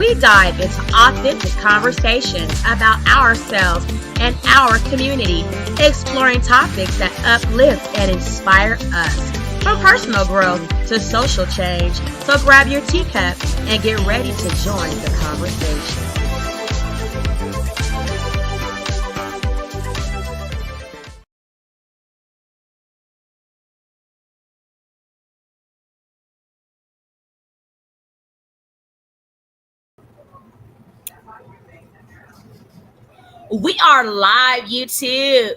We dive into authentic conversations about ourselves and our community, exploring topics that uplift and inspire us, from personal growth to social change. So grab your teacup and get ready to join the conversation. We are live, YouTube.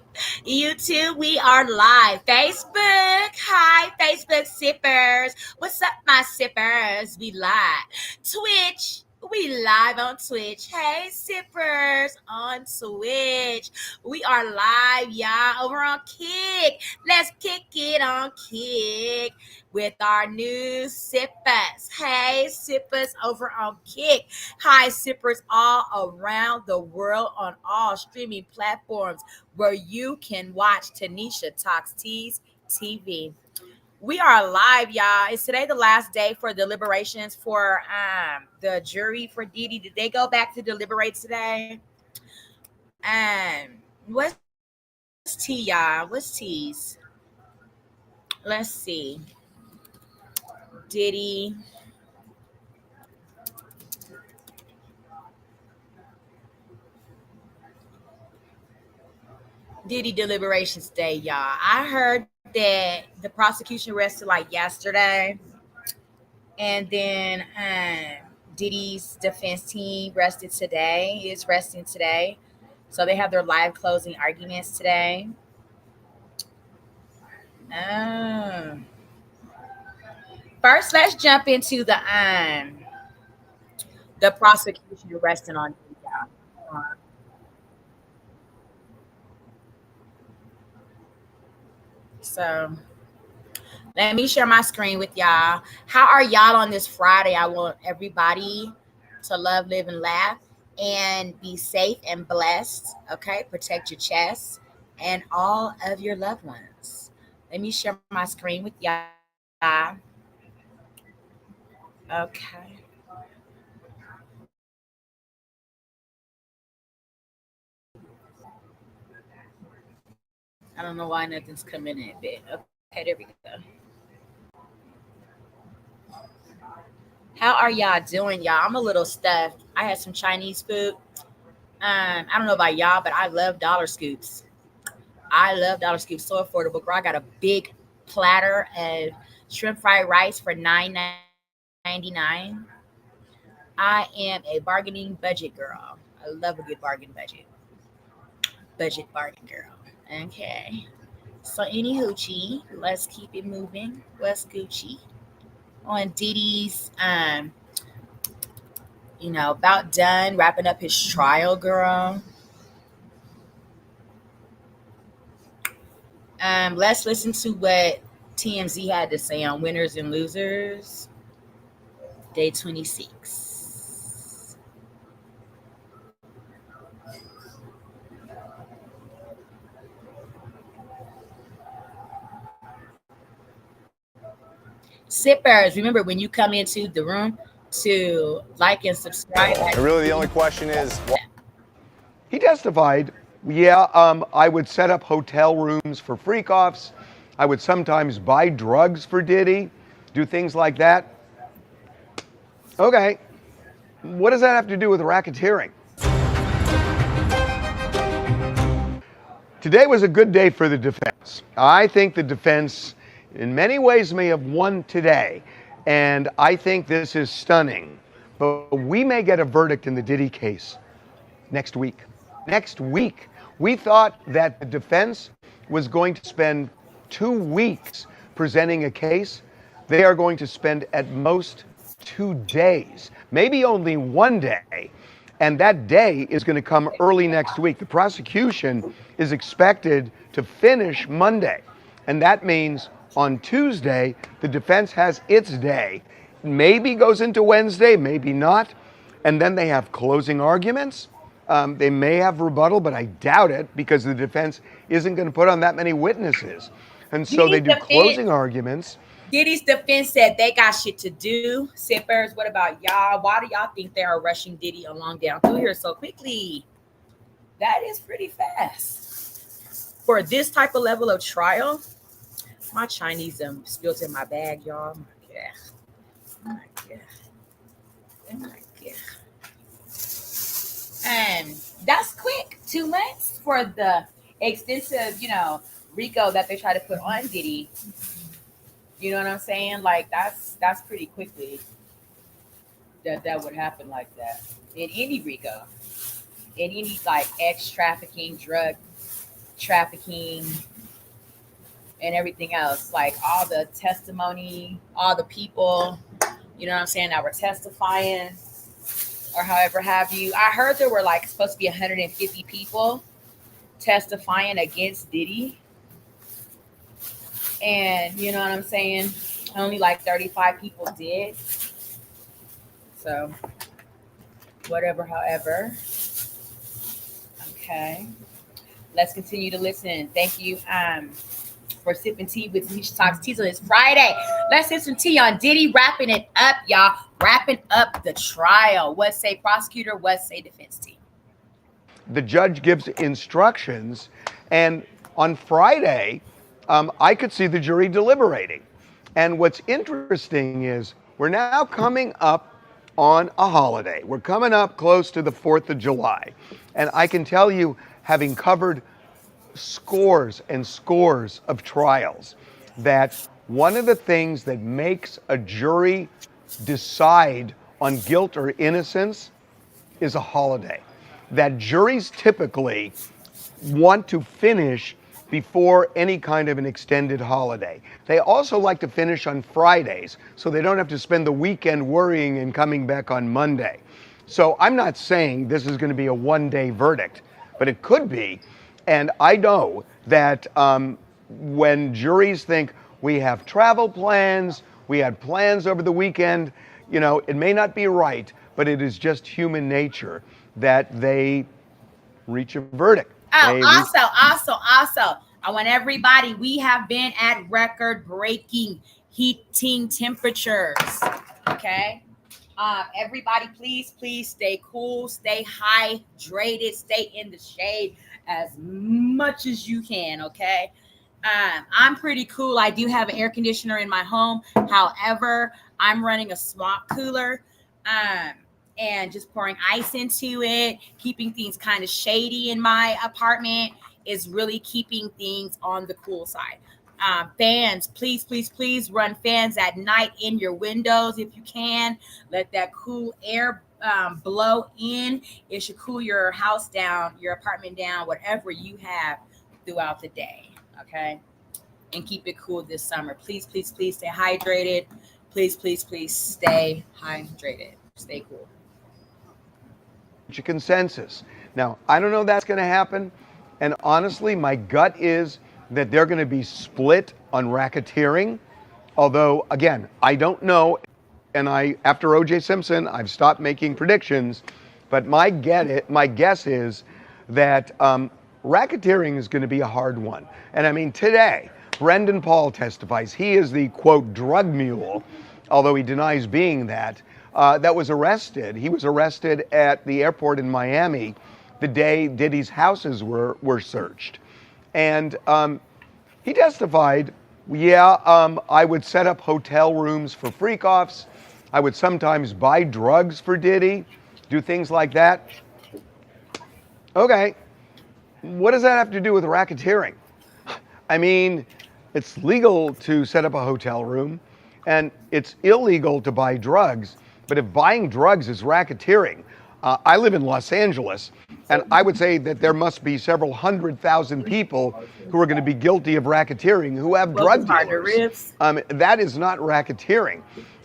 YouTube, we are live. Facebook, hi, Facebook sippers. What's up, my sippers? We live. Twitch, we live on Twitch. Hey, sippers on Twitch. We are live, y'all, over on Kick. Let's kick it on Kick with our new sippers. Hey, sippers over on Kick. Hi, sippers all around the world on all streaming platforms where you can watch Tanisha Talks Tees TV. We are live, y'all. Is today the last day for deliberations for the jury for Diddy? Did they go back to deliberate today? What's T, y'all? What's T's? Let's see. Diddy. Diddy deliberations day, y'all. I heard that the prosecution rested like yesterday, and then Diddy's defense team rested today. Is resting today, so they have their live closing arguments today. First, let's jump into the prosecution resting on Diddy, y'all. So let me share my screen with y'all. How are y'all on this Friday? I want everybody to love, live, and laugh and be safe and blessed. Okay, protect your chest and all of your loved ones. Let me share my screen with y'all. Okay. I don't know why nothing's coming in, but okay, there we go. How are y'all doing, y'all? I'm a little stuffed. I had some Chinese food. I don't know about y'all, but I love dollar scoops. I love dollar scoops. So affordable, girl. I got a big platter of shrimp fried rice for $9.99. I am a bargaining budget girl. I love a good bargain budget. Budget bargain girl. Okay. So any hoochie, let's keep it moving. What's Gucci? On Diddy's about done wrapping up his trial, girl. Let's listen to what TMZ had to say on winners and losers, day 26. Sippers, remember when you come into the room to like and subscribe. Really, the only question is, he testified, I would set up hotel rooms for freak-offs. I would sometimes buy drugs for Diddy, do things like that. Okay, what does that have to do with racketeering? Today was a good day for the defense. I think the defense, in many ways, may have won today, and I think this is stunning. But we may get a verdict in the Diddy case next week. Next week. We thought that the defense was going to spend 2 weeks presenting a case. They are going to spend at most 2 days, maybe only 1 day. And that day is going to come early next week. The prosecution is expected to finish Monday. And that means on Tuesday, the defense has its day. Maybe goes into Wednesday, maybe not. And then they have closing arguments. They may have rebuttal, but I doubt it because the defense isn't going to put on that many witnesses. And so they do closing arguments. Diddy's defense said they got shit to do. Sippers, what about y'all? Why do y'all think they are rushing Diddy along down through here so quickly? That is pretty fast. For this type of level of trial, my Chinese spilled in my bag, y'all. Oh my God. Oh my God. And that's quick. 2 months for the extensive, RICO that they try to put on Diddy. You know what I'm saying? Like that's pretty quickly that would happen like that in any RICO, in any like ex trafficking, drug trafficking, and everything else. Like all the testimony, all the people, you know what I'm saying, that were testifying or however have you. I heard there were like supposed to be 150 people testifying against Diddy. And you know what I'm saying? Only like 35 people did. So, whatever, however. Okay. Let's continue to listen. Thank you for sipping tea with Nisha Talks Teas on this Friday. Let's sip some tea on Diddy wrapping it up, y'all. Wrapping up the trial. What say prosecutor? What say defense team? The judge gives instructions, and on Friday, I could see the jury deliberating. And what's interesting is we're now coming up on a holiday. We're coming up close to the 4th of July. And I can tell you, having covered scores and scores of trials, that one of the things that makes a jury decide on guilt or innocence is a holiday. That juries typically want to finish before any kind of an extended holiday. They also like to finish on Fridays so they don't have to spend the weekend worrying and coming back on Monday. So I'm not saying this is going to be a one-day verdict, but it could be. And I know that when juries think we have travel plans, we had plans over the weekend, it may not be right, but it is just human nature that they reach a verdict. Also, I want everybody, we have been at record-breaking heating temperatures, okay? Everybody, please stay cool, stay hydrated, stay in the shade as much as you can, okay? I'm pretty cool. I do have an air conditioner in my home. However, I'm running a swamp cooler. And just pouring ice into it, keeping things kind of shady in my apartment is really keeping things on the cool side. Fans, please run fans at night in your windows if you can. Let that cool air blow in. It should cool your house down, your apartment down, whatever you have throughout the day, okay? And keep it cool this summer. Please stay hydrated. Please stay hydrated. Stay cool. Consensus. Now, I don't know if that's going to happen, and honestly, my gut is that they're going to be split on racketeering, although, again, I don't know, and after O.J. Simpson, I've stopped making predictions, but my guess is that racketeering is going to be a hard one. And I mean, today, Brendan Paul testifies. He is the, quote, drug mule, although he denies being that. That was arrested. He was arrested at the airport in Miami the day Diddy's houses were searched. And he testified, I would set up hotel rooms for freak-offs. I would sometimes buy drugs for Diddy, do things like that. Okay, what does that have to do with racketeering? I mean, it's legal to set up a hotel room, and it's illegal to buy drugs. But if buying drugs is racketeering, I live in Los Angeles, and I would say that there must be several 100,000 people who are going to be guilty of racketeering who have drug dealers. That is not racketeering.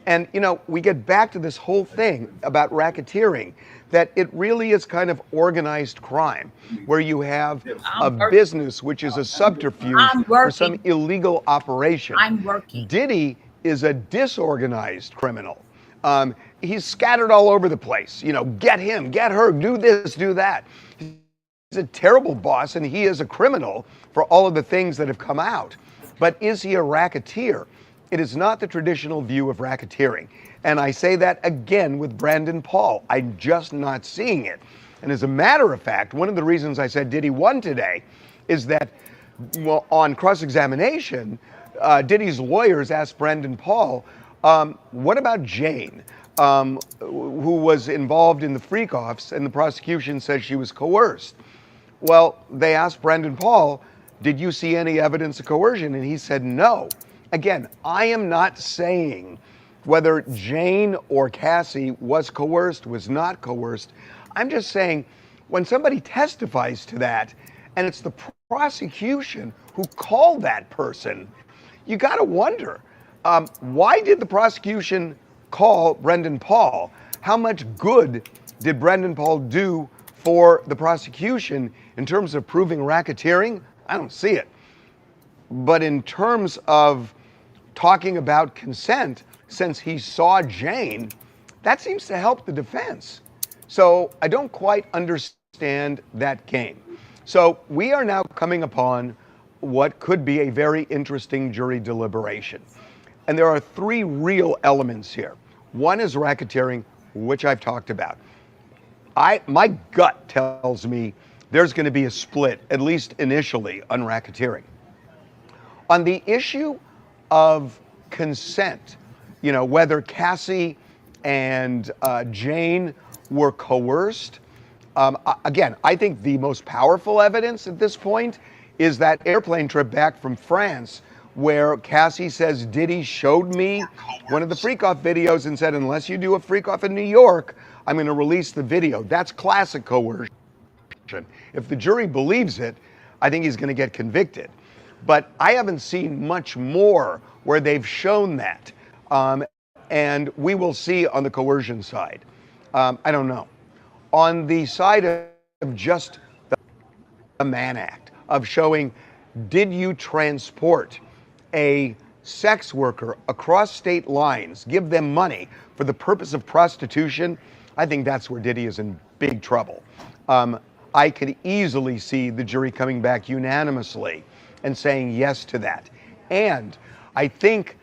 And, we get back to this whole thing about racketeering, that it really is kind of organized crime, where you have a business which is a subterfuge for some illegal operation. Diddy is a disorganized criminal. He's scattered all over the place. Get him, get her, do this, do that. He's a terrible boss, and he is a criminal for all of the things that have come out. But is he a racketeer? it is not the traditional view of racketeering. And I say that again with Brandon Paul. I'm just not seeing it. And as a matter of fact, one of the reasons I said Diddy won today is that, well, on cross-examination, Diddy's lawyers asked Brandon Paul, what about Jane, who was involved in the freak-offs, and the prosecution says she was coerced. Well, they asked Brandon Paul, did you see any evidence of coercion? And he said no. Again, I am not saying whether Jane or Cassie was coerced, was not coerced. I'm just saying when somebody testifies to that and it's the prosecution who called that person, you got to wonder, why did the prosecution call Brendan Paul? How much good did Brendan Paul do for the prosecution in terms of proving racketeering? I don't see it. But in terms of talking about consent, since he saw Jane, that seems to help the defense. So I don't quite understand that game. So we are now coming upon what could be a very interesting jury deliberation. And there are three real elements here. One is racketeering, which I've talked about. My gut tells me there's going to be a split, at least initially, on racketeering. On the issue of consent, you know, whether Cassie and Jane were coerced, again, I think the most powerful evidence at this point is that airplane trip back from France where Cassie says Diddy showed me one of the freak-off videos and said, unless you do a freak-off in New York, I'm going to release the video. That's classic coercion. If the jury believes it, I think he's going to get convicted. But I haven't seen much more where they've shown that. And we will see on the coercion side. I don't know. On the side of just the MANN ACT, of showing, did you transport a sex worker across state lines, give them money for the purpose of prostitution? I think that's where Diddy is in big trouble. I could easily see the jury coming back unanimously and saying yes to that. And I think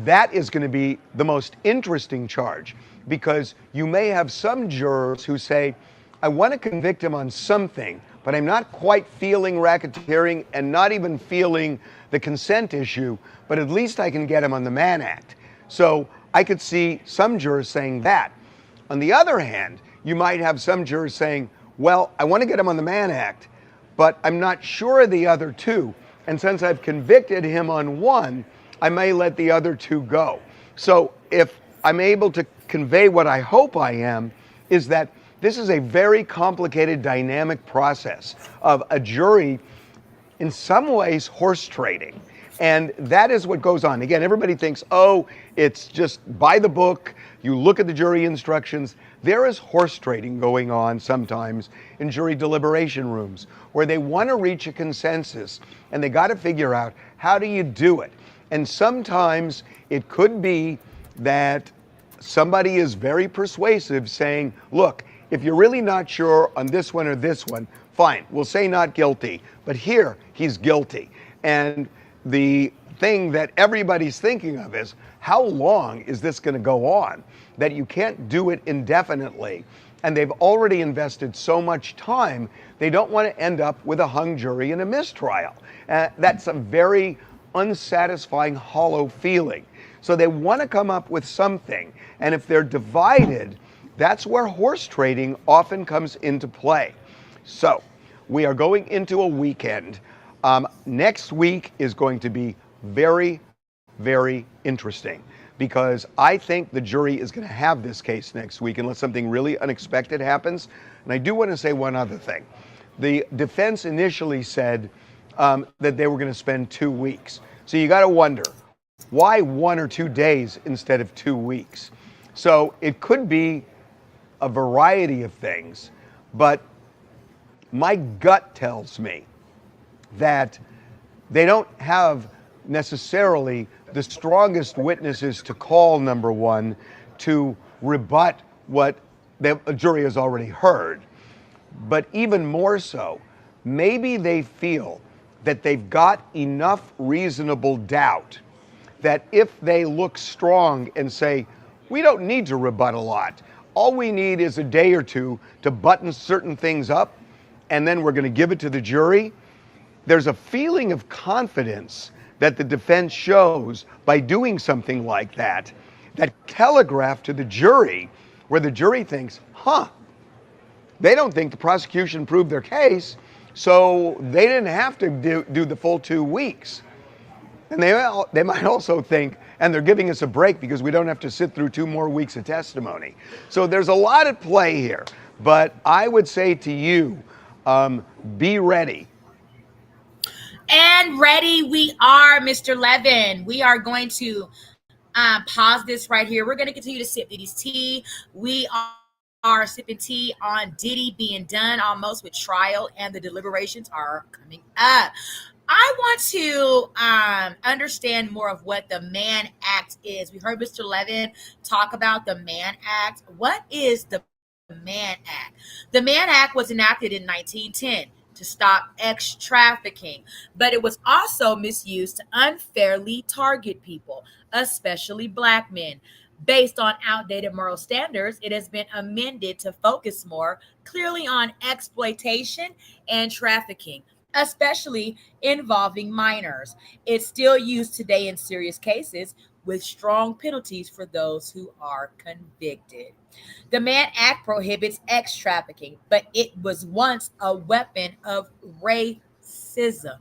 that is going to be the most interesting charge, because you may have some jurors who say, I want to convict him on something, but I'm not quite feeling racketeering and not even feeling the consent issue, but at least I can get him on the MANN ACT. So I could see some jurors saying that. On the other hand, you might have some jurors saying, well, I want to get him on the MANN ACT, but I'm not sure of the other two. And since I've convicted him on one, I may let the other two go. So if I'm able to convey what I hope I am, is that this is a very complicated, dynamic process of a jury, in some ways, horse trading. And that is what goes on. Again, everybody thinks, oh, it's just by the book, you look at the jury instructions. There is horse trading going on sometimes in jury deliberation rooms where they want to reach a consensus and they got to figure out, how do you do it? And sometimes it could be that somebody is very persuasive saying, look, if you're really not sure on this one or this one, fine, we'll say not guilty. But here, he's guilty. And the thing that everybody's thinking of is, how long is this going to go on? That you can't do it indefinitely. And they've already invested so much time, they don't want to end up with a hung jury and a mistrial. That's a very unsatisfying, hollow feeling. So they want to come up with something. And if they're divided, that's where horse trading often comes into play. So we are going into a weekend. Next week is going to be very, very interesting, because I think the jury is going to have this case next week unless something really unexpected happens. And I do want to say one other thing. The defense initially said that they were going to spend 2 weeks. So you got to wonder, why 1 or 2 days instead of 2 weeks? So it could be a variety of things, but my gut tells me that they don't have necessarily the strongest witnesses to call, number one, to rebut what the jury has already heard. But even more so, maybe they feel that they've got enough reasonable doubt that if they look strong and say, we don't need to rebut a lot, all we need is a day or two to button certain things up, and then we're going to give it to the jury, there's a feeling of confidence that the defense shows by doing something like that, that telegraph to the jury, where the jury thinks, they don't think the prosecution proved their case, so they didn't have to do the full 2 weeks. And they might also think, and they're giving us a break because we don't have to sit through 2 more weeks of testimony. So there's a lot at play here. But I would say to you, be ready. And ready we are, Mr. Levin. We are going to pause this right here. We're going to continue to sip Diddy's tea. We are sipping tea on Diddy being done almost with trial, and the deliberations are coming up. I want to understand more of what the MANN Act is. We heard Mr. Levin talk about the MANN Act. What is the MANN Act? The MANN Act was enacted in 1910 to stop trafficking, but it was also misused to unfairly target people, especially Black men. Based on outdated moral standards, it has been amended to focus more clearly on exploitation and trafficking, especially involving minors. It's still used today in serious cases with strong penalties for those who are convicted. The MANN Act prohibits X trafficking, but it was once a weapon of racism.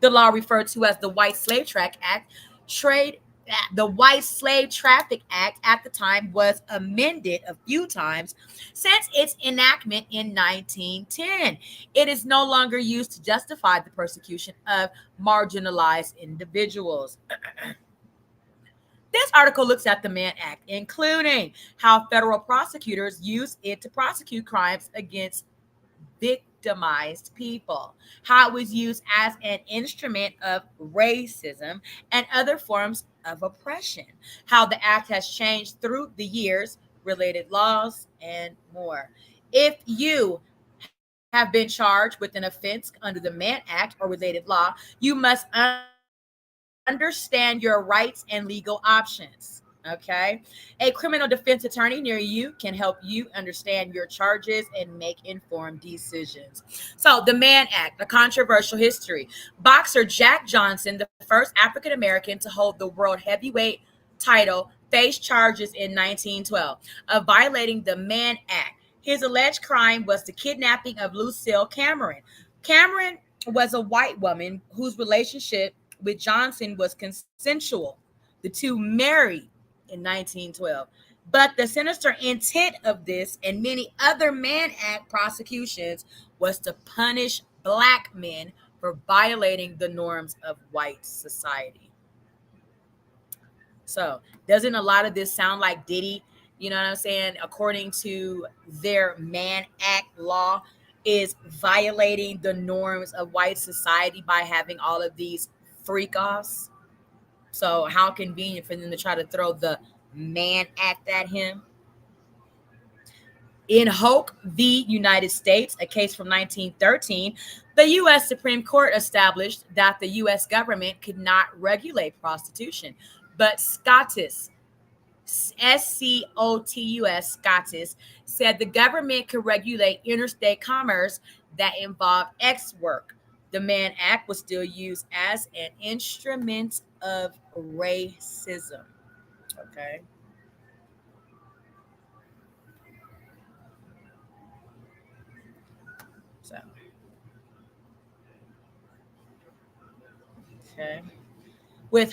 The law, referred to as the White Slave Traffic Act, the White Slave Traffic Act at the time was amended a few times since its enactment in 1910. It is no longer used to justify the persecution of marginalized individuals. This article looks at the MANN Act, including how federal prosecutors use it to prosecute crimes against victimized people, how it was used as an instrument of racism and other forms of oppression, how the act has changed through the years, related laws, and more. If you have been charged with an offense under the MANN Act or related law, you must understand your rights and legal options. Okay. A criminal defense attorney near you can help you understand your charges and make informed decisions. So, the MANN Act, a controversial history. Boxer Jack Johnson, the first African American to hold the world heavyweight title, faced charges in 1912 of violating the MANN Act. His alleged crime was the kidnapping of Lucille Cameron. Cameron was a white woman whose relationship with Johnson was consensual. The two married in 1912. But the sinister intent of this and many other MANN Act prosecutions was to punish Black men for violating the norms of white society. So, doesn't a lot of this sound like Diddy? You know what I'm saying? According to their MANN Act law, is violating the norms of white society by having all of these freak offs. So how convenient for them to try to throw the MANN Act at him. In Hoke v. United States, a case from 1913, the U.S. Supreme Court established that the U.S. government could not regulate prostitution, but SCOTUS, SCOTUS, SCOTUS, said the government could regulate interstate commerce that involved X work. The MANN Act was still used as an instrument of racism. Okay. So, okay. With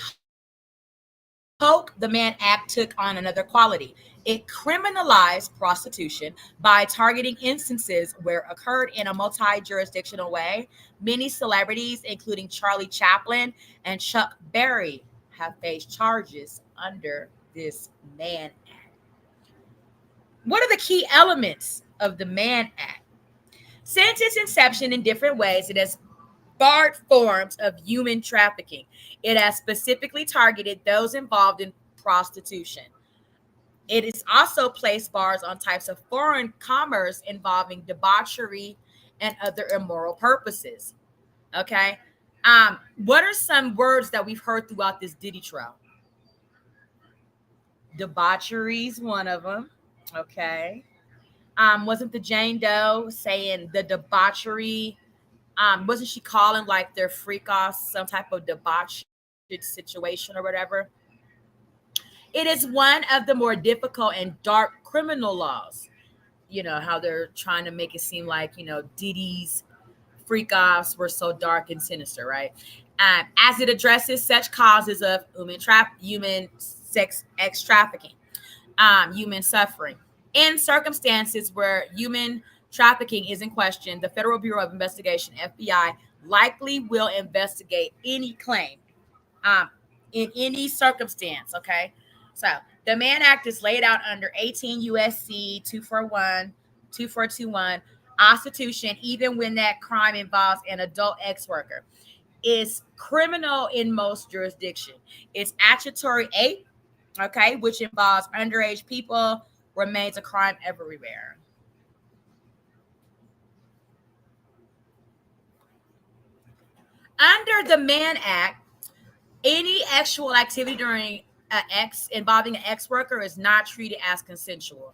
Hoke, the MANN Act took on another quality. It criminalized prostitution by targeting instances where it occurred in a multi-jurisdictional way. Many celebrities, including Charlie Chaplin and Chuck Berry, have faced charges under this MANN Act. What are the key elements of the MANN Act? Since its inception in different ways, it has barred forms of human trafficking. It has specifically targeted those involved in prostitution. It has also placed bars on types of foreign commerce involving debauchery and other immoral purposes. Okay. What are some words that we've heard throughout this Diddy trial? Debauchery is one of them. Okay. Wasn't the Jane Doe saying the debauchery? Wasn't she calling like their freak off some type of debauched situation or whatever? It is one of the more difficult and dark criminal laws. You know how they're trying to make it seem like Diddy's freak offs were so dark and sinister, right? As it addresses such causes of human sex ex trafficking, human suffering. In circumstances where human trafficking is in question, the Federal Bureau of Investigation (FBI) likely will investigate any claim um, in any circumstance. Okay, so the Mann Act is laid out under 18 USC 2421 prostitution, even when that crime involves an adult ex worker, is criminal in most jurisdictions. It's statutory 8, okay, which involves underage people, remains a crime everywhere. Under the Mann Act, any sexual activity during involving an ex worker is not treated as consensual.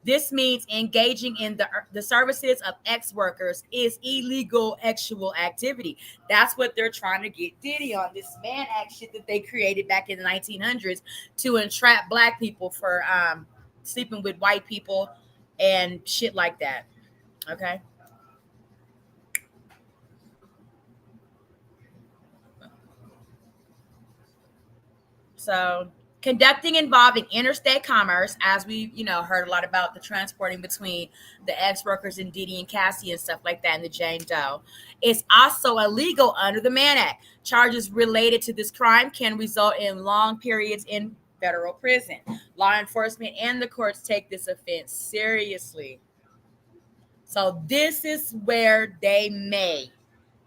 This means engaging in the services of ex workers is illegal sexual activity. That's what they're trying to get Diddy on, this Mann Act shit that they created back in the 1900s to entrap black people for sleeping with white people and shit like that. Okay. So conducting involving interstate commerce, as we heard a lot about the transporting between the ex workers and Diddy and Cassie and stuff like that, and the Jane Doe, is also illegal under the Mann Act. Charges related to this crime can result in long periods in federal prison. Law enforcement and the courts take this offense seriously. So this is where they may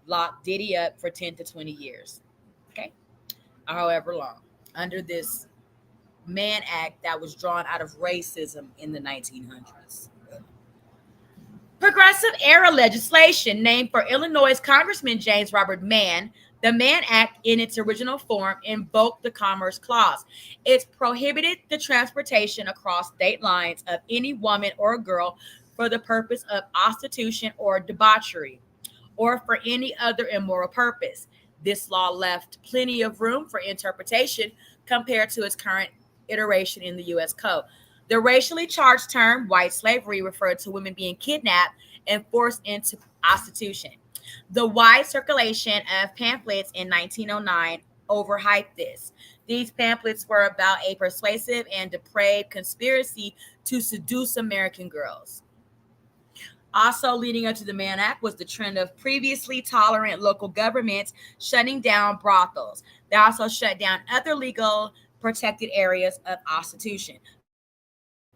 lock Diddy up for 10 to 20 years. Okay. However long. Under this Mann Act that was drawn out of racism in the 1900s. Progressive era legislation named for Illinois Congressman James Robert Mann, the Mann Act in its original form invoked the Commerce Clause. It prohibited the transportation across state lines of any woman or girl for the purpose of prostitution or debauchery, or for any other immoral purpose. This law left plenty of room for interpretation compared to its current iteration in the U.S. Code. The racially charged term white slavery referred to women being kidnapped and forced into prostitution. The wide circulation of pamphlets in 1909 overhyped this. These pamphlets were about a persuasive and depraved conspiracy to seduce American girls. Also leading up to the Mann Act was the trend of previously tolerant local governments shutting down brothels. They also shut down other legal protected areas of prostitution.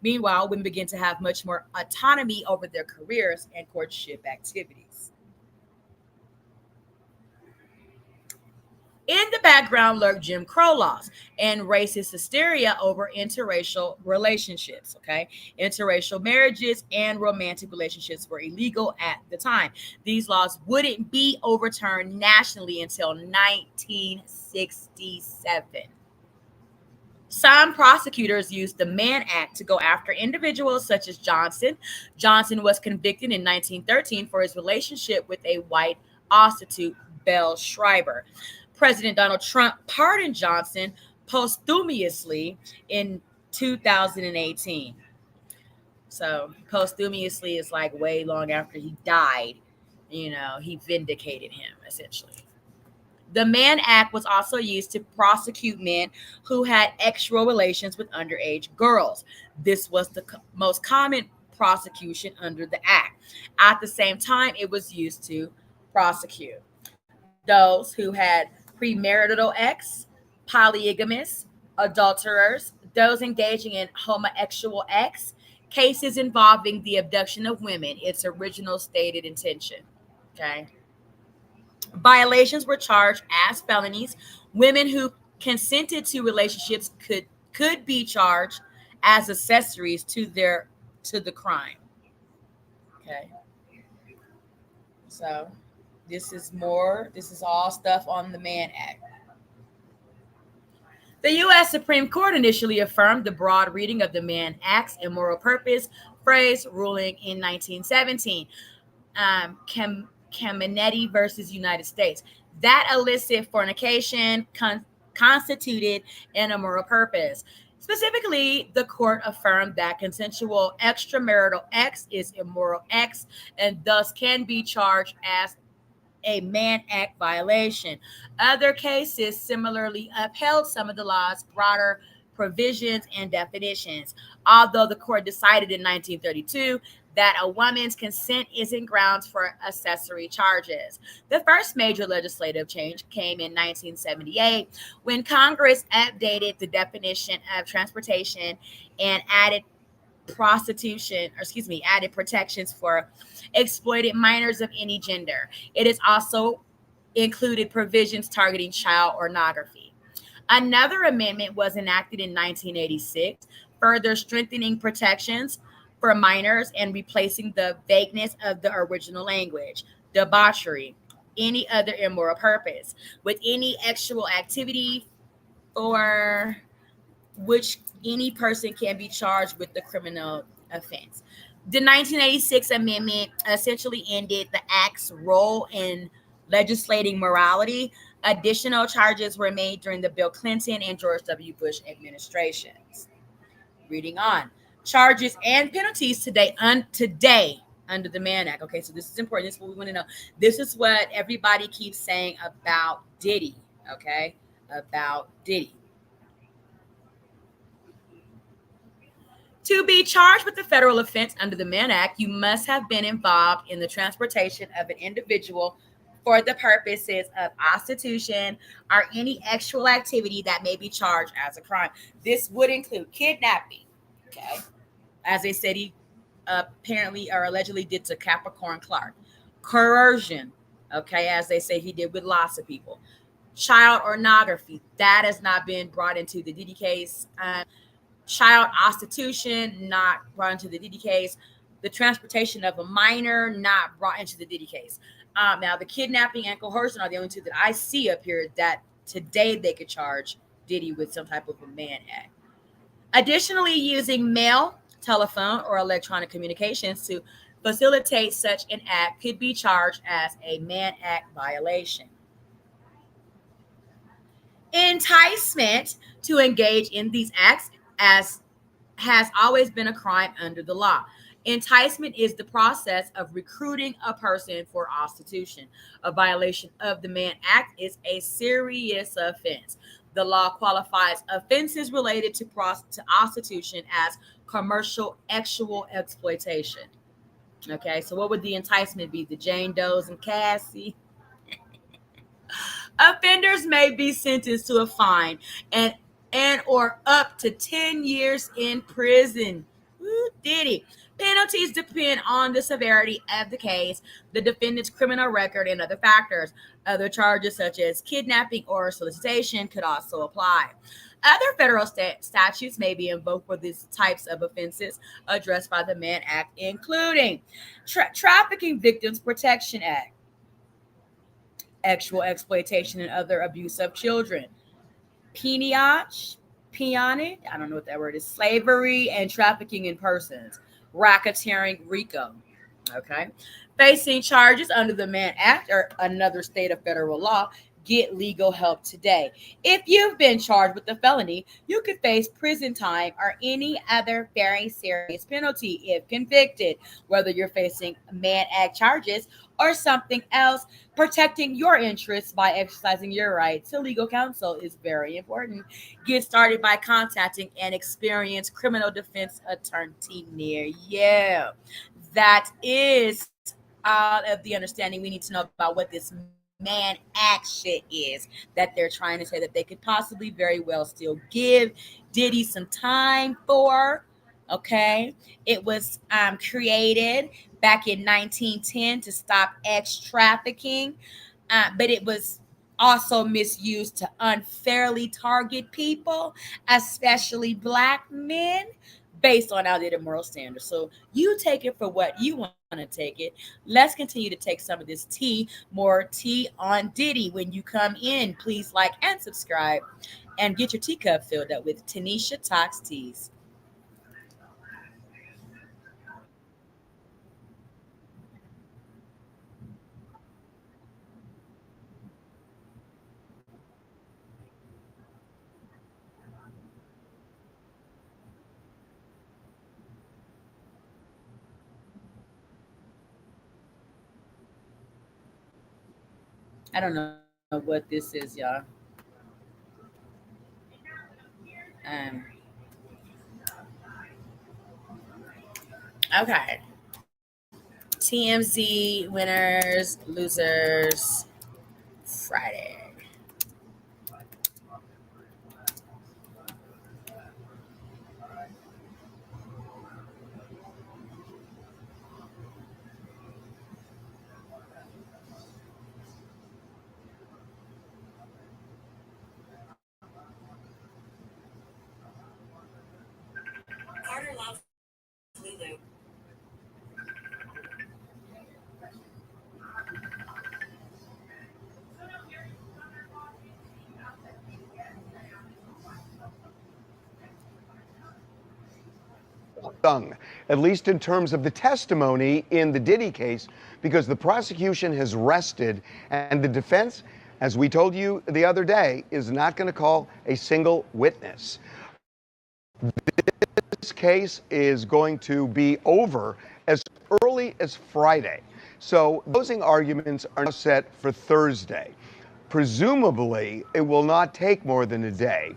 Meanwhile, women begin to have much more autonomy over their careers and courtship activities. In the background lurked Jim Crow laws and racist hysteria over interracial relationships. Okay, interracial marriages and romantic relationships were illegal at the time. These laws wouldn't be overturned nationally until 1967. Some prosecutors used the Mann Act to go after individuals such as Johnson. Johnson was convicted in 1913 for his relationship with a white prostitute, Belle Schreiber. President Donald Trump pardoned Johnson posthumously in 2018. So posthumously is like way long after he died. He vindicated him essentially. The Mann Act was also used to prosecute men who had sexual relations with underage girls. This was the most common prosecution under the Act. At the same time, it was used to prosecute those who had premarital ex, polygamists, adulterers, those engaging in homosexual acts, cases involving the abduction of women, its original stated intention. Okay. Violations were charged as felonies. Women who consented to relationships could be charged as accessories to the crime. Okay. So this is all stuff on the Mann Act. The U.S. Supreme Court initially affirmed the broad reading of the Mann Act's immoral purpose phrase ruling in 1917, Caminetti versus United States, that illicit fornication constituted an immoral purpose. Specifically, the court affirmed that consensual extramarital acts is immoral acts and thus can be charged as a Mann Act violation. Other cases similarly upheld some of the law's broader provisions and definitions. Although the court decided in 1932 that a woman's consent isn't grounds for accessory charges. The first major legislative change came in 1978 when Congress updated the definition of transportation and added protections for exploited minors of any gender. It is also included provisions targeting child pornography. Another amendment was enacted in 1986, further strengthening protections for minors and replacing the vagueness of the original language, debauchery, any other immoral purpose, with any sexual activity for which any person can be charged with the criminal offense. The 1986 amendment essentially ended the act's role in legislating morality. Additional charges were made during the Bill Clinton and George W. Bush administrations. Reading on. Charges and penalties today under the Mann Act. Okay, so this is important. This is what we want to know. This is what everybody keeps saying about Diddy. Okay, about Diddy. To be charged with a federal offense under the Mann Act, you must have been involved in the transportation of an individual for the purposes of prostitution or any sexual activity that may be charged as a crime. This would include kidnapping, okay, as they said he apparently or allegedly did to Capricorn Clark, coercion, okay, as they say he did with lots of people, child pornography, that has not been brought into the Diddy case. Child prostitution, not brought into the Diddy case. The transportation of a minor, not brought into the Diddy case. Now, the kidnapping and coercion are the only two that I see up here that today they could charge Diddy with some type of a Mann Act. Additionally, using mail, telephone, or electronic communications to facilitate such an act could be charged as a Mann Act violation. Enticement to engage in these acts as has always been a crime under the law. Enticement is the process of recruiting a person for prostitution. A violation of the Mann Act is a serious offense. The law qualifies offenses related to prostitution as commercial sexual exploitation. Okay, so what would the enticement be? The Jane Does and Cassie? Offenders may be sentenced to a fine and or up to 10 years in prison. Woo, Diddy. Penalties depend on the severity of the case, the defendant's criminal record, and other factors. Other charges such as kidnapping or solicitation could also apply. Other federal statutes may be invoked for these types of offenses addressed by the Mann Act, including Trafficking Victims Protection Act, sexual exploitation and other abuse of children, peonage, I don't know what that word is, slavery and trafficking in persons, racketeering, RICO. Okay. Facing charges under the Mann Act or another state of federal law, get legal help today. If you've been charged with a felony, you could face prison time or any other very serious penalty if convicted, whether you're facing Mann Act charges or something else. Protecting your interests by exercising your right to legal counsel is very important. Get started by contacting an experienced criminal defense attorney near you. That is all of the understanding we need to know about what this Mann Act shit is that they're trying to say that they could possibly very well still give Diddy some time for. Okay, it was created back in 1910 to stop X trafficking, but it was also misused to unfairly target people, especially black men, based on outdated moral standards. So you take it for what you want to take it. Let's continue to take some of this tea, more tea on Diddy. When you come in, please like and subscribe. and get your teacup filled up with Tanisha Talks Teas. I don't know what this is, y'all. Um, okay. TMZ winners, losers, Friday. Stung, at least in terms of the testimony in the Diddy case, because the prosecution has rested and the defense, as we told you the other day, is not going to call a single witness. This case is going to be over as early as Friday. So closing arguments are now set for Thursday. Presumably, it will not take more than a day,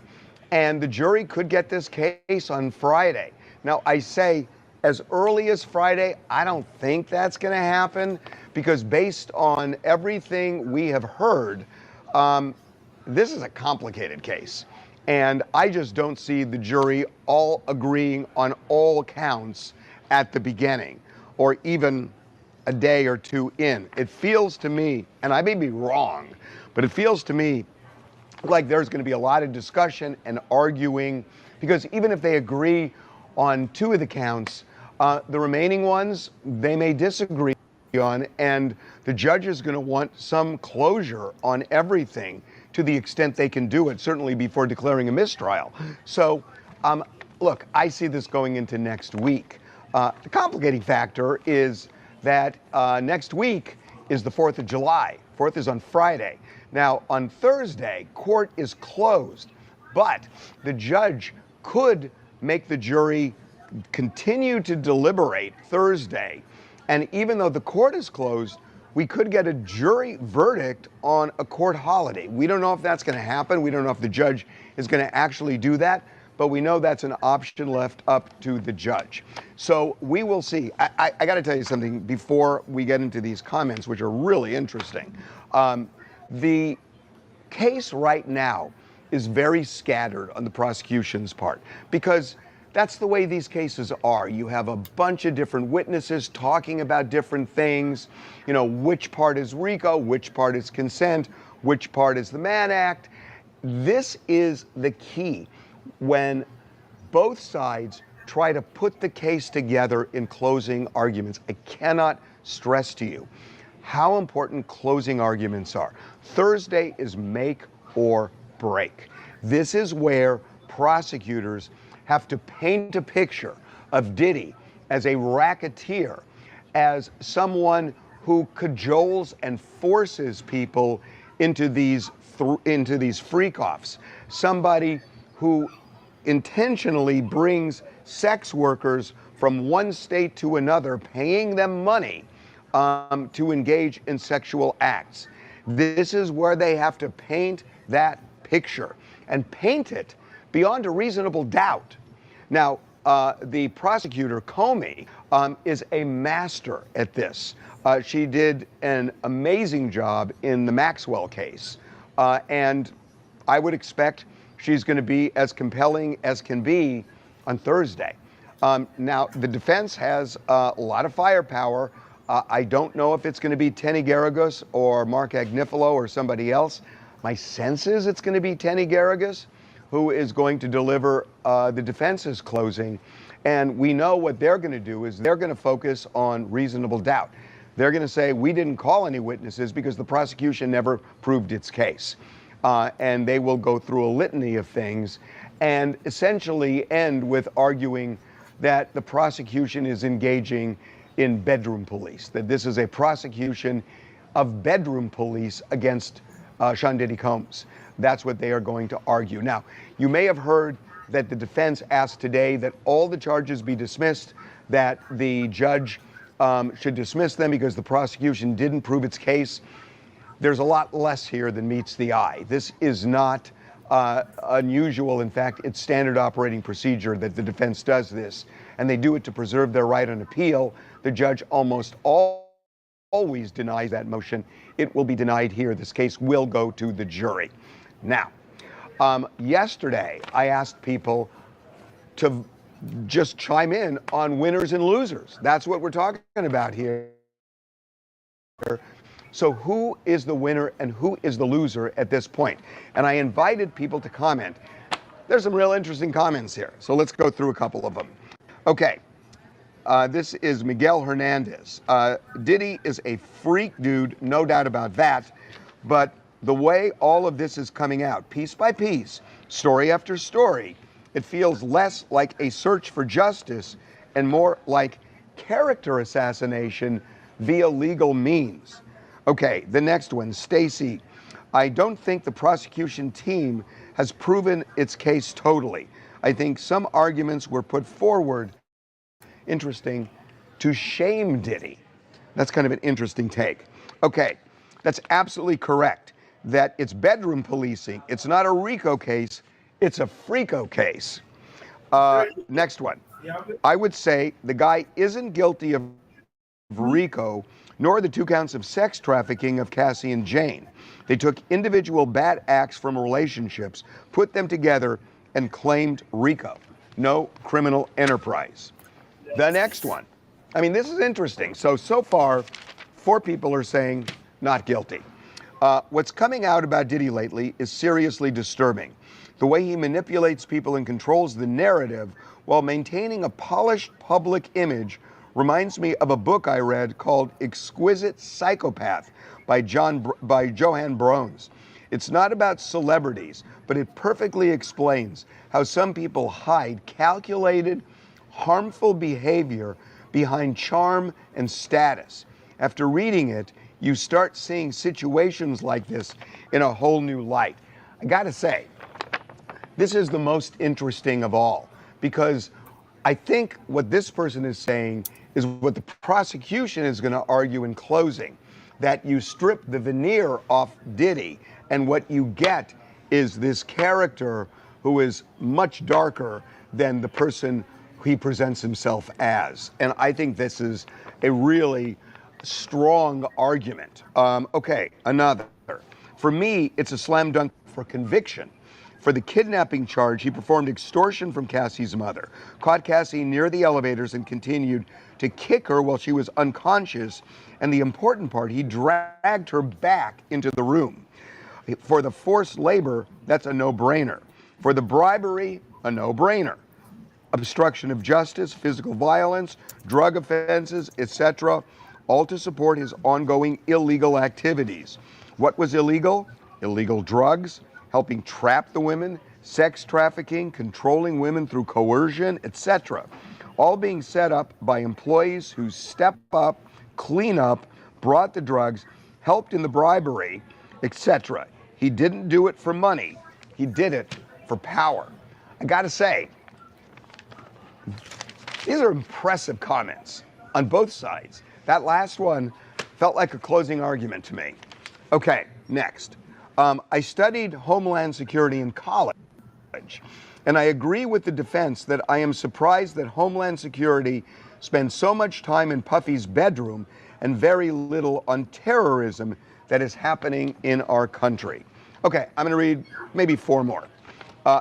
and the jury could get this case on Friday. Now, I say as early as Friday, I don't think that's going to happen because based on everything we have heard, this is a complicated case. And I just don't see the jury all agreeing on all counts at the beginning or even a day or two in. It feels to me, and I may be wrong, but it feels to me like there's going to be a lot of discussion and arguing because even if they agree on two of the counts, the remaining ones they may disagree on, and the judge is going to want some closure on everything to the extent they can do it, certainly before declaring a mistrial. So, look, I see this going into next week. The complicating factor is that next week is the 4th of July. 4th is on Friday. Now, on Thursday, court is closed, but the judge could make the jury continue to deliberate Thursday. And even though the court is closed, we could get a jury verdict on a court holiday. We don't know if that's going to happen. We don't know if the judge is going to actually do that, but we know that's an option left up to the judge. So we will see. I got to tell you something before we get into these comments, which are really interesting. The case right now is very scattered on the prosecution's part because that's the way these cases are. You have a bunch of different witnesses talking about different things. You know, which part is RICO, which part is consent, which part is the Mann Act. This is the key when both sides try to put the case together in closing arguments. I cannot stress to you how important closing arguments are. Thursday is make or break. This is where prosecutors have to paint a picture of Diddy as a racketeer, as someone who cajoles and forces people into these freak-offs, somebody who intentionally brings sex workers from one state to another, paying them money to engage in sexual acts. This is where they have to paint that picture and paint it beyond a reasonable doubt. Now, the prosecutor, Comey, is a master at this. She did an amazing job in the Maxwell case, and I would expect she's going to be as compelling as can be on Thursday. Now, the defense has a lot of firepower. I don't know if it's going to be Tenny Garagos or Mark Agnifilo or somebody else. My sense is it's going to be Tenny Garagos who is going to deliver the defense's closing. And we know what they're going to do is they're going to focus on reasonable doubt. They're going to say, we didn't call any witnesses because the prosecution never proved its case. and they will go through a litany of things and essentially end with arguing that the prosecution is engaging in bedroom police, that this is a prosecution of bedroom police against Sean Diddy Combs. That's what they are going to argue. Now, you may have heard that the defense asked today that all the charges be dismissed, that the judge should dismiss them because the prosecution didn't prove its case. There's a lot less here than meets the eye. This is not unusual. In fact, it's standard operating procedure that the defense does this, and they do it to preserve their right on appeal. The judge almost always denies that motion. It will be denied here. This case will go to the jury. Now, yesterday, I asked people to just chime in on winners and losers. That's what we're talking about here. So who is the winner and who is the loser at this point? And I invited people to comment. There's some real interesting comments here. So let's go through a couple of them. Okay. This is Miguel Hernandez. Diddy is a freak dude, no doubt about that. But the way all of this is coming out, piece by piece, story after story, it feels less like a search for justice and more like character assassination via legal means. Okay, the next one, Stacy. I don't think the prosecution team has proven its case totally. I think some arguments were put forward, interesting, to shame Diddy. That's kind of an interesting take. Okay, that's absolutely correct, that it's bedroom policing. It's not a RICO case, it's a FRICO case. Next one. I would say the guy isn't guilty of RICO, nor the 2 counts of sex trafficking of Cassie and Jane. They took individual bad acts from relationships, put them together, and claimed RICO. No criminal enterprise. The next one. I mean, this is interesting. So far, 4 people are saying not guilty. What's coming out about Diddy lately is seriously disturbing. The way he manipulates people and controls the narrative while maintaining a polished public image reminds me of a book I read called Exquisite Psychopath by Johan Brones. It's not about celebrities, but it perfectly explains how some people hide calculated, harmful behavior behind charm and status. After reading it, you start seeing situations like this in a whole new light. I gotta say, this is the most interesting of all, because I think what this person is saying is what the prosecution is going to argue in closing, that you strip the veneer off Diddy and what you get is this character who is much darker than the person he presents himself as. And I think this is a really strong argument. Okay, another. For me, it's a slam dunk for conviction. For the kidnapping charge, he performed extortion from Cassie's mother, caught Cassie near the elevators and continued to kick her while she was unconscious. And the important part, he dragged her back into the room. For the forced labor, that's a no-brainer. For the bribery, a no-brainer. Obstruction of justice, physical violence, drug offenses, etc., all to support his ongoing illegal activities. What was illegal? Illegal drugs, helping trap the women, sex trafficking, controlling women through coercion, etc. All being set up by employees who step up, clean up, brought the drugs, helped in the bribery, etc. He didn't do it for money. He did it for power. I gotta say, these are impressive comments on both sides. That last one felt like a closing argument to me. Okay, next. I studied Homeland Security in college, and I agree with the defense that I am surprised that Homeland Security spends so much time in Puffy's bedroom and very little on terrorism that is happening in our country. Okay, I'm going to read maybe 4 more.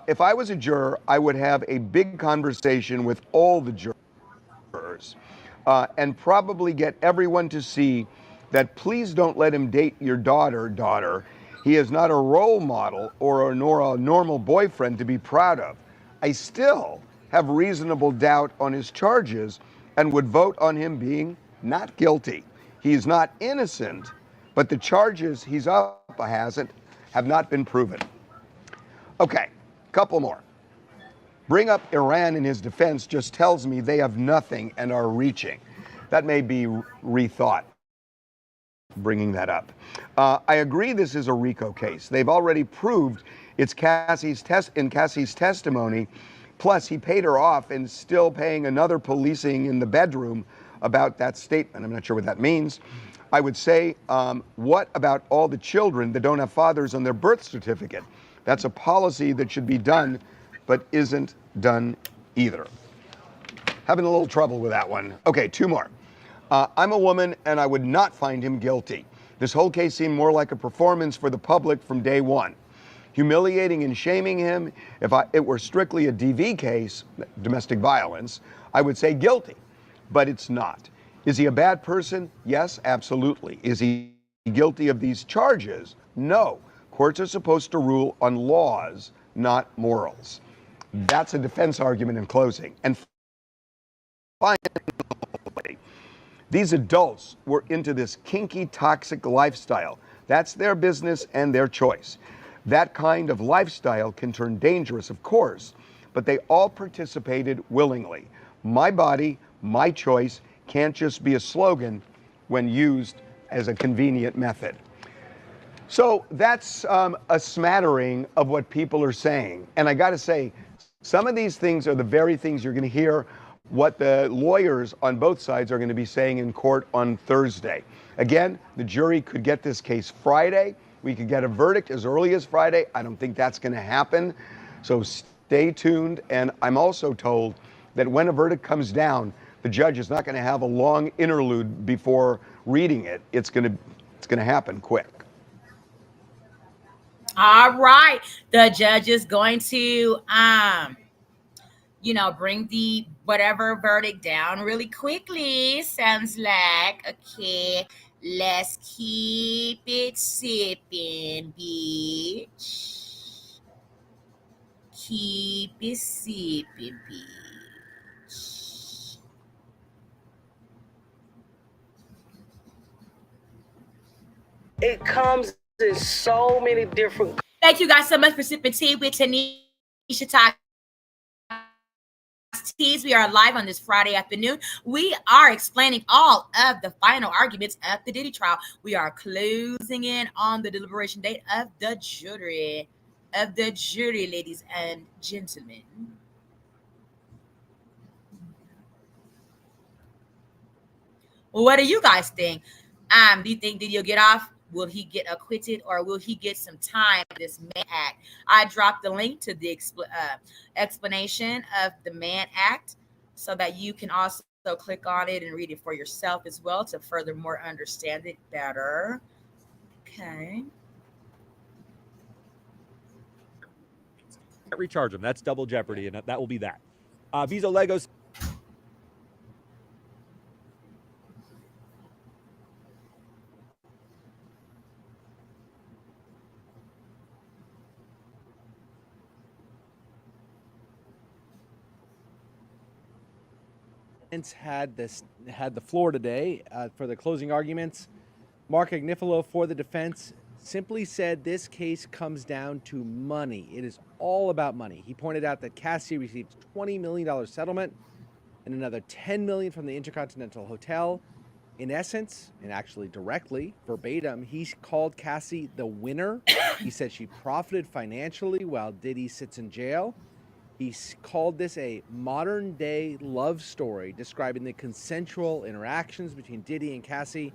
If I was a juror, I would have a big conversation with all the jurors and probably get everyone to see that please don't let him date your daughter. He is not a role model or nor a normal boyfriend to be proud of. I still have reasonable doubt on his charges and would vote on him being not guilty. He is not innocent, but the charges he's up have not been proven. Okay, couple more. Bring up Iran in his defense just tells me they have nothing and are reaching. That may be rethought, bringing that up. I agree this is a RICO case. They've already proved it's Cassie's testimony. Plus, he paid her off and still paying another policing in the bedroom about that statement. I'm not sure what that means. I would say, what about all the children that don't have fathers on their birth certificate? That's a policy that should be done, but isn't done either. Having a little trouble with that one. Okay, two more. I'm a woman and I would not find him guilty. This whole case seemed more like a performance for the public from day one. Humiliating and shaming him. If it were strictly a DV case, domestic violence, I would say guilty, but it's not. Is he a bad person? Yes, absolutely. Is he guilty of these charges? No. Courts are supposed to rule on laws, not morals. That's a defense argument in closing. And finally, these adults were into this kinky, toxic lifestyle. That's their business and their choice. That kind of lifestyle can turn dangerous, of course, but they all participated willingly. My body, my choice can't just be a slogan when used as a convenient method. So that's a smattering of what people are saying. And I got to say, some of these things are the very things you're going to hear what the lawyers on both sides are going to be saying in court on Thursday. Again, the jury could get this case Friday. We could get a verdict as early as Friday. I don't think that's going to happen. So stay tuned. And I'm also told that when a verdict comes down, the judge is not going to have a long interlude before reading it. It's going to happen quick. All right. The judge is going to bring the whatever verdict down really quickly. Sounds like, okay, let's keep it sipping, bitch. Keep it sipping, bitch. It comes in so many different. Thank you guys so much for sipping tea with Tanisha Talks Teas. We are live on this Friday afternoon. We are explaining all of the final arguments of the Diddy trial. We are closing in on the deliberation date of the jury, ladies and gentlemen. What do you guys think? Do you think Diddy will get off? Will he get acquitted, or will he get some time for this MANN Act? I dropped the link to the explanation of the MANN Act so that you can also click on it and read it for yourself as well to furthermore understand it better. Okay. Recharge them. That's double jeopardy, and that will be that. Visa Legos. Had the floor today for the closing arguments. Mark Agnifilo for the defense simply said this case comes down to money. It is all about money. He pointed out that Cassie received $20 million settlement and another $10 million from the Intercontinental Hotel. In essence, and actually directly, verbatim, he called Cassie the winner. He said she profited financially while Diddy sits in jail. He called this a modern-day love story, describing the consensual interactions between Diddy and Cassie.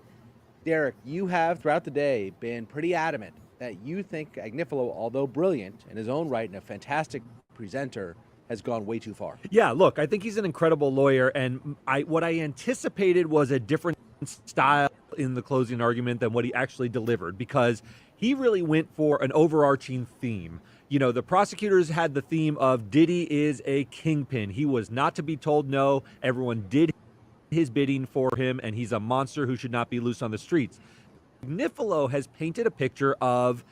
Derek, you have, throughout the day, been pretty adamant that you think Agnifilo, although brilliant in his own right and a fantastic presenter, has gone way too far. Yeah, look, I think he's an incredible lawyer, and what I anticipated was a different style in the closing argument than what he actually delivered, because he really went for an overarching theme. You know, the prosecutors had the theme of Diddy is a kingpin. He was not to be told no. Everyone did his bidding for him, and he's a monster who should not be loose on the streets. Agnifilo has painted a picture of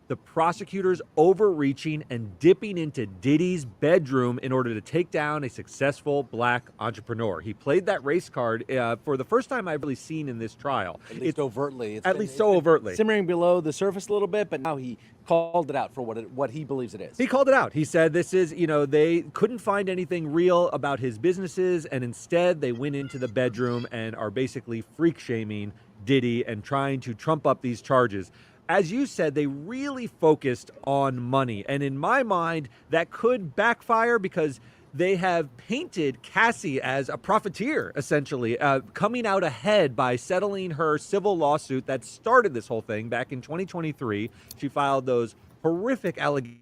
the prosecutors overreaching and dipping into Diddy's bedroom in order to take down a successful black entrepreneur. He played that race card for the first time I've really seen in this trial. At least overtly. At least so overtly. Simmering below the surface a little bit, but now he called it out for what he believes it is. He called it out. He said this is, they couldn't find anything real about his businesses, and instead they went into the bedroom and are basically freak shaming Diddy and trying to trump up these charges. As you said, they really focused on money. And in my mind, that could backfire because they have painted Cassie as a profiteer, essentially, coming out ahead by settling her civil lawsuit that started this whole thing back in 2023. She filed those horrific allegations,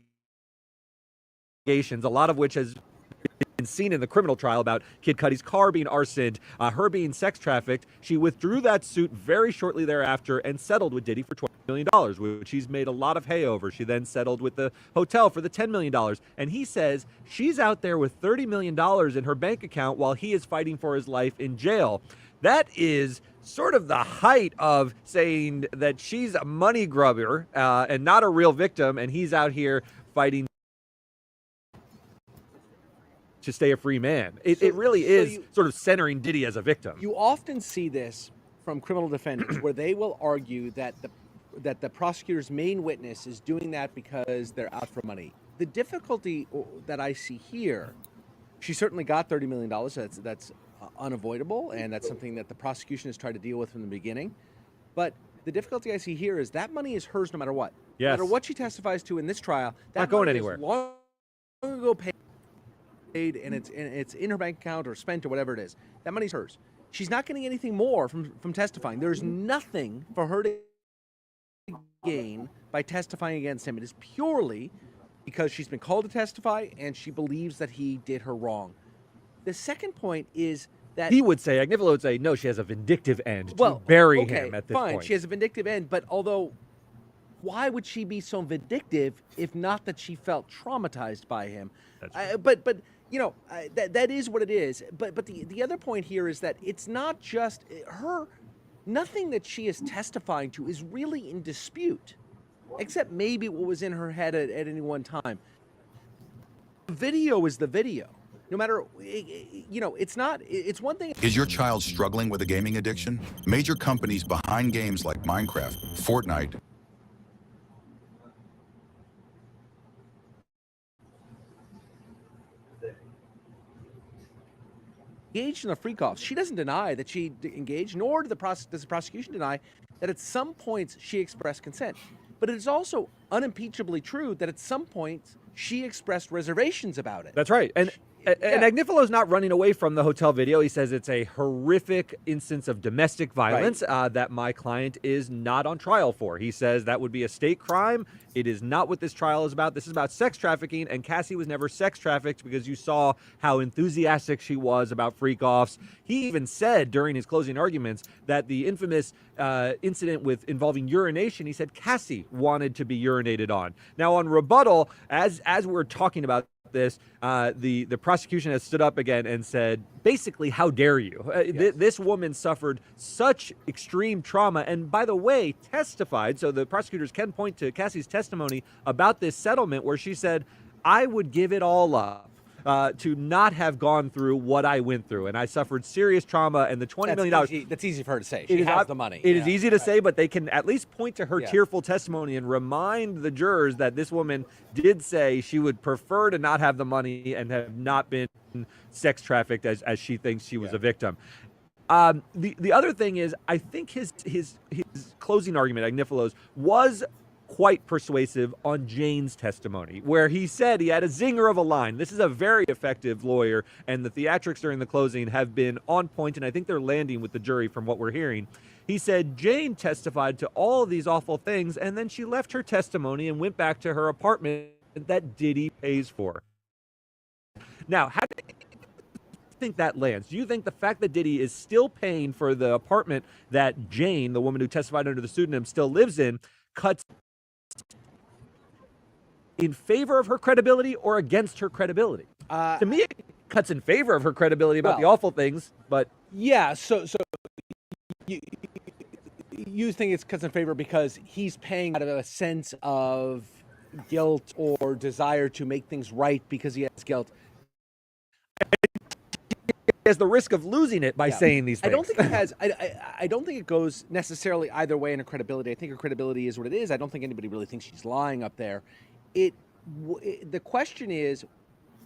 a lot of which has been seen in the criminal trial about Kid Cudi's car being arsoned, her being sex trafficked. She withdrew that suit very shortly thereafter and settled with Diddy for $20 million, which he's made a lot of hay over. She then settled with the hotel for the $10 million. And he says she's out there with $30 million in her bank account while he is fighting for his life in jail. That is sort of the height of saying that she's a money grubber and not a real victim, and he's out here fighting to stay a free man. It really is sort of centering Diddy as a victim. You often see this from criminal defendants where they will argue that the prosecutor's main witness is doing that because they're out for money. The difficulty that I see here, she certainly got $30 million. That's unavoidable, and that's something that the prosecution has tried to deal with from the beginning. But the difficulty I see here is that money is hers no matter what. Yes. No matter what she testifies to in this trial, that not going money anywhere. Is long ago paid, and it's in her bank account or spent or whatever it is. That money's hers. She's not getting anything more from testifying. There's nothing for her to gain by testifying against him. It is purely because she's been called to testify and she believes that he did her wrong. The second point is that he would say, Agnifilo would say, no, she has a vindictive end to bury him at this fine. point. She has a vindictive end, but why would she be so vindictive if not that she felt traumatized by him? That's But that is what it is. But the other point here is that it's not just her. Nothing that she is testifying to is really in dispute, except maybe what was in her head at any one time. The video is the video. No matter, it's not, it's one thing. Is your child struggling with a gaming addiction? Major companies behind games like Minecraft, Fortnite, engaged in the freak-offs. She doesn't deny that she engaged, nor does the prosecution deny that at some points she expressed consent. But it is also unimpeachably true that at some points she expressed reservations about it. That's right. And Agnifilo's not running away from the hotel video. He says it's a horrific instance of domestic violence that my client is not on trial for. He says that would be a state crime. It is not what this trial is about. This is about sex trafficking, and Cassie was never sex trafficked because you saw how enthusiastic she was about freak-offs. He even said during his closing arguments that the infamous incident involving urination, he said Cassie wanted to be urinated on. Now, on rebuttal, as we're talking about this, the prosecution has stood up again and said, basically, how dare you? This woman suffered such extreme trauma, and by the way, testified, so the prosecutors can point to Cassie's testimony about this settlement where she said, I would give it all up to not have gone through what I went through, and I suffered serious trauma, and the $20 million. That's easy for her to say. She has the money. It is easy to say, but they can at least point to her tearful testimony and remind the jurors that this woman did say she would prefer to not have the money and have not been sex trafficked as she thinks she was a victim. The other thing is, I think his closing argument, Agnifilo's, was quite persuasive on Jane's testimony, where he said he had a zinger of a line. This is a very effective lawyer, and the theatrics during the closing have been on point, and I think they're landing with the jury from what we're hearing. He said Jane testified to all of these awful things, and then she left her testimony and went back to her apartment that Diddy pays for. Now, how do you think that lands? Do you think the fact that Diddy is still paying for the apartment that Jane, the woman who testified under the pseudonym, still lives in, cuts in favor of her credibility or against her credibility? To me, it cuts in favor of her credibility about the awful things, but yeah. So you think it's cuts in favor because he's paying out of a sense of guilt or desire to make things right because he has guilt. He has the risk of losing it by saying these things. I don't think it has. I don't think it goes necessarily either way in her credibility. I think her credibility is what it is. I don't think anybody really thinks she's lying up there. The question is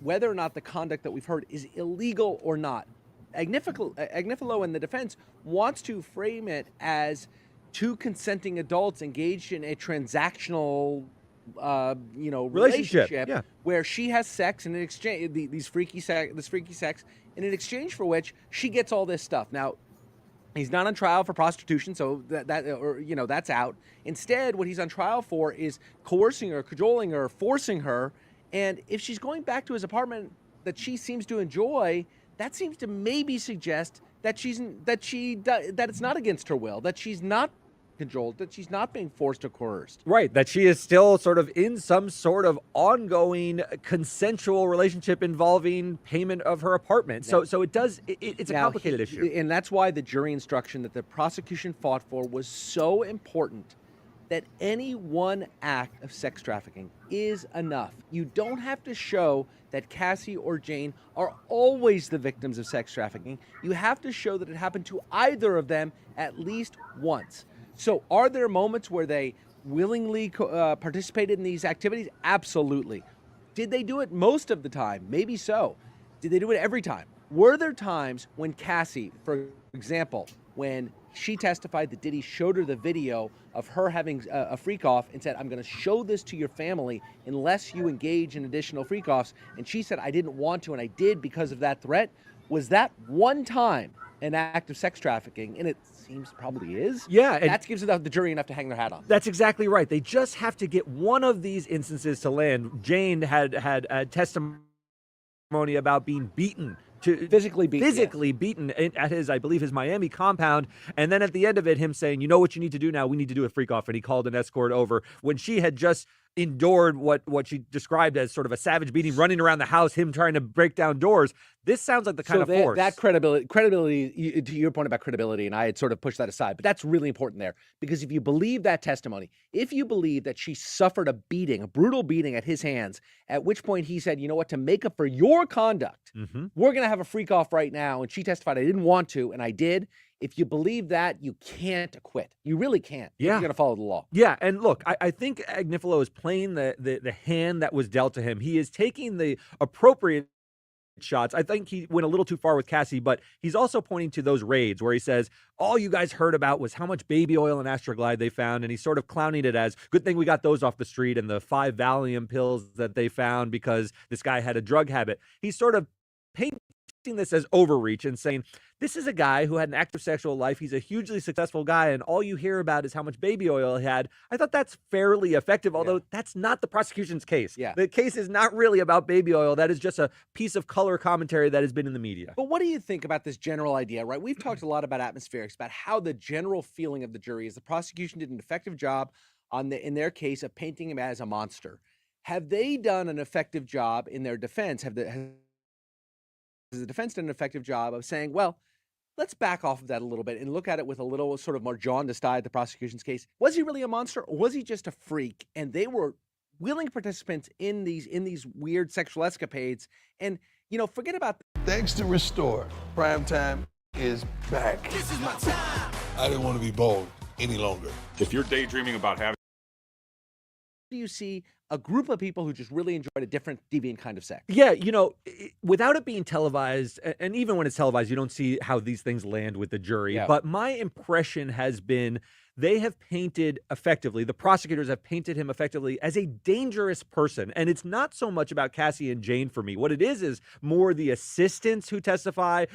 whether or not the conduct that we've heard is illegal or not. Agnifilo and the defense wants to frame it as two consenting adults engaged in a transactional relationship where she has sex and in exchange this freaky sex, and in exchange for which she gets all this stuff. Now, he's not on trial for prostitution, so that's out. Instead, what he's on trial for is coercing her, cajoling her, forcing her, and if she's going back to his apartment that she seems to enjoy, that seems to maybe suggest that that it's not against her will, that she's not cajoled, that she's not being forced or coerced. Right, that she is still sort of in some sort of ongoing consensual relationship involving payment of her apartment. So it's a complicated issue. And that's why the jury instruction that the prosecution fought for was so important, that any one act of sex trafficking is enough. You don't have to show that Cassie or Jane are always the victims of sex trafficking. You have to show that it happened to either of them at least once. So are there moments where they willingly participated in these activities? Absolutely. Did they do it most of the time? Maybe so. Did they do it every time? Were there times when Cassie, for example, when she testified that Diddy showed her the video of her having a freak-off and said, I'm going to show this to your family unless you engage in additional freak-offs, and she said, I didn't want to, and I did because of that threat? Was that one time an act of sex trafficking? And it seems probably is. Yeah. That gives the jury enough to hang their hat on. That's exactly right. They just have to get one of these instances to land. Jane had a testimony about being beaten. Physically beaten at his, I believe, his Miami compound. And then at the end of it, him saying, you know what you need to do now? We need to do a freak off. And he called an escort over when she had just endured what she described as sort of a savage beating, running around the house, him trying to break down doors. This sounds like the kind of force. That credibility, to your point about credibility, and I had sort of pushed that aside, but that's really important there, because if you believe that testimony, if you believe that she suffered a brutal beating at his hands, at which point he said, you know what, to make up for your conduct, we're going to have a freak off right now. And she testified, I didn't want to, and I did. If you believe that, you can't acquit. You really can't. Yeah. You're going to follow the law. Yeah, and look, I think Agnifilo is playing the hand that was dealt to him. He is taking the appropriate shots. I think he went a little too far with Cassie, but he's also pointing to those raids where he says, all you guys heard about was how much baby oil and Astroglide they found, and he's sort of clowning it as, good thing we got those off the street, and the 5 Valium pills that they found because this guy had a drug habit. He's sort of painting this as overreach and saying, this is a guy who had an active sexual life. He's a hugely successful guy, and all you hear about is how much baby oil he had. I thought that's fairly effective, although that's not the prosecution's case. Yeah. The case is not really about baby oil. That is just a piece of color commentary that has been in the media. But what do you think about this general idea, right? We've talked a lot about atmospherics, about how the general feeling of the jury is the prosecution did an effective job in their case of painting him as a monster. Have they done an effective job in their defense? Has the defense done an effective job of saying, well, let's back off of that a little bit and look at it with a little sort of more jaundiced eye at the prosecution's case? Was he really a monster, or was he just a freak? And they were willing participants in these weird sexual escapades. And, forget about Thanks to Restore, Primetime is back. This is my time. I didn't want to be bold any longer. If you're daydreaming about having, do you see a group of people who just really enjoyed a different deviant kind of sex? Yeah, without it being televised, and even when it's televised, you don't see how these things land with the jury. Yeah. But my impression has been they have painted effectively, the prosecutors have painted him effectively as a dangerous person. And it's not so much about Cassie and Jane for me. What it is more the assistants who testify,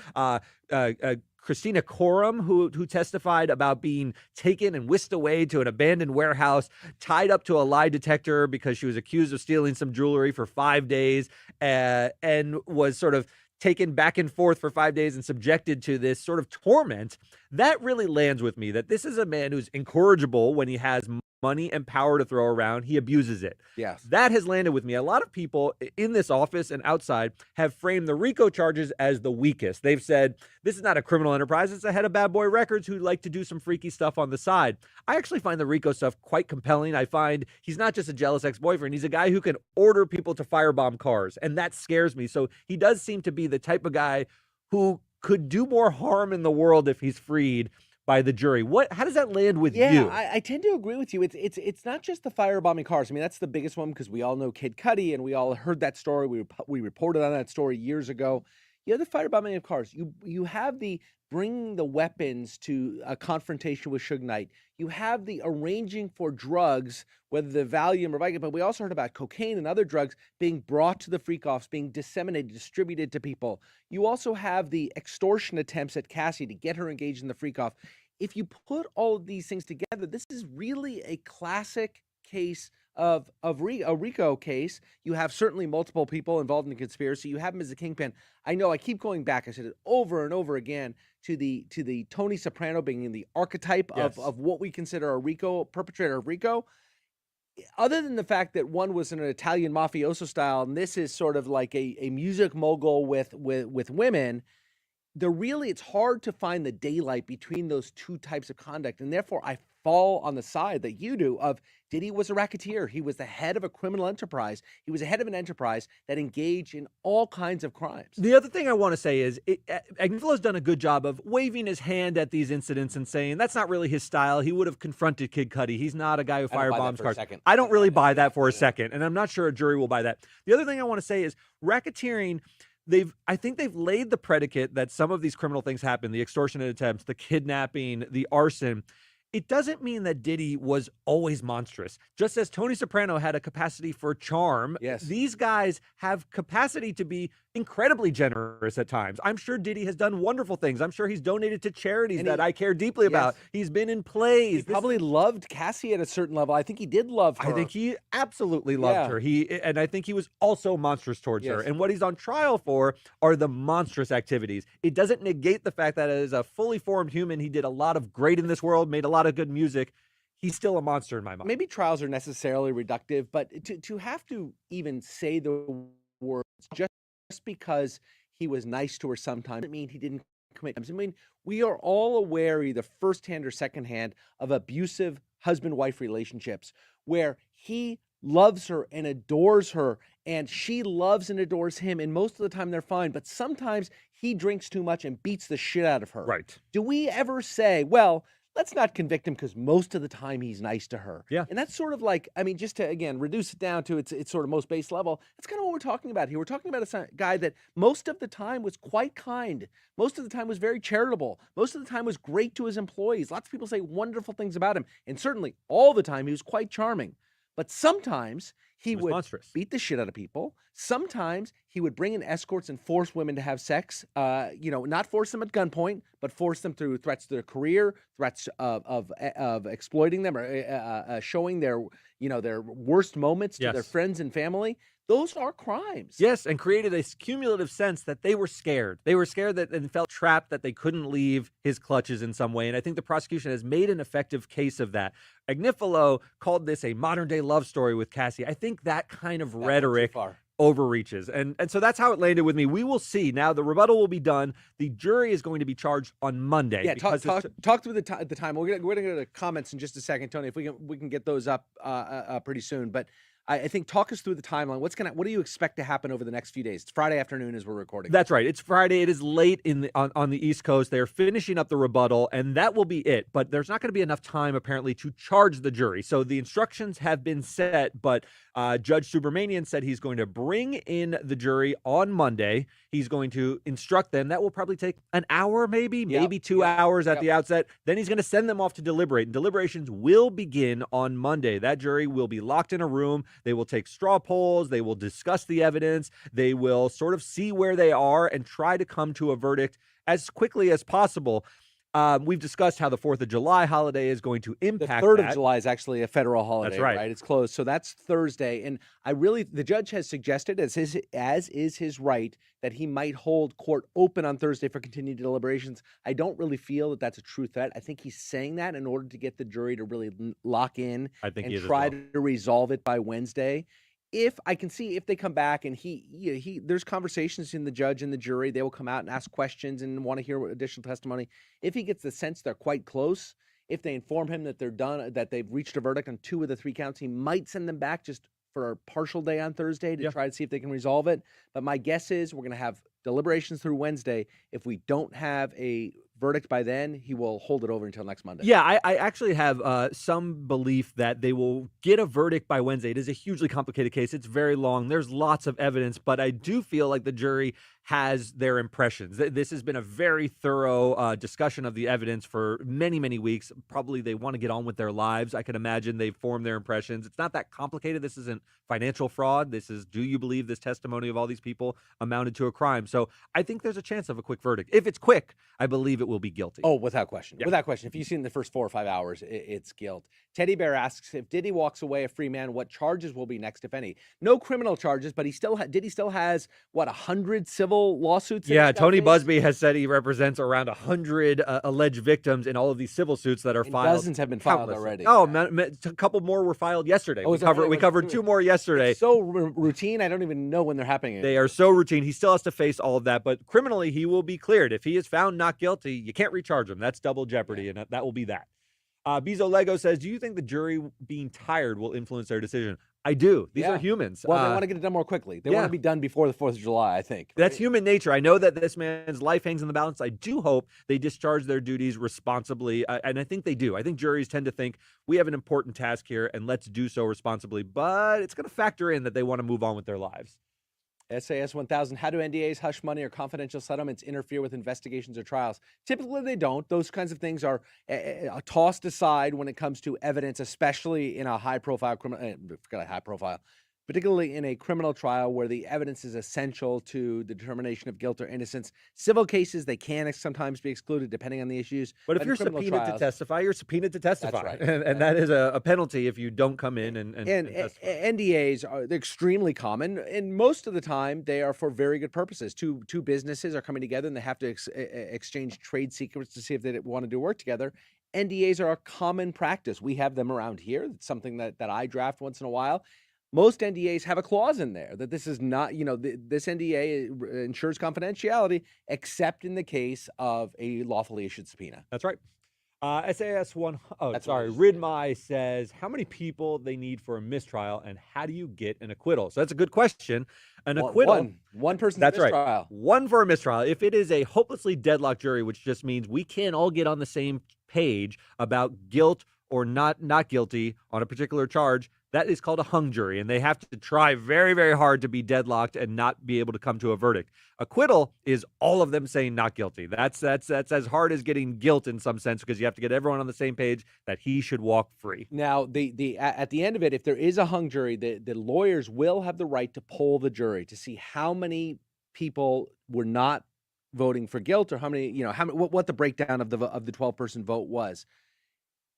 Christina Coram, who testified about being taken and whisked away to an abandoned warehouse, tied up to a lie detector because she was accused of stealing some jewelry for 5 days, and was sort of taken back and forth for 5 days and subjected to this sort of torment. That really lands with me, that this is a man who's incorrigible when he has money and power to throw around, he abuses it. Yes. That has landed with me. A lot of people in this office and outside have framed the RICO charges as the weakest. They've said, this is not a criminal enterprise. It's a head of bad boy records who like to do some freaky stuff on the side. I actually find the RICO stuff quite compelling. I find he's not just a jealous ex-boyfriend. He's a guy who can order people to firebomb cars, and that scares me. So he does seem to be the type of guy who could do more harm in the world if he's freed by the jury. How does that land with you? Yeah, I tend to agree with you. It's not just the firebombing cars. I mean, that's the biggest one because we all know Kid Cudi and we all heard that story. We reported on that story years ago. You have the firebombing of cars. You have the bringing the weapons to a confrontation with Suge Knight. You have the arranging for drugs, whether the Valium or Vicodin, but we also heard about cocaine and other drugs being brought to the freak-offs, being disseminated, distributed to people. You also have the extortion attempts at Cassie to get her engaged in the freak-off. If you put all of these things together, this is really a classic case of a RICO case. You have certainly multiple people involved in the conspiracy. You have him as a kingpin. I know I keep going back. I said it over and over again to the Tony Soprano being in the archetype of what we consider a RICO perpetrator of RICO. Other than the fact that one was an Italian mafioso style, and this is sort of like a music mogul with women. It's hard to find the daylight between those two types of conduct. And therefore, I fall on the side that you do of Diddy was a racketeer. He was the head of a criminal enterprise. He was the head of an enterprise that engaged in all kinds of crimes. The other thing I want to say is Agnifalo's done a good job of waving his hand at these incidents and saying that's not really his style. He would have confronted Kid Cudi. He's not a guy who firebombs cars. I don't really buy that for a second, and I'm not sure a jury will buy that. The other thing I want to say is racketeering. I think they've laid the predicate that some of these criminal things happen, the extortionate attempts, the kidnapping, the arson. It doesn't mean that Diddy was always monstrous. Just as Tony Soprano had a capacity for charm, these guys have capacity to be incredibly generous at times. I'm sure Diddy has done wonderful things. I'm sure he's donated to charities that I care deeply about. He's been in plays. He probably loved Cassie at a certain level. I think he did love her. I think he absolutely loved her. And I think he was also monstrous towards her. And what he's on trial for are the monstrous activities. It doesn't negate the fact that as a fully formed human, he did a lot of great in this world, made a lot of good music. He's still a monster in my mind. Maybe trials are necessarily reductive, but to have to even say the words just because he was nice to her sometimes doesn't mean he didn't commit. I mean, we are all aware, either firsthand or secondhand, of abusive husband-wife relationships where he loves her and adores her, and she loves and adores him, and most of the time they're fine, but sometimes he drinks too much and beats the shit out of her. Right. Do we ever say, well, let's not convict him because most of the time he's nice to her? Yeah. And that's sort of like, I mean, just to, again, reduce it down to its sort of most base level, that's kind of what we're talking about here. We're talking about a guy that most of the time was quite kind. Most of the time was very charitable. Most of the time was great to his employees. Lots of people say wonderful things about him. And certainly all the time he was quite charming. But sometimes he would beat the shit out of people. Sometimes he would bring in escorts and force women to have sex, not force them at gunpoint, but force them through threats to their career, threats of exploiting them or showing their worst moments to their friends and family. Those are crimes. Yes, and created a cumulative sense that they were scared. They were scared and felt trapped that they couldn't leave his clutches in some way. And I think the prosecution has made an effective case of that. Agnifalo called this a modern-day love story with Cassie. I think that kind of rhetoric overreaches. And so that's how it landed with me. We will see. Now, the rebuttal will be done. The jury is going to be charged on Monday. Yeah, talk through the time. We're going to go to comments in just a second, Tony, if we can get those up pretty soon. But I think talk us through the timeline. What do you expect to happen over the next few days? It's Friday afternoon as we're recording. That's right. It's Friday. It is late on the East Coast. They are finishing up the rebuttal, and that will be it. But there's not going to be enough time, apparently, to charge the jury. So the instructions have been set, but Judge Subramanian said he's going to bring in the jury on Monday. He's going to instruct them. That will probably take an hour, maybe 2 hours at the outset. Then he's going to send them off to deliberate. And deliberations will begin on Monday. That jury will be locked in a room. They will take straw polls. They will discuss the evidence. They will sort of see where they are and try to come to a verdict as quickly as possible. We've discussed how the 4th of July holiday is going to The impact 3rd that. of July is actually a federal holiday, right. It's closed. So that's Thursday. And the judge has suggested, as is his right, that he might hold court open on Thursday for continued deliberations. I don't really feel that that's a true threat. I think he's saying that in order to get the jury to really lock in I think he and is as try well. to resolve it by Wednesday. If I can see if they come back and there's conversations in the judge and the jury, they will come out and ask questions and want to hear additional testimony. If he gets the sense they're quite close, if they inform him that they're done, that they've reached a verdict on 2 of the 3 counts, he might send them back just for a partial day on Thursday to try to see if they can resolve it. But my guess is we're going to have deliberations through Wednesday. If we don't have a verdict by then, he will hold it over until next Monday. Yeah, I actually have some belief that they will get a verdict by Wednesday. It is a hugely complicated case. It's very long. There's lots of evidence, but I do feel like the jury has their impressions. This has been a very thorough discussion of the evidence for many, many weeks. Probably they want to get on with their lives. I can imagine they've formed their impressions. It's not that complicated. This isn't financial fraud. This is, do you believe this testimony of all these people amounted to a crime? So I think there's a chance of a quick verdict. If it's quick, I believe it will be guilty. Oh, without question. Yeah. Without question. If you've seen the first 4 or 5 hours, it's guilt. Teddy Bear asks, if Diddy walks away a free man, what charges will be next, if any? No criminal charges, but Diddy still has, 100 civil lawsuits? Yeah, Tony Busby has said he represents around 100 alleged victims in all of these civil suits that are filed. Dozens have been filed already. Oh, a couple more were filed yesterday. We covered 2 more yesterday. It's so routine, I don't even know when they're happening. They are so routine. He still has to face all of that, but criminally, he will be cleared. If he is found not guilty, you can't recharge him. That's double jeopardy, and that will be that. Bezo Lego says, do you think the jury being tired will influence their decision? I do. These are humans. Well, they want to get it done more quickly. They want to be done before the 4th of July, I think. That's human nature. I know that this man's life hangs in the balance. I do hope they discharge their duties responsibly, and I think they do. I think juries tend to think we have an important task here, and let's do so responsibly, but it's going to factor in that they want to move on with their lives. SAS 1000, how do NDAs, hush money, or confidential settlements interfere with investigations or trials? Typically, they don't. Those kinds of things are tossed aside when it comes to evidence, especially in a high-profile criminal, particularly in a criminal trial where the evidence is essential to the determination of guilt or innocence. Civil cases, they can sometimes be excluded depending on the issues. But if you're subpoenaed to testify, you're subpoenaed to testify. That's right. And that is a penalty if you don't come in and testify. NDAs are extremely common, and most of the time they are for very good purposes. Two businesses are coming together and they have to exchange trade secrets to see if they want to do work together. NDAs are a common practice. We have them around here. It's something that I draft once in a while. Most NDAs have a clause in there that this is not, this NDA ensures confidentiality, except in the case of a lawfully issued subpoena. That's right. Ridmai says, how many people they need for a mistrial and how do you get an acquittal? So that's a good question. An acquittal. One person's that's mistrial. Right. One for a mistrial. If it is a hopelessly deadlocked jury, which just means we can't all get on the same page about guilt or not guilty on a particular charge, that is called a hung jury, and they have to try very, very hard to be deadlocked and not be able to come to a verdict. Acquittal is all of them saying not guilty. That's as hard as getting guilt in some sense, because you have to get everyone on the same page that he should walk free. Now, at the end of it, if there is a hung jury, the lawyers will have the right to poll the jury to see how many people were not voting for guilt, or how many, what the breakdown of the 12-person vote was.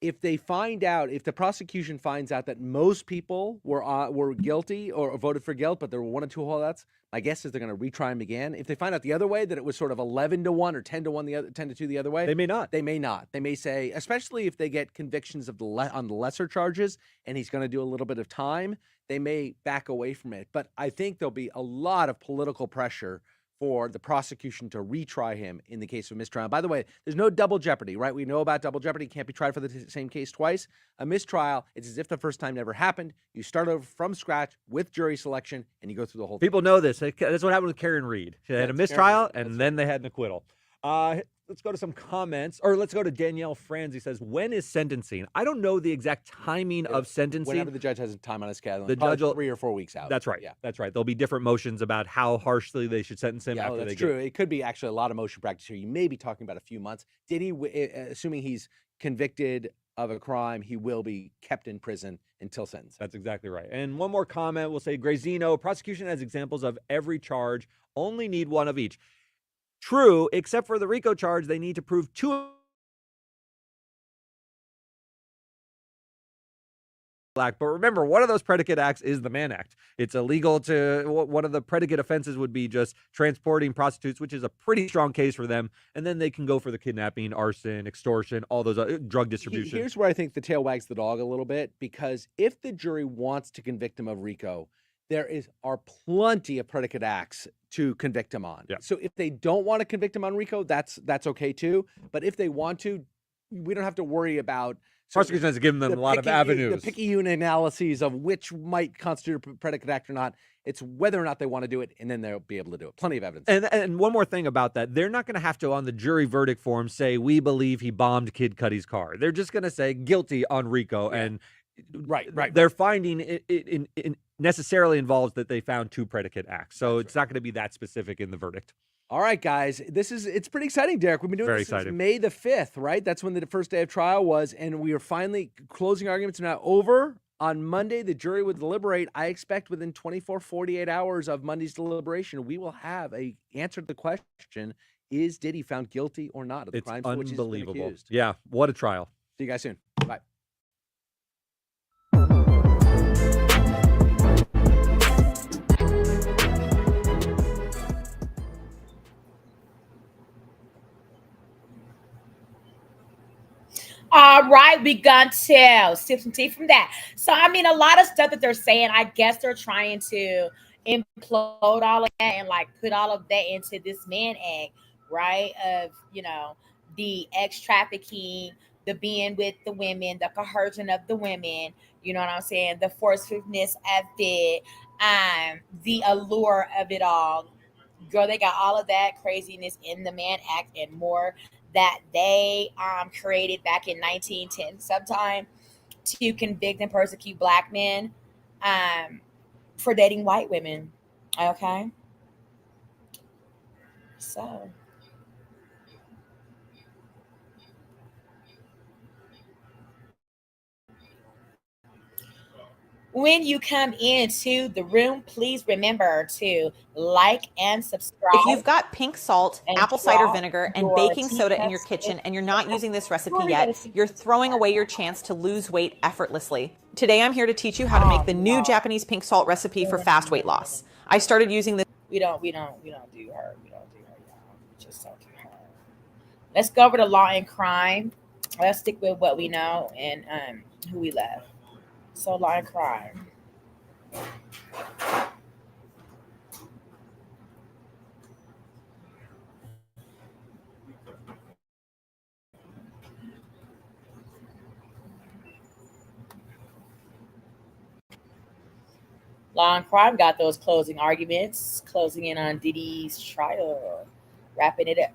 If they find out, if the prosecution finds out that most people were guilty or voted for guilt, but there were 1 or 2 holdouts, my guess is they're going to retry them again. If they find out the other way, that it was sort of 11-1 or 10-1, 10-2 the other way, they may not. They may not. They may say, especially if they get convictions of on the lesser charges, and he's going to do a little bit of time, they may back away from it. But I think there'll be a lot of political pressure for the prosecution to retry him in the case of mistrial. By the way, there's no double jeopardy, right? We know about double jeopardy. Can't be tried for the same case twice. A mistrial, it's as if the first time never happened. You start over from scratch with jury selection, and you go through the whole thing. People know this. That's what happened with Karen Reed. She had a mistrial, and then they had an acquittal. Let's go to some comments, or let's go to Danielle Franzi says, when is sentencing? I don't know the exact timing of sentencing. Whenever the judge has time on his calendar. The judge will, 3 or 4 weeks out. That's right. Yeah. That's right. There'll be different motions about how harshly they should sentence him after that's true. It could be actually a lot of motion practice here. You may be talking about a few months. Diddy, assuming he's convicted of a crime, he will be kept in prison until sentence. That's exactly right. And one more comment, we'll say Grazino, prosecution has examples of every charge, only need 1 of each. True, except for the RICO charge, they need to prove 2 Act. But remember, one of those predicate acts is the Mann Act. It's illegal to, one of the predicate offenses would be just transporting prostitutes, which is a pretty strong case for them. And then they can go for the kidnapping, arson, extortion, all those drug distribution. Here's where I think the tail wags the dog a little bit, because if the jury wants to convict him of RICO, there are plenty of predicate acts to convict him on. Yeah. So if they don't want to convict him on RICO, that's okay too. But if they want to, we don't have to worry about Prosecution has given them a lot of avenues. The picky unit analyses of which might constitute a predicate act or not. It's whether or not they want to do it, and then they'll be able to do it. Plenty of evidence. And one more thing about that, they're not going to have to, on the jury verdict form, say, we believe he bombed Kid Cudi's car. They're just going to say guilty on RICO. Yeah. And right. Their finding it necessarily involves that they found 2 predicate acts. So it's not going to be that specific in the verdict. All right, guys, it's pretty exciting, Derek. We've been doing this since May the 5th, right? That's when the first day of trial was, and we are finally, closing arguments are now over. On Monday, the jury would deliberate. I expect within 24, 48 hours of Monday's deliberation, we will have a answer to the question, is Diddy found guilty or not of the crimes for which he's been accused? Yeah, what a trial. See you guys soon. Bye. All right, we got to sip some tea from that. So, I mean, a lot of stuff that they're saying, I guess they're trying to implode all of that and like put all of that into this Mann Act, right? Of, the trafficking, the being with the women, the coercion of the women, you know what I'm saying? The forcefulness of it, the allure of it all. Girl, they got all of that craziness in the Mann Act and more that they created back in 1910 sometime to convict and persecute Black men for dating white women. Okay? So... when you come into the room, please remember to like and subscribe. If you've got pink salt, apple cider vinegar, and baking soda in your kitchen and you're not using this recipe yet, you're throwing away your chance to lose weight effortlessly. Today, I'm here to teach you how to make the new Japanese pink salt recipe for fast weight loss. I started using this. We don't do her. We don't do her, y'all. We just don't do her. Let's go over to law and crime. Let's stick with what we know and who we love. So, law and crime. Law and crime got those closing arguments, closing in on Diddy's trial. Wrapping it up.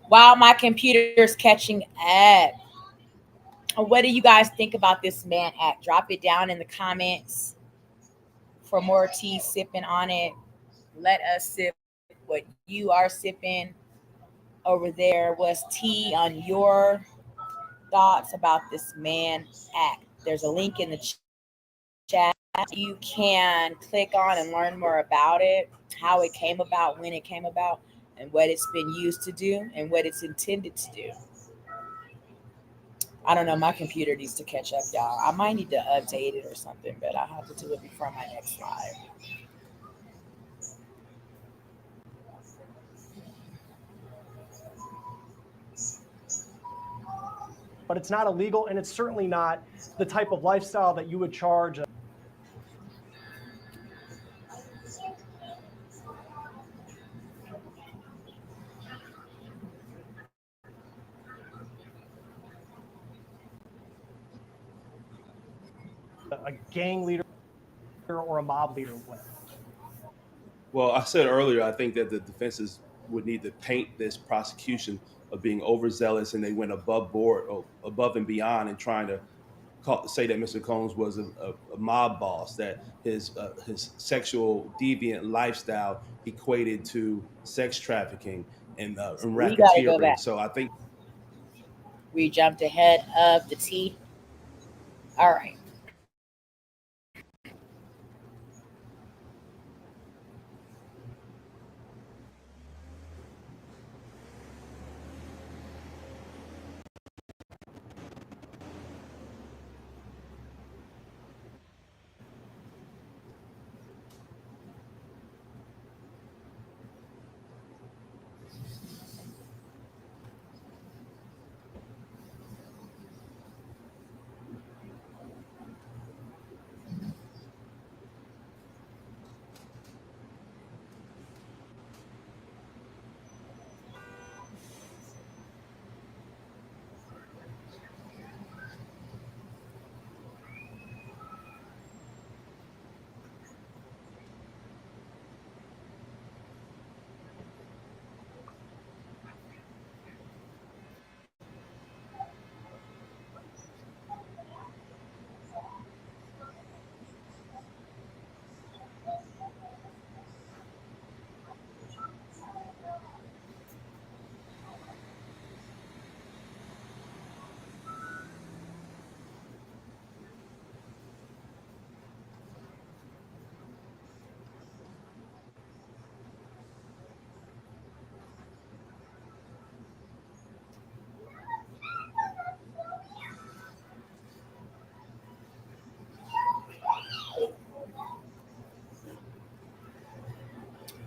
While my computer's catching up, what do you guys think about this Mann Act? Drop it down in the comments for more tea sipping on it. Let us sip what you are sipping over there. What's tea on your thoughts about this Mann Act? There's a link in the chat. You can click on and learn more about it, how it came about, when it came about, and what it's been used to do and what it's intended to do. I don't know. My computer needs to catch up, y'all. I might need to update it or something, but I'll have to do it before my next live. But it's not illegal, and it's certainly not the type of lifestyle that you would charge. a gang leader or a mob leader with? Well, I said earlier, I think that the defenses would need to paint this prosecution of being overzealous, and they went above board, or above and beyond, in trying to say that Mr. Combs was a mob boss, that his sexual deviant lifestyle equated to sex trafficking and We gotta go racketeering. back. So I think We jumped ahead of the T. All right.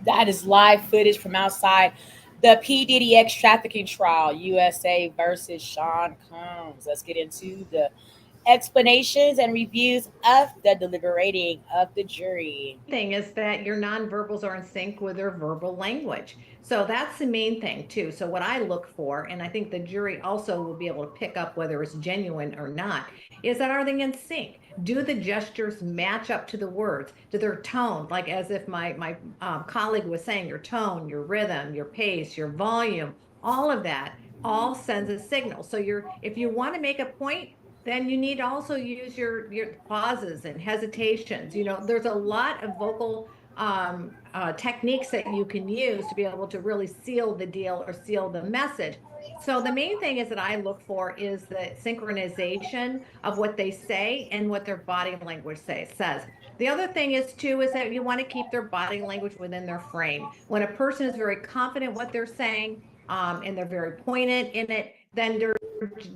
That is live footage from outside the P. Diddy X trafficking trial, USA versus Sean Combs. Let's get into the explanations and reviews of the deliberating of the jury. Thing is that your nonverbals are in sync with their verbal language. So that's the main thing too. So what I look for, and I think the jury also will be able to pick up whether it's genuine or not, is that are they in sync? Do the gestures match up to the words? Do their tone, like as if my colleague was saying, your tone, your rhythm, your pace, your volume, all of that all sends a signal. So if you want to make a point, then you need to also use your pauses and hesitations. There's a lot of vocal techniques that you can use to be able to really seal the deal or seal the message. So the main thing is that I look for is the synchronization of what they say and what their body language says. The other thing is that you want to keep their body language within their frame. When a person is very confident what they're saying, and they're very pointed in it, then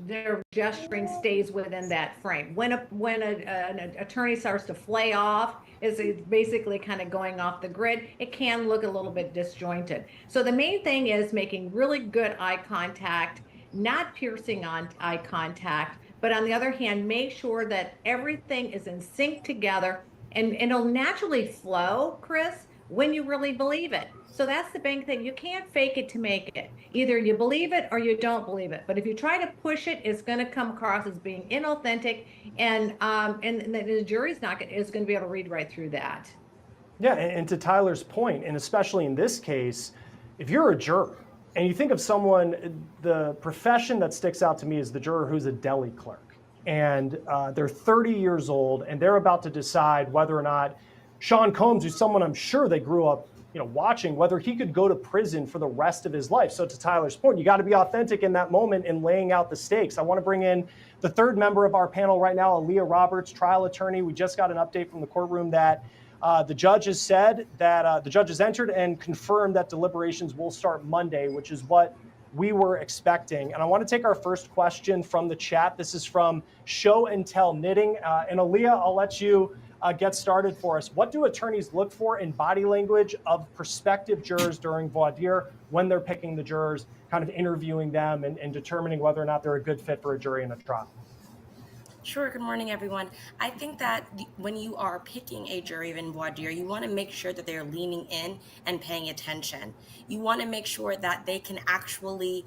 their gesturing stays within that frame. When an attorney starts to flay off, is basically kind of going off the grid, it can look a little bit disjointed. So the main thing is making really good eye contact, not piercing on eye contact, but on the other hand, make sure that everything is in sync together, and it'll naturally flow, Chris, when you really believe it. So that's the big thing. You can't fake it to make it. Either you believe it or you don't believe it. But if you try to push it, it's going to come across as being inauthentic, and the jury's is going to be able to read right through that. Yeah, and to Tyler's point, and especially in this case, if you're a juror and you think of someone, the profession that sticks out to me is the juror who's a deli clerk, and they're 30 years old, and they're about to decide whether or not Sean Combs, who's someone I'm sure they grew up watching, whether he could go to prison for the rest of his life. So to Tyler's point, you got to be authentic in that moment in laying out the stakes. I want to bring in the third member of our panel right now, Aaliyah Roberts, trial attorney. We just got an update from the courtroom that the judge has said that the judge has entered and confirmed that deliberations will start Monday, which is what we were expecting. And I want to take our first question from the chat. This is from Show and Tell Knitting. And Aaliyah, I'll let you get started for us. What do attorneys look for in body language of prospective jurors during voir dire when they're picking the jurors, kind of interviewing them and determining whether or not they're a good fit for a jury in a trial? Sure. Good morning, everyone. I think that when you are picking a jury of voir dire, you want to make sure that they're leaning in and paying attention. You want to make sure that they can actually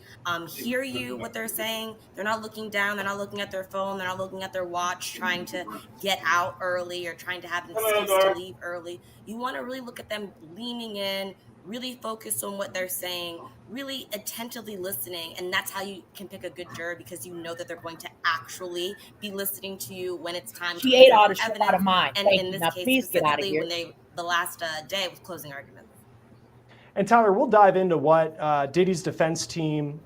hear you, what they're saying. They're not looking down. They're not looking at their phone. They're not looking at their watch, trying to get out early or trying to have an excuse to leave early. You want to really look at them leaning in, really focus on what they're saying, really attentively listening. And that's how you can pick a good juror, because you know that they're going to actually be listening to you when it's time She to ate all present the shit evidence. out of mine. And Thank in you. this Now case please get out of specifically, here. when the last day was closing arguments. And Tyler, we'll dive into what Diddy's defense team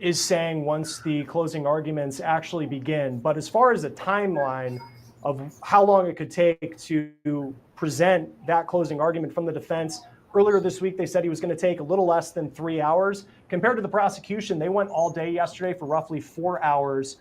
is saying once the closing arguments actually begin. But as far as a timeline of how long it could take to present that closing argument from the defense, earlier this week they said he was going to take a little less than 3 hours. Compared to the prosecution, they went all day yesterday for roughly 4 hours.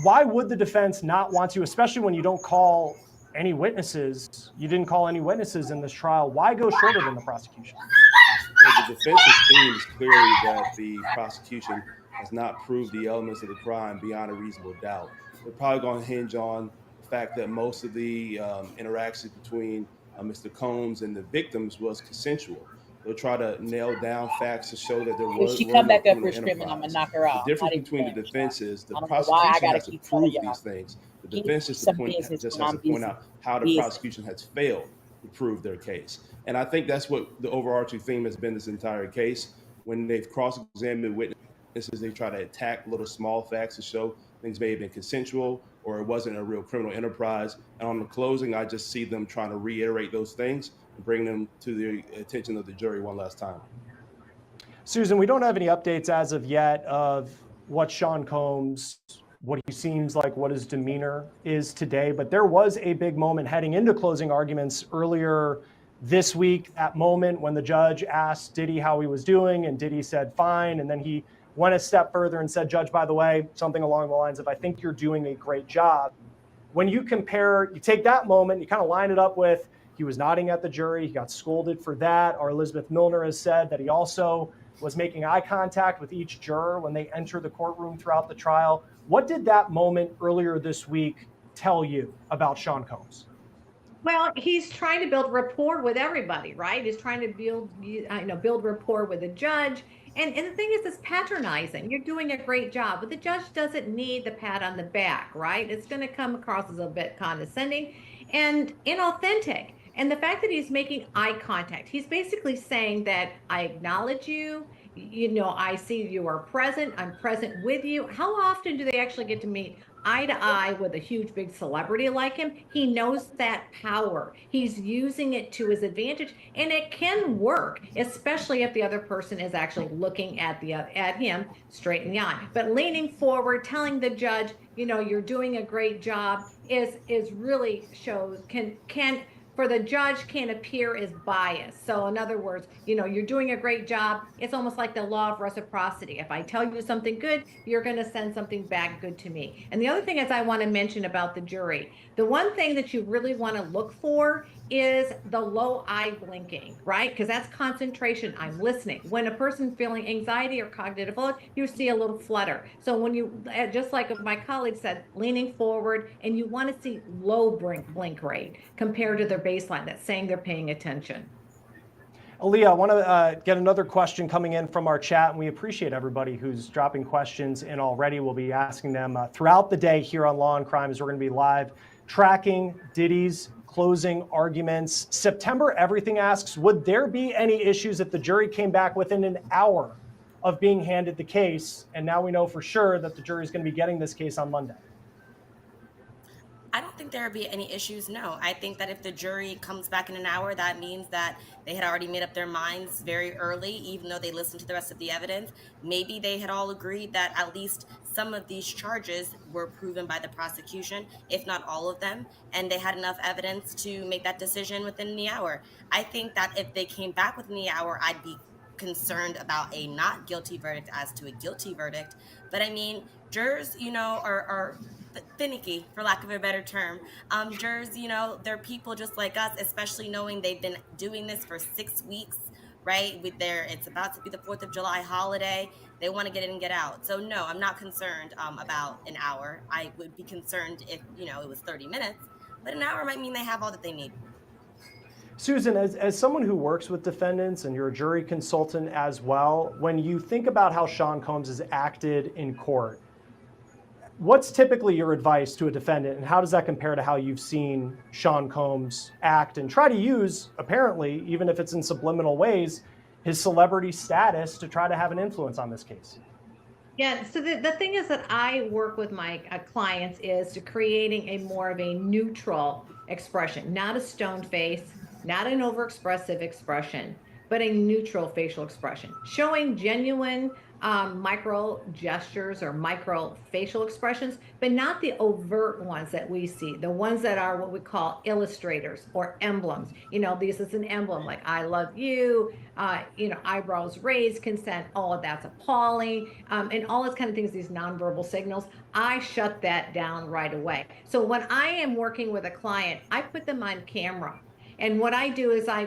Why would the defense not want to, especially when you don't call any witnesses? You didn't call any witnesses in this trial. Why go shorter than the prosecution? Well, the defense's theme is clearly that the prosecution has not proved the elements of the crime beyond a reasonable doubt. They're probably going to hinge on the fact that most of the interactions between Mr. Combs and the victims was consensual. They'll try to nail down facts to show that there If she were come no back up criminal here screaming, I'm enterprise. gonna knock her out. The difference Not even between the playing. defense is the I don't know why I prosecution gotta has to keep telling prove y'all. these things. The Give defense me just some business just when has I'm to point busy. out how the Busy. prosecution has failed to prove their case. And I think that's what the overarching theme has been this entire case. When they've cross-examined witnesses, they try to attack little small facts to show things may have been consensual or it wasn't a real criminal enterprise. And on the closing, I just see them trying to reiterate those things and bring them to the attention of the jury one last time. Susan, we don't have any updates as of yet of what Sean Combs, what he seems like, what his demeanor is today. But there was a big moment heading into closing arguments earlier this week, that moment when the judge asked Diddy how he was doing, and Diddy said fine. And then he went a step further and said, Judge, by the way, something along the lines of, I think you're doing a great job. When you compare, you take that moment, you kind of line it up with, he was nodding at the jury, he got scolded for that. Our Elizabeth Milner has said that he also was making eye contact with each juror when they enter the courtroom throughout the trial. What did that moment earlier this week tell you about Sean Combs? Well, he's trying to build rapport with everybody, right? He's trying to build rapport with the judge. And the thing is, it's patronizing. You're doing a great job, but the judge doesn't need the pat on the back, right? It's going to come across as a bit condescending and inauthentic. And the fact that he's making eye contact, he's basically saying that I acknowledge you. I see you are present. I'm present with you. How often do they actually get to meet eye to eye with a huge big celebrity like him? He knows that power. He's using it to his advantage, and it can work, especially if the other person is actually looking at him straight in the eye. But leaning forward, telling the judge, you're doing a great job, is really shows can for the judge can appear as biased. So in other words, you're doing a great job. It's almost like the law of reciprocity. If I tell you something good, you're going to send something back good to me. And the other thing is I want to mention about the jury. The one thing that you really want to look for is the low eye blinking, right? Because that's concentration. I'm listening. When a person's feeling anxiety or cognitive load, you see a little flutter. So when you, just like my colleague said, leaning forward, and you want to see low blink rate compared to their baseline, that's saying they're paying attention. Aaliyah, I want to get another question coming in from our chat, and we appreciate everybody who's dropping questions in already. We'll be asking them throughout the day here on Law and Crime, as we're going to be live tracking Diddy's closing arguments. September Everything asks, would there be any issues if the jury came back within an hour of being handed the case? And now we know for sure that the jury is going to be getting this case on Monday. I don't think there would be any issues, no. I think that if the jury comes back in an hour, that means that they had already made up their minds very early, even though they listened to the rest of the evidence. Maybe they had all agreed that at least some of these charges were proven by the prosecution, if not all of them, and they had enough evidence to make that decision within the hour. I think that if they came back within the hour, I'd be concerned about a not guilty verdict as to a guilty verdict. But I mean, jurors, are finicky, for lack of a better term. Jurors, they're people just like us, especially knowing they've been doing this for 6 weeks, right? It's about to be the 4th of July holiday. They want to get in and get out. So no, I'm not concerned about an hour. I would be concerned if, it was 30 minutes, but an hour might mean they have all that they need. Susan, as someone who works with defendants and you're a jury consultant as well, when you think about how Sean Combs has acted in court, what's typically your advice to a defendant, and how does that compare to how you've seen Sean Combs act and try to use, apparently, even if it's in subliminal ways, his celebrity status to try to have an influence on this case? Yeah, so the thing is that I work with my clients is to creating a more of a neutral expression, not a stone face, not an overexpressive expression, but a neutral facial expression, showing genuine micro gestures or micro facial expressions, but not the overt ones that we see, the ones that are what we call illustrators or emblems. This is an emblem like I love you, eyebrows raised, consent, all of that's appalling, and all those kind of things, these nonverbal signals. I shut that down right away. So when I am working with a client, I put them on camera. And what I do is I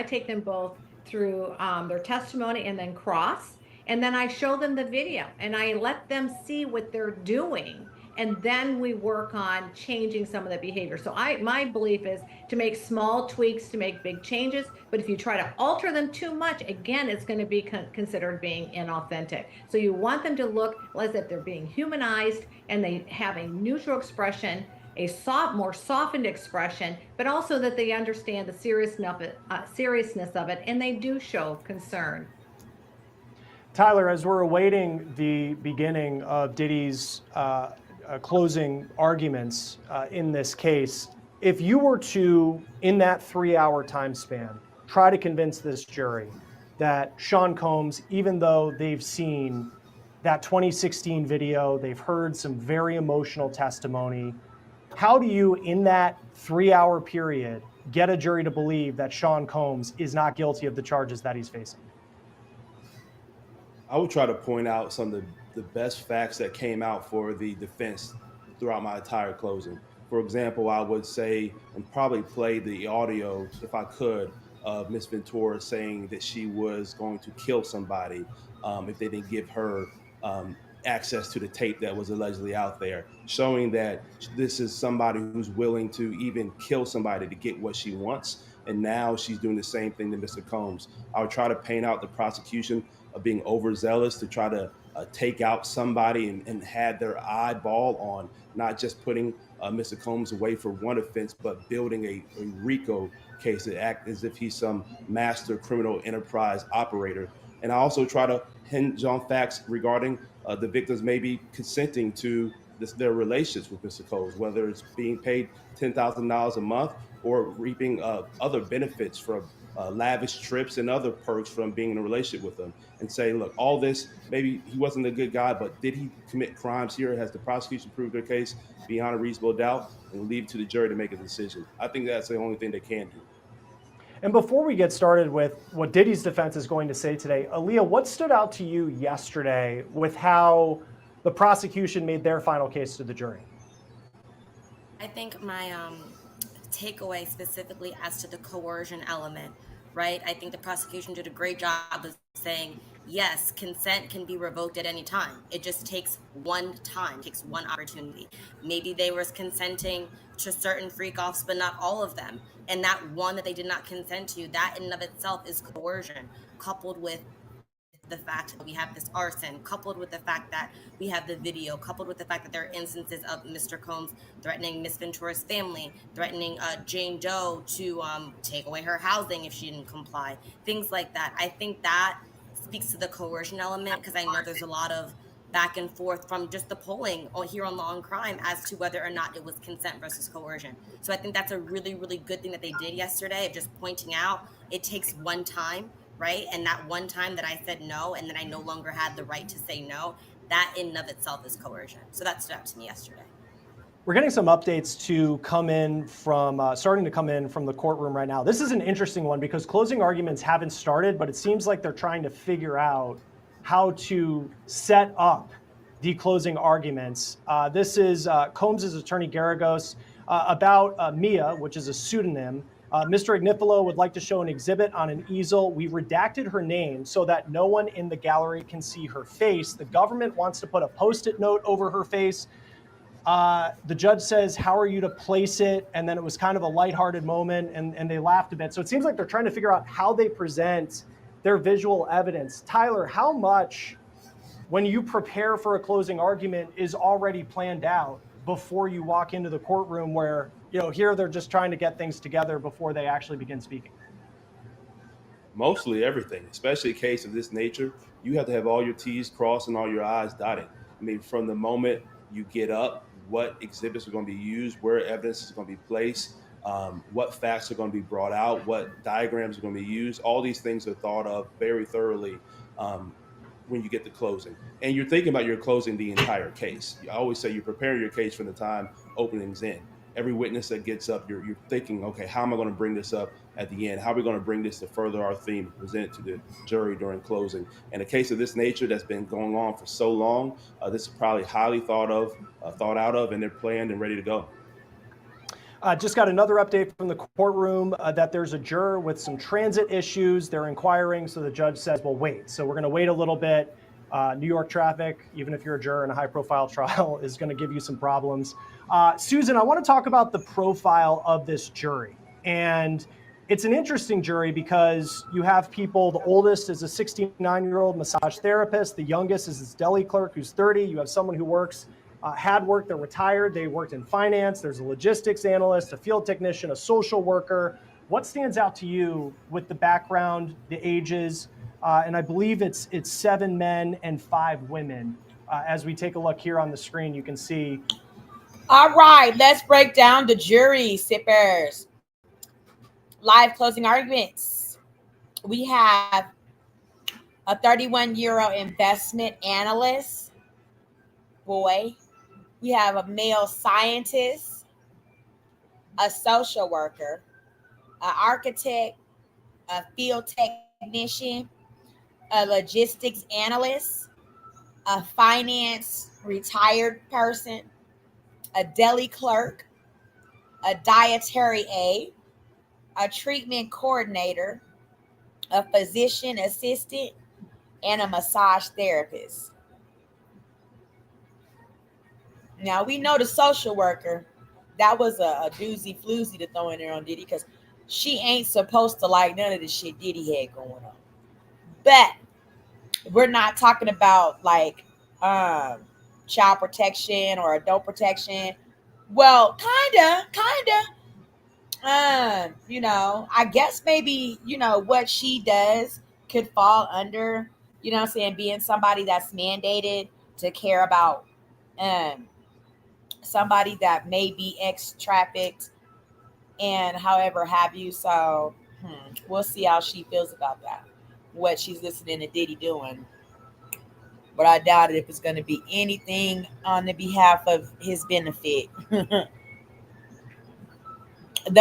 take them both through their testimony and then cross. And then I show them the video and I let them see what they're doing. And then we work on changing some of the behavior. So my belief is to make small tweaks to make big changes. But if you try to alter them too much, again, it's going to be considered being inauthentic. So you want them to look as if they're being humanized and they have a neutral expression, a more softened expression, but also that they understand the seriousness of it, and they do show concern. Tyler, as we're awaiting the beginning of Diddy's closing arguments in this case, if you were to, in that 3-hour time span, try to convince this jury that Sean Combs, even though they've seen that 2016 video, they've heard some very emotional testimony, how do you, in that 3-hour period, get a jury to believe that Sean Combs is not guilty of the charges that he's facing? I would try to point out some of the best facts that came out for the defense throughout my entire closing. For example, I would say and probably play the audio, if I could, of Ms. Ventura saying that she was going to kill somebody if they didn't give her access to the tape that was allegedly out there, showing that this is somebody who's willing to even kill somebody to get what she wants. And now she's doing the same thing to Mr. Combs. I would try to paint out the prosecution of being overzealous to try to take out somebody and had their eyeball on not just putting Mr. Combs away for one offense, but building a RICO case to act as if he's some master criminal enterprise operator. And I also try to hinge on facts regarding the victims maybe consenting to their relations with Mr. Combs, whether it's being paid $10,000 a month or reaping other benefits from lavish trips and other perks from being in a relationship with them, and say, look, all this, maybe he wasn't a good guy, but did he commit crimes here? Has the prosecution proved their case beyond a reasonable doubt? And leave it to the jury to make a decision. I think that's the only thing they can do. And before we get started with what Diddy's defense is going to say today, Aaliyah, what stood out to you yesterday with how the prosecution made their final case to the jury? I think my takeaway specifically as to the coercion element, right? I think the prosecution did a great job of saying, yes, consent can be revoked at any time. It just takes one time, takes one opportunity. Maybe they were consenting to certain freak-offs, but not all of them. And that one that they did not consent to, that in and of itself is coercion, coupled with the fact that we have this arson, coupled with the fact that we have the video, coupled with the fact that there are instances of Mr. Combs threatening Miss Ventura's family, threatening Jane Doe to take away her housing if she didn't comply, things like that. I think that speaks to the coercion element, because I know there's a lot of back and forth from just the polling here on Law and Crime as to whether or not it was consent versus coercion. So I think that's a really, really good thing that they did yesterday, of just pointing out it takes one time, right? And that one time that I said no, and then I no longer had the right to say no, that in and of itself is coercion. So that stood out to me yesterday. We're getting some updates to come in from, starting to come in from the courtroom right now. This is an interesting one because closing arguments haven't started, but it seems like they're trying to figure out how to set up the closing arguments. This is Combs' attorney Garagos about Mia, which is a pseudonym. Mr. Agnifilo would like to show an exhibit on an easel. We redacted her name so that no one in the gallery can see her face. The government wants to put a Post-it note over her face. The judge says, how are you to place it? And then it was kind of a lighthearted moment, and they laughed a bit. So it seems like they're trying to figure out how they present their visual evidence. Tyler, how much, when you prepare for a closing argument, is already planned out before you walk into the courtroom where, here they're just trying to get things together before they actually begin speaking? Mostly everything, especially a case of this nature. You have to have all your T's crossed and all your I's dotted. I mean, from the moment you get up, what exhibits are going to be used, where evidence is going to be placed, what facts are going to be brought out, what diagrams are going to be used. All these things are thought of very thoroughly when you get to closing. And you're thinking about your closing the entire case. I always say you're preparing your case from the time opening's in. Every witness that gets up, you're thinking, okay, how am I going to bring this up at the end? How are we going to bring this to further our theme and present it to the jury during closing? And a case of this nature that's been going on for so long, this is probably highly thought out of, and they're planned and ready to go. Just got another update from the courtroom that there's a juror with some transit issues. They're inquiring, so the judge says, well, wait. So we're going to wait a little bit. New York traffic, even if you're a juror in a high-profile trial, is going to give you some problems. Susan, I want to talk about the profile of this jury. And it's an interesting jury because you have people, the oldest is a 69-year-old massage therapist. The youngest is this deli clerk who's 30. You have someone who had worked, they're retired. They worked in finance. There's a logistics analyst, a field technician, a social worker. What stands out to you with the background, the ages? And I believe it's 7 men and 5 women. As we take a look here on the screen, you can see. All right, let's break down the jury, sippers. Live closing arguments. We have a 31-year-old investment analyst, boy. We have a male scientist, a social worker, an architect, a field technician, a logistics analyst, a finance retired person, a deli clerk, a dietary aide, a treatment coordinator, a physician assistant, and a massage therapist. Now, we know the social worker, that was a doozy floozy to throw in there on Diddy because she ain't supposed to like none of the shit Diddy had going on. But we're not talking about like child protection or adult protection. Well, kinda. I guess maybe, what she does could fall under, being somebody that's mandated to care about somebody that may be ex-trafficked and however have you. So we'll see how she feels about that, what she's listening to Diddy doing. But I doubt it if it's going to be anything on the behalf of his benefit. The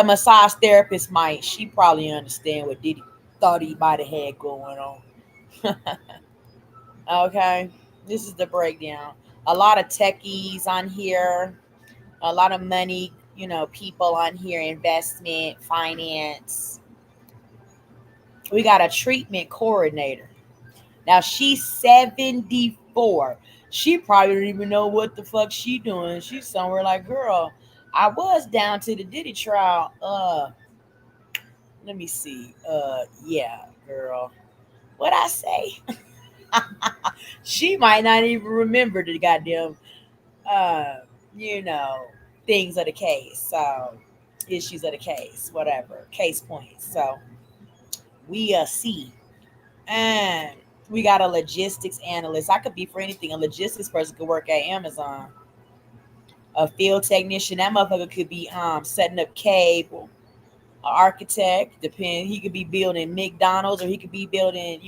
massage therapist might. She probably understand what Diddy thought he might have had going on. Okay, this is the breakdown. A lot of techies on here. A lot of money, people on here. Investment, finance. We got a treatment coordinator. Now, she's 74. She probably don't even know what the fuck she doing. She's somewhere like, girl, I was down to the Diddy trial. Let me see. Yeah, girl. What'd I say? She might not even remember the goddamn, things of the case. So, issues of the case, whatever. Case points. So, we see. And we got a logistics analyst. I could be for anything. A logistics person could work at Amazon. A field technician. That motherfucker could be setting up cable. An architect. Depend. He could be building McDonald's or he could be building,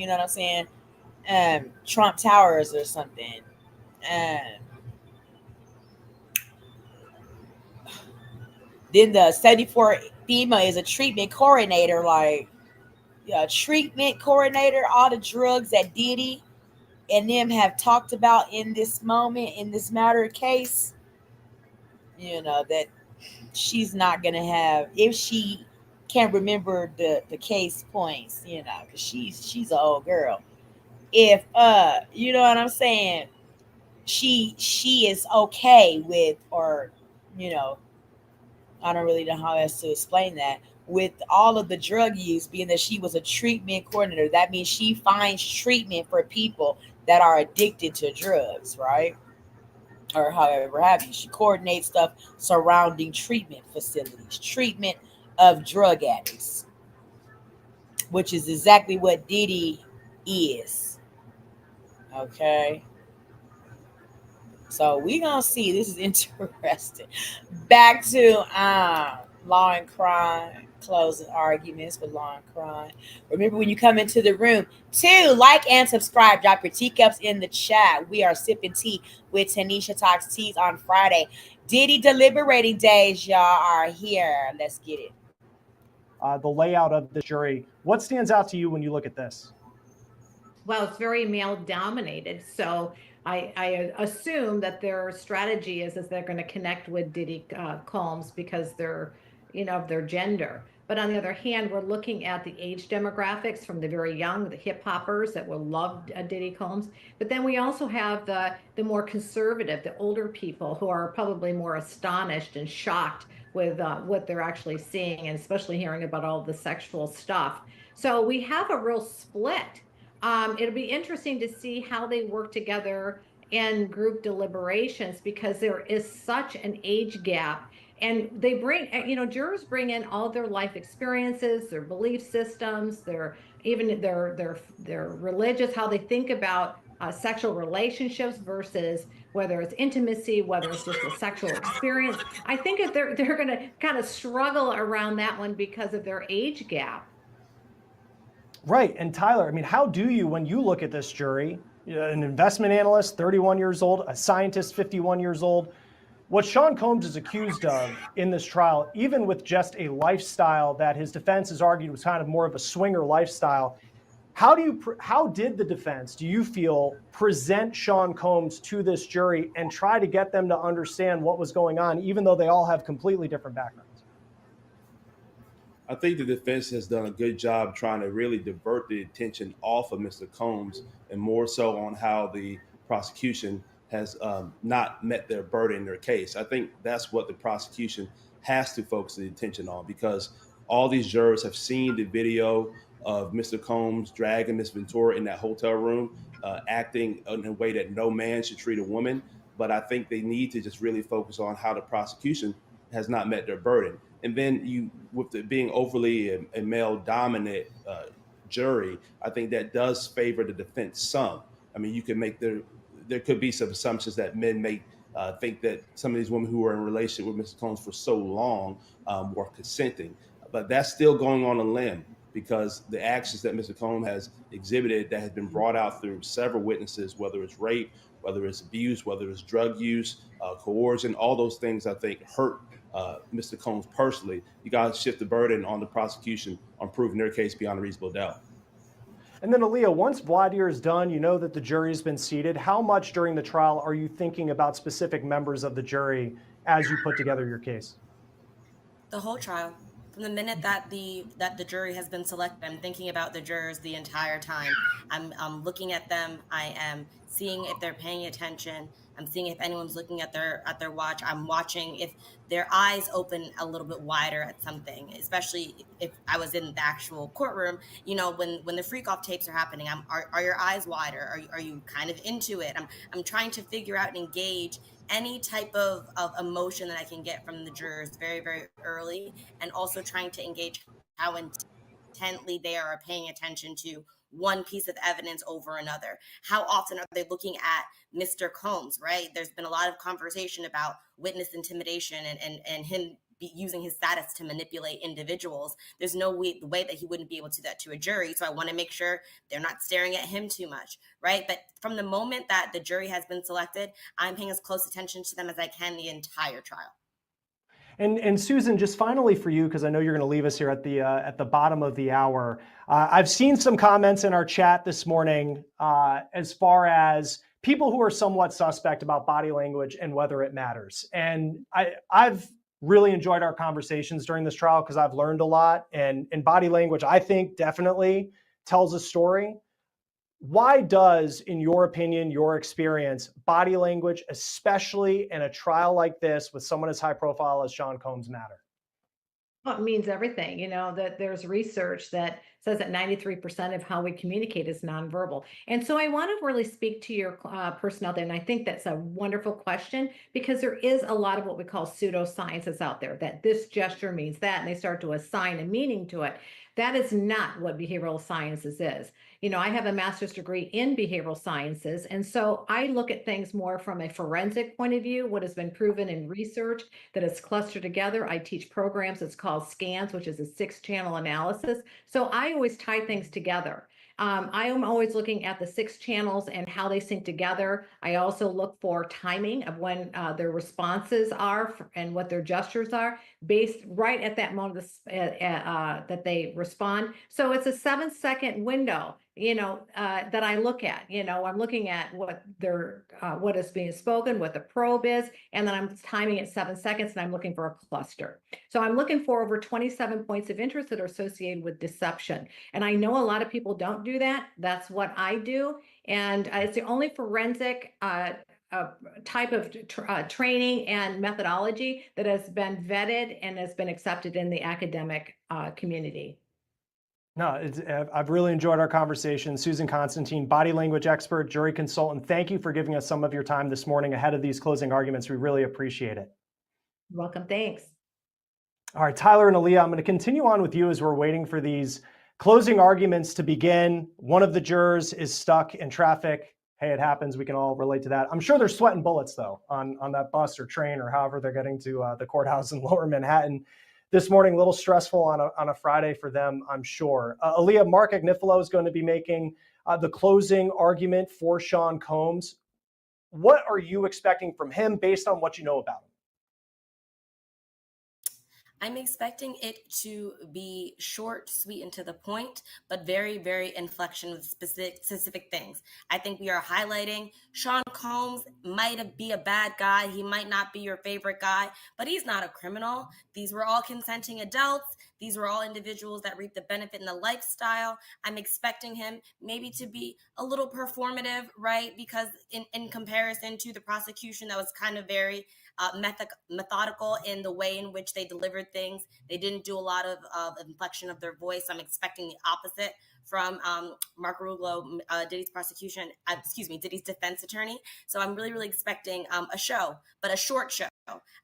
Trump Towers or something. Then the 74 female is a treatment coordinator, treatment coordinator, all the drugs that Diddy and them have talked about in this moment, in this matter case, that she's not going to have, if she can't remember the case points, you know, because she's an old girl. If you know what I'm saying, she is okay with, or you know, I don't really know how else to explain that. With all of the drug use, being that she was a treatment coordinator, that means she finds treatment for people that are addicted to drugs, right? Or however have you. She coordinates stuff surrounding treatment facilities, treatment of drug addicts, which is exactly what Diddy is. Okay. So we gonna see. This is interesting. Back to law and crime, closing arguments with law and crime. Remember, when you come into the room, like and subscribe. Drop your teacups in the chat. We are sipping tea with Tanisha Talks Teas on Friday. Diddy deliberating days, y'all, are here. Let's get it. The layout of the jury. What stands out to you when you look at this? Well, it's very male dominated. So I assume that their strategy is they're going to connect with Diddy Combs because they're, you know, of their gender. But on the other hand, we're looking at the age demographics from the very young, the hip hoppers that will love Diddy Combs. But then we also have the more conservative, the older people who are probably more astonished and shocked with what they're actually seeing, and especially hearing about all the sexual stuff. So we have a real split. It'll be interesting to see how they work together in group deliberations, because there is such an age gap. And they bring, you know, jurors bring in all their life experiences, their belief systems, their religious, how they think about sexual relationships versus whether it's intimacy, whether it's just a sexual experience. I think that they're going to kind of struggle around that one because of their age gap. Right. And Tyler, I mean, how do you, when you look at this jury, an investment analyst, 31 years old, a scientist, 51 years old, what Sean Combs is accused of in this trial, even with just a lifestyle that his defense has argued was kind of more of a swinger lifestyle, how did the defense, do you feel, present Sean Combs to this jury and try to get them to understand what was going on, even though they all have completely different backgrounds? I think the defense has done a good job trying to really divert the attention off of Mr. Combs and more so on how the prosecution has not met their burden in their case. I think that's what the prosecution has to focus the attention on, because all these jurors have seen the video of Mr. Combs dragging Miss Ventura in that hotel room, acting in a way that no man should treat a woman. But I think they need to just really focus on how the prosecution has not met their burden. And then with it being overly a male dominant jury, I think that does favor the defense some. I mean, you can make there could be some assumptions that men may think that some of these women who were in a relationship with Mr. Combs for so long were consenting, but that's still going on a limb, because the actions that Mr. Combs has exhibited that has been brought out through several witnesses, whether it's rape, whether it's abuse, whether it's drug use, coercion, all those things I think hurt Mr. Combs personally. You got to shift the burden on the prosecution on proving their case beyond a reasonable doubt. And then, Aaliyah, once voir dire is done, you know that the jury's been seated. How much during the trial are you thinking about specific members of the jury as you put together your case? The whole trial. From the minute that the jury has been selected, I'm thinking about the jurors the entire time. I'm looking at them. I am seeing if they're paying attention. I'm seeing if anyone's looking at their watch. I'm watching if their eyes open a little bit wider at something, especially if I was in the actual courtroom. You know, when the freak off tapes are happening, are your eyes wider? Are you kind of into it? I'm trying to figure out and engage any type of emotion that I can get from the jurors very, very early, and also trying to engage how intently they are paying attention to one piece of evidence over another. How often are they looking at Mr. Combs, right? There's been a lot of conversation about witness intimidation and him using his status to manipulate individuals. There's no way that he wouldn't be able to do that to a jury. So I want to make sure they're not staring at him too much, right? But from the moment that the jury has been selected, I'm paying as close attention to them as I can the entire trial. And Susan, just finally for you, because I know you're going to leave us here at the bottom of the hour. I've seen some comments in our chat this morning as far as people who are somewhat suspect about body language and whether it matters. And I've Really enjoyed our conversations during this trial because I've learned a lot. And body language, I think, definitely tells a story. Why does, in your opinion, your experience, body language, especially in a trial like this with someone as high profile as Sean Combs, matter? Well, it means everything, that there's research that says that 93% of how we communicate is nonverbal. And so I want to really speak to your person out there. And I think that's a wonderful question because there is a lot of what we call pseudoscience that's out there, that this gesture means that, and they start to assign a meaning to it. That is not what behavioral sciences is. I have a master's degree in behavioral sciences. And so I look at things more from a forensic point of view, what has been proven in research that is clustered together. I teach programs. It's called SCANS, which is a 6-channel analysis. So I always tie things together. I am always looking at the 6 channels and how they sync together. I also look for timing of when their responses are and what their gestures are based right at that moment that they respond. So it's a 7-second window, that I look at. I'm looking at what is being spoken, what the probe is, and then I'm timing it 7 seconds, and I'm looking for a cluster. So I'm looking for over 27 points of interest that are associated with deception. And I know a lot of people don't do that. That's what I do. And it's the only forensic type of training and methodology that has been vetted and has been accepted in the academic community. No, I've really enjoyed our conversation. Susan Constantine, body language expert, jury consultant. Thank you for giving us some of your time this morning ahead of these closing arguments. We really appreciate it. You're welcome. Thanks. All right, Tyler and Aaliyah, I'm going to continue on with you as we're waiting for these closing arguments to begin. One of the jurors is stuck in traffic. Hey, it happens. We can all relate to that. I'm sure they're sweating bullets, though, on that bus or train or however they're getting to the courthouse in Lower Manhattan. This morning, a little stressful on a Friday for them, I'm sure. Aaliyah, Mark Agnifilo is going to be making the closing argument for Sean Combs. What are you expecting from him based on what you know about him? I'm expecting it to be short, sweet, and to the point, but very, very inflection with specific things. I think we are highlighting Sean Combs might be a bad guy. He might not be your favorite guy, but he's not a criminal. These were all consenting adults. These were all individuals that reap the benefit in the lifestyle. I'm expecting him maybe to be a little performative, right? Because in comparison to the prosecution that was kind of very methodical in the way in which they delivered things. They didn't do a lot of inflection of their voice. I'm expecting the opposite from Mark Ruglo, Diddy's Diddy's defense attorney. So I'm really, really expecting a show, but a short show.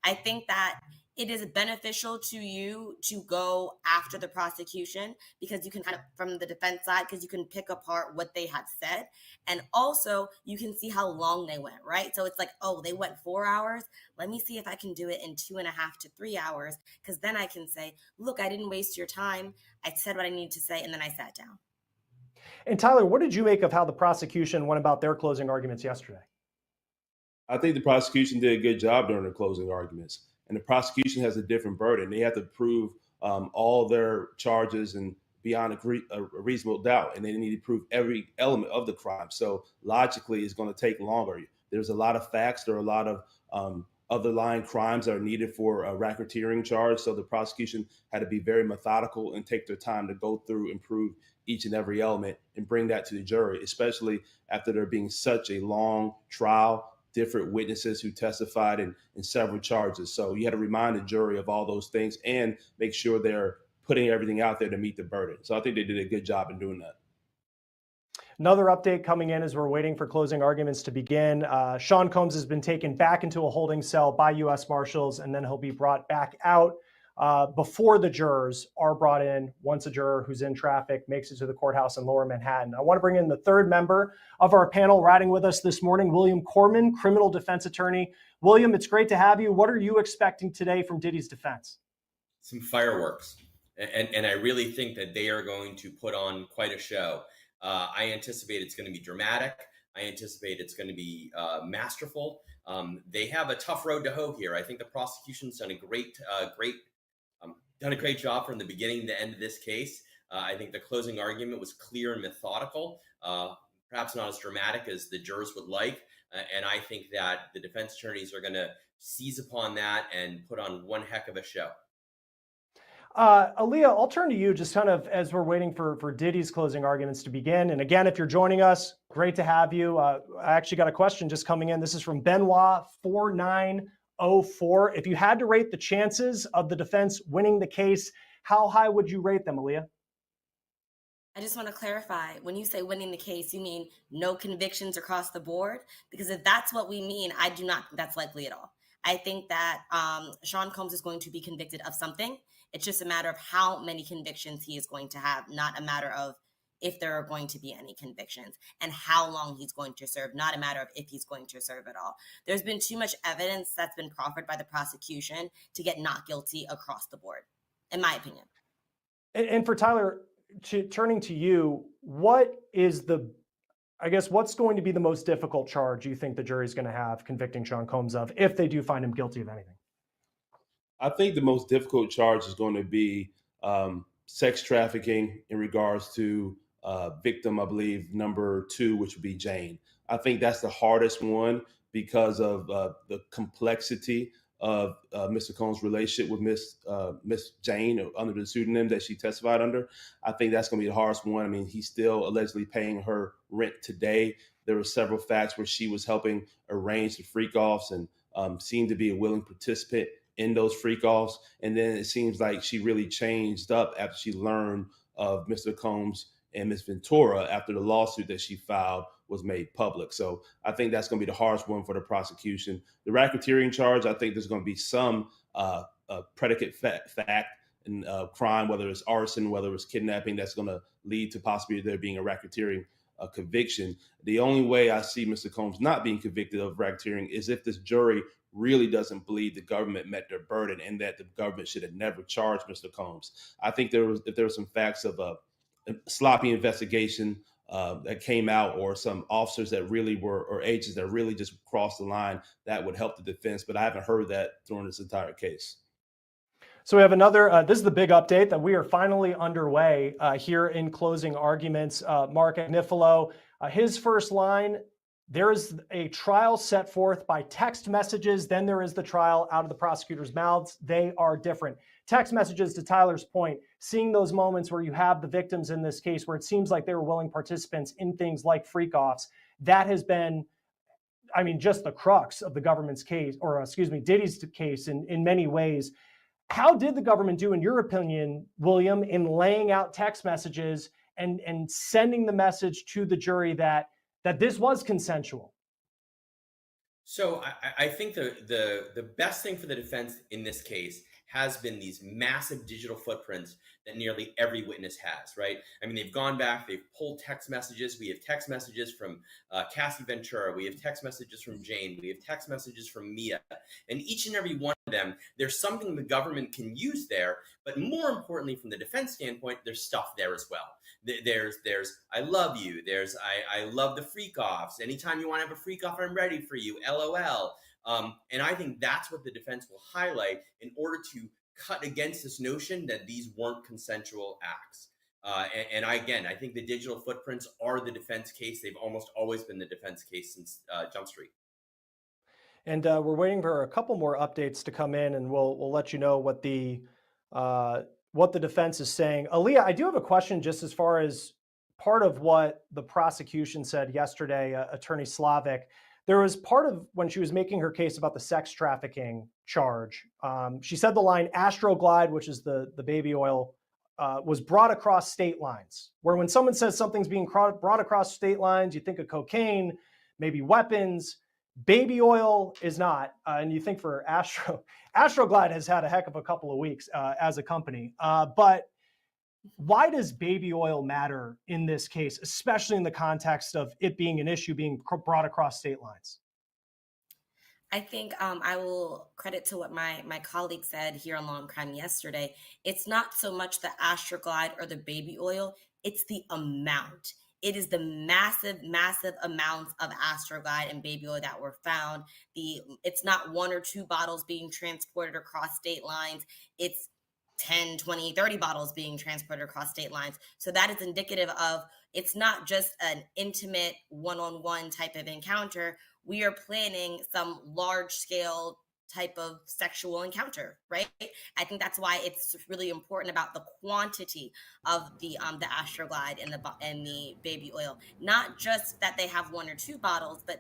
I think that it is beneficial to you to go after the prosecution because you can kind of, from the defense side, because you can pick apart what they had said. And also you can see how long they went, right? So it's like, oh, they went 4 hours. Let me see if I can do it in 2.5 to 3 hours. Because then I can say, look, I didn't waste your time. I said what I needed to say, and then I sat down. And Tyler, what did you make of how the prosecution went about their closing arguments yesterday? I think the prosecution did a good job during the closing arguments. And the prosecution has a different burden. They have to prove all their charges and beyond a reasonable doubt. And they need to prove every element of the crime. So logically, it's going to take longer. There's a lot of facts. There are a lot of underlying crimes that are needed for a racketeering charge. So the prosecution had to be very methodical and take their time to go through and prove each and every element and bring that to the jury, especially after there being such a long trial, different witnesses who testified in several charges. So you had to remind the jury of all those things and make sure they're putting everything out there to meet the burden. So I think they did a good job in doing that. Another update coming in as we're waiting for closing arguments to begin. Sean Combs has been taken back into a holding cell by U.S. Marshals, and then he'll be brought back out before the jurors are brought in once a juror who's in traffic makes it to the courthouse in Lower Manhattan. I want to bring in the third member of our panel riding with us this morning, William Corman, criminal defense attorney. William, it's great to have you. What are you expecting today from Diddy's defense? Some fireworks. And I really think that they are going to put on quite a show. I anticipate it's going to be dramatic. I anticipate it's going to be masterful. They have a tough road to hoe here. I think the prosecution's done a great job from the beginning to end of this case. I think the closing argument was clear and methodical, perhaps not as dramatic as the jurors would like, And I think that the defense attorneys are going to seize upon that and put on one heck of a show. Aaliyah, I'll turn to you just kind of as we're waiting for Diddy's closing arguments to begin. And again, if you're joining us, great to have you. I actually got a question just coming in. This is from Benoit4904. If you had to rate the chances of the defense winning the case, how high would you rate them, Aaliyah? I just want to clarify, when you say winning the case, you mean no convictions across the board? Because if that's what we mean, I do not think that's likely at all. I think that Sean Combs is going to be convicted of something. It's just a matter of how many convictions he is going to have, not a matter of if there are going to be any convictions and how long he's going to serve, not a matter of if he's going to serve at all. There's been too much evidence that's been proffered by the prosecution to get not guilty across the board, in my opinion. And for Tyler, turning to you, what is what's going to be the most difficult charge you think the jury's going to have convicting Sean Combs of if they do find him guilty of anything? I think the most difficult charge is going to be sex trafficking in regards to victim, I believe, number 2, which would be Jane. I think that's the hardest one because of the complexity of Mr. Combs' relationship with Miss Jane under the pseudonym that she testified under. I think that's going to be the hardest one. I mean, he's still allegedly paying her rent today. There were several facts where she was helping arrange the freak-offs and seemed to be a willing participant in those freak-offs. And then it seems like she really changed up after she learned of Mr. Combs and Ms. Ventura after the lawsuit that she filed was made public. So I think that's going to be the hardest one for the prosecution. The racketeering charge, I think there's going to be some predicate fact and crime, whether it's arson, whether it's kidnapping, that's going to lead to possibly there being a racketeering conviction. The only way I see Mr. Combs not being convicted of racketeering is if this jury really doesn't believe the government met their burden and that the government should have never charged Mr. Combs. I think if there were some facts of a sloppy investigation that came out, or some officers that really were, or agents that really just crossed the line, that would help the defense. But I haven't heard that during this entire case. So we have another, this is the big update that we are finally underway here in closing arguments. Mark Agnifilo, his first line, there is a trial set forth by text messages. Then there is the trial out of the prosecutor's mouths. They are different. Text messages, to Tyler's point, seeing those moments where you have the victims in this case where it seems like they were willing participants in things like freak-offs, that has been, I mean, just the crux of the government's case, or excuse me, Diddy's case in many ways. How did the government do, in your opinion, William, in laying out text messages and sending the message to the jury that this was consensual? So I think the best thing for the defense in this case has been these massive digital footprints that nearly every witness has, right? I mean, they've gone back, they've pulled text messages. We have text messages from Cassie Ventura. We have text messages from Jane. We have text messages from Mia. And each and every one of them, there's something the government can use there. But more importantly, from the defense standpoint, there's stuff there as well. There's I love you. There's I love the freak-offs. Anytime you want to have a freak-off, I'm ready for you. LOL. And I think that's what the defense will highlight in order to cut against this notion that these weren't consensual acts. And I think the digital footprints are the defense case. They've almost always been the defense case since Jump Street. And we're waiting for a couple more updates to come in, and we'll let you know what the defense is saying. Aaliyah, I do have a question just as far as part of what the prosecution said yesterday, Attorney Slavic. There was part of when she was making her case about the sex trafficking charge. She said the line Astroglide, which is the baby oil, was brought across state lines. Where when someone says something's being brought across state lines, you think of cocaine, maybe weapons. Baby oil is not. And you think for Astroglide has had a heck of a couple of weeks as a company. But why does baby oil matter in this case, especially in the context of it being an issue being brought across state lines? I think I will credit to what my colleague said here on Long Crime yesterday. It's not so much the Astroglide or the baby oil, it's the amount. It is the massive, massive amounts of Astroglide and baby oil that were found. It's not 1 or 2 bottles being transported across state lines. It's 10, 20, 30 bottles being transported across state lines. So that is indicative of it's not just an intimate one-on-one type of encounter we are planning some large scale type of sexual encounter, right? I think that's why it's really important about the quantity of the Astroglide and the baby oil. Not just that they have 1 or 2 bottles, but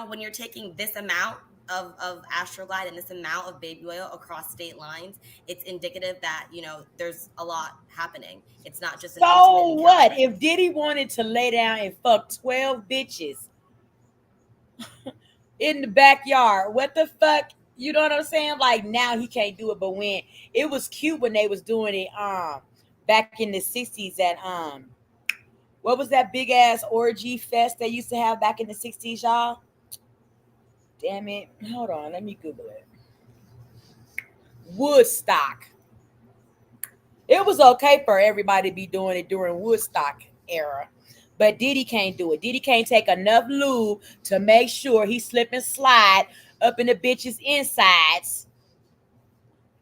when you're taking this amount of Astroglide and this amount of baby oil across state lines, it's indicative that there's a lot happening. It's not just an So intimate what encounter. if Diddy wanted to lay down and fuck 12 bitches in the backyard? What the fuck? You know what I'm saying? Like, now he can't do it, but when it was cute when they was doing it back in the 60s at what was that big ass orgy fest they used to have back in the 60s, y'all? Damn it. Hold on, let me Google it. Woodstock. It was okay for everybody to be doing it during Woodstock era. But Diddy can't do it. Diddy can't take enough lube to make sure he slip and slide up in the bitch's insides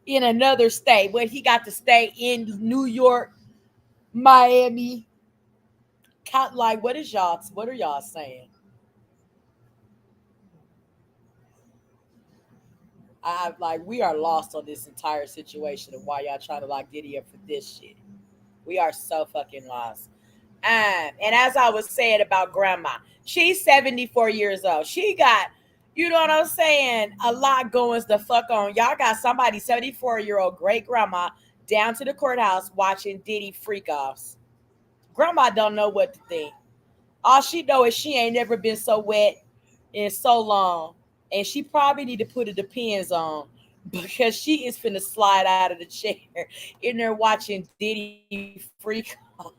in another state. But he got to stay in New York, Miami. Like, what are y'all saying? We are lost on this entire situation of why y'all trying to lock Diddy up for this shit. We are so fucking lost. And as I was saying about grandma, she's 74 years old. She got, you know what I'm saying, a lot going the fuck on. Y'all got somebody 74-year-old great grandma down to the courthouse watching Diddy freak offs. Grandma don't know what to think. All she know is she ain't never been so wet in so long. And she probably need to put the depends on because she is finna slide out of the chair in there watching Diddy freak off.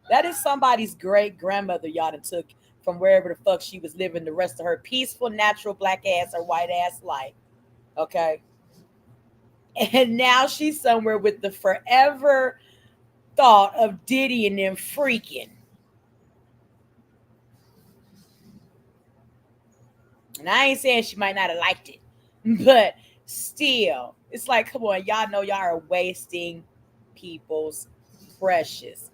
That is somebody's great grandmother y'all done took from wherever the fuck she was living the rest of her peaceful, natural black ass or white ass life. Okay. And now she's somewhere with the forever thought of Diddy and them freaking. And I ain't saying she might not have liked it, but still, it's like, come on, y'all know y'all are wasting people's precious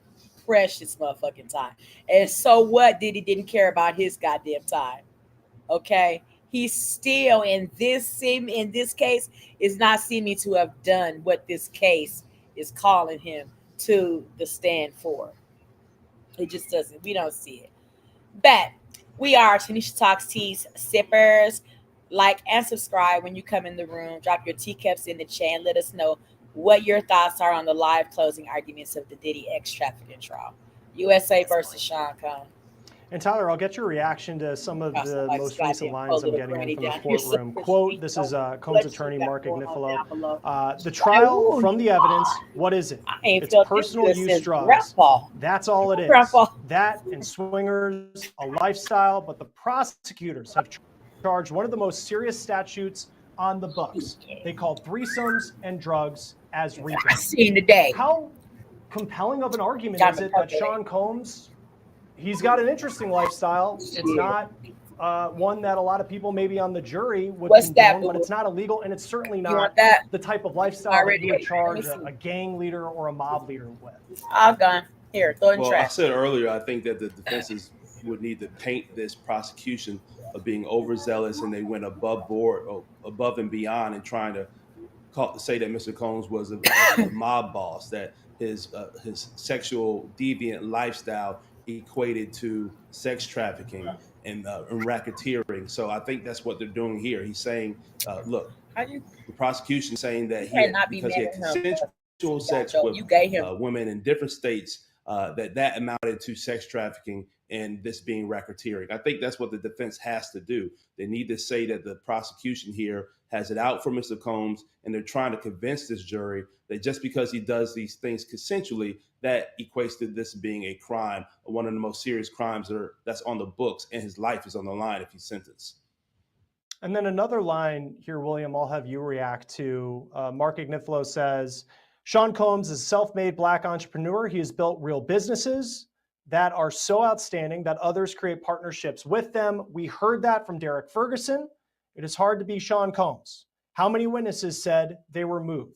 motherfucking time. And so what? Diddy didn't care about his goddamn time. Okay, he's still in this case is not seeming to have done what this case is calling him to the stand for. It just doesn't. We don't see it. But we are Tanisha Talks Teas sippers. Like and subscribe when you come in the room. Drop your teacups in the chat. Let us know what your thoughts are on the live closing arguments of the Diddy X trafficking trial. USA versus Sean Combs. And Tyler, I'll get your reaction to some of the most recent lines I'm getting in from the courtroom. Quote, this is Combs' attorney, Mark Agnifilo. The trial from the evidence, what is it? It's personal use drugs. That's all it is. That and swingers, a lifestyle, but the prosecutors have charged one of the most serious statutes on the books. They called threesomes and drugs as rape. I seen today. How compelling of an argument is it that Sean Combs, he's got an interesting lifestyle. It's not one that a lot of people maybe on the jury would condone, but it's not illegal, and it's certainly not the type of lifestyle that you would charge a gang leader or a mob leader with. All gone. Here, throw in Well, trash. I said earlier, I think that the defenses would need to paint this prosecution of being overzealous, and they went above and beyond in trying to say that Mr. Combs was a mob boss, that his sexual deviant lifestyle equated to sex trafficking and racketeering. So I think that's what they're doing here. He's saying, look, the prosecution saying that because he had consensual sex with women in different states, that amounted to sex trafficking and this being racketeering. I think that's what the defense has to do. They need to say that the prosecution here has it out for Mr. Combs, and they're trying to convince this jury that just because he does these things consensually, that equates to this being a crime, one of the most serious crimes that's on the books, and his life is on the line if he's sentenced. And then another line here, William, I'll have you react to. Mark Agnifilo says, Sean Combs is a self-made black entrepreneur. He has built real businesses that are so outstanding that others create partnerships with them. We heard that from Derek Ferguson. It is hard to be Sean Combs. How many witnesses said they were moved?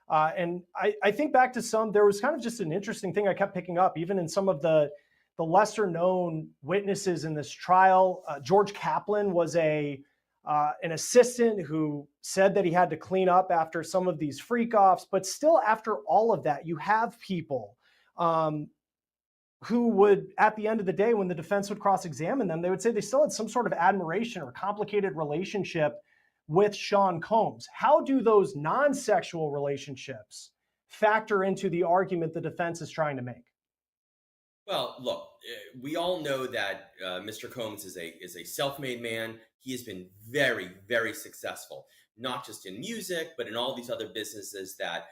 And I think back to there was kind of just an interesting thing I kept picking up, even in some of the the lesser known witnesses in this trial. George Kaplan was an assistant who said that he had to clean up after some of these freak offs, but still after all of that, you have people who would, at the end of the day, when the defense would cross-examine them, they would say they still had some sort of admiration or complicated relationship with Sean Combs. How do those non-sexual relationships factor into the argument the defense is trying to make? Well, look, we all know that Mr. Combs is a self-made man. He has been very, very successful, not just in music, but in all these other businesses that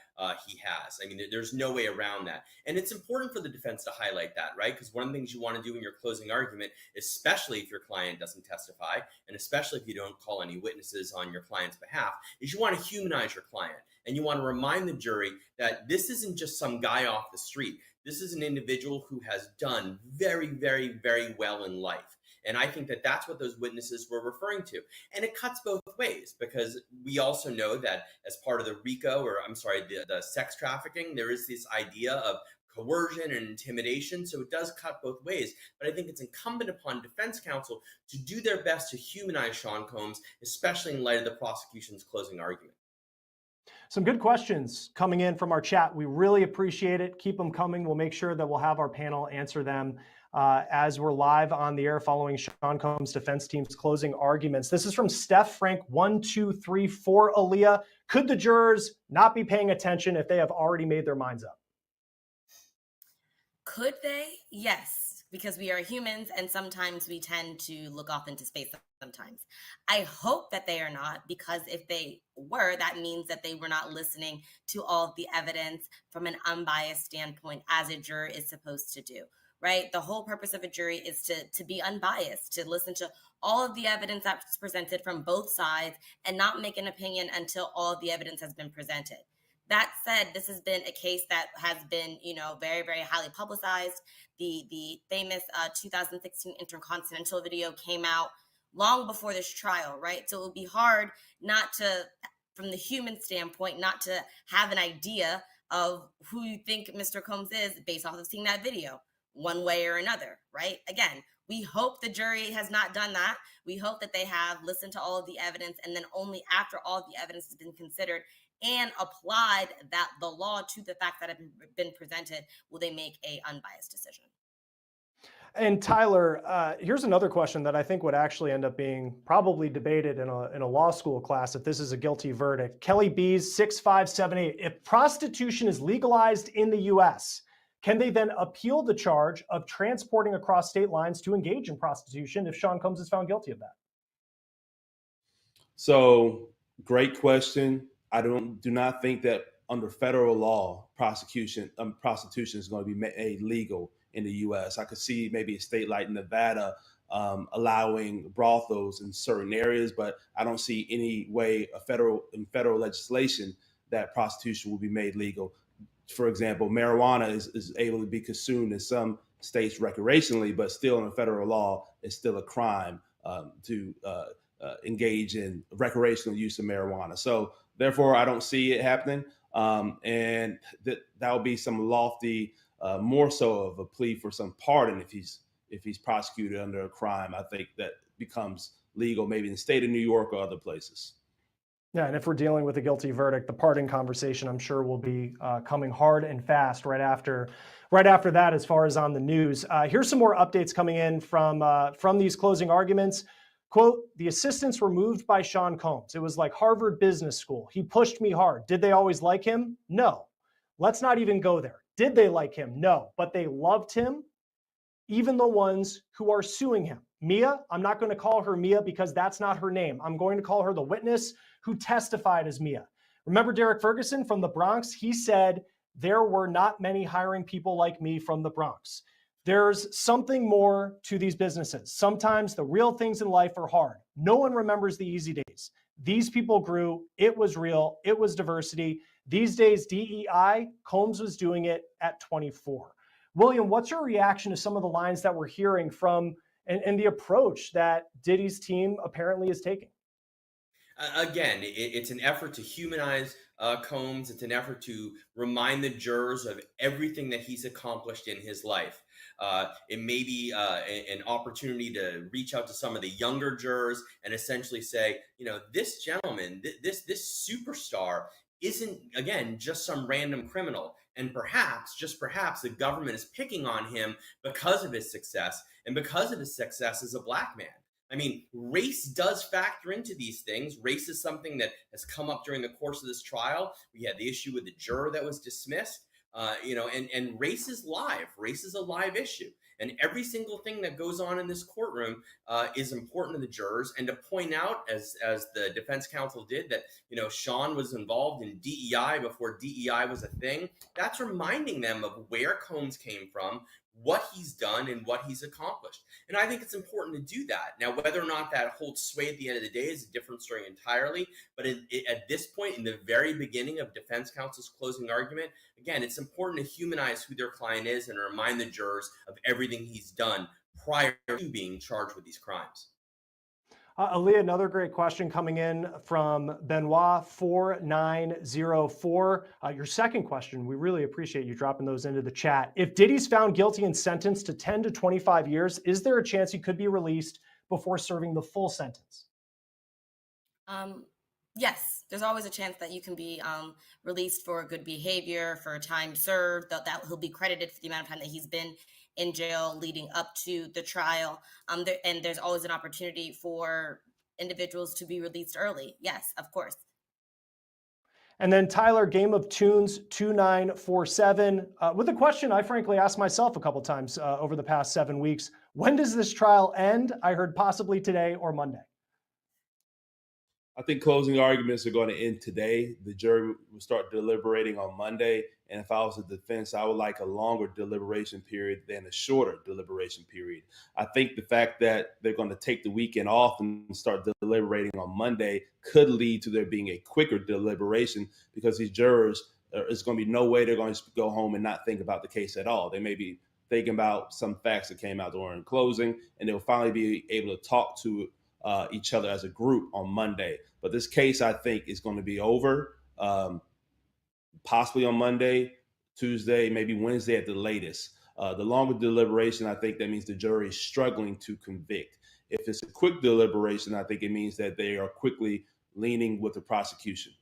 he has. I mean, there's no way around that. And it's important for the defense to highlight that, right? Because one of the things you want to do in your closing argument, especially if your client doesn't testify, and especially if you don't call any witnesses on your client's behalf, is you want to humanize your client. And you want to remind the jury that this isn't just some guy off the street. This is an individual who has done very, very, very well in life. And I think that that's what those witnesses were referring to. And it cuts both ways, because we also know that as part of the RICO, or I'm sorry, the sex trafficking, there is this idea of coercion and intimidation. So it does cut both ways. But I think it's incumbent upon defense counsel to do their best to humanize Sean Combs, especially in light of the prosecution's closing argument. Some good questions coming in from our chat. We really appreciate it. Keep them coming. We'll make sure that we'll have our panel answer them as we're live on the air following Sean Combs' defense team's closing arguments. This is from Steph Frank 1234. Aaliyah, could the jurors not be paying attention if they have already made their minds up? Could they? Yes, because we are humans and sometimes we tend to look off into space sometimes. I hope that they are not, because if they were, that means that they were not listening to all of the evidence from an unbiased standpoint, as a juror is supposed to do, right? The whole purpose of a jury is to be unbiased, to listen to all of the evidence that's presented from both sides and not make an opinion until all of the evidence has been presented. That said, this has been a case that has been, very, very highly publicized. The famous 2016 Intercontinental video came out long before this trial, right? So it would be hard not to, from the human standpoint, not to have an idea of who you think Mr. Combs is based off of seeing that video, one way or another, right? Again, we hope the jury has not done that. We hope that they have listened to all of the evidence, and then only after all of the evidence has been considered and applied the law to the facts that have been presented, will they make a unbiased decision. And Tyler, here's another question that I think would actually end up being probably debated in a law school class if this is a guilty verdict. Kelly Bees 6578. If prostitution is legalized in the U.S., can they then appeal the charge of transporting across state lines to engage in prostitution if Sean Combs is found guilty of that? So, great question. I do not think that under federal law, prostitution is going to be made legal in the U.S. I could see maybe a state like Nevada allowing brothels in certain areas, but I don't see any way in federal legislation that prostitution will be made legal. For example, marijuana is able to be consumed in some states recreationally, but still in a federal law, it's still a crime to engage in recreational use of marijuana. So therefore, I don't see it happening. And that would be some lofty, more so of a plea for some pardon if he's prosecuted under a crime. I think that becomes legal maybe in the state of New York or other places. Yeah, and if we're dealing with a guilty verdict, the pardon conversation, I'm sure, will be coming hard and fast right after that, as far as on the news. Here's some more updates coming in from these closing arguments. Quote, the assistants were moved by Sean Combs. It was like Harvard Business School. He pushed me hard. Did they always like him? No. Let's not even go there. Did they like him? No. But they loved him, even the ones who are suing him. Mia, I'm not going to call her Mia because that's not her name. I'm going to call her the witness who testified as Mia. Remember Derek Ferguson from the Bronx? He said, there were not many hiring people like me from the Bronx. There's something more to these businesses. Sometimes the real things in life are hard. No one remembers the easy days. These people grew. It was real. It was diversity. These days, DEI, Combs was doing it at 24. William, what's your reaction to some of the lines that we're hearing from and the approach that Diddy's team apparently is taking? Again, it's an effort to humanize Combs. It's an effort to remind the jurors of everything that he's accomplished in his life. It may be an opportunity to reach out to some of the younger jurors and essentially say, this gentleman, this superstar isn't, again, just some random criminal. And perhaps, just perhaps, the government is picking on him because of his success and because of his success as a black man. I mean, race does factor into these things. Race is something that has come up during the course of this trial. We had the issue with the juror that was dismissed, and race is live. Race is a live issue. And every single thing that goes on in this courtroom is important to the jurors. And to point out, as the defense counsel did, that, Sean was involved in DEI before DEI was a thing, that's reminding them of where Combs came from, what he's done, and what he's accomplished. And I think it's important to do that. Now, whether or not that holds sway at the end of the day is a different story entirely. But at this point, in the very beginning of defense counsel's closing argument, again, it's important to humanize who their client is and remind the jurors of everything he's done prior to being charged with these crimes. Aaliyah, another great question coming in from Benoit 4904. Your second question, we really appreciate you dropping those into the chat. If Diddy's found guilty and sentenced to 10 to 25 years, is there a chance he could be released before serving the full sentence? Yes, there's always a chance that you can be released for good behavior, for time served, that he'll be credited for the amount of time that he's been in jail leading up to the trial. And there's always an opportunity for individuals to be released early. Yes, of course. And then Tyler, Game of Tunes 2947, with a question I frankly asked myself a couple times over the past 7 weeks. When does this trial end? I heard possibly today or Monday. I think closing arguments are going to end today. The jury will start deliberating on Monday. And if I was a defense, I would like a longer deliberation period than a shorter deliberation period. I think the fact that they're going to take the weekend off and start deliberating on Monday could lead to there being a quicker deliberation, because these jurors, there's going to be no way they're going to go home and not think about the case at all. They may be thinking about some facts that came out during closing, and they'll finally be able to talk to each other as a group on Monday. But this case, I think, is going to be over possibly on Monday, Tuesday, maybe Wednesday at the latest. The longer deliberation, I think that means the jury is struggling to convict. If it's a quick deliberation, I think it means that they are quickly leaning with the prosecution.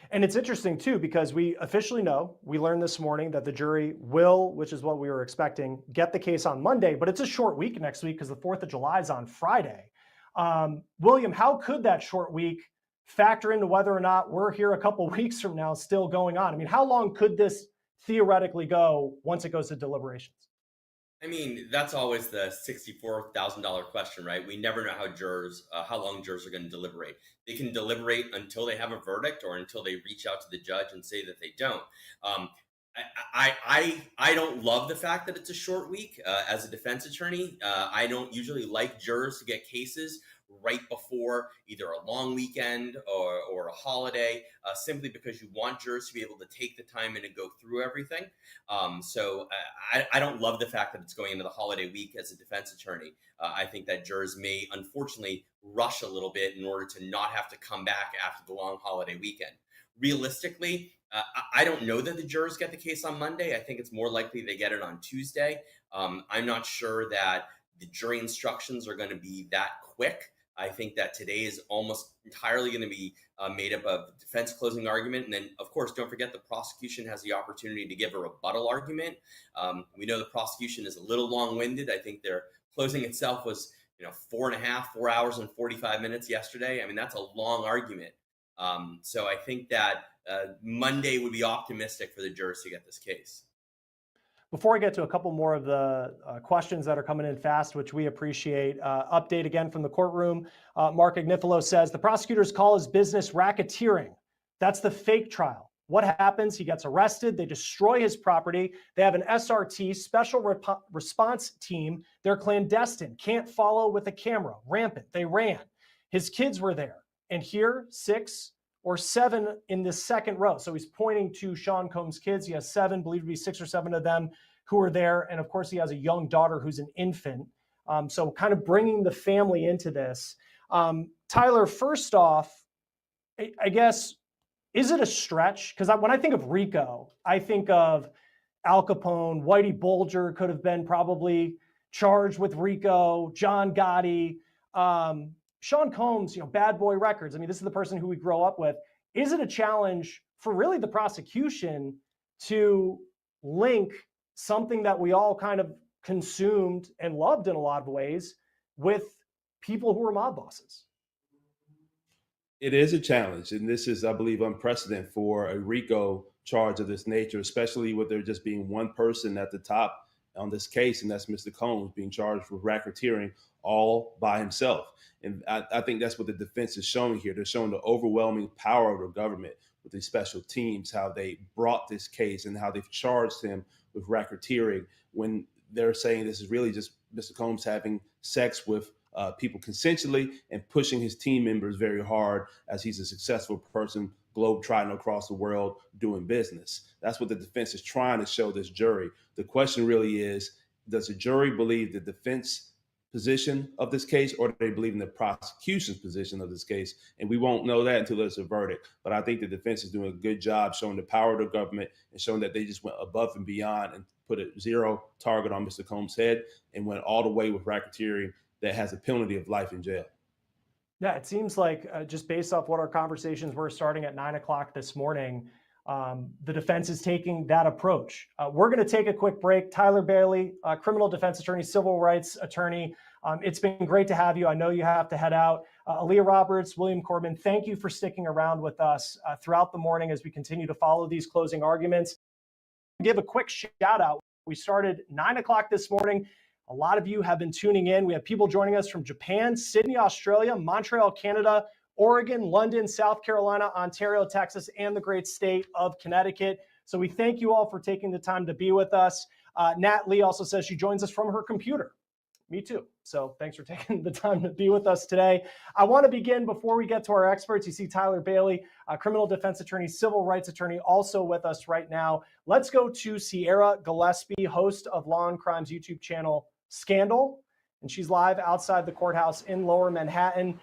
And it's interesting, too, because we officially know, we learned this morning that the jury will, which is what we were expecting, get the case on Monday. But it's a short week next week because the 4th of July is on Friday. William, how could that short week factor into whether or not we're here a couple weeks from now still going on? I mean, how long could this theoretically go once it goes to deliberations? I mean, that's always the $64,000 question, right? We never know how long jurors are going to deliberate. They can deliberate until they have a verdict or until they reach out to the judge and say that they don't. I don't love the fact that it's a short week. As a defense attorney, I don't usually like jurors to get cases right before either a long weekend or a holiday, simply because you want jurors to be able to take the time and to go through everything. So I don't love the fact that it's going into the holiday week as a defense attorney. I think that jurors may unfortunately rush a little bit in order to not have to come back after the long holiday weekend. Realistically, I don't know that the jurors get the case on Monday. I think it's more likely they get it on Tuesday. I'm not sure that the jury instructions are going to be that quick. I think that today is almost entirely going to be made up of defense closing argument. And then, of course, don't forget the prosecution has the opportunity to give a rebuttal argument. We know the prosecution is a little long-winded. I think their closing itself was 4 hours and 45 minutes yesterday. I mean, that's a long argument. So I think that Monday would be optimistic for the jurors to get this case. Before I get to a couple more of the questions that are coming in fast, which we appreciate, update again from the courtroom. Mark Agnifilo says, the prosecutors call his business racketeering. That's the fake trial. What happens? He gets arrested. They destroy his property. They have an SRT, special response team. They're clandestine, can't follow with a camera, rampant. They ran. His kids were there. And here, 6 or 7 in the second row. So he's pointing to Sean Combs' kids. He has 7, believed to be 6 or 7 of them who are there. And of course, he has a young daughter who's an infant. So kind of bringing the family into this. Tyler, first off, I guess, is it a stretch? Because when I think of RICO, I think of Al Capone, Whitey Bulger could have been probably charged with RICO, John Gotti, Sean Combs, bad boy records. I mean, this is the person who we grow up with. Is it a challenge for really the prosecution to link something that we all kind of consumed and loved in a lot of ways with people who are mob bosses? It is a challenge, and this is, I believe, unprecedented for a RICO charge of this nature, especially with there just being one person at the top on this case, and that's Mr. Combs being charged with racketeering all by himself. And I think that's what the defense is showing here. They're showing the overwhelming power of the government with these special teams, how they brought this case and how they've charged him with racketeering when they're saying this is really just Mr. Combs having sex with people consensually and pushing his team members very hard as he's a successful person globe-trotting across the world doing business. That's what the defense is trying to show this jury. The question really is, does the jury believe the defense position of this case, or do they believe in the prosecution's position of this case? And we won't know that until there's a verdict. But I think the defense is doing a good job showing the power of the government and showing that they just went above and beyond and put a zero target on Mr. Combs' head and went all the way with racketeering that has a penalty of life in jail. Yeah, it seems like just based off what our conversations were starting at 9 o'clock this morning, the defense is taking that approach. We're going to take a quick break. Tyler Bailey, criminal defense attorney, civil rights attorney. It's been great to have you. I know you have to head out. Aaliyah Roberts, William Corbin, thank you for sticking around with us throughout the morning as we continue to follow these closing arguments. Give a quick shout out. We started 9 o'clock this morning. A lot of you have been tuning in. We have people joining us from Japan, Sydney, Australia, Montreal, Canada, Oregon, London, South Carolina, Ontario, Texas, and the great state of Connecticut. So we thank you all for taking the time to be with us. Nat Lee also says she joins us from her computer. Me too. So thanks for taking the time to be with us today. I want to begin before we get to our experts. You see Tyler Bailey, criminal defense attorney, civil rights attorney, also with us right now. Let's go to Sierra Gillespie, host of Law and Crime's YouTube channel, Scandal. And she's live outside the courthouse in Lower Manhattan.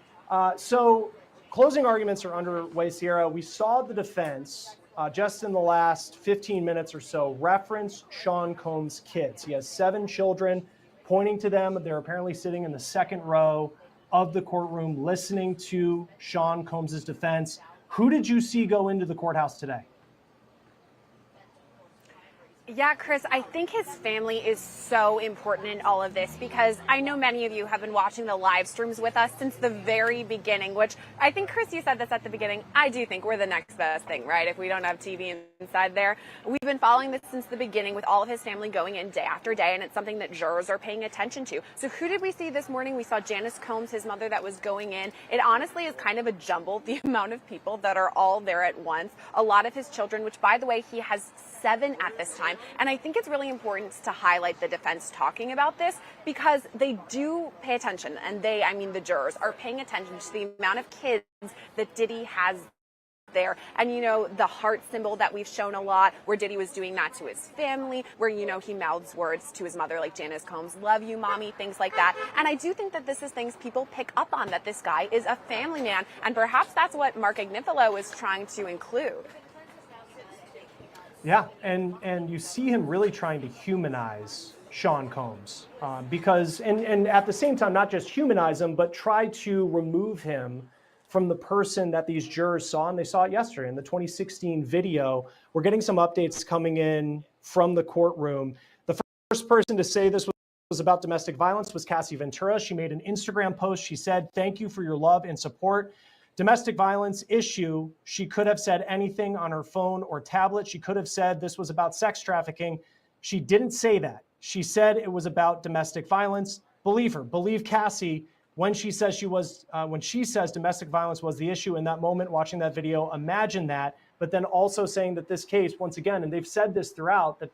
So closing arguments are underway, Sierra. We saw the defense just in the last 15 minutes or so reference Sean Combs' kids. He has 7 children. Pointing to them, they're apparently sitting in the second row of the courtroom listening to Sean Combs' defense. Who did you see go into the courthouse today? Yeah, Chris, I think his family is so important in all of this because I know many of you have been watching the live streams with us since the very beginning, which I think, Chris, you said this at the beginning. I do think we're the next best thing, right? If we don't have TV inside there. We've been following this since the beginning with all of his family going in day after day, and it's something that jurors are paying attention to. So who did we see this morning? We saw Janice Combs, his mother, that was going in. It honestly is kind of a jumble, the amount of people that are all there at once. A lot of his children, which, by the way, he has 7 at this time. And I think it's really important to highlight the defense talking about this because they do pay attention. And the jurors are paying attention to the amount of kids that Diddy has there. And, the heart symbol that we've shown a lot, where Diddy was doing that to his family, where, he mouths words to his mother like Janice Combs, love you, mommy, things like that. And I do think that this is things people pick up on, that this guy is a family man. And perhaps that's what Mark Agnifilo is trying to include. Yeah, and you see him really trying to humanize Sean Combs because, and at the same time, not just humanize him, but try to remove him from the person that these jurors saw, and they saw it yesterday in the 2016 video. We're getting some updates coming in from the courtroom. The first person to say this was about domestic violence was Cassie Ventura. She made an Instagram post. She said, "Thank you for your love and support. Domestic violence issue." She could have said anything on her phone or tablet. She could have said this was about sex trafficking. She didn't say that. She said it was about domestic violence. Believe her. Believe Cassie when she says when she says domestic violence was the issue in that moment. Watching that video, imagine that. But then also saying that this case, once again, and they've said this throughout, that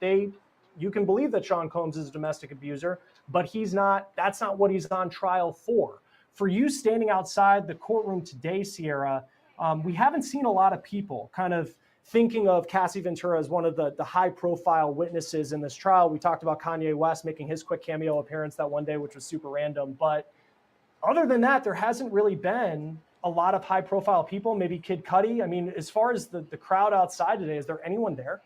you can believe that Sean Combs is a domestic abuser, but he's not. That's not what he's on trial for. For you standing outside the courtroom today, Sierra, we haven't seen a lot of people kind of thinking of Cassie Ventura as one of the high-profile witnesses in this trial. We talked about Kanye West making his quick cameo appearance that one day, which was super random. But other than that, there hasn't really been a lot of high-profile people, maybe Kid Cudi. I mean, as far as the crowd outside today, is there anyone there?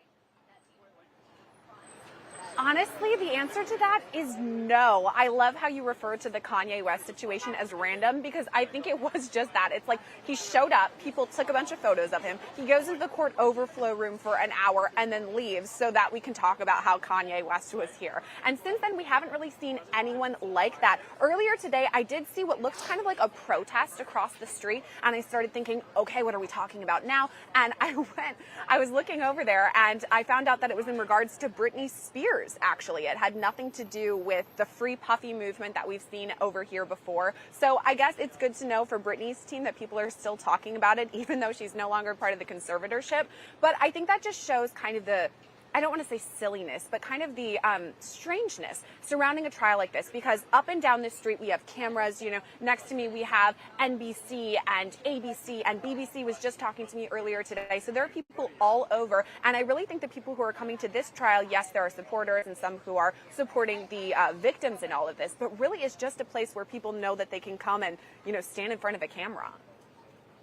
Honestly, the answer to that is no. I love how you refer to the Kanye West situation as random because I think it was just that. It's like he showed up, people took a bunch of photos of him, he goes into the court overflow room for an hour and then leaves so that we can talk about how Kanye West was here. And since then, we haven't really seen anyone like that. Earlier today, I did see what looked kind of like a protest across the street, and I started thinking, okay, what are we talking about now? And I was looking over there, and I found out that it was in regards to Britney Spears. Actually, it had nothing to do with the Free Puffy movement that we've seen over here before. So I guess it's good to know for Britney's team that people are still talking about it, even though she's no longer part of the conservatorship. But I think that just shows kind of the, I don't want to say silliness, but kind of the strangeness surrounding a trial like this, because up and down this street we have cameras. You know, next to me we have NBC and ABC, and BBC was just talking to me earlier today. So there are people all over, and I really think the people who are coming to this trial, yes, there are supporters and some who are supporting the victims in all of this, but really it's just a place where people know that they can come and, you know, stand in front of a camera.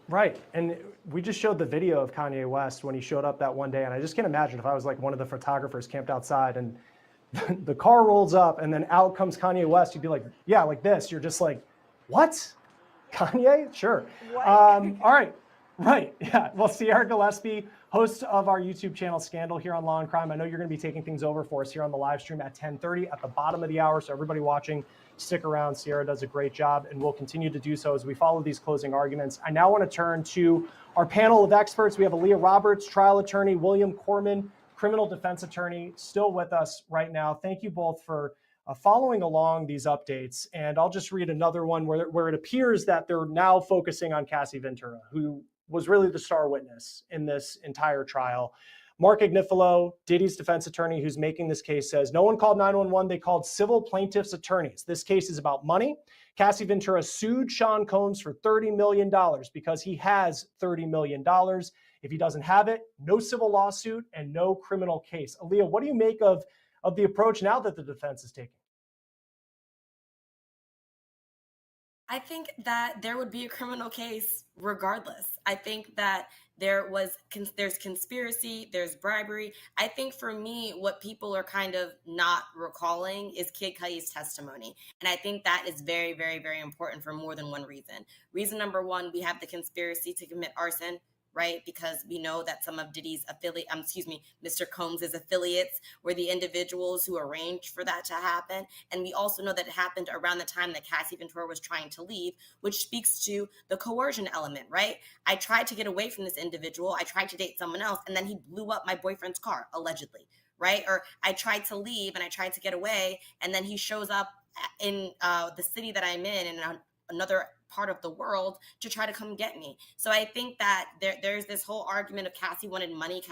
Right. And we just showed the video of Kanye West when he showed up that one day. And I just can't imagine if I was like one of the photographers camped outside and the car rolls up and then out comes Kanye West. You'd be like, yeah, like this. You're just like, what? Kanye? Sure. All right. Right. Yeah. Well, Sierra Gillespie, host of our YouTube channel Scandal here on Law and Crime. I know you're going to be taking things over for us here on the live stream at 10:30 at the bottom of the hour. So everybody watching, stick around. Sierra does a great job, and we'll continue to do so as we follow these closing arguments. I now want to turn to our panel of experts. We have Aaliyah Roberts, trial attorney, William Corman, criminal defense attorney, still with us right now. Thank you both for following along these updates. And I'll just read another one where it appears that they're now focusing on Cassie Ventura, who was really the star witness in this entire trial. Mark Agnifilo, Diddy's defense attorney who's making this case, says, no one called 911, they called civil plaintiffs' attorneys. This case is about money. Cassie Ventura sued Sean Combs for $30 million because he has $30 million. If he doesn't have it, no civil lawsuit and no criminal case. Aaliyah, what do you make of the approach now that the defense is taking? I think that there would be a criminal case regardless. I think that there's conspiracy, there's bribery. I think for me, what people are kind of not recalling is Kid Cudi's testimony. And I think that is very, very, very important for more than one reason. Reason number one, we have the conspiracy to commit arson, right? Because we know that some of Diddy's Mr. Combs' affiliates were the individuals who arranged for that to happen. And we also know that it happened around the time that Cassie Ventura was trying to leave, which speaks to the coercion element, right? I tried to get away from this individual. I tried to date someone else, and then he blew up my boyfriend's car, allegedly, right? Or I tried to leave and I tried to get away, and then he shows up in the city that I'm in another part of the world to try to come get me. So I think that there's this whole argument of Cassie wanted money.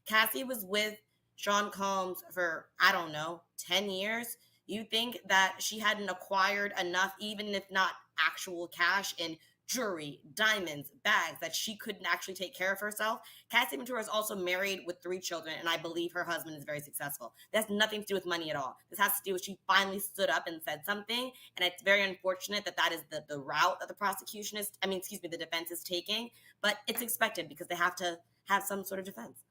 Cassie was with Sean Combs for, 10 years. You think that she hadn't acquired enough, even if not actual cash, in jewelry, diamonds, bags, that she couldn't actually take care of herself? Cassie Ventura is also married with 3 children, and I believe her husband is very successful. That has nothing to do with money at all. This has to do with she finally stood up and said something, and it's very unfortunate that is the route that the defense is taking, but it's expected because they have to have some sort of defense.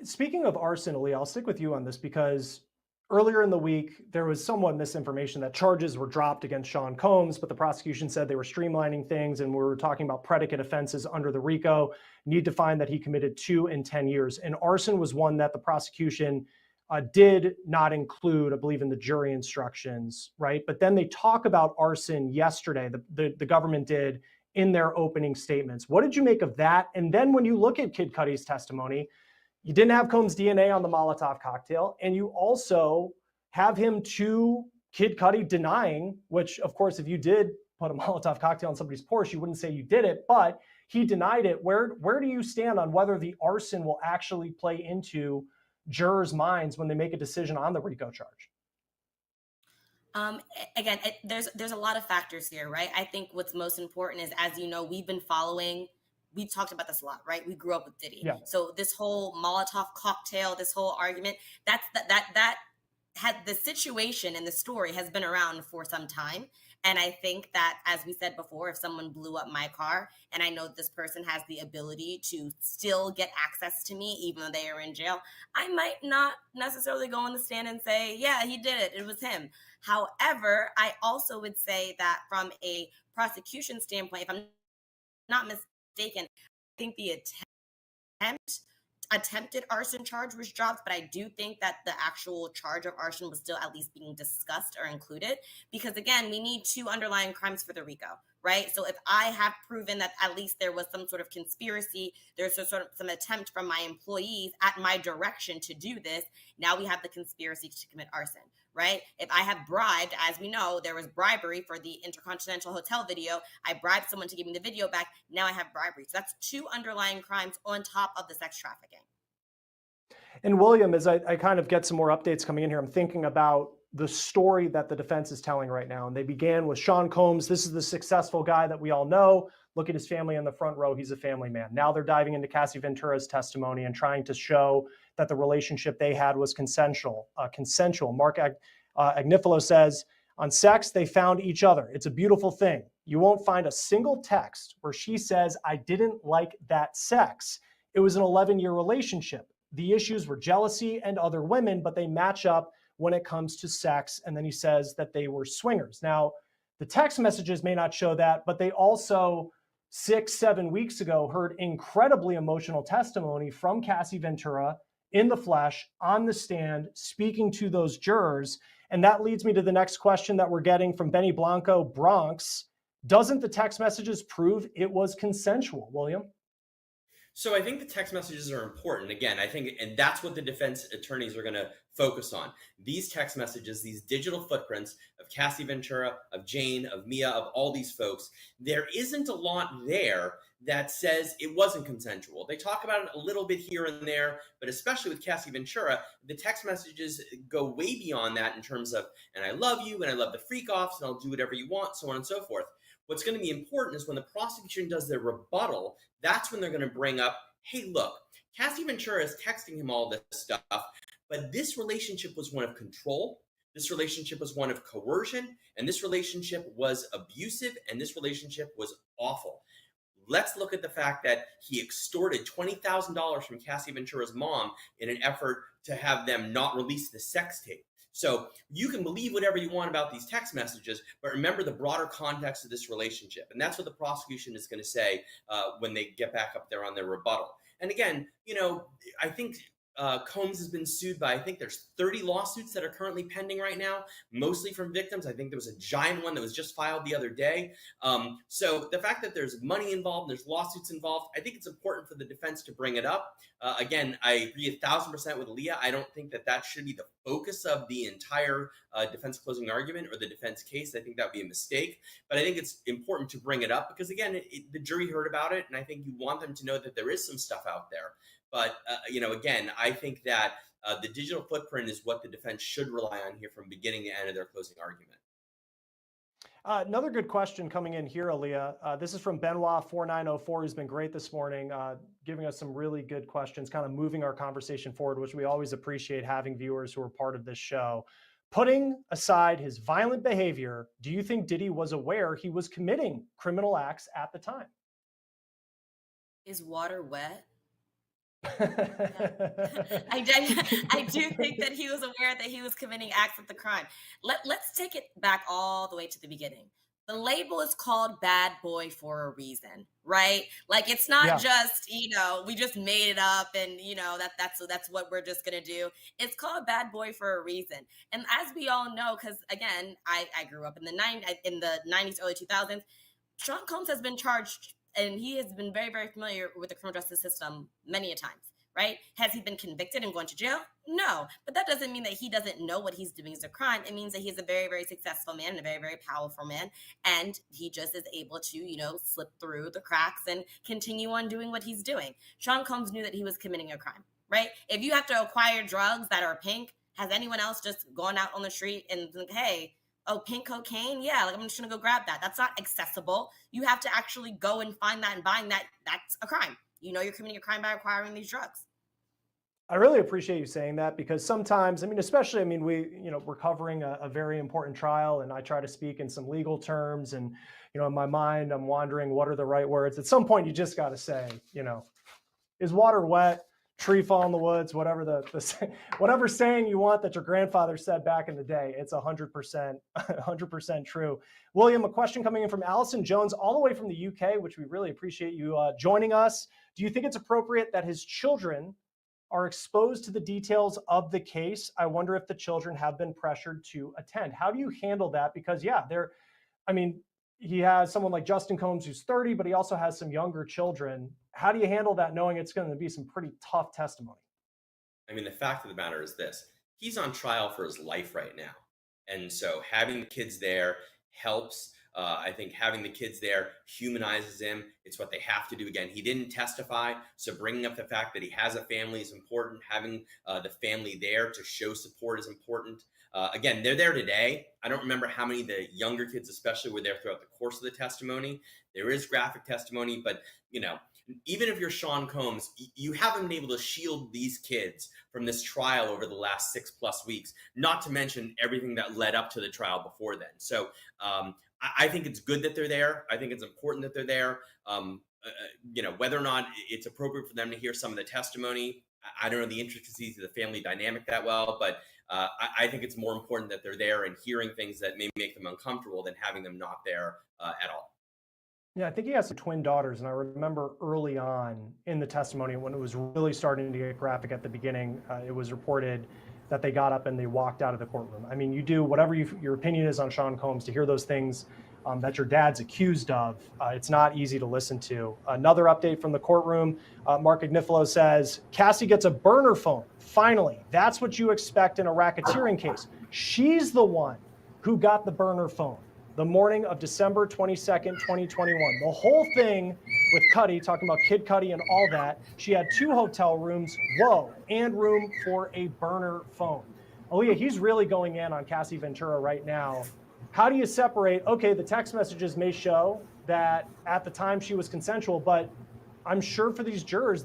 Speaking of arson, Aaliyah, I'll stick with you on this because earlier in the week, there was somewhat misinformation that charges were dropped against Sean Combs, but the prosecution said they were streamlining things, and we were talking about predicate offenses under the RICO, need to find that he committed 2 and 10 years. And arson was one that the prosecution did not include, I believe, in the jury instructions, right? But then they talk about arson yesterday, the government did, in their opening statements. What did you make of that? And then when you look at Kid Cudi's testimony, you didn't have Combs' DNA on the Molotov cocktail, and you also have him to Kid Cudi denying, which, of course, if you did put a Molotov cocktail on somebody's Porsche, you wouldn't say you did it, but he denied it. Where do you stand on whether the arson will actually play into jurors' minds when they make a decision on the RICO charge? Again, there's a lot of factors here, right? I think what's most important is, as you know, we've talked about this a lot, right? We grew up with Diddy. Yeah. So this whole Molotov cocktail, this whole argument, that had the situation and the story has been around for some time. And I think that, as we said before, if someone blew up my car and I know this person has the ability to still get access to me, even though they are in jail, I might not necessarily go on the stand and say, yeah, he did it. It was him. However, I also would say that from a prosecution standpoint, if I'm not mistaken, I think the attempted arson charge was dropped, but I do think that the actual charge of arson was still at least being discussed or included, because again, we need 2 underlying crimes for the RICO, right? So if I have proven that at least there was some sort of conspiracy, there's sort of some attempt from my employees at my direction to do this, now we have the conspiracy to commit arson, right? If I have bribed, as we know, there was bribery for the Intercontinental Hotel video. I bribed someone to give me the video back. Now I have bribery. So that's 2 underlying crimes on top of the sex trafficking. And William, as I kind of get some more updates coming in here, I'm thinking about the story that the defense is telling right now. And they began with Sean Combs. This is the successful guy that we all know. Look at his family in the front row. He's a family man. Now they're diving into Cassie Ventura's testimony and trying to show that the relationship they had was consensual. Mark Agnifilo says, on sex, they found each other. It's a beautiful thing. You won't find a single text where she says, I didn't like that sex. It was an 11-year relationship. The issues were jealousy and other women, but they match up when it comes to sex. And then he says that they were swingers. Now, the text messages may not show that, but they also 6-7 weeks ago heard incredibly emotional testimony from Cassie Ventura in the flesh, on the stand, speaking to those jurors. And that leads me to the next question that we're getting from Benny Blanco, Bronx. Doesn't the text messages prove it was consensual, William? So I think the text messages are important. Again, I think, and that's what the defense attorneys are going to focus on. These text messages, these digital footprints of Cassie Ventura, of Jane, of Mia, of all these folks, there isn't a lot there that says it wasn't consensual. They talk about it a little bit here and there, but especially with Cassie Ventura, the text messages go way beyond that in terms of, and I love you, and I love the freak offs, and I'll do whatever you want, so on and so forth. What's going to be important is when the prosecution does their rebuttal, that's when they're going to bring up, hey, look, Cassie Ventura is texting him all this stuff, but this relationship was one of control, this relationship was one of coercion, and this relationship was abusive, and this relationship was awful. Let's look at the fact that he extorted $20,000 from Cassie Ventura's mom in an effort to have them not release the sex tape. So you can believe whatever you want about these text messages, but remember the broader context of this relationship. And that's what the prosecution is going to say when they get back up there on their rebuttal. And again, I think Combs has been sued by, I think there's 30 lawsuits that are currently pending right now, mostly from victims. I think there was a giant one that was just filed the other day. So the fact that there's money involved, there's lawsuits involved, I think it's important for the defense to bring it up. Again, I agree 1,000% with Leah. I don't think that that should be the focus of the entire defense closing argument or the defense case. I think that would be a mistake. But I think it's important to bring it up because, again, the jury heard about it, and I think you want them to know that there is some stuff out there. But, again, I think that the digital footprint is what the defense should rely on here from beginning to end of their closing argument. Another good question coming in here, Aaliyah. This is from Benoit4904, who's been great this morning, giving us some really good questions, kind of moving our conversation forward, which we always appreciate having viewers who are part of this show. Putting aside his violent behavior, do you think Diddy was aware he was committing criminal acts at the time? Is water wet? I do think that he was aware that he was committing acts of the crime. Let's take it back all the way to the beginning. The label is called bad boy for a reason, right? Like it's not just, we just made it up and, that's what we're just going to do. It's called bad boy for a reason. And as we all know, because again, I grew up in the 90s, early 2000s, Sean Combs has been charged and he has been very, very familiar with the criminal justice system many a times, right? Has he been convicted and going to jail? No, but that doesn't mean that he doesn't know what he's doing is a crime. It means that he's a very, very successful man and a very, very powerful man. And he just is able to, slip through the cracks and continue on doing what he's doing. Sean Combs knew that he was committing a crime, right? If you have to acquire drugs that are pink, has anyone else just gone out on the street and think, hey, oh, pink cocaine? Yeah, I'm just going to go grab that. That's not accessible. You have to actually go and find that and buying that. That's a crime. You're committing a crime by acquiring these drugs. I really appreciate you saying that, because sometimes, I mean, especially, I mean, we're covering a very important trial, and I try to speak in some legal terms, and, in my mind, I'm wondering what are the right words. At some point, you just got to say, is water wet? Tree fall in the woods? Whatever whatever saying you want that your grandfather said back in the day, it's 100% true. William, a question coming in from Allison Jones, all the way from the UK, which we really appreciate you joining us. Do you think it's appropriate that his children are exposed to the details of the case? I wonder if the children have been pressured to attend. How do you handle that? Because he has someone like Justin Combs who's 30, but he also has some younger children. How do you handle that, knowing it's going to be some pretty tough testimony? I mean, the fact of the matter is this: he's on trial for his life right now. And so having the kids there helps. I think having the kids there humanizes him. It's what they have to do. Again, he didn't testify, so bringing up the fact that he has a family is important. Having the family there to show support is important. Again, they're there today. I don't remember how many of the younger kids especially were there throughout the course of the testimony. There is graphic testimony, but even if you're Sean Combs, you haven't been able to shield these kids from this trial over the last 6+ weeks, not to mention everything that led up to the trial before then. So I think it's good that they're there. I think it's important that they're there. Whether or not it's appropriate for them to hear some of the testimony, I don't know the intricacies of the family dynamic that well, but I think it's more important that they're there and hearing things that may make them uncomfortable than having them not there at all. Yeah, I think he has some twin daughters, and I remember early on in the testimony when it was really starting to get graphic at the beginning, it was reported that they got up and they walked out of the courtroom. I mean, you do whatever your opinion is on Sean Combs, to hear those things that your dad's accused of, it's not easy to listen to. Another update from the courtroom, Mark Agnifilo says, Cassie gets a burner phone. Finally, that's what you expect in a racketeering case. She's the one who got the burner phone the morning of December 22nd, 2021. The whole thing with Cuddy, talking about Kid Cudi and all that, she had 2 hotel rooms, and room for a burner phone. Aaliyah, he's really going in on Cassie Ventura right now. How do you separate, okay, the text messages may show that at the time she was consensual, but I'm sure for these jurors,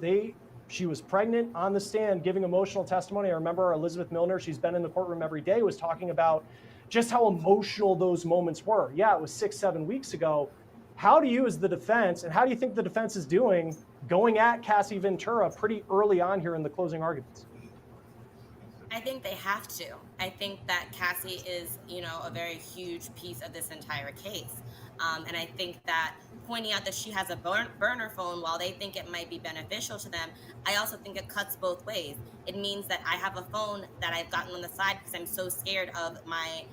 she was pregnant on the stand giving emotional testimony. I remember Elizabeth Milner, she's been in the courtroom every day, was talking about just how emotional those moments were. Yeah, it was 6-7 weeks ago. How do you, as the defense, and how do you think the defense is doing going at Cassie Ventura pretty early on here in the closing arguments? I think they have to. I think that Cassie is, a very huge piece of this entire case. And I think that pointing out that she has a burner phone, while they think it might be beneficial to them, I also think it cuts both ways. It means that I have a phone that I've gotten on the side because I'm so scared of my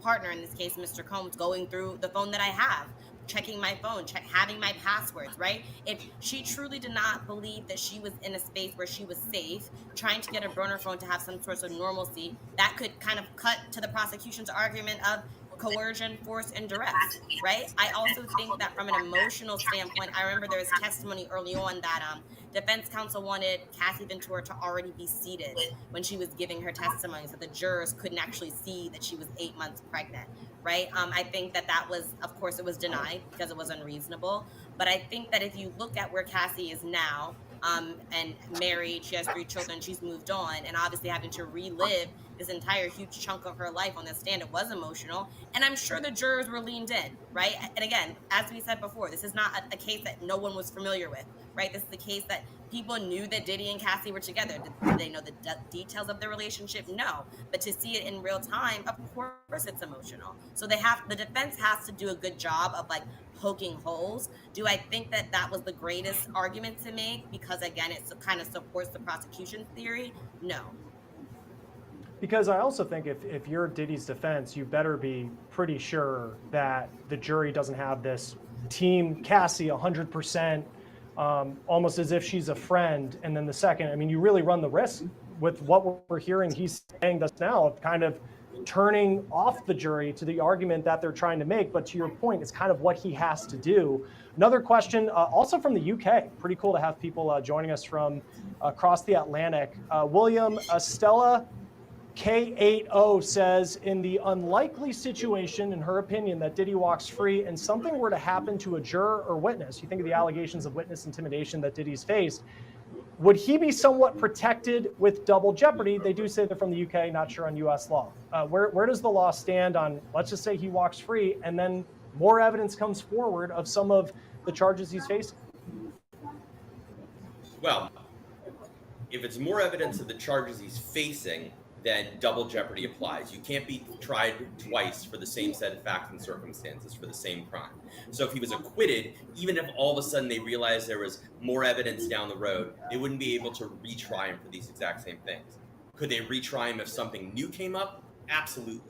partner, in this case, Mr. Combs, going through the phone that I have, checking my phone, having my passwords, right? If she truly did not believe that she was in a space where she was safe, trying to get a burner phone to have some sort of normalcy, that could kind of cut to the prosecution's argument of coercion, force, and duress, right? I also think that from an emotional standpoint, I remember there was testimony early on that defense counsel wanted Cassie Ventura to already be seated when she was giving her testimony, so the jurors couldn't actually see that she was 8 months pregnant, right? I think that was, of course, it was denied because it was unreasonable. But I think that if you look at where Cassie is now, and married, she has 3 children, she's moved on, and obviously having to relive this entire huge chunk of her life on the stand, it was emotional, and I'm sure the jurors were leaned in, right? And again, as we said before, this is not a case that no one was familiar with, right? This is a case that people knew that Diddy and Cassie were together. Did they know the details of their relationship? No. But to see it in real time, of course it's emotional. So the defense has to do a good job of poking holes. Do I think that was the greatest argument to make? Because again, it kind of supports the prosecution's theory? No. Because I also think if you're Diddy's defense, you better be pretty sure that the jury doesn't have this team Cassie 100%, almost as if she's a friend. And then the second, I mean, you really run the risk with what we're hearing he's saying just now of kind of turning off the jury to the argument that they're trying to make. But to your point, it's kind of what he has to do. Another question, also from the UK. Pretty cool to have people joining us from across the Atlantic. William, Stella K80 says, in the unlikely situation, in her opinion, that Diddy walks free and something were to happen to a juror or witness, you think of the allegations of witness intimidation that Diddy's faced, Would he be somewhat protected with double jeopardy? They do say they're from the UK, not sure on US law. Where does the law stand on, let's just say he walks free and then more evidence comes forward of some of the charges he's facing? Well, if it's more evidence of the charges he's facing, then double jeopardy applies. You can't be tried twice for the same set of facts and circumstances for the same crime. So if he was acquitted, even if all of a sudden they realized there was more evidence down the road, they wouldn't be able to retry him for these exact same things. Could they retry him if something new came up? Absolutely.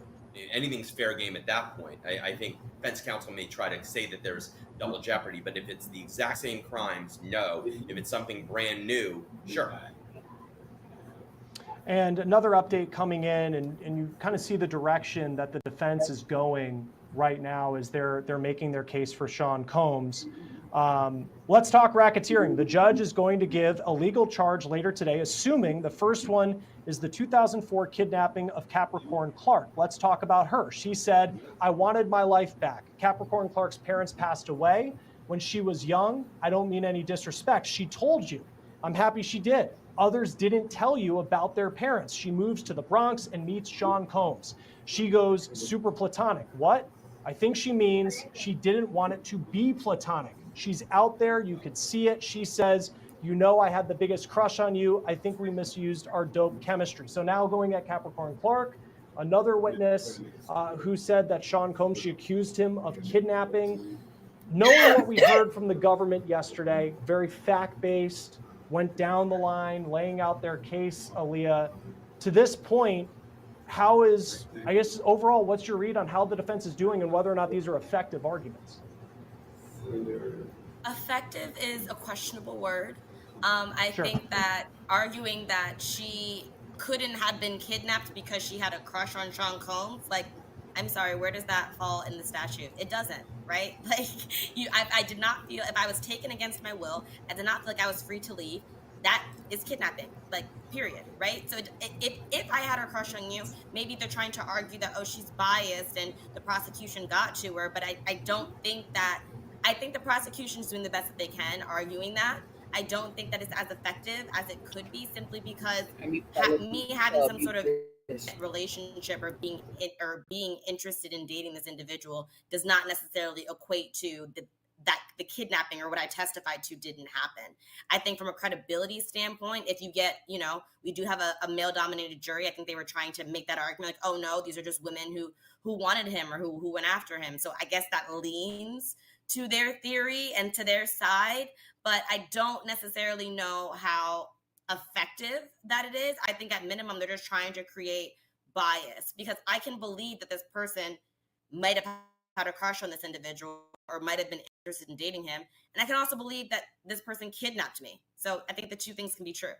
Anything's fair game at that point. I think defense counsel may try to say that there's double jeopardy, but if it's the exact same crimes, no. If it's something brand new, sure. And another update coming in, and you kind of see the direction that the defense is going right now as they're making their case for Sean Combs. Let's talk racketeering. The judge is going to give a legal charge later today, assuming the first one is the 2004 kidnapping of Capricorn Clark. Let's talk about her. She said, "I wanted my life back. Capricorn Clark's parents passed away when she was young. I don't mean any disrespect. She told you. I'm happy she did. Others didn't tell you about their parents. She moves to the Bronx and meets Sean Combs. She goes super platonic. What? I think she means she didn't want it to be platonic. She's out there. You could see it. She says, you know, I had the biggest crush on you. I think we misused our dope chemistry." So now going at Capricorn Clark, another witness who said that Sean Combs, she accused him of kidnapping. Knowing what we heard from the government yesterday, very fact-based, went down the line, laying out their case, Aaliyah. To this point, how is, I guess, overall, what's your read on how the defense is doing and whether or not these are effective arguments? Effective is a questionable word. I think that arguing that she couldn't have been kidnapped because she had a crush on Sean Combs, like, I'm sorry, where does that fall in the statute? It doesn't, right? Like, I did not feel, if I was taken against my will, I did not feel like I was free to leave. That is kidnapping, like, period, right? So if I had a crush on you, maybe they're trying to argue that, oh, she's biased and the prosecution got to her, but I don't think that, I think the prosecution's doing the best that they can arguing that. I don't think that it's as effective as it could be, simply because me having some sort of relationship or being interested in dating this individual does not necessarily equate to the kidnapping or what I testified to didn't happen. I think from a credibility standpoint, if you get, you know, we do have a male-dominated jury. I think they were trying to make that argument like, oh no, these are just women who wanted him or who went after him. So I guess that leans to their theory and to their side, but I don't necessarily know how effective that it is. I think at minimum, they're just trying to create bias, because I can believe that this person might have had a crush on this individual or might have been interested in dating him. And I can also believe that this person kidnapped me. So I think the two things can be true.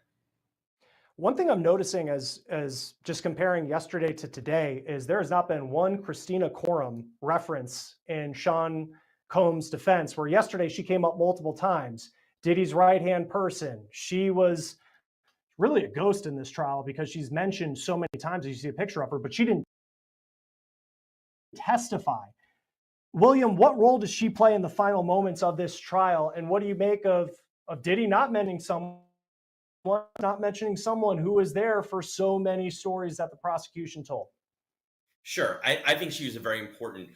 One thing I'm noticing as just comparing yesterday to today is there has not been one Christina Coram reference in Sean Combs' defense, where yesterday she came up multiple times. Diddy's right-hand person. She was really a ghost in this trial because she's mentioned so many times. You see a picture of her, but she didn't testify. William, what role does she play in the final moments of this trial? And what do you make of Diddy not mentioning someone who was there for so many stories that the prosecution told? Sure. I think she was a very important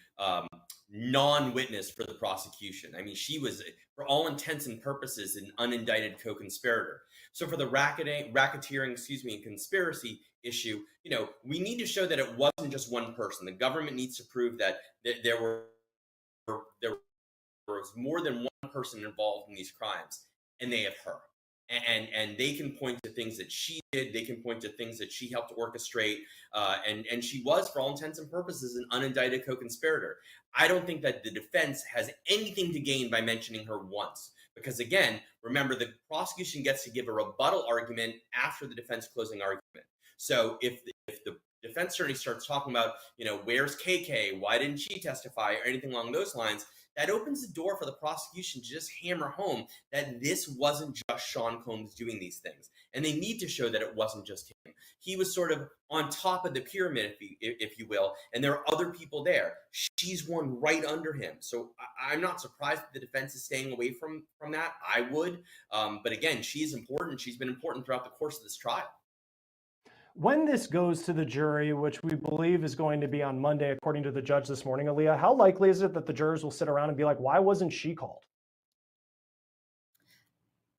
non-witness for the prosecution. I mean, she was, for all intents and purposes, an unindicted co-conspirator. So for the racketeering, and conspiracy issue, you know, we need to show that it wasn't just one person. The government needs to prove that there was more than one person involved in these crimes, and they have her. And they can point to things that she did. They can point to things that she helped orchestrate. And she was, for all intents and purposes, an unindicted co-conspirator. I don't think that the defense has anything to gain by mentioning her once. Because again, remember, the prosecution gets to give a rebuttal argument after the defense closing argument. So if the defense attorney starts talking about, you know, where's KK? Why didn't she testify? Or anything along those lines, that opens the door for the prosecution to just hammer home that this wasn't just Sean Combs doing these things. And they need to show that it wasn't just him. He was sort of on top of the pyramid, if you will, and there are other people there. She's one right under him. So I'm not surprised that the defense is staying away from that. I would. But again, she's important. She's been important throughout the course of this trial. When this goes to the jury, which we believe is going to be on Monday, according to the judge this morning, Aaliyah, how likely is it that the jurors will sit around and be like, why wasn't she called?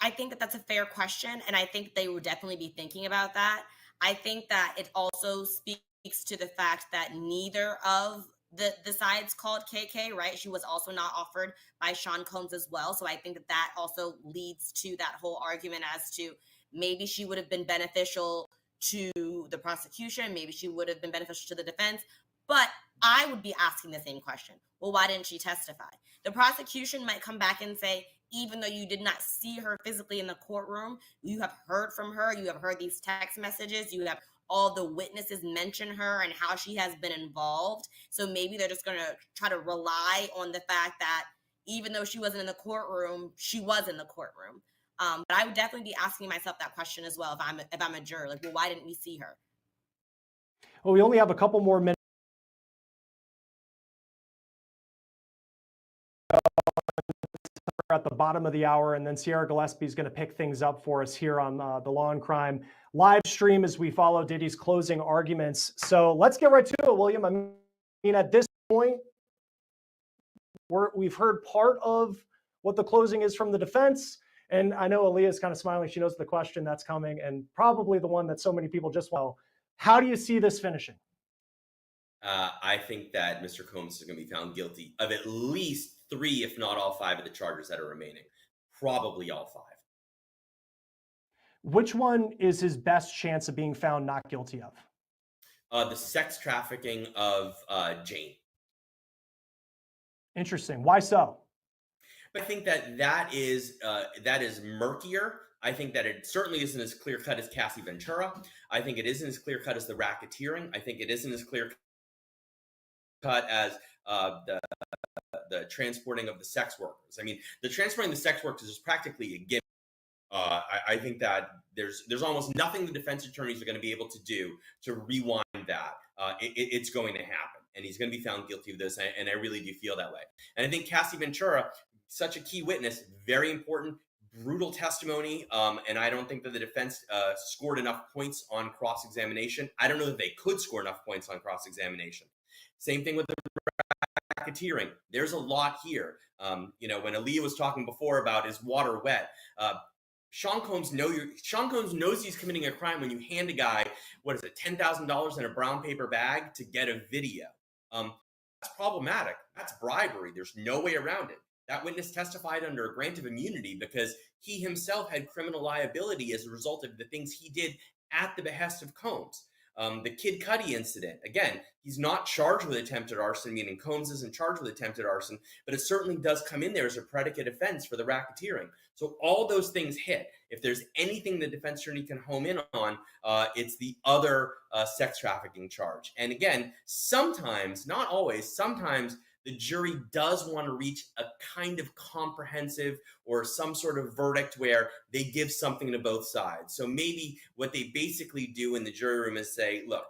I think that that's a fair question, and I think they would definitely be thinking about that. I think that it also speaks to the fact that neither of the sides called KK, right? She was also not offered by Sean Combs as well. So I think that that also leads to that whole argument as to maybe she would have been beneficial to the prosecution, maybe she would have been beneficial to the defense, but I would be asking the same question. Well, why didn't she testify? The prosecution might come back and say, even though you did not see her physically in the courtroom, you have heard from her, you have heard these text messages, you have all the witnesses mention her and how she has been involved. So maybe they're just going to try to rely on the fact that even though she wasn't in the courtroom, she was in the courtroom. But I would definitely be asking myself that question as well if I'm a juror. Like, well, why didn't we see her? Well, we only have a couple more minutes. We're at the bottom of the hour, and then Sierra Gillespie is going to pick things up for us here on the Law and Crime live stream as we follow Diddy's closing arguments. So let's get right to it, William. I mean, at this point, we've heard part of what the closing is from the defense. And I know Aaliyah is kind of smiling. She knows the question that's coming, and probably the one that so many people just want to know. How do you see this finishing? I think that Mr. Combs is going to be found guilty of at least 3, if not all 5 of the charges that are remaining. Probably all 5. Which one is his best chance of being found not guilty of? The sex trafficking of Jane. Interesting. Why so? I think that is murkier. I think that it certainly isn't as clear cut as Cassie Ventura. I think it isn't as clear cut as the racketeering. I think it isn't as clear cut as the transporting of the sex workers. I mean, the transporting of the sex workers is practically a given. I think that there's almost nothing the defense attorneys are going to be able to do to rewind that. It's going to happen, and he's going to be found guilty of this, and I really do feel that way. And I think Cassie Ventura, such a key witness, very important, brutal testimony, and I don't think that the defense scored enough points on cross-examination. I don't know that they could score enough points on cross-examination. Same thing with the racketeering. There's a lot here. When Aaliyah was talking before about is water wet, Sean Combs knows he's committing a crime when you hand a guy, $10,000 in a brown paper bag to get a video. That's problematic. That's bribery. There's no way around it. That witness testified under a grant of immunity because he himself had criminal liability as a result of the things he did at the behest of Combs. The Kid Cudi incident, again, he's not charged with attempted arson, meaning Combs isn't charged with attempted arson, but it certainly does come in there as a predicate offense for the racketeering. So all those things hit. If there's anything the defense attorney can home in on, it's the other sex trafficking charge. And again, sometimes, not always, sometimes the jury does want to reach a kind of comprehensive or some sort of verdict where they give something to both sides. So maybe what they basically do in the jury room is say, look,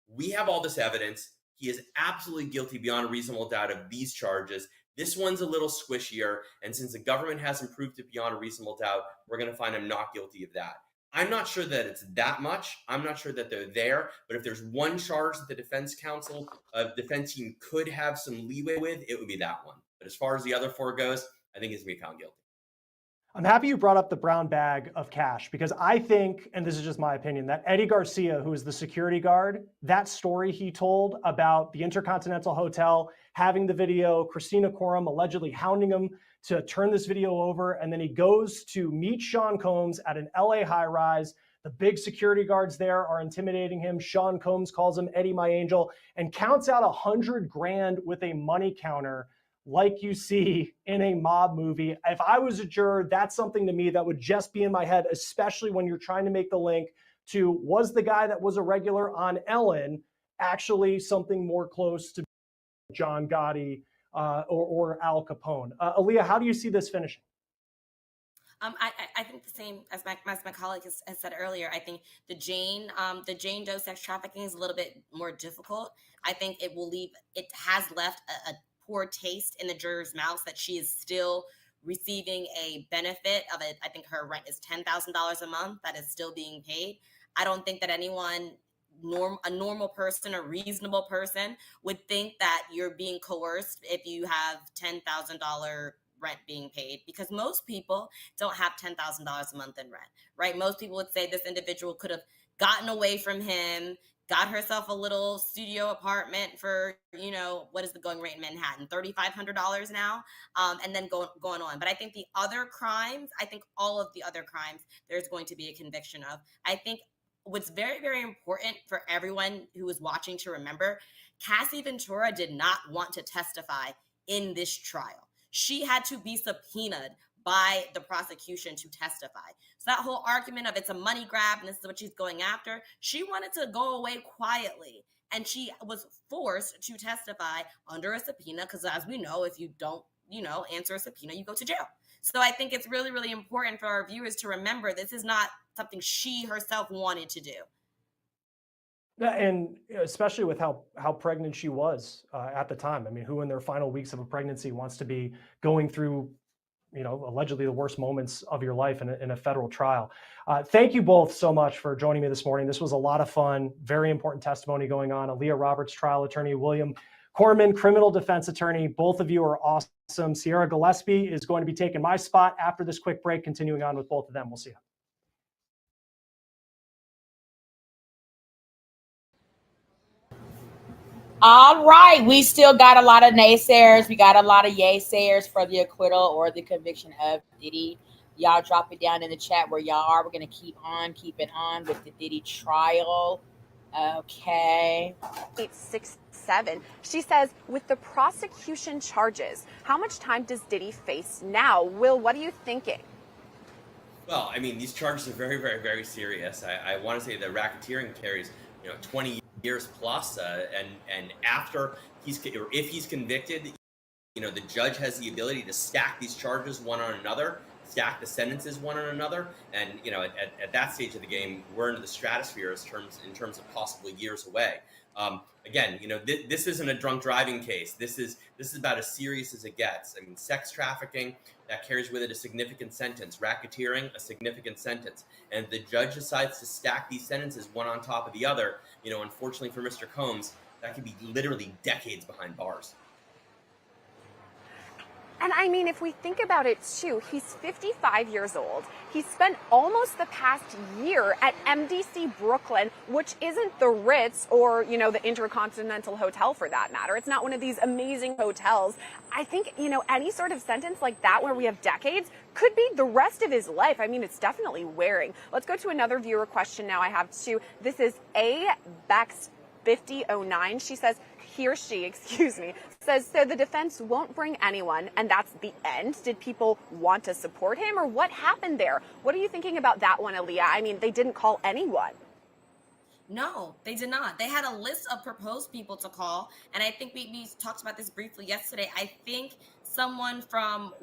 we have all this evidence. He is absolutely guilty beyond a reasonable doubt of these charges. This one's a little squishier. And since the government hasn't proved it beyond a reasonable doubt, we're going to find him not guilty of that. I'm not sure that it's that much. I'm not sure that they're there. But if there's one charge that the defense defense team could have some leeway with, it would be that one. But as far as the other 4 goes, I think he's going to be found guilty. I'm happy you brought up the brown bag of cash because I think, and this is just my opinion, that Eddie Garcia, who is the security guard, that story he told about the Intercontinental Hotel, having the video, Christina Coram allegedly hounding him to turn this video over, and then he goes to meet Sean Combs at an LA high-rise. The big security guards there are intimidating him. Sean Combs calls him Eddie, my angel, and counts out $100,000 with a money counter like you see in a mob movie. If I was a juror, that's something to me that would just be in my head, especially when you're trying to make the link to, was the guy that was a regular on Ellen actually something more close to John Gotti or Al Capone. Aaliyah, how do you see this finishing? I think the same as my colleague has said earlier. I think the Jane Doe sex trafficking is a little bit more difficult. I think it has left a poor taste in the jurors' mouths that she is still receiving a benefit of it. I think her rent is $10,000 a month that is still being paid. I don't think that anyone, a normal person, a reasonable person, would think that you're being coerced if you have $10,000 rent being paid, because most people don't have $10,000 a month in rent, right? Most people would say this individual could have gotten away from him, got herself a little studio apartment for, what is the going rate in Manhattan? $3,500 now, and then going on. But I think all of the other crimes, there's going to be a conviction of. I think what's very, very important for everyone who is watching to remember, Cassie Ventura did not want to testify in this trial. She had to be subpoenaed by the prosecution to testify. So that whole argument of it's a money grab and this is what she's going after, she wanted to go away quietly. And she was forced to testify under a subpoena, because as we know, if you don't, answer a subpoena, you go to jail. So I think it's really, really important for our viewers to remember this is not something she herself wanted to do. And especially with how pregnant she was at the time. I mean, who in their final weeks of a pregnancy wants to be going through, allegedly the worst moments of your life in a federal trial? Thank you both so much for joining me this morning. This was a lot of fun, very important testimony going on. Aaliyah Roberts, trial attorney, William Corman, criminal defense attorney. Both of you are awesome. Sierra Gillespie is going to be taking my spot after this quick break, continuing on with both of them. We'll see you. All right, we still got a lot of naysayers. We got a lot of yay-sayers for the acquittal or the conviction of Diddy. Y'all drop it down in the chat where y'all are. We're going to keep it on with the Diddy trial. Okay. 867. She says, with the prosecution charges, how much time does Diddy face now? Will, what are you thinking? Well, I mean, these charges are very, very, very serious. I want to say that racketeering carries, 20 years plus, and after if he's convicted, the judge has the ability to stack these charges one on another, stack the sentences one on another, and at that stage of the game, we're into the stratosphere in terms of possible years away. Again, this isn't a drunk driving case. This is about as serious as it gets. I mean, sex trafficking, that carries with it a significant sentence. Racketeering, a significant sentence. And the judge decides to stack these sentences one on top of the other. Unfortunately for Mr. Combs, that could be literally decades behind bars. And I mean, if we think about it too, he's 55 years old. He spent almost the past year at MDC Brooklyn, which isn't the Ritz or, the Intercontinental Hotel for that matter. It's not one of these amazing hotels. I think, any sort of sentence like that where we have decades could be the rest of his life. I mean, it's definitely wearing. Let's go to another viewer question now. I have two. This is A. Bex 5009. She says, says, so the defense won't bring anyone, and that's the end. Did people want to support him, or what happened there? What are you thinking about that one, Aaliyah? I mean, they didn't call anyone. No, they did not. They had a list of proposed people to call, and I think we talked about this briefly yesterday. I think someone from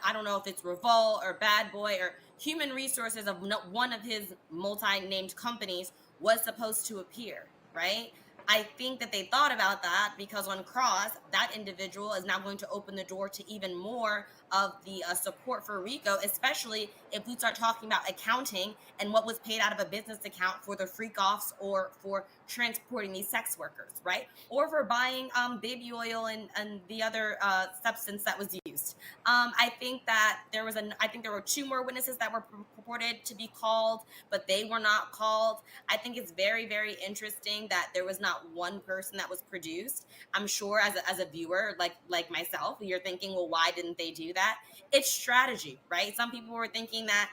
I don't know if it's Revolt or Bad Boy or Human Resources of one of his multi-named companies was supposed to appear, right? I think that they thought about that because on Cross, that individual is now going to open the door to even more of the support for RICO, especially if we start talking about accounting and what was paid out of a business account for the freak-offs or for transporting these sex workers, right? Or for buying baby oil and the other substance that was used. I think there were two more witnesses that were purported to be called, but they were not called. I think it's very, very interesting that there was not one person that was produced. I'm sure as a viewer, like myself, you're thinking, well, why didn't they do that? It's strategy, right? Some people were thinking that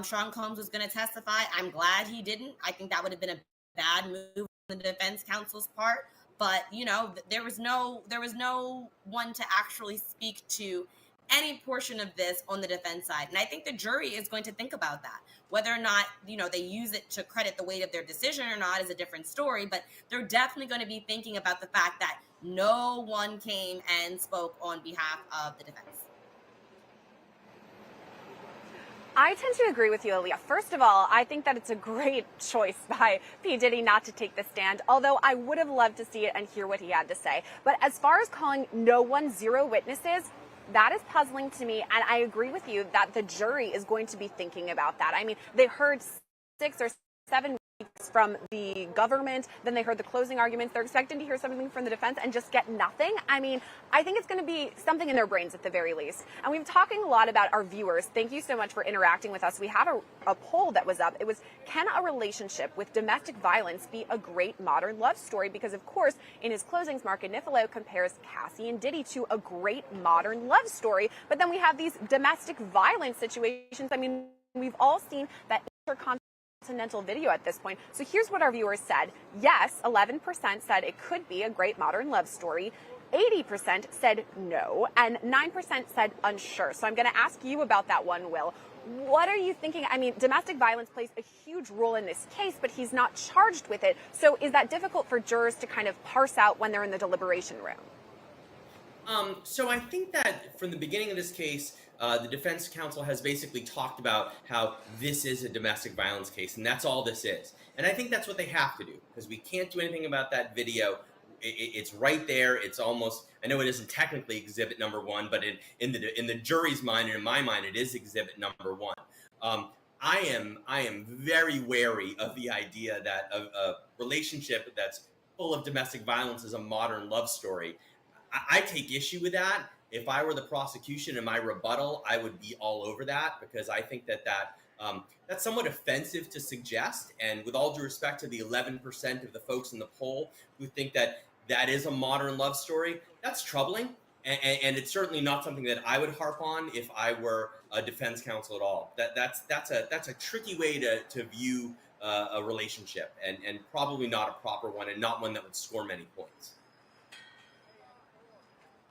Sean Combs was going to testify. I'm glad he didn't. I think that would have been a bad move on the defense counsel's part. But there was no one to actually speak to any portion of this on the defense side. And I think the jury is going to think about that. Whether or not, they use it to credit the weight of their decision or not is a different story, but they're definitely going to be thinking about the fact that no one came and spoke on behalf of the defense. I tend to agree with you, Aaliyah. First of all, I think that it's a great choice by P. Diddy not to take the stand, although I would have loved to see it and hear what he had to say. But as far as calling no one zero witnesses, that is puzzling to me, and I agree with you that the jury is going to be thinking about that. I mean, they heard 6 or 7 weeks from the government, then they heard the closing arguments. They're expecting to hear something from the defense and just get nothing. I mean, I think it's going to be something in their brains at the very least. And we've been talking a lot about our viewers. Thank you so much for interacting with us. We have a poll that was up. It was, can a relationship with domestic violence be a great modern love story? Because, of course, in his closings, Mark Agnifilo compares Cassie and Diddy to a great modern love story. But then we have these domestic violence situations. I mean, we've all seen that intercontinental video at this point. So here's what our viewers said. Yes, 11% said it could be a great modern love story. 80% said no, and 9% said unsure. So I'm going to ask you about that one, Will. What are you thinking? I mean, domestic violence plays a huge role in this case, but he's not charged with it. So is that difficult for jurors to kind of parse out when they're in the deliberation room? So I think that from the beginning of this case, the defense counsel has basically talked about how this is a domestic violence case, and that's all this is. And I think that's what they have to do, because we can't do anything about that video. It's right there. It's almost, I know it isn't technically exhibit number 1, but in the jury's mind and in my mind, it is exhibit number 1. I am very wary of the idea that a relationship that's full of domestic violence is a modern love story. I take issue with that. If I were the prosecution in my rebuttal, I would be all over that, because I think that's somewhat offensive to suggest. And with all due respect to the 11% of the folks in the poll who think that that is a modern love story, that's troubling. And it's certainly not something that I would harp on if I were a defense counsel at all. That's a tricky way to view a relationship, and probably not a proper one, and not one that would score many points.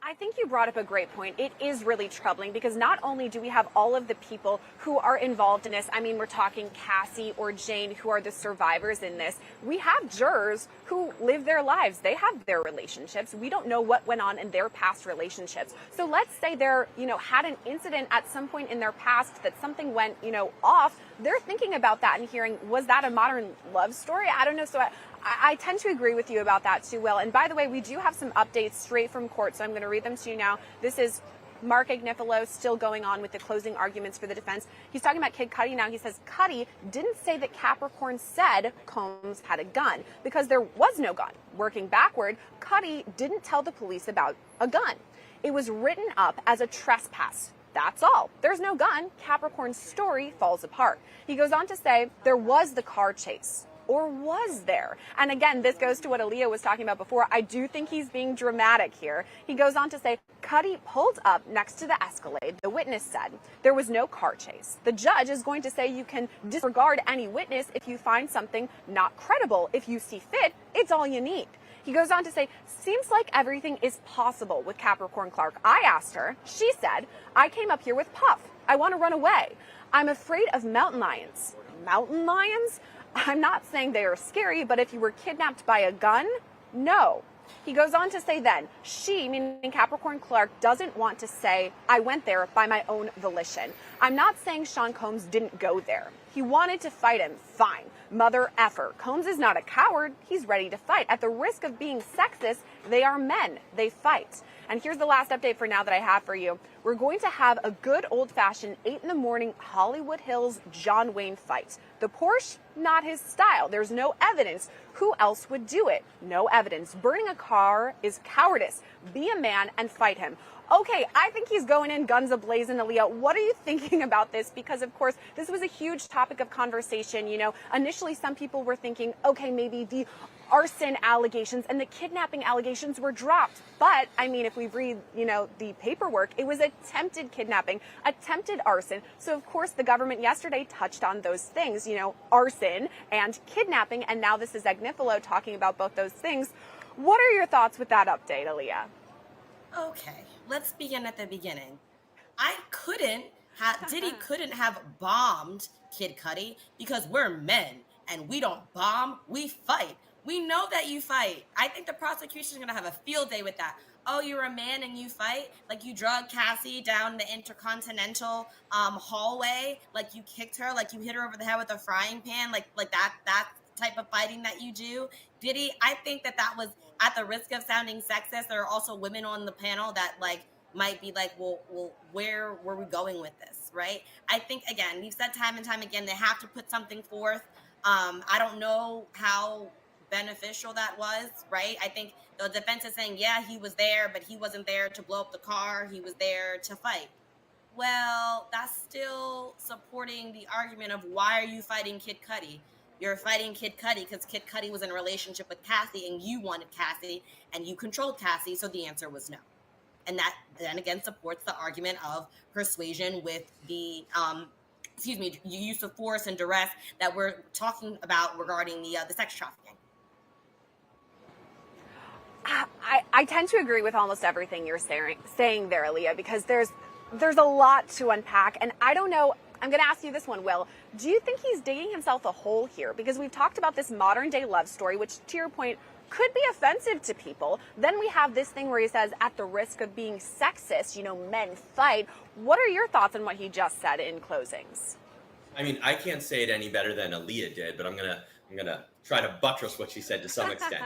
I think you brought up a great point. It is really troubling because not only do we have all of the people who are involved in this, I mean, we're talking Cassie or Jane, who are the survivors in this. We have jurors who live their lives. They have their relationships. We don't know what went on in their past relationships. So let's say they're, had an incident at some point in their past that something went, off. They're thinking about that and hearing, was that a modern love story? I don't know. So I tend to agree with you about that too, Will. And by the way, we do have some updates straight from court, so I'm going to read them to you now. This is Mark Agnifilo still going on with the closing arguments for the defense. He's talking about Kid Cudi now. He says Cudi didn't say that Capricorn said Combs had a gun because there was no gun. Working backward, Cudi didn't tell the police about a gun. It was written up as a trespass. That's all. There's no gun. Capricorn's story falls apart. He goes on to say there was the car chase. Or was there? And again, this goes to what Aaliyah was talking about before. I do think he's being dramatic here. He goes on to say, Cudi pulled up next to the Escalade. The witness said there was no car chase. The judge is going to say you can disregard any witness if you find something not credible. If you see fit, it's all you need. He goes on to say, seems like everything is possible with Capricorn Clark. I asked her. She said, I came up here with Puff. I want to run away. I'm afraid of mountain lions. Mountain lions? I'm not saying they are scary, but if you were kidnapped by a gun, no. He goes on to say then, she, meaning Capricorn Clark, doesn't want to say, I went there by my own volition. I'm not saying Sean Combs didn't go there. He wanted to fight him. Fine. Mother effer. Combs is not a coward. He's ready to fight. At the risk of being sexist, they are men. They fight. And here's the last update for now that I have for you. We're going to have a good old-fashioned 8 in the morning Hollywood Hills John Wayne fight. The Porsche, not his style. There's no evidence. Who else would do it? No evidence. Burning a car is cowardice. Be a man and fight him. Okay, I think he's going in guns a-blazing, Aaliyah. What are you thinking about this? Because, of course, this was a huge topic of conversation. Initially some people were thinking, okay, maybe the arson allegations and the kidnapping allegations were dropped. But, I mean, if we read, the paperwork, it was attempted kidnapping, attempted arson. So, of course, the government yesterday touched on those things, arson and kidnapping. And now this is Agnifilo talking about both those things. What are your thoughts with that update, Aaliyah? Okay, let's begin at the beginning. Diddy couldn't have bombed Kid Cudi because we're men and we don't bomb, we fight. We know that you fight. I think the prosecution is going to have a field day with that. Oh, you're a man and you fight? Like you drug Cassie down the intercontinental hallway, like you kicked her, like you hit her over the head with a frying pan, like that type of fighting that you do. Diddy, I think that was, at the risk of sounding sexist, there are also women on the panel that like might be like, well, where were we going with this, right? I think, again, we've said time and time again, they have to put something forth. I don't know how beneficial that was, right? I think the defense is saying, yeah, he was there, but he wasn't there to blow up the car. He was there to fight. Well, that's still supporting the argument of why are you fighting Kid Cudi? You're fighting Kid Cudi because Kid Cudi was in a relationship with Cassie and you wanted Cassie and you controlled Cassie, so the answer was no. And that then again supports the argument of persuasion with the use of force and duress that we're talking about regarding the sex trafficking. I tend to agree with almost everything you're saying there, Aaliyah, because there's a lot to unpack, and I don't know. I'm going to ask you this one, Will. Do you think he's digging himself a hole here? Because we've talked about this modern day love story, which, to your point, could be offensive to people. Then we have this thing where he says, at the risk of being sexist, men fight. What are your thoughts on what he just said in closings? I mean, I can't say it any better than Aaliyah did, but I'm gonna try to buttress what she said to some extent.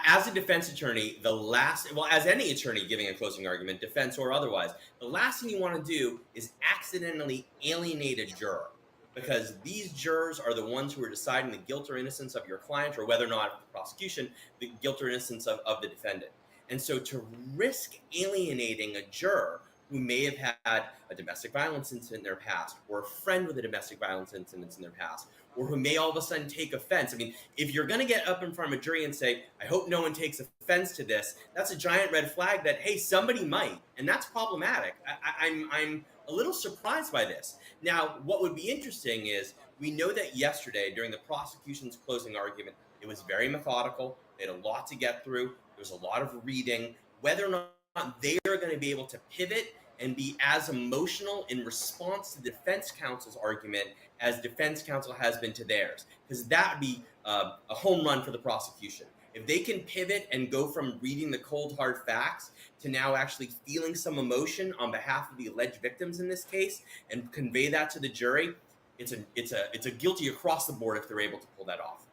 As a defense attorney, as any attorney giving a closing argument, defense or otherwise, the last thing you want to do is accidentally alienate a juror, because these jurors are the ones who are deciding the guilt or innocence of your client, or whether or not the prosecution, the guilt or innocence of the defendant. And so to risk alienating a juror who may have had a domestic violence incident in their past, or a friend with a domestic violence incident in their past, or who may all of a sudden take offense. I mean, if you're going to get up in front of a jury and say, I hope no one takes offense to this, that's a giant red flag that, hey, somebody might. And that's problematic. I'm a little surprised by this. Now, what would be interesting is we know that yesterday during the prosecution's closing argument, it was very methodical. They had a lot to get through. There was a lot of reading. Whether or not they are going to be able to pivot and be as emotional in response to defense counsel's argument as defense counsel has been to theirs, because that would be a home run for the prosecution. If they can pivot and go from reading the cold hard facts to now actually feeling some emotion on behalf of the alleged victims in this case and convey that to the jury, it's a guilty across the board if they're able to pull that off.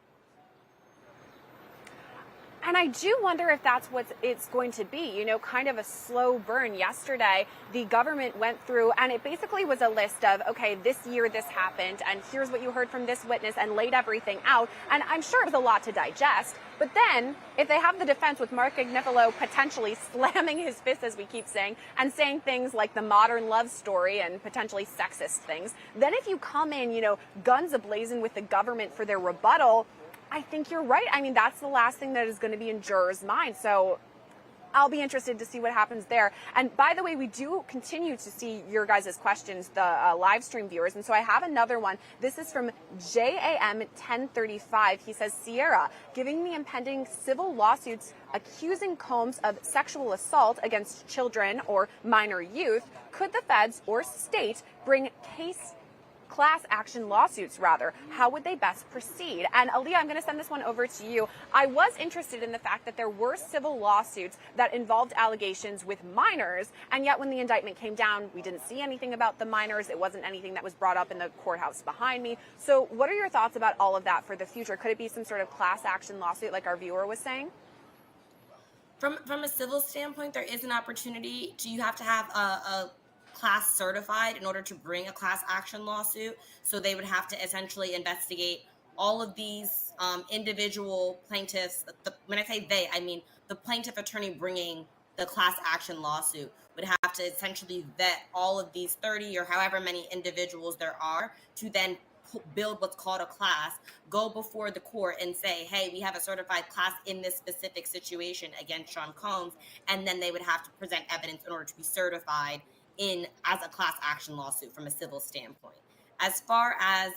And I do wonder if that's what it's going to be, kind of a slow burn. Yesterday, the government went through, and it basically was a list of, okay, this year this happened, and here's what you heard from this witness, and laid everything out. And I'm sure it was a lot to digest. But then, if they have the defense with Mark Agnifilo potentially slamming his fist, as we keep saying, and saying things like the modern love story and potentially sexist things, then if you come in, guns a-blazing with the government for their rebuttal, I think you're right. I mean, that's the last thing that is going to be in jurors' minds. So I'll be interested to see what happens there. And by the way, we do continue to see your guys' questions, the live stream viewers. And so I have another one. This is from JAM 1035. He says, Sierra, giving the impending civil lawsuits accusing Combs of sexual assault against children or minor youth, could the feds or state bring class action lawsuits, rather? How would they best proceed? And Aaliyah, I'm going to send this one over to you. I was interested in the fact that there were civil lawsuits that involved allegations with minors, and yet when the indictment came down, we didn't see anything about the minors. It wasn't anything that was brought up in the courthouse behind me. So what are your thoughts about all of that for the future? Could it be some sort of class action lawsuit like our viewer was saying? From a civil standpoint, there is an opportunity you have to have a class certified in order to bring a class action lawsuit. So they would have to essentially investigate all of these individual plaintiffs. When I say they, I mean the plaintiff attorney bringing the class action lawsuit would have to essentially vet all of these 30 or however many individuals there are to then build what's called a class, go before the court and say, hey, we have a certified class in this specific situation against Sean Combs, and then they would have to present evidence in order to be certified as a class action lawsuit from a civil standpoint. As far as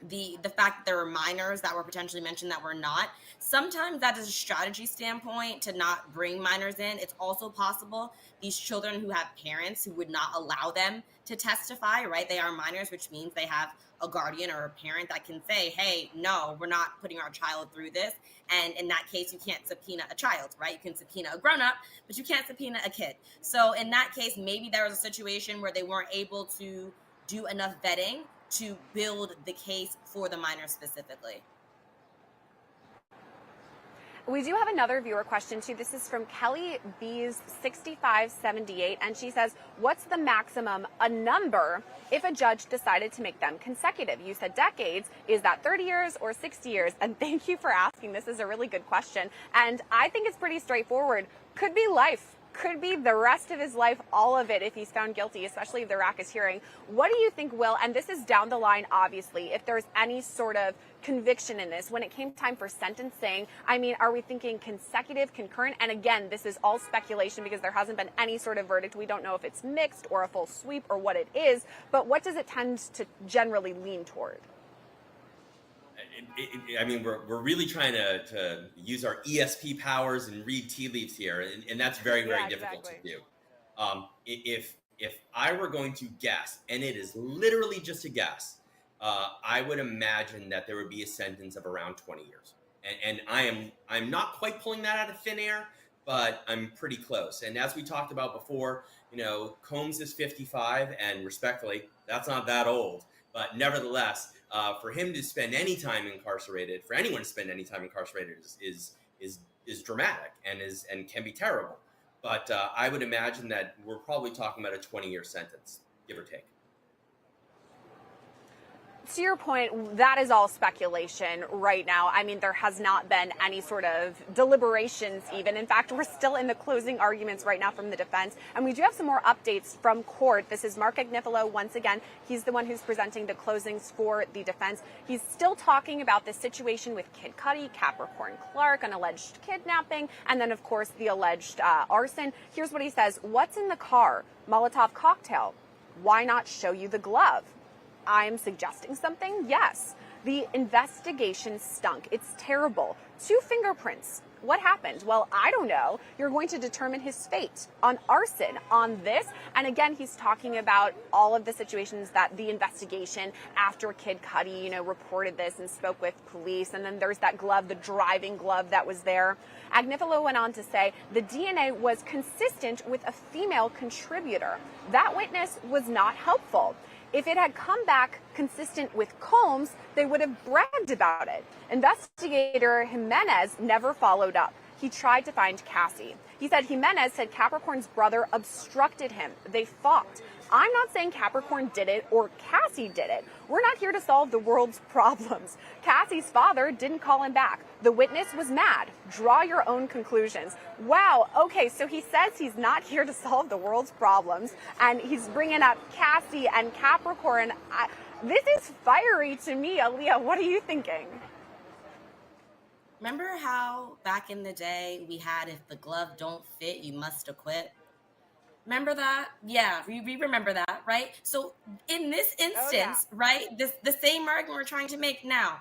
the fact that there were minors that were potentially mentioned that were not. Sometimes that is a strategy standpoint to not bring minors in. It's also possible these children who have parents who would not allow them to testify, right? They are minors, which means they have a guardian or a parent that can say, hey, no, we're not putting our child through this. And in that case, you can't subpoena a child, right? You can subpoena a grown-up, but you can't subpoena a kid. So in that case, maybe there was a situation where they weren't able to do enough vetting to build the case for the minor specifically. We do have another viewer question too. This is from Kelly B's 6578, and she says, what's the maximum, a number, if a judge decided to make them consecutive? You said decades. Is that 30 years or 60 years? And thank you for asking. This is a really good question. And I think it's pretty straightforward. Could be life. Could be the rest of his life, all of it, if he's found guilty, especially if the rack is hearing. What do you think, Will? And this is down the line, obviously, if there's any sort of conviction in this. When it came time for sentencing, I mean, are we thinking consecutive, concurrent? And again, this is all speculation because there hasn't been any sort of verdict. We don't know if it's mixed or a full sweep or what it is. But what does it tend to generally lean toward? I mean, we're really trying to use our ESP powers and read tea leaves here, and that's very, very difficult to do. If I were going to guess, and it is literally just a guess, I would imagine that there would be a sentence of around 20 years. And I'm not quite pulling that out of thin air, but I'm pretty close. And as we talked about before, you know, Combs is 55, and respectfully, that's not that old. But nevertheless, for him to spend any time incarcerated, for anyone to spend any time incarcerated is dramatic and can be terrible. But I would imagine that we're probably talking about a 20-year sentence, give or take. To your point, that is all speculation right now. I mean, there has not been any sort of deliberations even. In fact, we're still in the closing arguments right now from the defense. And we do have some more updates from court. This is Mark Agnifilo once again. He's the one who's presenting the closings for the defense. He's still talking about the situation with Kid Cudi, Capricorn Clark, an alleged kidnapping, and then, of course, the alleged arson. Here's what he says. What's in the car? Molotov cocktail. Why not show you the glove? I'm suggesting something? Yes. The investigation stunk. It's terrible. 2 fingerprints. What happened? Well, I don't know. You're going to determine his fate on arson, on this. And again, he's talking about all of the situations that the investigation after Kid Cudi, you know, reported this and spoke with police. And then there's that glove, the driving glove that was there. Agnifilo went on to say the DNA was consistent with a female contributor. That witness was not helpful. If it had come back consistent with Combs, they would have bragged about it. Investigator Jimenez never followed up. He tried to find Cassie. He said Jimenez said Capricorn's brother obstructed him. They fought. I'm not saying Capricorn did it or Cassie did it. We're not here to solve the world's problems. Cassie's father didn't call him back. The witness was mad. Draw your own conclusions. Wow. Okay, so he says he's not here to solve the world's problems, and he's bringing up Cassie and Capricorn. This is fiery to me. Aaliyah, what are you thinking? Remember how back in the day we had, if the glove don't fit, you must acquit? Remember that? Yeah, we remember that, right? So in this instance, right, the same argument we're trying to make now,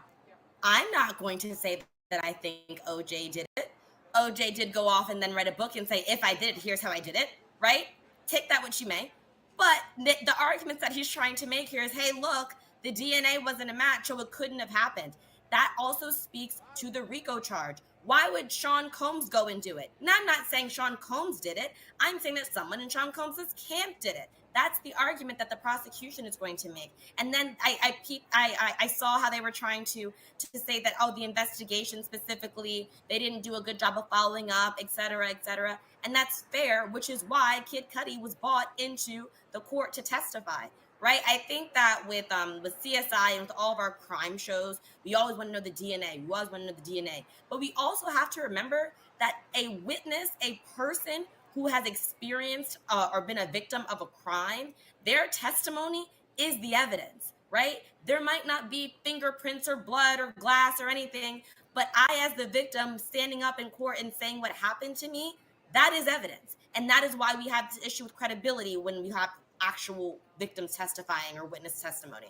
I'm not going to say that I think OJ did it. OJ did go off and then write a book and say, if I did it, here's how I did it, right? Take that what you may. But the arguments that he's trying to make here is, hey, look, the DNA wasn't a match, so it couldn't have happened. That also speaks to the RICO charge. Why would Sean Combs go and do it? Now, I'm not saying Sean Combs did it. I'm saying that someone in Sean Combs' camp did it. That's the argument that the prosecution is going to make. And then I saw how they were trying to say that, oh, the investigation specifically, they didn't do a good job of following up, et cetera, et cetera. And that's fair, which is why Kid Cudi was brought into the court to testify. Right? I think that with CSI and with all of our crime shows, we always want to know the DNA. We always want to know the DNA. But we also have to remember that a witness, a person who has experienced or been a victim of a crime, their testimony is the evidence, right? There might not be fingerprints or blood or glass or anything, but I, as the victim, standing up in court and saying what happened to me, that is evidence. And that is why we have this issue with credibility when we have actual victims testifying or witness testimony.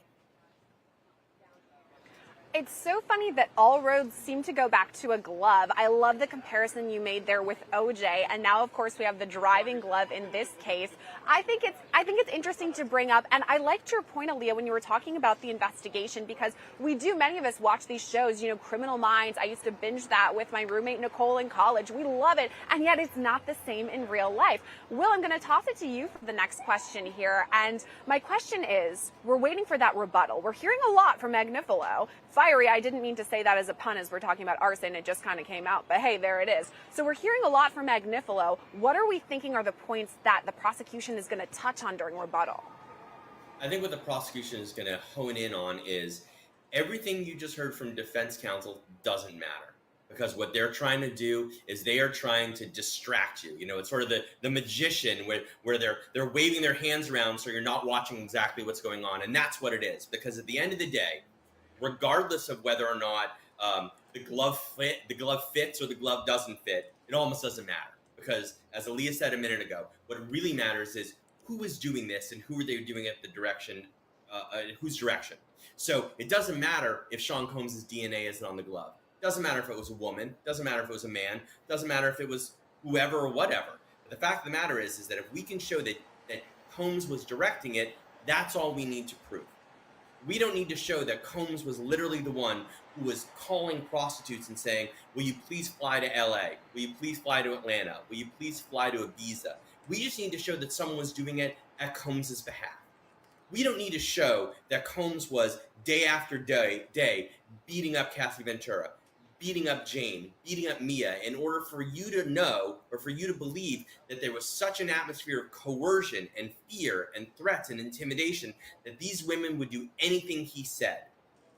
It's so funny that all roads seem to go back to a glove. I love the comparison you made there with OJ, and now of course we have the driving glove in this case. I think it's interesting to bring up, and I liked your point, Aaliyah, when you were talking about the investigation, because many of us watch these shows, Criminal Minds. I used to binge that with my roommate Nicole in college. We love it, and yet it's not the same in real life. Will, I'm going to toss it to you for the next question here, and my question is, we're waiting for that rebuttal. We're hearing a lot from Agnifilo. Fiery, I didn't mean to say that as a pun as we're talking about arson. It just kind of came out. But hey, there it is. So we're hearing a lot from Agnifilo. What are we thinking are the points that the prosecution is going to touch on during rebuttal? I think what the prosecution is going to hone in on is everything you just heard from defense counsel doesn't matter. Because what they're trying to do is they are trying to distract you. It's sort of the magician where they're waving their hands around so you're not watching exactly what's going on. And that's what it is. Because at the end of the day, regardless of whether or not the glove fits or the glove doesn't fit, it almost doesn't matter. Because as Aaliyah said a minute ago, what really matters is who is doing this and who are they doing it whose direction. So it doesn't matter if Sean Combs' DNA isn't on the glove. It doesn't matter if it was a woman. It doesn't matter if it was a man. It doesn't matter if it was whoever or whatever. But the fact of the matter is that if we can show that Combs was directing it, that's all we need to prove. We don't need to show that Combs was literally the one who was calling prostitutes and saying, will you please fly to LA? Will you please fly to Atlanta? Will you please fly to Ibiza? We just need to show that someone was doing it at Combs' behalf. We don't need to show that Combs was day after day beating up Cassie Ventura, beating up Jane, beating up Mia, in order for you to know or for you to believe that there was such an atmosphere of coercion and fear and threats and intimidation that these women would do anything he said.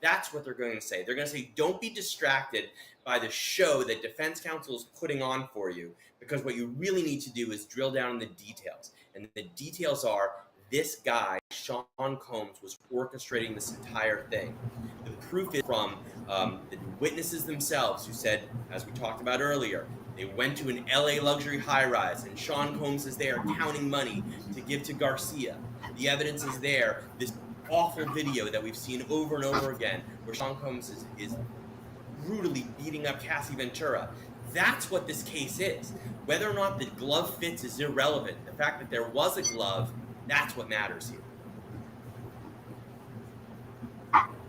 That's what they're going to say. They're going to say, don't be distracted by the show that defense counsel is putting on for you, because what you really need to do is drill down in the details. And the details are, this guy, Sean Combs, was orchestrating this entire thing. The proof is from the witnesses themselves who said, as we talked about earlier, they went to an LA luxury high-rise and Sean Combs is there counting money to give to Garcia. The evidence is there. This awful video that we've seen over and over again where Sean Combs is brutally beating up Cassie Ventura. That's what this case is. Whether or not the glove fits is irrelevant. The fact that there was a glove, that's what matters here.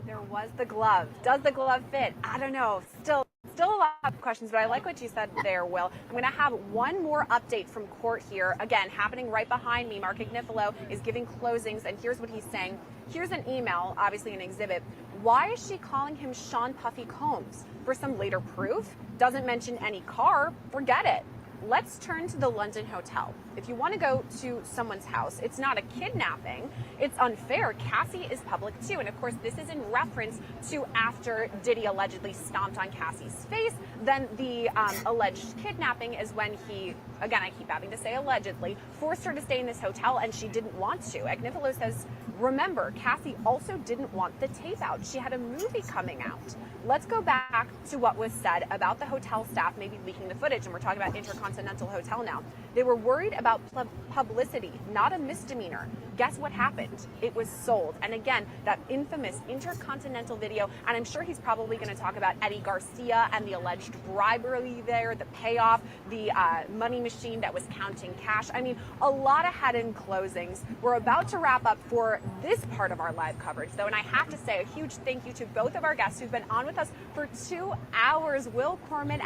There was the glove. Does the glove fit? I don't know. Still a lot of questions, but I like what you said there, Will. I'm going to have one more update from court here. Again, happening right behind me. Mark Agnifilo is giving closings, and here's what he's saying. Here's an email, obviously an exhibit. Why is she calling him Sean Puffy Combs? For some later proof? Doesn't mention any car? Forget it. Let's turn to the London hotel. If you want to go to someone's house, it's not a kidnapping. It's unfair. Cassie is public too. And of course, this is in reference to after Diddy allegedly stomped on Cassie's face. Then the alleged kidnapping is when he, again, I keep having to say allegedly, forced her to stay in this hotel and she didn't want to. Agnifilo says, remember, Cassie also didn't want the tape out. She had a movie coming out. Let's go back to what was said about the hotel staff maybe leaking the footage, and we're talking about Intercontinental Hotel now. They were worried about publicity, not a misdemeanor. Guess what happened? It was sold. And again, that infamous Intercontinental video, and I'm sure he's probably going to talk about Eddie Garcia and the alleged bribery there, the payoff, the money machine that was counting cash. I mean, a lot ahead in closings. We're about to wrap up for this part of our live coverage, though, and I have to say a huge thank you to both of our guests who've been on with us for 2 hours. Will Corman.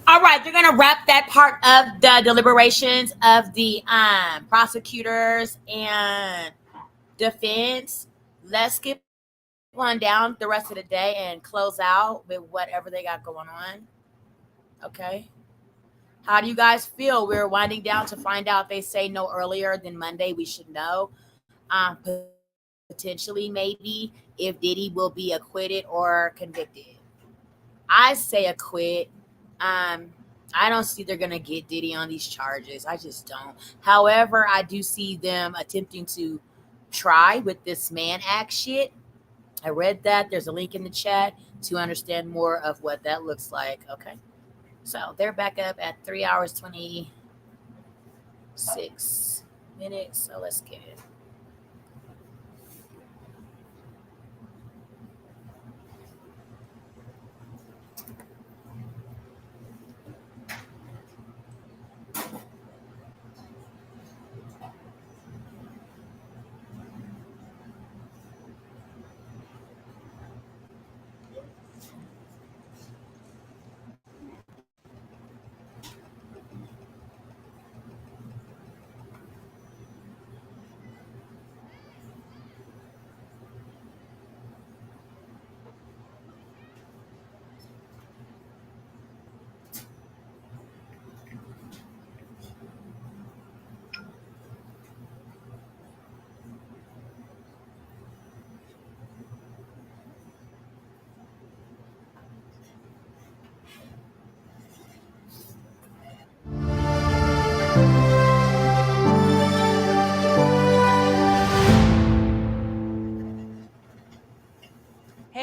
All right, they're going to wrap that part of the deliberations of the prosecutors and defense. Let's skip on down the rest of the day and close out with whatever they got going on. Okay. How do you guys feel? We're winding down to find out. They say no earlier than Monday. We should know. Potentially, maybe, if Diddy will be acquitted or convicted. I say acquit. I don't see they're going to get Diddy on these charges. I just don't. However, I do see them attempting to try with this MANN ACT shit. I read that. There's a link in the chat to understand more of what that looks like. Okay. So they're back up at 3 hours, 26 minutes. So let's get it.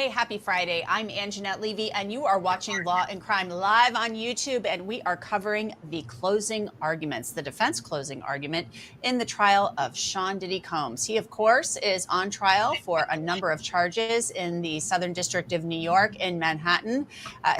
Hey, happy Friday. I'm Anjanette Levy, and you are watching Law and Crime live on YouTube, and we are covering the closing arguments, the defense closing argument in the trial of Sean Diddy Combs. He, of course, is on trial for a number of charges in the Southern District of New York in Manhattan.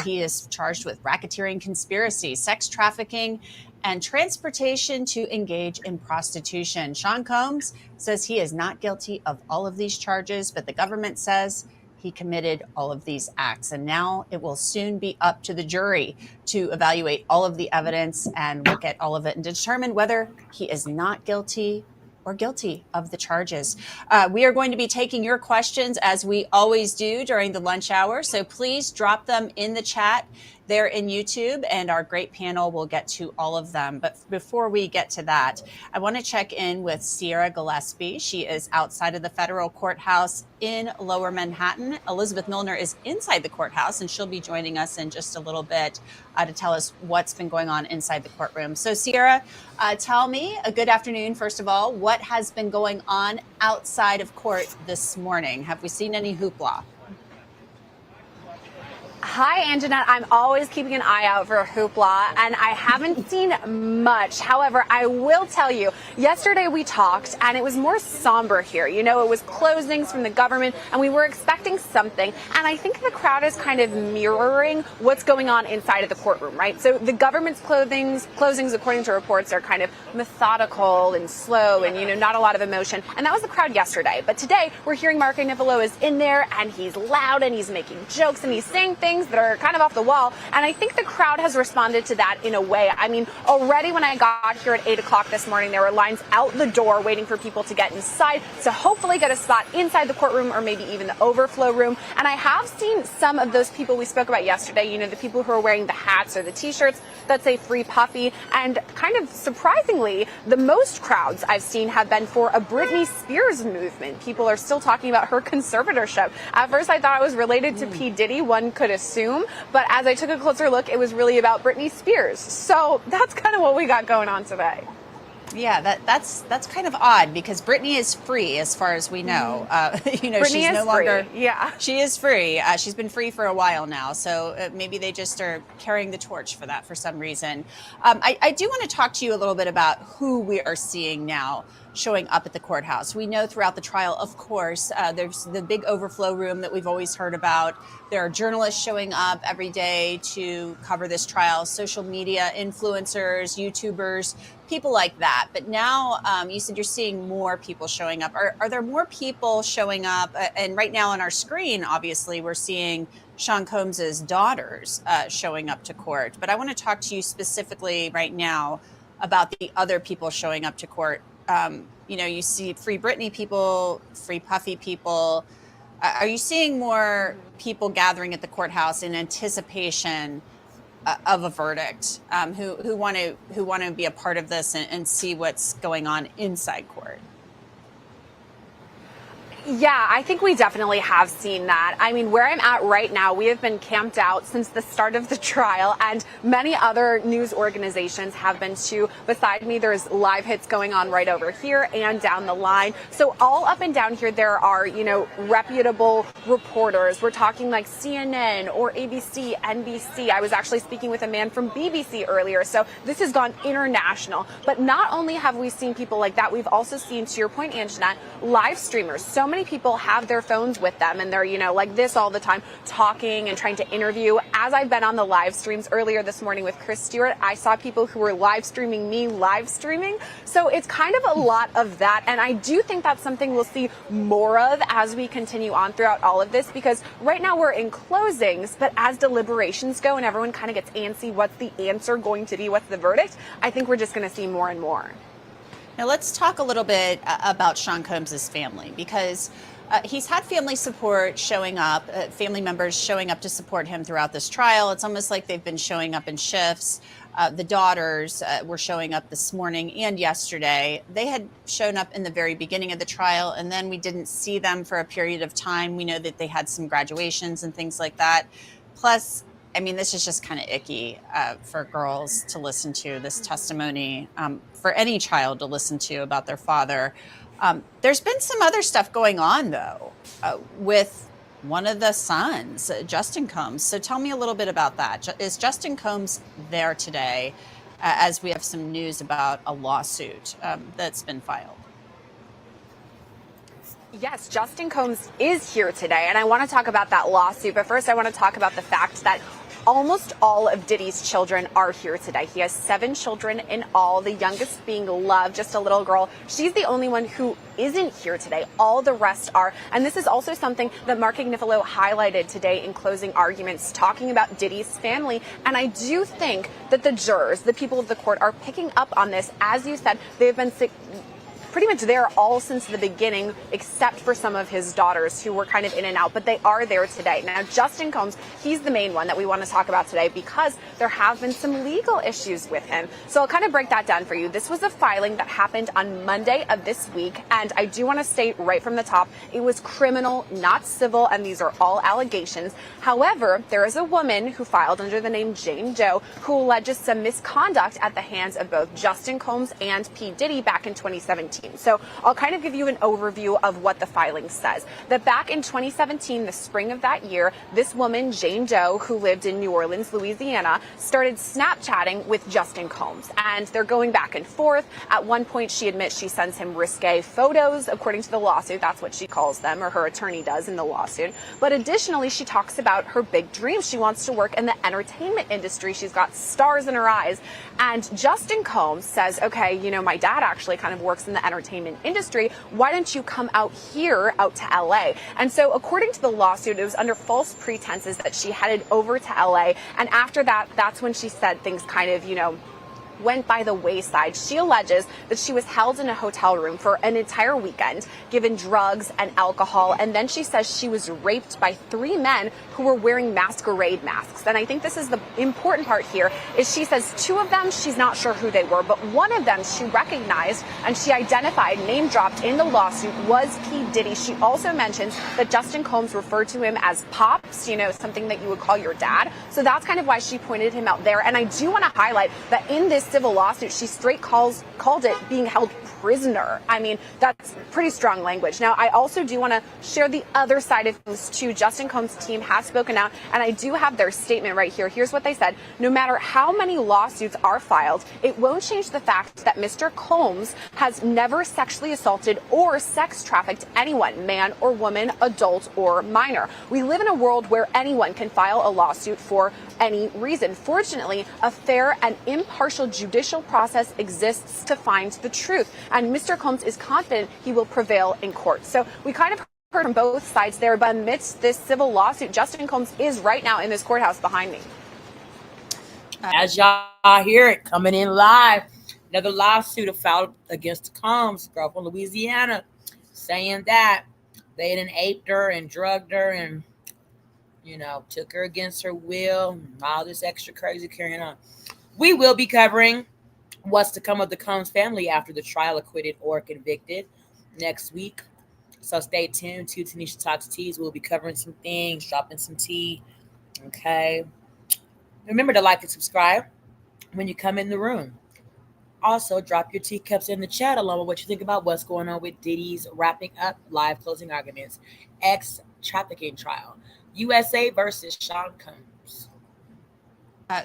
He is charged with racketeering, conspiracy, sex trafficking, and transportation to engage in prostitution. Sean Combs says he is not guilty of all of these charges, but the government says he committed all of these acts. And now it will soon be up to the jury to evaluate all of the evidence and look at all of it and determine whether he is not guilty or guilty of the charges. We are going to be taking your questions as we always do during the lunch hour. So please drop them in the chat there in YouTube, and our great panel will get to all of them. But before we get to that, I want to check in with Sierra Gillespie. She is outside of the federal courthouse in Lower Manhattan. Elizabeth Milner is inside the courthouse, and she'll be joining us in just a little bit to tell us what's been going on inside the courtroom. So Sierra, tell me, a good afternoon, first of all, what has been going on outside of court this morning? Have we seen any hoopla? Hi, Anjanette. I'm always keeping an eye out for hoopla, and I haven't seen much. However, I will tell you, yesterday we talked, and it was more somber here. You know, it was closings from the government, and we were expecting something. And I think the crowd is kind of mirroring what's going on inside of the courtroom, right? So the government's closings, according to reports, are kind of methodical and slow and, you know, not a lot of emotion. And that was the crowd yesterday. But today, we're hearing Mark Agnifilo is in there, and he's loud, and he's making jokes, and he's saying things that are kind of off the wall. And I think the crowd has responded to that in a way. I mean, already when I got here at 8 o'clock this morning, there were lines out the door waiting for people to get inside to hopefully get a spot inside the courtroom or maybe even the overflow room. And I have seen some of those people we spoke about yesterday, you know, the people who are wearing the hats or the t-shirts that say Free Puffy. And kind of surprisingly, the most crowds I've seen have been for a Britney Spears movement. People are still talking about her conservatorship. At first, I thought it was related to P. Diddy, one could assume. But as I took a closer look, it was really about Britney Spears. So that's kind of what we got going on today. Yeah, that's kind of odd because Britney is free as far as we know. You know, Britney she's no is longer. free. Yeah, she is free. She's been free for a while now, so maybe they just are carrying the torch for that for some reason. I do want to talk to you a little bit about who we are seeing now showing up at the courthouse. We know throughout the trial, of course, there's the big overflow room that we've always heard about. There are journalists showing up every day to cover this trial, social media influencers, YouTubers, people like that. But now you said you're seeing more people showing up. Are there more people showing up? And right now on our screen, obviously, we're seeing Sean Combs's daughters showing up to court. But I want to talk to you specifically right now about the other people showing up to court. You know, you see Free Britney people, Free Puffy people. Are you seeing more people gathering at the courthouse in anticipation of a verdict, who want to be a part of this and see what's going on inside court? Yeah, I think we definitely have seen that. I mean, where I'm at right now, we have been camped out since the start of the trial, and many other news organizations have been too. Beside me, there's live hits going on right over here and down the line. So all up and down here, there are, you know, reputable reporters. We're talking like CNN or ABC, NBC. I was actually speaking with a man from BBC earlier. So this has gone international. But not only have we seen people like that, we've also seen, to your point, Anjanette, live streamers. So many people have their phones with them and they're, you know, like this all the time, talking and trying to interview. As I've been on the live streams earlier this morning with Chris Stewart, I saw people who were live streaming me live streaming. So it's kind of a lot of that. And I do think that's something we'll see more of as we continue on throughout all of this, because right now we're in closings, but as deliberations go and everyone kind of gets antsy, what's the answer going to be? What's the verdict? I think we're just going to see more and more. Now let's talk a little bit about Sean Combs's family, because he's had family support showing up, family members showing up to support him throughout this trial. It's almost like they've been showing up in shifts. The daughters were showing up this morning and yesterday. They had shown up in the very beginning of the trial, and then we didn't see them for a period of time. We know that they had some graduations and things like that. Plus, I mean, this is just kind of icky for girls to listen to, this testimony, for any child to listen to about their father. There's been some other stuff going on, though, with one of the sons, Justin Combs. So tell me a little bit about that. Is Justin Combs there today as we have some news about a lawsuit that's been filed? Yes, Justin Combs is here today, and I want to talk about that lawsuit. But first, I want to talk about the fact that almost all of Diddy's children are here today. He has 7 children in all, the youngest being Love, just a little girl. She's the only one who isn't here today. All the rest are. And this is also something that Mark Agnifilo highlighted today in closing arguments, talking about Diddy's family. And I do think that the jurors, the people of the court, are picking up on this. As you said, they've been pretty much there all since the beginning, except for some of his daughters who were kind of in and out, but they are there today. Now, Justin Combs, he's the main one that we want to talk about today because there have been some legal issues with him. So I'll kind of break that down for you. This was a filing that happened on Monday of this week, and I do want to state right from the top, it was criminal, not civil, and these are all allegations. However, there is a woman who filed under the name Jane Doe who alleges some misconduct at the hands of both Justin Combs and P. Diddy back in 2017. So I'll kind of give you an overview of what the filing says. That back in 2017, the spring of that year, this woman, Jane Doe, who lived in New Orleans, Louisiana, started Snapchatting with Justin Combs. And they're going back and forth. At one point, she admits she sends him risque photos, according to the lawsuit. That's what she calls them, or her attorney does in the lawsuit. But additionally, she talks about her big dreams. She wants to work in the entertainment industry. She's got stars in her eyes. And Justin Combs says, okay, you know, my dad actually kind of works in the entertainment industry. Why don't you come out here, out to LA? And so according to the lawsuit, it was under false pretenses that she headed over to LA. And after that, that's when she said things kind of, you know, went by the wayside. She alleges that she was held in a hotel room for an entire weekend, given drugs and alcohol, and then she says she was raped by 3 men who were wearing masquerade masks. And I think this is the important part here, is she says 2 of them, she's not sure who they were, but one of them she recognized and she identified, name dropped in the lawsuit, was P. Diddy. She also mentions that Justin Combs referred to him as Pops, you know, something that you would call your dad. So that's kind of why she pointed him out there. And I do want to highlight that in this civil lawsuit, she straight called it being held prisoner. I mean, that's pretty strong language. Now, I also do want to share the other side of things too. Justin Combs' team has spoken out, and I do have their statement right here. Here's what they said. No matter how many lawsuits are filed, it won't change the fact that Mr. Combs has never sexually assaulted or sex trafficked anyone, man or woman, adult or minor. We live in a world where anyone can file a lawsuit for any reason. Fortunately, a fair and impartial judicial process exists to find the truth, and Mr. Combs is confident he will prevail in court. So we kind of heard from both sides there, but amidst this civil lawsuit, Justin Combs is right now in this courthouse behind me. As y'all hear it coming in live, another lawsuit filed against the Combs, girl from Louisiana, saying that they done aped her and drugged her and, you know, took her against her will, and all this extra crazy carrying on. We will be covering what's to come of the Combs family after the trial, acquitted or convicted, next week. So stay tuned to Tanisha Talks Teas. We'll be covering some things, dropping some tea. Okay. Remember to like and subscribe when you come in the room. Also, drop your teacups in the chat along with what you think about what's going on with Diddy's wrapping up live closing arguments, ex-trafficking trial, USA versus Sean Combs.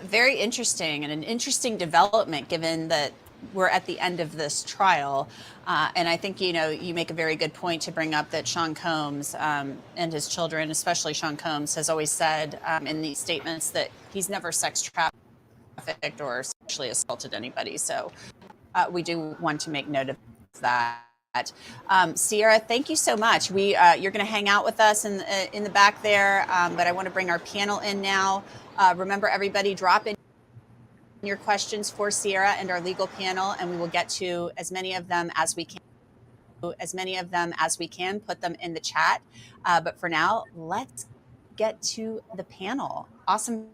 Very interesting, and an interesting development given that we're at the end of this trial. And I think, you know, you make a very good point to bring up that Sean Combs and his children, especially Sean Combs, has always said in these statements that he's never sex trafficked or sexually assaulted anybody. So we do want to make note of that. Sierra, thank you so much. You're going to hang out with us in the back there, but I want to bring our panel in now. Remember, everybody, drop in your questions for Sierra and our legal panel, and we will get to as many of them as we can. Put them in the chat. But for now, let's get to the panel. Awesome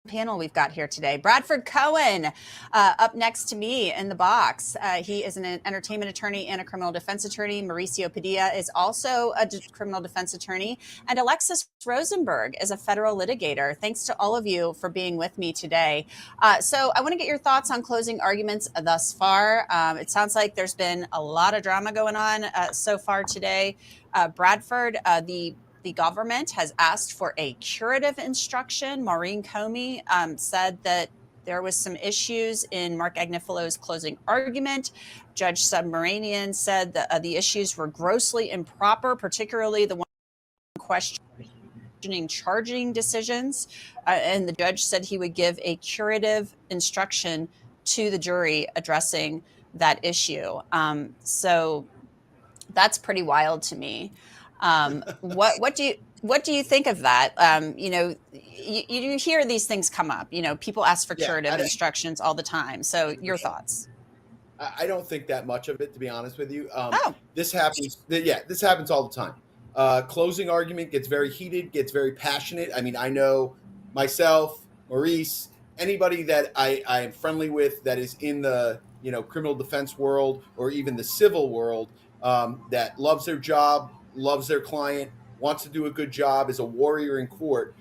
panel we've got here today. Bradford Cohen, up next to me in the box. He is an entertainment attorney and a criminal defense attorney. Mauricio Padilla is also a criminal defense attorney. And Alexis Rosenberg is a federal litigator. Thanks to all of you for being with me today. So I want to get your thoughts on closing arguments thus far. It sounds like there's been a lot of drama going on so far today. Bradford, the the government has asked for a curative instruction. Maureen Comey said that there was some issues in Mark Agnifilo's closing argument. Judge Submaranian said that the issues were grossly improper, particularly the one questioning charging decisions. And the judge said he would give a curative instruction to the jury addressing that issue. So that's pretty wild to me. What do you think of that? You hear these things come up. People ask for curative instructions all the time. So your thoughts? I don't think that much of it, to be honest with you. This happens. This happens all the time. Closing argument gets very heated, gets very passionate. I mean, I know myself, Maurice, anybody that I am friendly with that is in the criminal defense world or even the civil world, that loves their job, loves their client, wants to do a good job, is a warrior in court.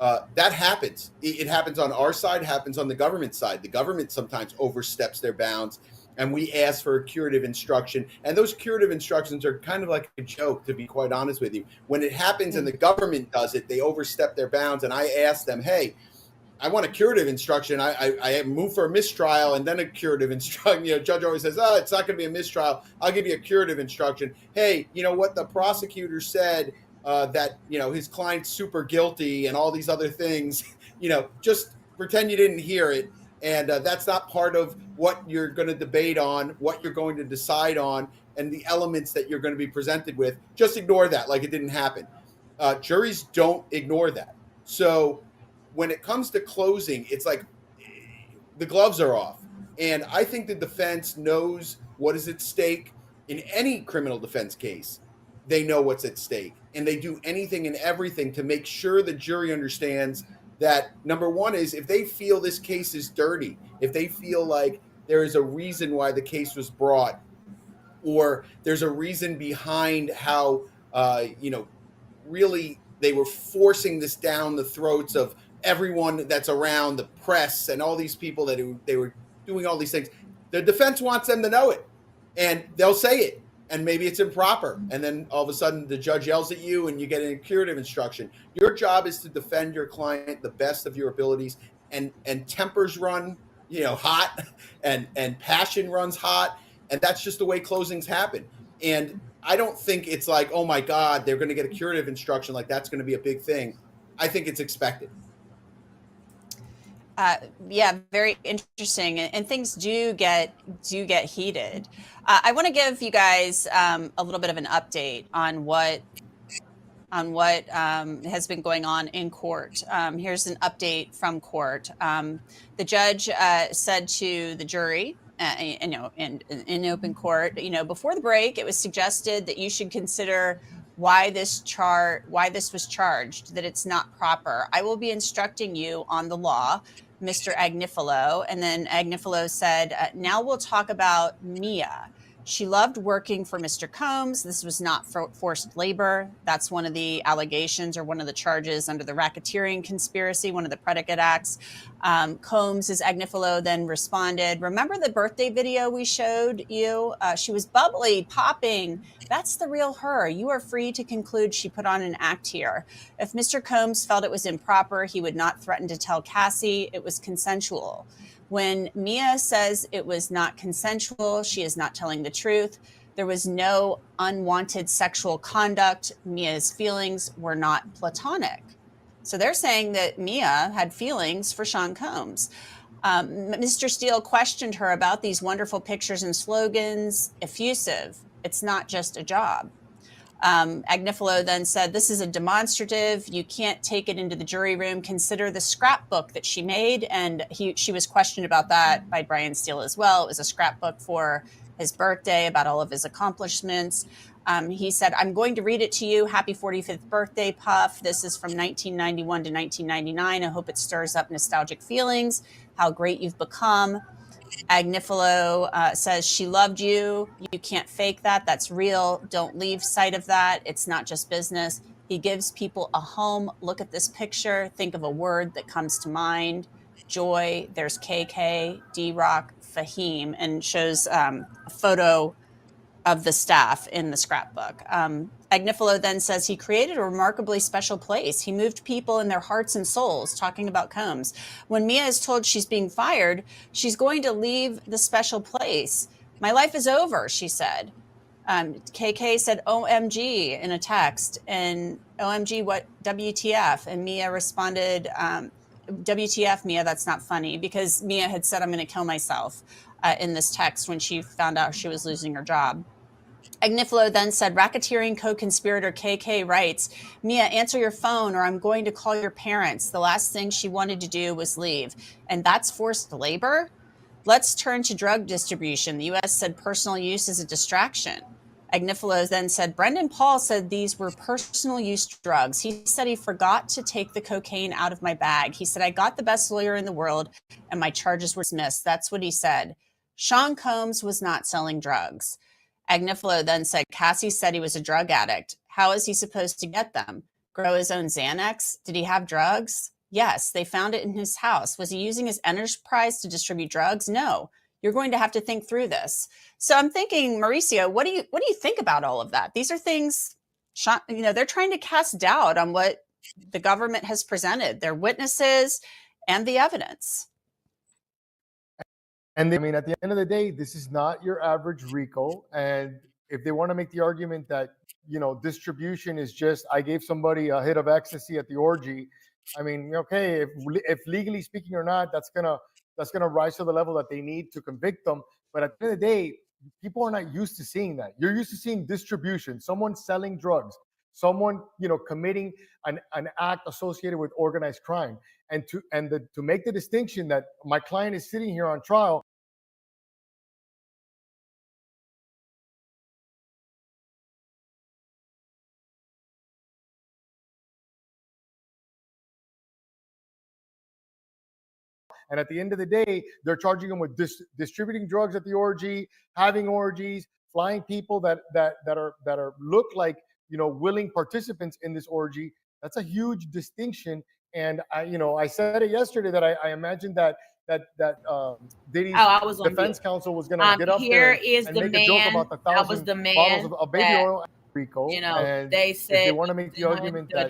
That happens. It happens on our side, happens on the government side. The government sometimes oversteps their bounds, and we ask for a curative instruction. And those curative instructions are kind of like a joke, to be quite honest with you. When it happens and the government does it, they overstep their bounds, and I ask them, hey, I want a curative instruction. I move for a mistrial and then a curative instruction. Judge always says, it's not going to be a mistrial. I'll give you a curative instruction. Hey, you know what? The prosecutor said that, his client's super guilty and all these other things, just pretend you didn't hear it. And that's not part of what you're going to debate on, what you're going to decide on, and the elements that you're going to be presented with. Just ignore that like it didn't happen. Juries don't ignore that. So when it comes to closing, it's like the gloves are off. And I think the defense knows what is at stake in any criminal defense case. They know what's at stake, and they do anything and everything to make sure the jury understands that, number one, is if they feel this case is dirty, if they feel like there is a reason why the case was brought, or there's a reason behind how, really they were forcing this down the throats of everyone that's around, the press and all these people that they were doing all these things. The defense wants them to know it, and they'll say it, and maybe it's improper. And then all of a sudden the judge yells at you and you get a curative instruction. Your job is to defend your client the best of your abilities, and tempers run, hot, and passion runs hot. And that's just the way closings happen. And I don't think it's like, oh my God, they're going to get a curative instruction. Like that's going to be a big thing. I think it's expected. Very interesting, and things do get heated. I want to give you guys a little bit of an update on what has been going on in court. Here's an update from court. The judge said to the jury, in open court, before the break, it was suggested that you should consider why this was charged, that it's not proper. I will be instructing you on the law, Mr. Agnifilo. And then Agnifilo said, now we'll talk about Mia. She loved working for Mr. Combs. This was not forced labor. That's one of the allegations or one of the charges under the racketeering conspiracy, one of the predicate acts. Combs, as Agnifilo then responded, remember the birthday video we showed you? She was bubbly, popping. That's the real her. You are free to conclude she put on an act here. If Mr. Combs felt it was improper, he would not threaten to tell Cassie it was consensual. When Mia says it was not consensual, she is not telling the truth. There was no unwanted sexual conduct. Mia's feelings were not platonic. So they're saying that Mia had feelings for Sean Combs. Mr. Steele questioned her about these wonderful pictures and slogans. Effusive. It's not just a job. Agnifilo then said, this is a demonstrative. You can't take it into the jury room. Consider the scrapbook that she made. And she was questioned about that by Brian Steele as well. It was a scrapbook for his birthday about all of his accomplishments. He said, I'm going to read it to you. Happy 45th birthday, Puff. This is from 1991 to 1999. I hope it stirs up nostalgic feelings, how great you've become. Agnifilo says she loved you. You can't fake that. That's real. Don't leave sight of that. It's not just business. He gives people a home. Look at this picture. Think of a word that comes to mind. Joy. There's KK, D-Rock, Fahim, and shows a photo of the staff in the scrapbook. Agnifilo then says he created a remarkably special place. He moved people in their hearts and souls, talking about Combs. When Mia is told she's being fired, she's going to leave the special place. My life is over, she said. KK said OMG in a text, and OMG, what, WTF? And Mia responded, WTF, Mia, that's not funny, because Mia had said, I'm going to kill myself in this text when she found out she was losing her job. Agnifilo then said, racketeering co-conspirator KK writes, Mia, answer your phone or I'm going to call your parents. The last thing she wanted to do was leave. And that's forced labor? Let's turn to drug distribution. The U.S. said personal use is a distraction. Agnifilo then said, Brendan Paul said these were personal use drugs. He said he forgot to take the cocaine out of my bag. He said, I got the best lawyer in the world and my charges were dismissed. That's what he said. Sean Combs was not selling drugs. Agnifilo then said, Cassie said he was a drug addict. How is he supposed to get them? Grow his own Xanax? Did he have drugs? Yes, they found it in his house. Was he using his enterprise to distribute drugs? No. You're going to have to think through this. So I'm thinking, Mauricio, what do you think about all of that? These are things, they're trying to cast doubt on what the government has presented, their witnesses and the evidence. And I mean, at the end of the day, this is not your average RICO. And if they want to make the argument that, distribution is just, I gave somebody a hit of ecstasy at the orgy. I mean, okay, if legally speaking or not, that's gonna rise to the level that they need to convict them. But at the end of the day, people are not used to seeing that. You're used to seeing distribution, someone selling drugs, someone committing an act associated with organized crime. And to make the distinction that my client is sitting here on trial. And at the end of the day, they're charging them with distributing drugs at the orgy, having orgies, flying people that look like willing participants in this orgy. That's a huge distinction. And I said it yesterday that I imagined that Diddy's defense counsel was going to get up there and make a joke about the 1,000 bottles of baby oil. RICO, and they said if they want to make the argument that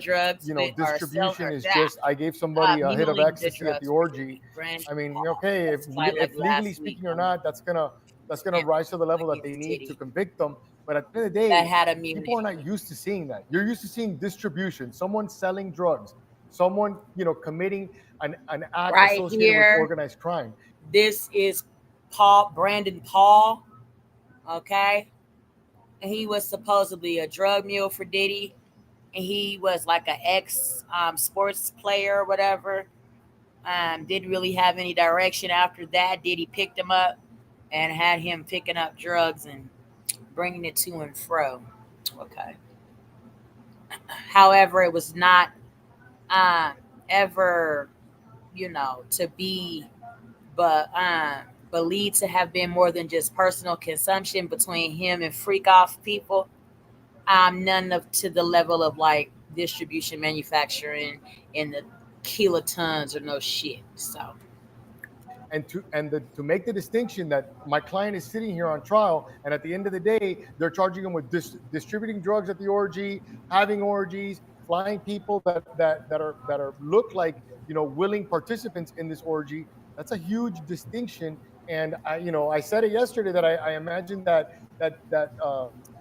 distribution is just, I gave somebody a hit of ecstasy at the orgy. I mean, okay, if legally speaking or not, that's gonna rise to the level that they need to convict them. But at the end of the day, people are not used to seeing that. You're used to seeing distribution, someone selling drugs, someone committing an act associated with organized crime. This is Brandon Paul, okay? And he was supposedly a drug mule for Diddy, and he was like an ex-sports player or whatever. Didn't really have any direction after that. Diddy picked him up and had him picking up drugs and bringing it to and fro. Okay. However, it was not ever, to be, but believed to have been more than just personal consumption between him and freak off people. None of to the level of like distribution, manufacturing in the kilotons or no shit. So, and to make the distinction that my client is sitting here on trial, and at the end of the day, they're charging him with distributing drugs at the orgy, having orgies, flying people that look like willing participants in this orgy. That's a huge distinction. And I said it yesterday that I imagined that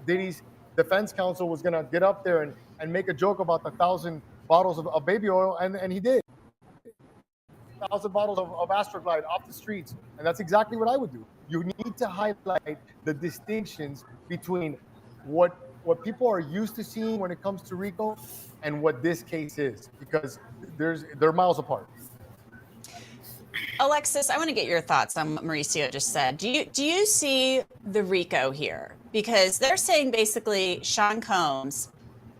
Diddy's defense counsel was gonna get up there and make a joke about the 1,000 bottles of baby oil, and he did. 1,000 bottles of Astroglide off the streets, and that's exactly what I would do. You need to highlight the distinctions between what people are used to seeing when it comes to RICO and what this case is, because they're miles apart. Alexis, I want to get your thoughts on what Mauricio just said. Do you see the RICO here? Because they're saying basically Sean Combs,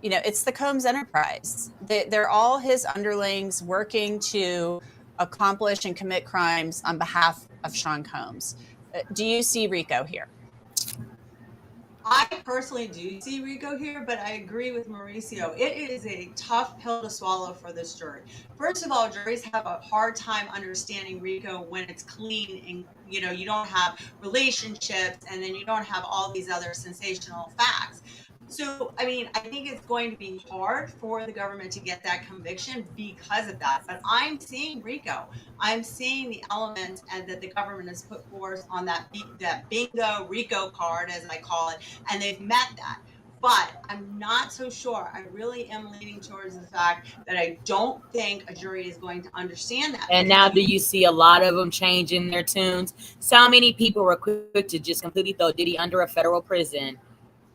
it's the Combs enterprise. They're all his underlings working to accomplish and commit crimes on behalf of Sean Combs. Do you see RICO here? I personally do see Rico here, but I agree with Mauricio. It is a tough pill to swallow for this jury. First of all, juries have a hard time understanding Rico when it's clean and you don't have relationships and then you don't have all these other sensational facts. So, I mean, I think it's going to be hard for the government to get that conviction because of that. But I'm seeing Rico. I'm seeing the elements and that the government has put forth on that bingo Rico card, as I call it, and they've met that. But I'm not so sure. I really am leaning towards the fact that I don't think a jury is going to understand that. And now do you see a lot of them changing their tunes? So many people were quick to just completely throw Diddy under a federal prison.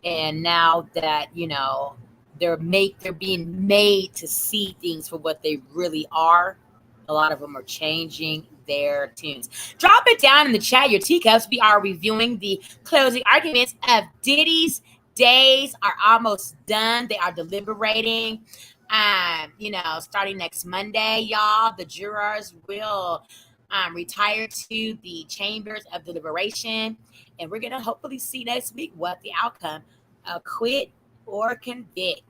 And now that, they're being made to see things for what they really are, a lot of them are changing their tunes. Drop it down in the chat, your teacups. We are reviewing the closing arguments of Diddy's days are almost done. They are deliberating. Starting next Monday, y'all, the jurors will retire to the chambers of deliberation. And we're going to hopefully see next week what the outcome, acquit or convict.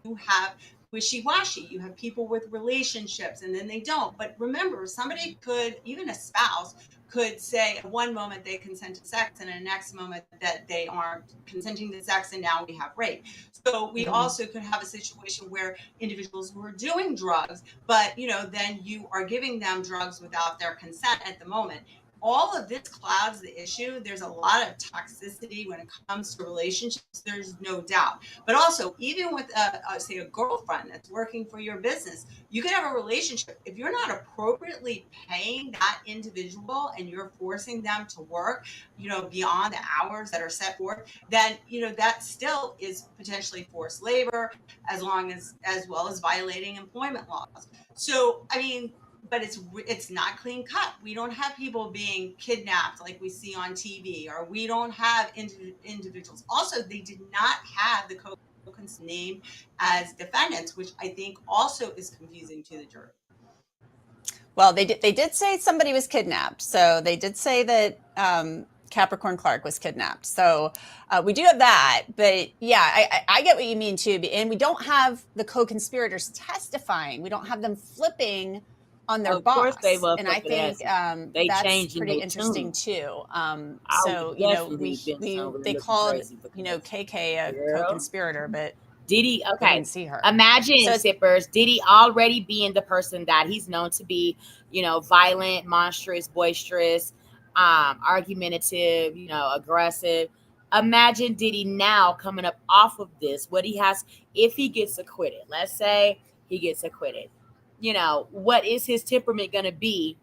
You have wishy-washy. You have people with relationships and then they don't. But remember, somebody could, even a spouse, could say at one moment they consent to sex and in the next moment that they aren't consenting to sex and now we have rape. So we also could have a situation where individuals who are doing drugs, but then you are giving them drugs without their consent at the moment. All of this clouds the issue. There's a lot of toxicity when it comes to relationships. There's no doubt. But also, even with, say, a girlfriend that's working for your business, you can have a relationship. If you're not appropriately paying that individual and you're forcing them to work, beyond the hours that are set forth, then, that still is potentially forced labor as well as violating employment laws. So, I mean, but it's not clean cut. We don't have people being kidnapped like we see on TV, or we don't have individuals. Also, they did not have the co-defendants named as defendants, which I think also is confusing to the jury. Well, they did say somebody was kidnapped. So they did say that Capricorn Clark was kidnapped. So we do have that. But yeah, I get what you mean too. And we don't have the co-conspirators testifying. We don't have them flipping on their boss. Course they will, and I think that's pretty interesting too. So they called KK a co-conspirator, but Diddy, okay. I didn't see her. Imagine, sippers, Diddy already being the person that he's known to be, violent, monstrous, boisterous, argumentative, aggressive. Imagine Diddy now coming up off of this, what he has, if he gets acquitted. Let's say he gets acquitted. What is his temperament going to be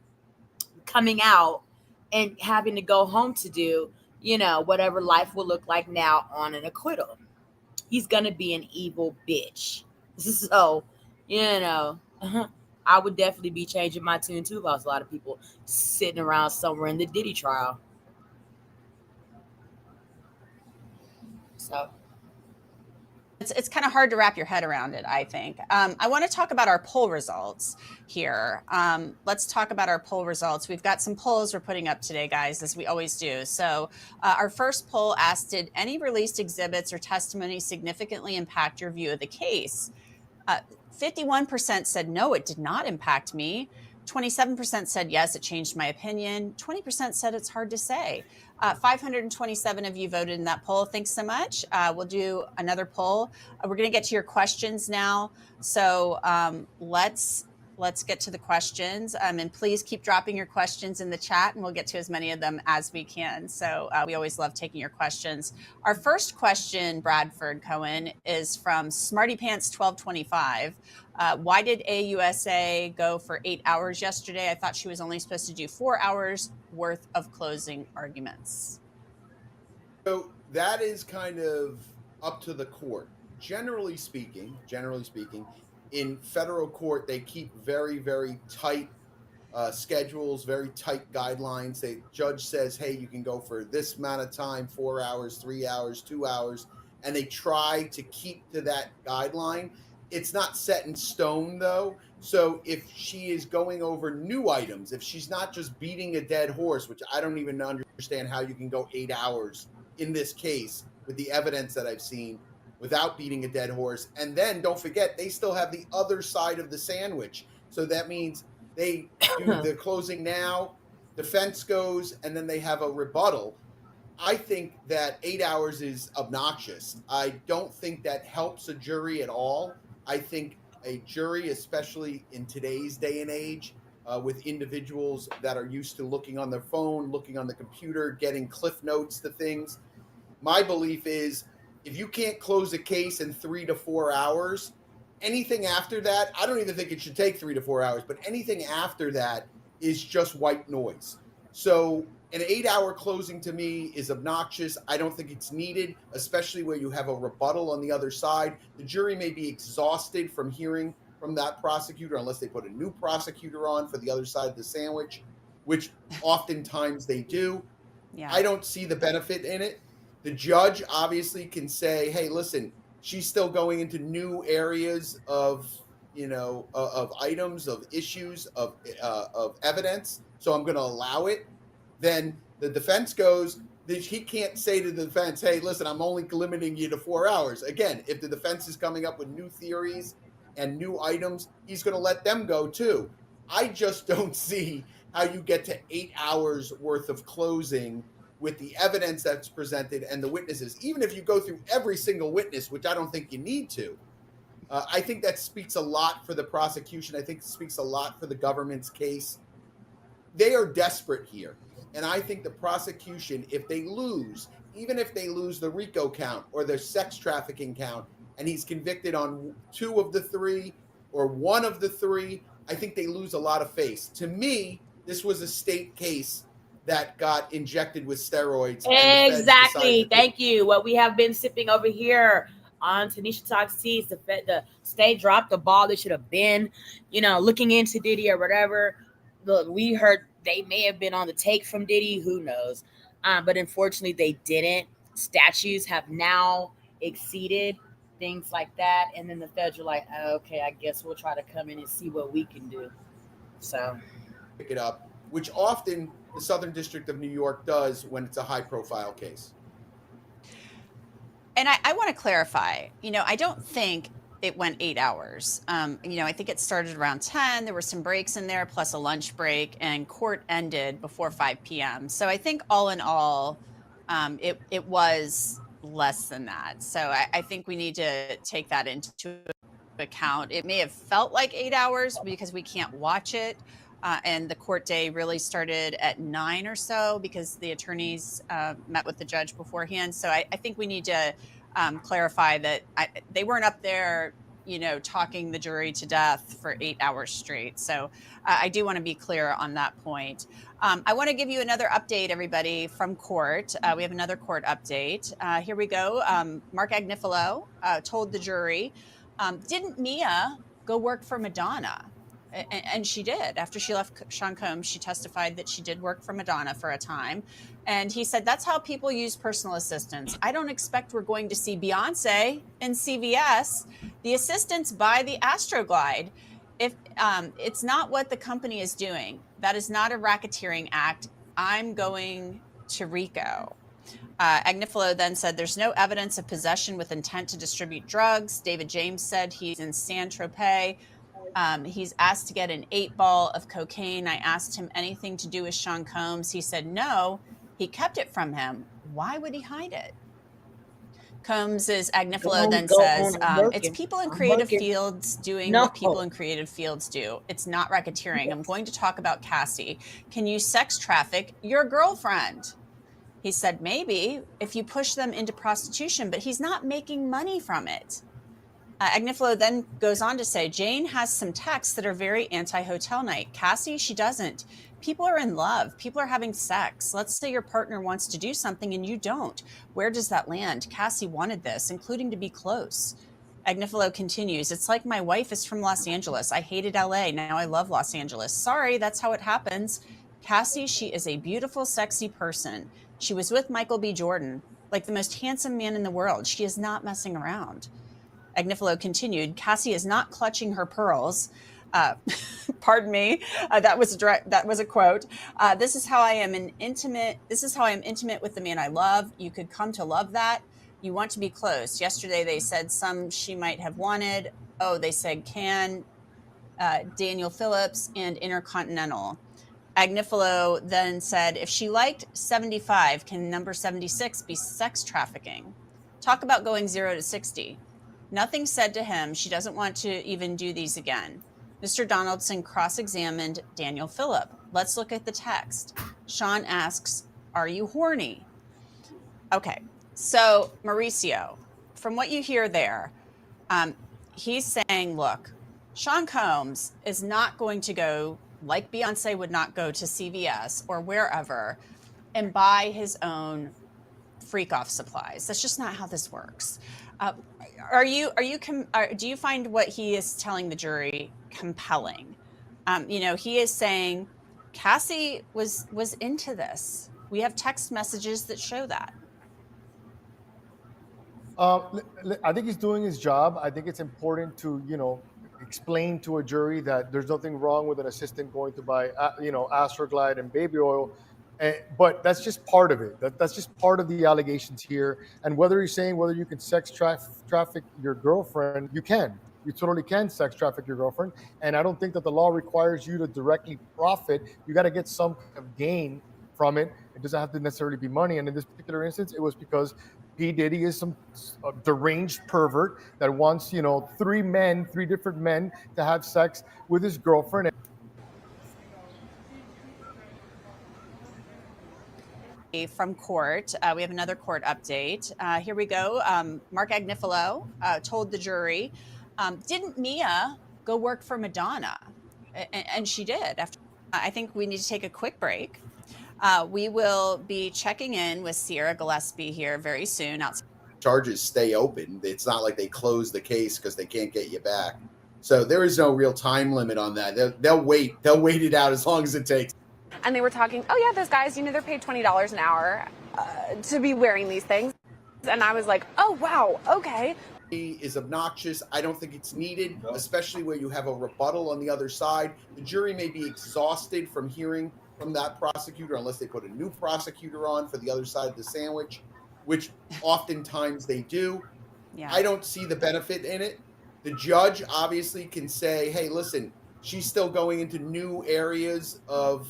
coming out and having to go home to do, whatever life will look like now on an acquittal? He's going to be an evil bitch. So, I would definitely be changing my tune too if I was a lot of people sitting around somewhere in the Diddy trial. So it's kind of hard to wrap your head around it, I think. I want to talk about our poll results here. Let's talk about our poll results. We've got some polls we're putting up today, guys, as we always do. So our first poll asked, did any released exhibits or testimony significantly impact your view of the case? 51% said, no, it did not impact me. 27% said, yes, it changed my opinion. 20% said it's hard to say. 527 of you voted in that poll. Thanks so much. We'll do another poll. We're going to get to your questions now. So let's get to the questions. And please keep dropping your questions in the chat, and we'll get to as many of them as we can. So we always love taking your questions. Our first question, Bradford Cohen, is from Smarty Pants 1225. Why did AUSA go for 8 hours yesterday? I thought she was only supposed to do 4 hours worth of closing arguments. So that is kind of up to the court. Generally speaking, in federal court, they keep very, very tight schedules, very tight guidelines. The judge says, hey, you can go for this amount of time, 4 hours, 3 hours, 2 hours, and they try to keep to that guideline. It's not set in stone, though. So if she is going over new items, if she's not just beating a dead horse, which I don't even understand how you can go 8 hours in this case with the evidence that I've seen without beating a dead horse. And then don't forget, they still have the other side of the sandwich. So that means they do the closing now, defense goes, and then they have a rebuttal. I think that 8 hours is obnoxious. I don't think that helps a jury at all. I think a jury, especially in today's day and age, with individuals that are used to looking on their phone, looking on the computer, getting cliff notes to things, my belief is if you can't close a case in 3 to 4 hours, anything after that, I don't even think it should take 3 to 4 hours, but anything after that is just white noise. So an 8-hour closing to me is obnoxious. I don't think it's needed, especially where you have a rebuttal on the other side. The jury may be exhausted from hearing from that prosecutor unless they put a new prosecutor on for the other side of the sandwich, which oftentimes they do. Yeah. I don't see the benefit in it. The judge obviously can say, hey, listen, she's still going into new areas of, of items, of issues, of evidence, so I'm going to allow it. Then the defense goes, he can't say to the defense, hey, listen, I'm only limiting you to 4 hours. Again, if the defense is coming up with new theories and new items, he's going to let them go too. I just don't see how you get to 8 hours worth of closing with the evidence that's presented and the witnesses. Even if you go through every single witness, which I don't think you need to, I think that speaks a lot for the prosecution. I think it speaks a lot for the government's case. They are desperate here. And I think the prosecution, if they lose, even if they lose the RICO count or their sex trafficking count, and he's convicted on 2 of the 3 or 1 of the 3, I think they lose a lot of face. To me, this was a state case that got injected with steroids. Exactly. Thank you. What we have been sipping over here on Tanisha Talks Tea, the state dropped the ball. They should have been, looking into Diddy or whatever. Look, we heard they may have been on the take from Diddy. Who knows? But unfortunately, they didn't. Statutes have now exceeded things like that. And then the feds are like, okay, I guess we'll try to come in and see what we can do. So pick it up, which often the Southern District of New York does when it's a high-profile case. And I want to clarify, I don't think it went 8 hours. I think it started around 10. There were some breaks in there, plus a lunch break, and court ended before 5 p.m. So I think all in all, it was less than that. So I think we need to take that into account. It may have felt like 8 hours because we can't watch it. And the court day really started at 9 or so because the attorneys met with the judge beforehand. So I think we need to clarify that they weren't up there, talking the jury to death for 8 hours straight. So I do want to be clear on that point. I want to give you another update, everybody, from court. We have another court update. Here we go. Mark Agnifilo told the jury, didn't Mia go work for Madonna? And she did. After she left Sean Combs, she testified that she did work for Madonna for a time. And he said, that's how people use personal assistants. I don't expect we're going to see Beyonce in CVS. The assistants buy the Astroglide. If it's not what the company is doing, that is not a racketeering act. I'm going to RICO. Agnifilo then said there's no evidence of possession with intent to distribute drugs. David James said he's in Saint-Tropez. He's asked to get an 8-ball of cocaine. I asked him anything to do with Sean Combs. He said no. He kept it from him. Why would he hide it? Agnifilo then says, it's people in creative fields doing what people in creative fields do. It's not racketeering. I'm going to talk about Cassie. Can you sex traffic your girlfriend? He said, maybe if you push them into prostitution, but he's not making money from it. Agnifilo then goes on to say, Jane has some texts that are very anti-hotel night. Cassie, she doesn't. People are in love. People are having sex. Let's say your partner wants to do something and you don't. Where does that land? Cassie wanted this, including to be close. Agnifilo continues, it's like my wife is from Los Angeles. I hated LA. Now I love Los Angeles. Sorry, that's how it happens. Cassie, she is a beautiful, sexy person. She was with Michael B. Jordan, like the most handsome man in the world. She is not messing around. Agnifilo continued, Cassie is not clutching her pearls. Pardon me. That was a quote. This is how I am intimate with the man I love. You could come to love that. You want to be close. Yesterday they said some she might have wanted. Oh, they said can, Daniel Phillips, and Intercontinental. Agnifilo then said, if she liked 75, can number 76 be sex trafficking? Talk about going 0 to 60. Nothing said to him. She doesn't want to even do these again. Mr. Donaldson cross-examined Daniel Phillip. Let's look at the text. Sean asks, are you horny? Okay, so Mauricio, from what you hear there, he's saying, look, Sean Combs is not going to go, like Beyonce would not go to CVS or wherever and buy his own freak-off supplies. That's just not how this works. Do you find what he is telling the jury compelling? He is saying Cassie was into this. We have text messages that show that. I think he's doing his job. I think it's important to, explain to a jury that there's nothing wrong with an assistant going to buy, Astroglide and baby oil. But that's just part of it. That's just part of the allegations here. And whether you can sex traffic your girlfriend, you can. You totally can sex traffic your girlfriend. And I don't think that the law requires you to directly profit. You got to get some kind of gain from it. It doesn't have to necessarily be money. And in this particular instance, it was because P. Diddy is some deranged pervert that wants, three different men to have sex with his girlfriend. From court, we have another court update. Here we go. Mark Agnifilo told the jury, didn't Mia go work for Madonna? And she did. I think we need to take a quick break. We will be checking in with Sierra Gillespie here very soon. Charges stay open. It's not like they close the case because they can't get you back. So there is no real time limit on that. They'll wait it out as long as it takes. And they were talking, oh yeah, those guys, they're paid $20 an hour to be wearing these things. And I was like, oh wow, okay. Is obnoxious. I don't think it's needed, especially where you have a rebuttal on the other side. The jury may be exhausted from hearing from that prosecutor unless they put a new prosecutor on for the other side of the sandwich, which oftentimes they do. Yeah. I don't see the benefit in it. The judge obviously can say, hey, listen, she's still going into new areas of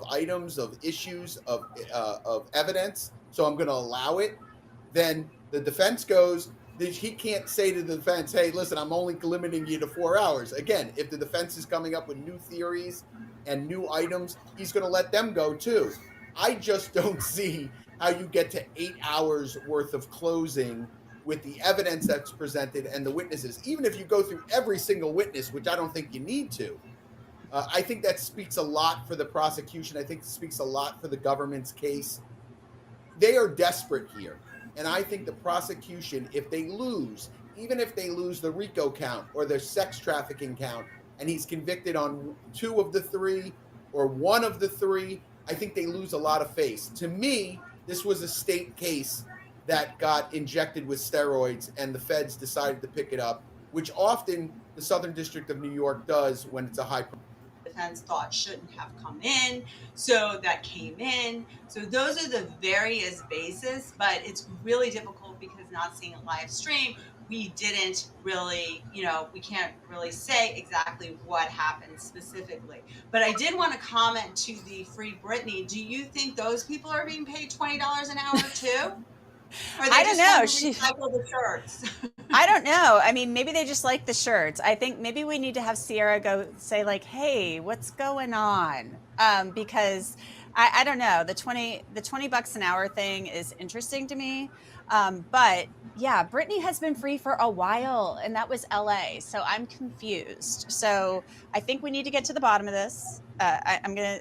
items, of issues, of evidence, so I'm going to allow it. Then the defense goes, he can't say to the defense, hey, listen, I'm only limiting you to 4 hours. Again, if the defense is coming up with new theories and new items, he's going to let them go too. I just don't see how you get to 8 hours worth of closing with the evidence that's presented and the witnesses. Even if you go through every single witness, which I don't think you need to, I think that speaks a lot for the prosecution. I think it speaks a lot for the government's case. They are desperate here. And I think the prosecution, if they lose, even if they lose the RICO count or their sex trafficking count, and he's convicted on 2 of the 3 or 1 of the 3, I think they lose a lot of face. To me, this was a state case that got injected with steroids and the feds decided to pick it up, which often the Southern District of New York does when it's a high defense thought shouldn't have come in, so that came in. So those are the various bases, but it's really difficult because not seeing a live stream, we didn't really, we can't really say exactly what happened specifically. But I did want to comment to the Free Britney. Do you think those people are being paid $20 an hour too? I don't know. Recycle the shirts. I don't know. I mean, maybe they just like the shirts. I think maybe we need to have Sierra go say like, "Hey, what's going on?" Because I don't know. The $20 an hour thing is interesting to me. But yeah, Britney has been free for a while, and that was LA. So I'm confused. So I think we need to get to the bottom of this.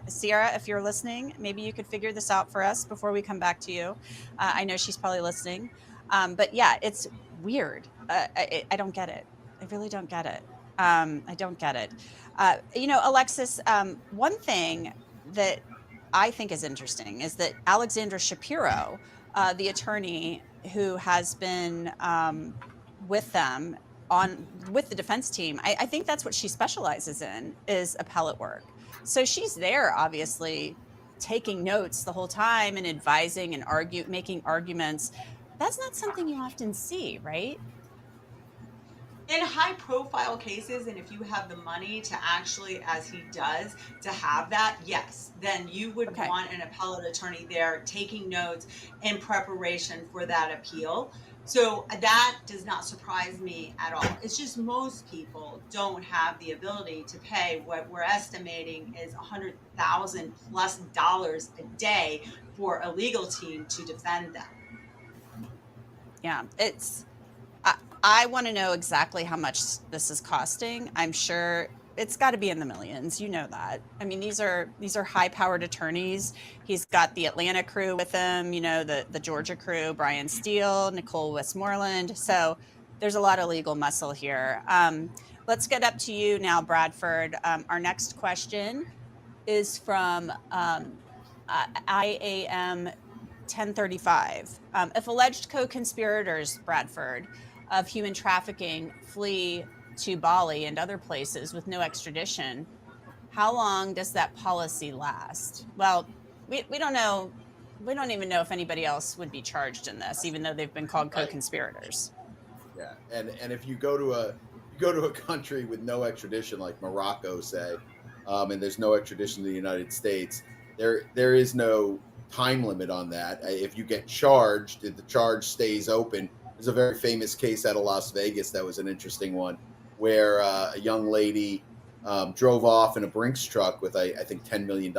Sierra, if you're listening, maybe you could figure this out for us before we come back to you. I know she's probably listening. But yeah, it's weird. I don't get it. I really don't get it. I don't get it. Alexis, one thing that I think is interesting is that Alexandra Shapiro, the attorney who has been with them with the defense team. I think that's what she specializes in, is appellate work. So she's there, obviously, taking notes the whole time and advising and making arguments. That's not something you often see, right? In high profile cases, and if you have the money to actually, as he does, to have that, yes, then you would want an appellate attorney there taking notes in preparation for that appeal. So that does not surprise me at all. It's just most people don't have the ability to pay what we're estimating is $100,000 plus a day for a legal team to defend them. Yeah, I want to know exactly how much this is costing. I'm sure it's got to be in the millions. You know that. I mean, these are high-powered attorneys. He's got the Atlanta crew with him, you know, the Georgia crew, Brian Steele, Nicole Westmoreland. So there's a lot of legal muscle here. Let's get up to you now, Bradford. Our next question is from IAM 1035. If alleged co-conspirators, Bradford, of human trafficking flee to Bali and other places with no extradition, how long does that policy last? Well, we don't know. We don't even know if anybody else would be charged in this, even though they've been called co-conspirators. Yeah, and if you go to a country with no extradition, like Morocco, say, and there's no extradition to the United States, there is no time limit on that. If you get charged, if the charge stays open. There's a very famous case out of Las Vegas that was an interesting one, where a young lady drove off in a Brinks truck with, I think, $10 million.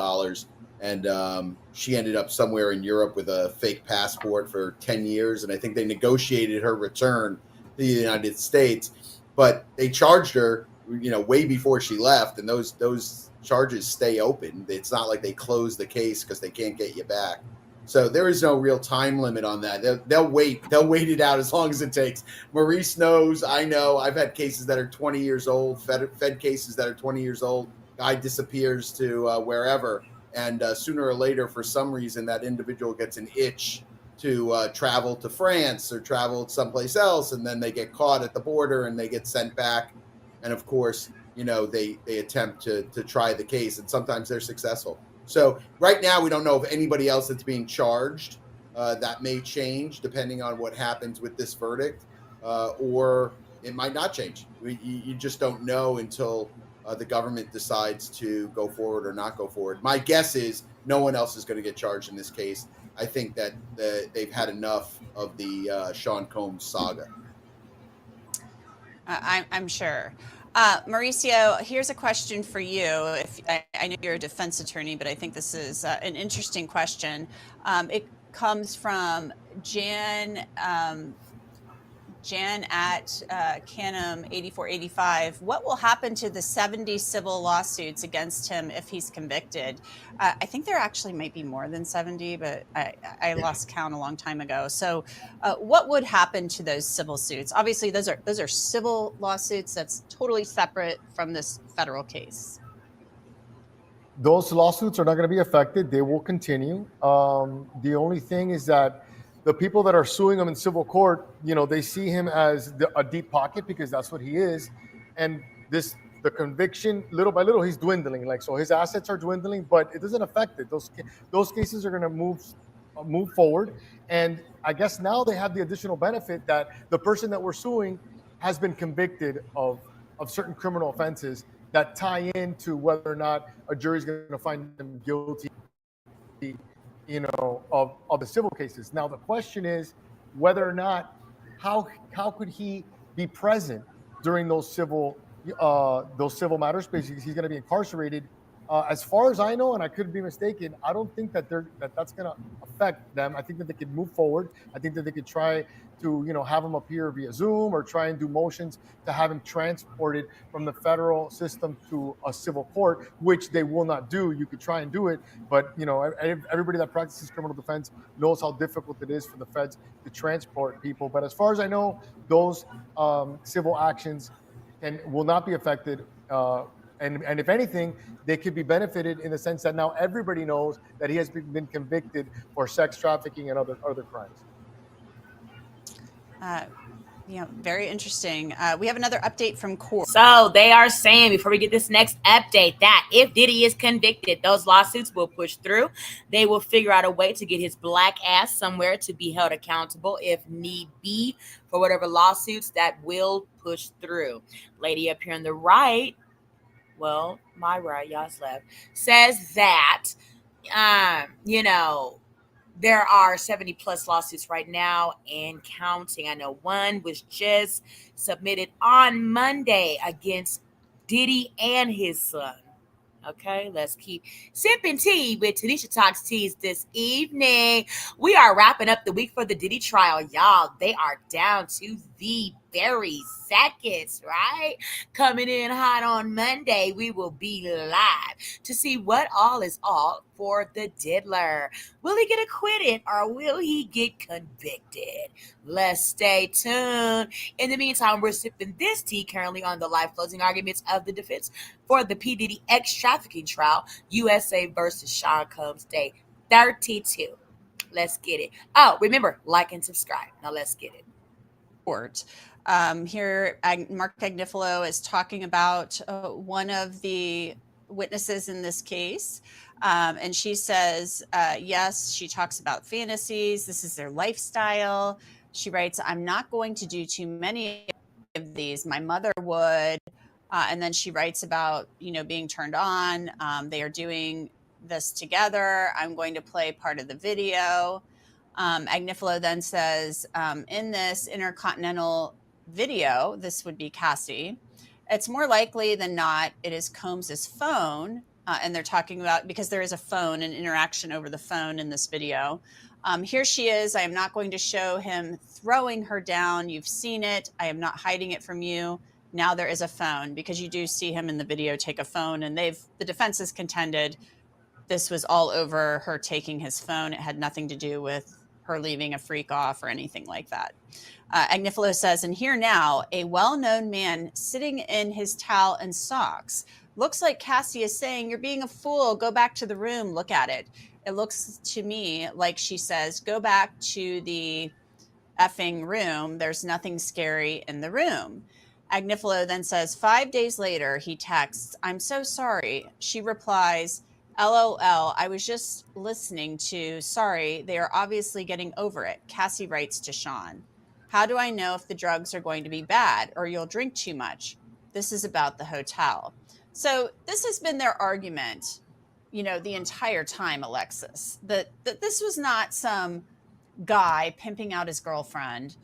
And she ended up somewhere in Europe with a fake passport for 10 years. And I think they negotiated her return to the United States. But they charged her, way before she left. And those charges stay open. It's not like they close the case because they can't get you back. So there is no real time limit on that. They'll wait it out as long as it takes. Maurice knows, I know. I've had cases that are 20 years old, Fed cases that are 20 years old. Guy disappears to wherever, and sooner or later, for some reason, that individual gets an itch to travel to France or travel someplace else, and then they get caught at the border and they get sent back. And of course, they attempt to try the case, and sometimes they're successful. So right now, we don't know of anybody else that's being charged. That may change depending on what happens with this verdict, or it might not change. You just don't know until the government decides to go forward or not go forward. My guess is no one else is going to get charged in this case. I think that they've had enough of the Sean Combs saga. I'm sure. Mauricio, here's a question for you. I know you're a defense attorney, but I think this is an interesting question. It comes from Jan at Canem 8485. What will happen to the 70 civil lawsuits against him if he's convicted? I think there actually might be more than 70, but I lost count a long time ago. So what would happen to those civil suits? Obviously, those are civil lawsuits. That's totally separate from this federal case. Those lawsuits are not going to be affected. They will continue. The only thing is that the people that are suing him in civil court, they see him as a deep pocket, because that's what he is. And the conviction, little by little, he's dwindling. So his assets are dwindling, but it doesn't affect it. Those cases are going to move forward. And I guess now they have the additional benefit that the person that we're suing has been convicted of certain criminal offenses that tie into whether or not a jury is going to find them guilty of the civil cases. Now, the question is whether or not, how could he be present during those civil matters, because he's going to be incarcerated. As far as I know, and I could be mistaken, I don't think that's going to affect them. I think that they could move forward. I think that they could try to, have him appear via Zoom, or try and do motions to have him transported from the federal system to a civil court, which they will not do. You could try and do it, but everybody that practices criminal defense knows how difficult it is for the feds to transport people. But as far as I know, those civil actions will not be affected. And if anything, they could be benefited in the sense that now everybody knows that he has been convicted for sex trafficking and other crimes. Yeah, very interesting. We have another update from court. So they are saying, before we get this next update, that if Diddy is convicted, those lawsuits will push through. They will figure out a way to get his black ass somewhere to be held accountable if need be for whatever lawsuits that will push through. Lady up here on the right, well, my right, y'all's left, says that, there are 70 plus lawsuits right now and counting. I know one was just submitted on Monday against Diddy and his son. Okay, let's keep sipping tea with Tanisha Talks Teas this evening. We are wrapping up the week for the Diddy trial, y'all. They are down to the very seconds, right? Coming in hot on Monday, we will be live to see what all is all for the diddler. Will he get acquitted or will he get convicted? Let's stay tuned. In the meantime, we're sipping this tea currently on the live closing arguments of the defense for the P. Diddy ex-trafficking trial, USA versus Sean Combs, day 32. Let's get it. Oh, remember, like and subscribe. Now let's get it. Court. Here, Mark Agnifilo is talking about one of the witnesses in this case. And she says, yes, she talks about fantasies. This is their lifestyle. She writes, I'm not going to do too many of these. My mother would. And then she writes about, being turned on. They are doing this together. I'm going to play part of the video. Agnifilo then says, in this intercontinental video, this would be Cassie, it's more likely than not, it is Combs's phone. And they're talking about, because there is a phone, an interaction over the phone in this video. Here she is. I am not going to show him throwing her down. You've seen it. I am not hiding it from you. Now there is a phone, because you do see him in the video take a phone, and the defense has contended this was all over her taking his phone. It had nothing to do with her leaving a freak off or anything like that. Agnifilo says, and here now, a well-known man sitting in his towel and socks. Looks like Cassie is saying, you're being a fool. Go back to the room. Look at it. It looks to me like she says, go back to the effing room. There's nothing scary in the room. Agnifilo then says, 5 days later, he texts, I'm so sorry. She replies, LOL, I was just listening to, sorry, they are obviously getting over it. Cassie writes to Sean, how do I know if the drugs are going to be bad or you'll drink too much? This is about the hotel. So this has been their argument, the entire time, Alexis, that this was not some guy pimping out his girlfriend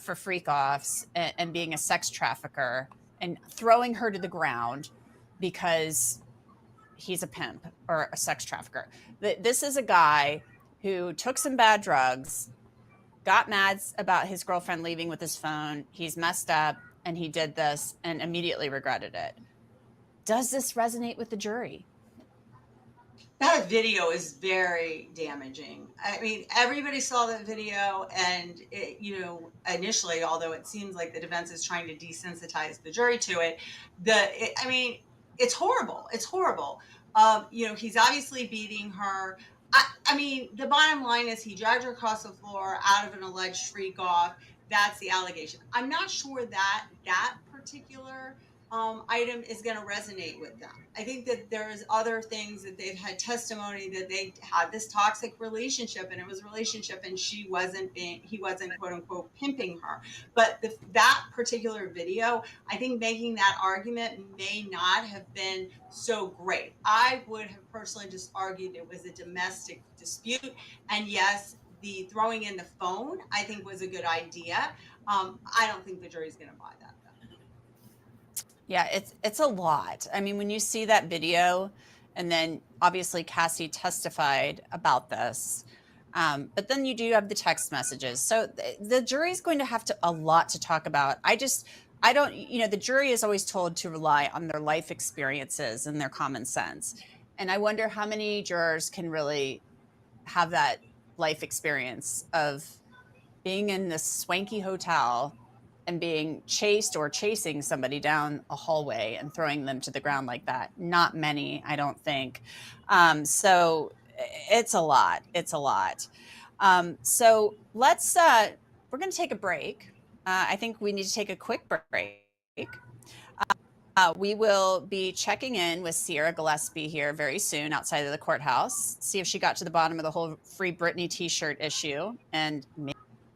for freak-offs and being a sex trafficker and throwing her to the ground because he's a pimp or a sex trafficker. This is a guy who took some bad drugs, got mad about his girlfriend leaving with his phone. He's messed up and he did this and immediately regretted it. Does this resonate with the jury? That video is very damaging. I mean, everybody saw that video, and initially, although it seems like the defense is trying to desensitize the jury to it, it's horrible. It's horrible. He's obviously beating her. I mean, the bottom line is he dragged her across the floor out of an alleged freak off. That's the allegation. I'm not sure that particular item is going to resonate with them. I think that there's other things that they've had testimony that they had this toxic relationship, and it was a relationship, and he wasn't quote unquote pimping her. But that particular video, I think making that argument may not have been so great. I would have personally just argued it was a domestic dispute, and yes, the throwing in the phone I think was a good idea. I don't think the jury's going to buy that. Yeah, it's a lot. I mean, when you see that video, and then obviously Cassie testified about this, but then you do have the text messages. So the jury's going to have a lot to talk about. I don't, the jury is always told to rely on their life experiences and their common sense. And I wonder how many jurors can really have that life experience of being in this swanky hotel and being chased or chasing somebody down a hallway and throwing them to the ground like that. Not many, I don't think. So it's a lot. It's a lot. So we're going to take a break. I think we need to take a quick break. We will be checking in with Sierra Gillespie here very soon outside of the courthouse, see if she got to the bottom of the whole Free Britney t-shirt issue. And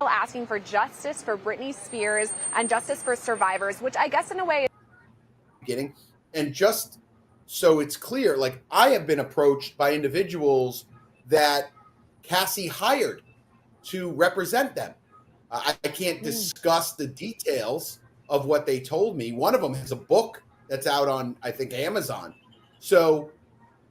asking for justice for Britney Spears and justice for survivors, which I guess in a way beginning. And just so it's clear, like I have been approached by individuals that Cassie hired to represent them. I can't discuss the details of what they told me. One of them has a book that's out on, I think, Amazon. So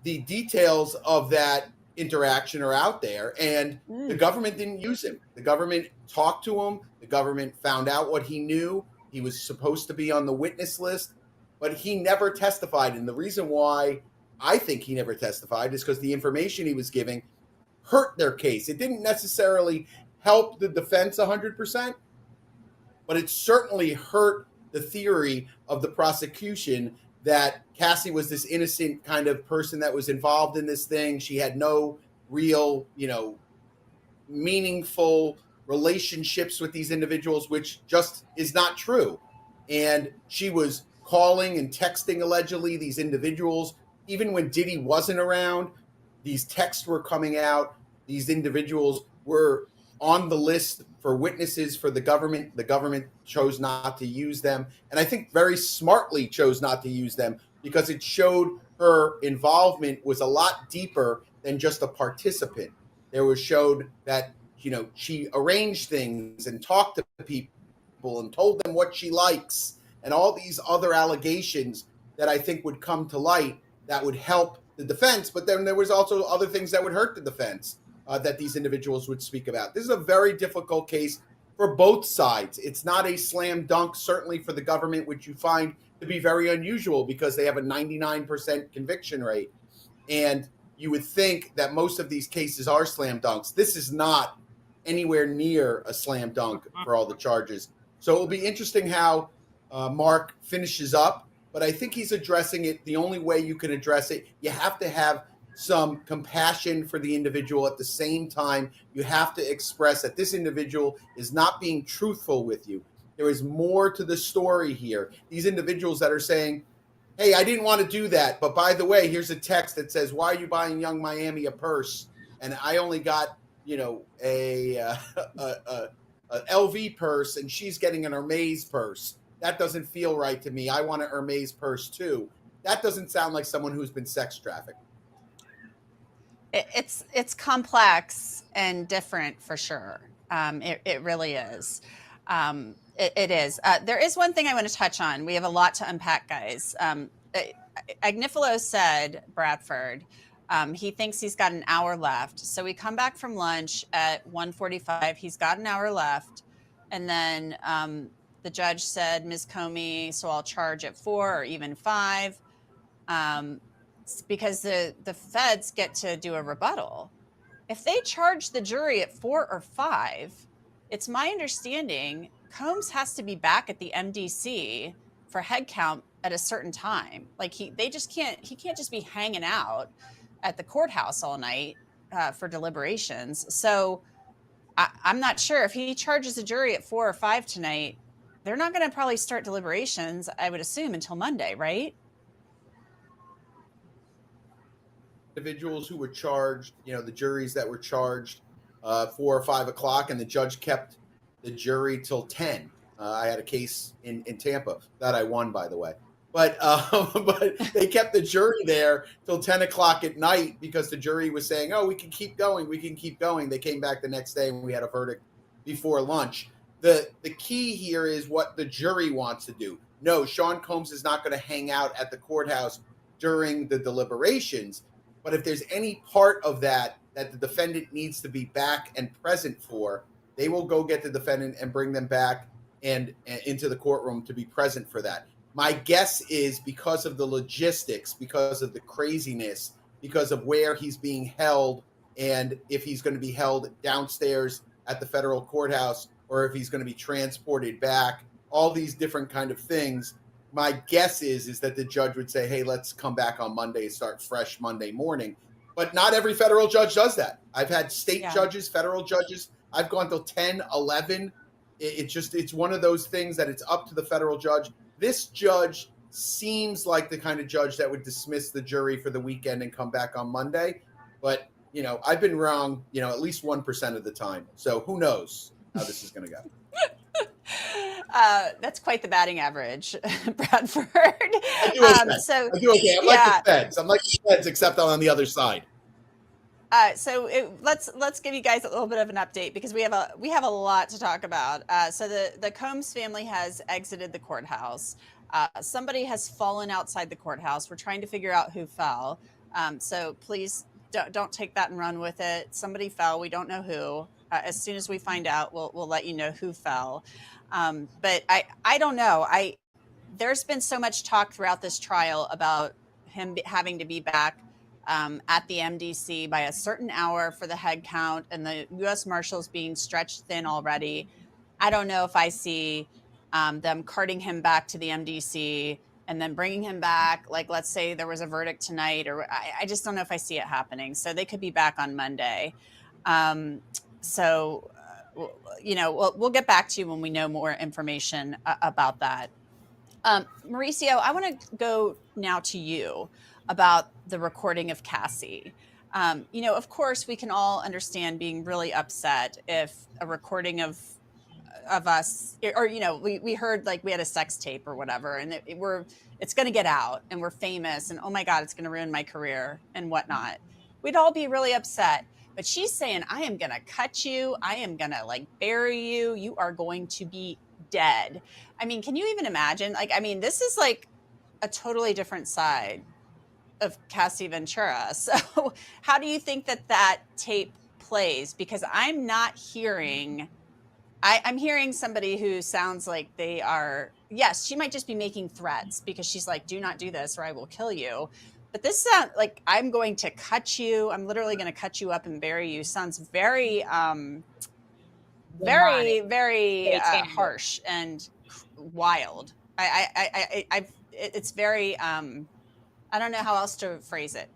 the details of that interaction are out there, and the government didn't use him. The government talked to him. The government found out what he knew. He was supposed to be on the witness list, but he never testified. And the reason why I think he never testified is because the information he was giving hurt their case. It didn't necessarily help the defense 100%, but it certainly hurt the theory of the prosecution that Cassie was this innocent kind of person that was involved in this thing. She had no real, meaningful relationships with these individuals, which just is not true. And she was calling and texting allegedly these individuals. Even when Diddy wasn't around, these texts were coming out. These individuals were on the list for witnesses for the government. The government chose not to use them. And I think very smartly chose not to use them because it showed her involvement was a lot deeper than just a participant. There was showed that, she arranged things and talked to people and told them what she likes and all these other allegations that I think would come to light that would help the defense. But then there was also other things that would hurt the defense. That these individuals would speak about. This is a very difficult case for both sides. It's not a slam dunk, certainly for the government, which you find to be very unusual because they have a 99% conviction rate. And you would think that most of these cases are slam dunks. This is not anywhere near a slam dunk for all the charges. So it will be interesting how Mark finishes up, but I think he's addressing it. The only way you can address it, you have to have some compassion for the individual. At the same time, you have to express that this individual is not being truthful with you. There is more to the story here. These individuals that are saying, hey, I didn't want to do that, but by the way, here's a text that says, why are you buying Young Miami a purse? And I only got, a LV purse and she's getting an Hermes purse. That doesn't feel right to me. I want an Hermes purse too. That doesn't sound like someone who's been sex trafficked. It's complex and different for sure. It really is. It is. There is one thing I want to touch on. We have a lot to unpack, guys. Agnifilo said, Bradford, he thinks he's got an hour left. So we come back from lunch at 1:45. He's got an hour left. And then the judge said, Ms. Comey, so I'll charge at 4 or even 5. Because the feds get to do a rebuttal. If they charge the jury at 4 or 5, it's my understanding Combs has to be back at the MDC for head count at a certain time. Like he can't just be hanging out at the courthouse all night for deliberations. So I'm not sure if he charges a jury at 4 or 5 tonight, they're not going to probably start deliberations, I would assume, until Monday, right? Individuals who were charged, the juries that were charged 4 or 5 o'clock, and the judge kept the jury till 10. I had a case in Tampa that I won, by the way. But they kept the jury there till 10 o'clock at night because the jury was saying, oh, we can keep going. We can keep going. They came back the next day and we had a verdict before lunch. The key here is what the jury wants to do. No, Sean Combs is not going to hang out at the courthouse during the deliberations. But if there's any part of that the defendant needs to be back and present for, they will go get the defendant and bring them back and into the courtroom to be present for that. My guess is because of the logistics, because of the craziness, because of where he's being held, and if he's going to be held downstairs at the federal courthouse or if he's going to be transported back, all these different kind of things. My guess is that the judge would say, hey, let's come back on Monday and start fresh Monday morning. But not every federal judge does that. I've had state judges, federal judges. I've gone till 10, 11 It's one of those things that it's up to the federal judge. This judge seems like the kind of judge that would dismiss the jury for the weekend and come back on Monday. But, I've been wrong, at least 1% of the time. So who knows how this is going to go. That's quite the batting average, Bradford. I do okay. I do okay. I'm like the Feds. I'm like the Feds, except I'm on the other side. Let's give you guys a little bit of an update because we have a lot to talk about. So the Combs family has exited the courthouse. Somebody has fallen outside the courthouse. We're trying to figure out who fell. So please don't take that and run with it. Somebody fell. We don't know who. As soon as we find out, we'll let you know who fell. But I don't know. There's been so much talk throughout this trial about him having to be back at the MDC by a certain hour for the head count and the U.S. Marshals being stretched thin already. I don't know if I see them carting him back to the MDC and then bringing him back. Like, let's say there was a verdict tonight, or I just don't know if I see it happening. So they could be back on Monday. We'll get back to you when we know more information about that. Mauricio, I want to go now to you about the recording of Cassie. Of course, we can all understand being really upset if a recording of us, or we heard like we had a sex tape or whatever, and it's going to get out, and we're famous, and oh my God, it's going to ruin my career and whatnot. We'd all be really upset. But she's saying, I am going to cut you. I am going to bury you. You are going to be dead. I mean, can you even imagine? This is a totally different side of Cassie Ventura. So how do you think that tape plays? Because I'm not hearing, I'm hearing somebody who sounds like they are, yes, she might just be making threats because she's like, do not do this or I will kill you. But this sounds like I'm going to cut you. I'm literally going to cut you up and bury you. Sounds very, very harsh and wild. It's very, I don't know how else to phrase it.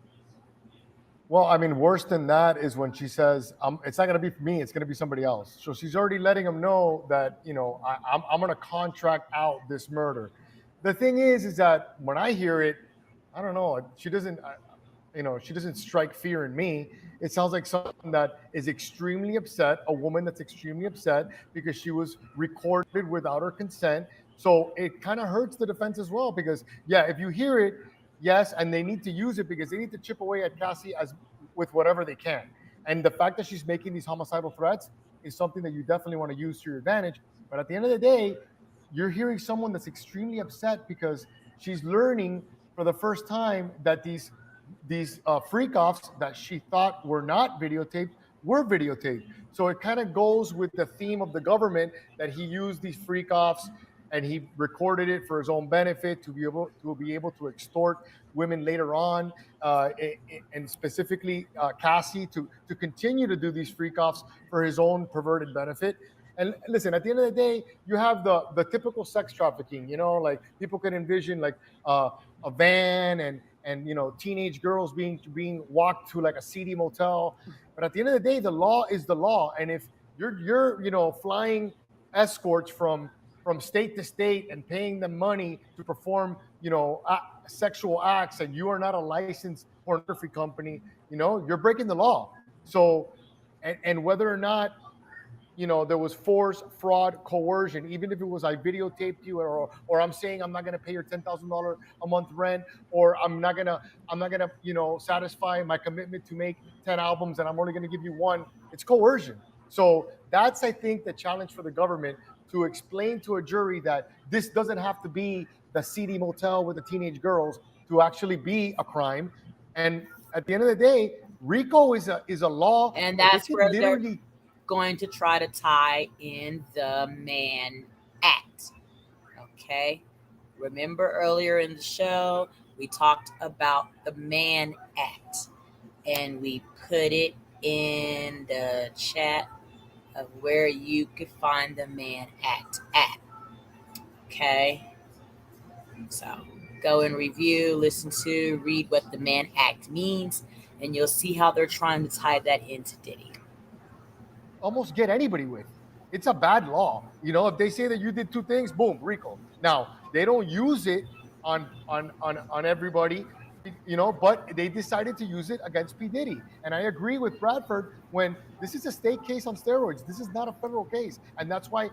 Well, worse than that is when she says, it's not going to be me, it's going to be somebody else. So she's already letting him know that, I'm going to contract out this murder. The thing is that when I hear it, I don't know, she doesn't strike fear in me. It sounds like someone that is extremely upset, a woman that's extremely upset because she was recorded without her consent. So it kind of hurts the defense as well because, if you hear it, yes, and they need to use it because they need to chip away at Cassie with whatever they can. And the fact that she's making these homicidal threats is something that you definitely want to use to your advantage. But at the end of the day, you're hearing someone that's extremely upset because she's learning for the first time that these freak-offs that she thought were not videotaped were videotaped. So it kind of goes with the theme of the government that he used these freak-offs and he recorded it for his own benefit to be able to extort women later on, and specifically Cassie to continue to do these freak-offs for his own perverted benefit. And listen, at the end of the day, you have the typical sex trafficking, people can envision a van and teenage girls being walked to a seedy motel. But at the end of the day, the law is the law. And if you're flying escorts from state to state and paying them money to perform, sexual acts, and you are not a licensed pornography company, you're breaking the law. So, and whether or not there was force, fraud, coercion, even if it was I videotaped you or I'm saying I'm not going to pay your $10,000 a month rent, or I'm not going to satisfy my commitment to make 10 albums and I'm only going to give you one. It's coercion. So that's, I think, the challenge for the government to explain to a jury that this doesn't have to be the seedy motel with the teenage girls to actually be a crime. And at the end of the day, RICO is a law. And that's where they're going to try to tie in the MANN ACT. Okay. Remember earlier in the show, we talked about the MANN ACT and we put it in the chat of where you could find the MANN ACT at. Okay. So go and review, listen to, read what the MANN ACT means, and you'll see how they're trying to tie that into Diddy. Almost get anybody with. It's a bad law. If they say that you did two things, boom, RICO. Now they don't use it on everybody, but they decided to use it against P. Diddy. And I agree with Bradford when this is a state case on steroids. This is not a federal case. And that's why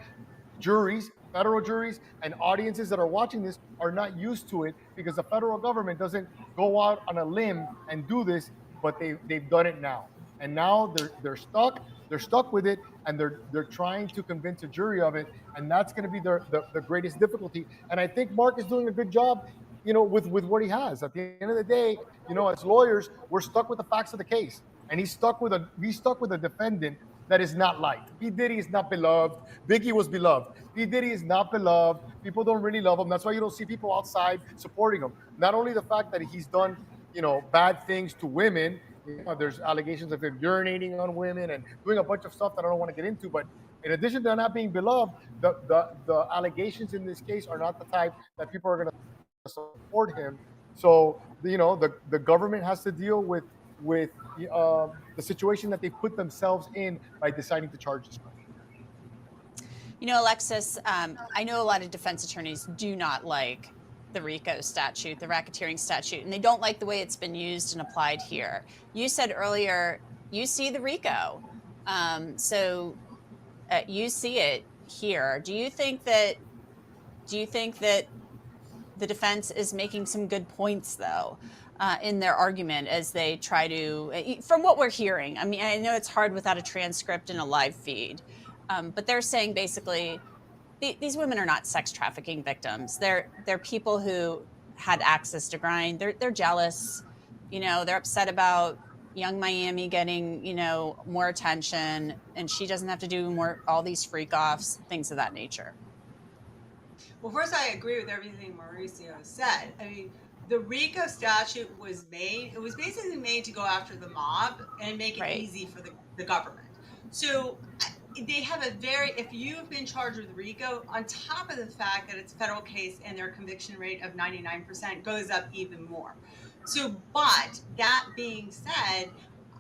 juries, federal juries, and audiences that are watching this are not used to it, because the federal government doesn't go out on a limb and do this, but they've done it now. And now they're stuck. They're stuck with it, and they're trying to convince a jury of it, and that's going to be the greatest difficulty. And I think Mark is doing a good job, with what he has. At the end of the day, as lawyers, we're stuck with the facts of the case, and he's stuck with a defendant that is not liked. P. Diddy is not beloved. Biggie was beloved. P. Diddy is not beloved. People don't really love him. That's why you don't see people outside supporting him. Not only the fact that he's done, bad things to women. There's allegations of him urinating on women and doing a bunch of stuff that I don't want to get into. But in addition to not being beloved, the allegations in this case are not the type that people are going to support him. So the government has to deal with the situation that they put themselves in by deciding to charge this crime. Alexis, I know a lot of defense attorneys do not like the RICO statute, the racketeering statute, and they don't like the way it's been used and applied here. You said earlier you see the RICO, so you see it here. Do you think that the defense is making some good points, though, in their argument as they try to, from what we're hearing? I mean, I know it's hard without a transcript and a live feed, but they're saying basically these women are not sex trafficking victims. They're people who had access to grind. They're jealous. They're upset about Young Miami getting, more attention, and she doesn't have to do all these freak offs, things of that nature. Well, first, I agree with everything Mauricio said. I mean, the RICO statute was basically made to go after the mob and make it easy for the government. So they have if you've been charged with RICO, on top of the fact that it's a federal case and their conviction rate of 99% goes up even more. So, but that being said,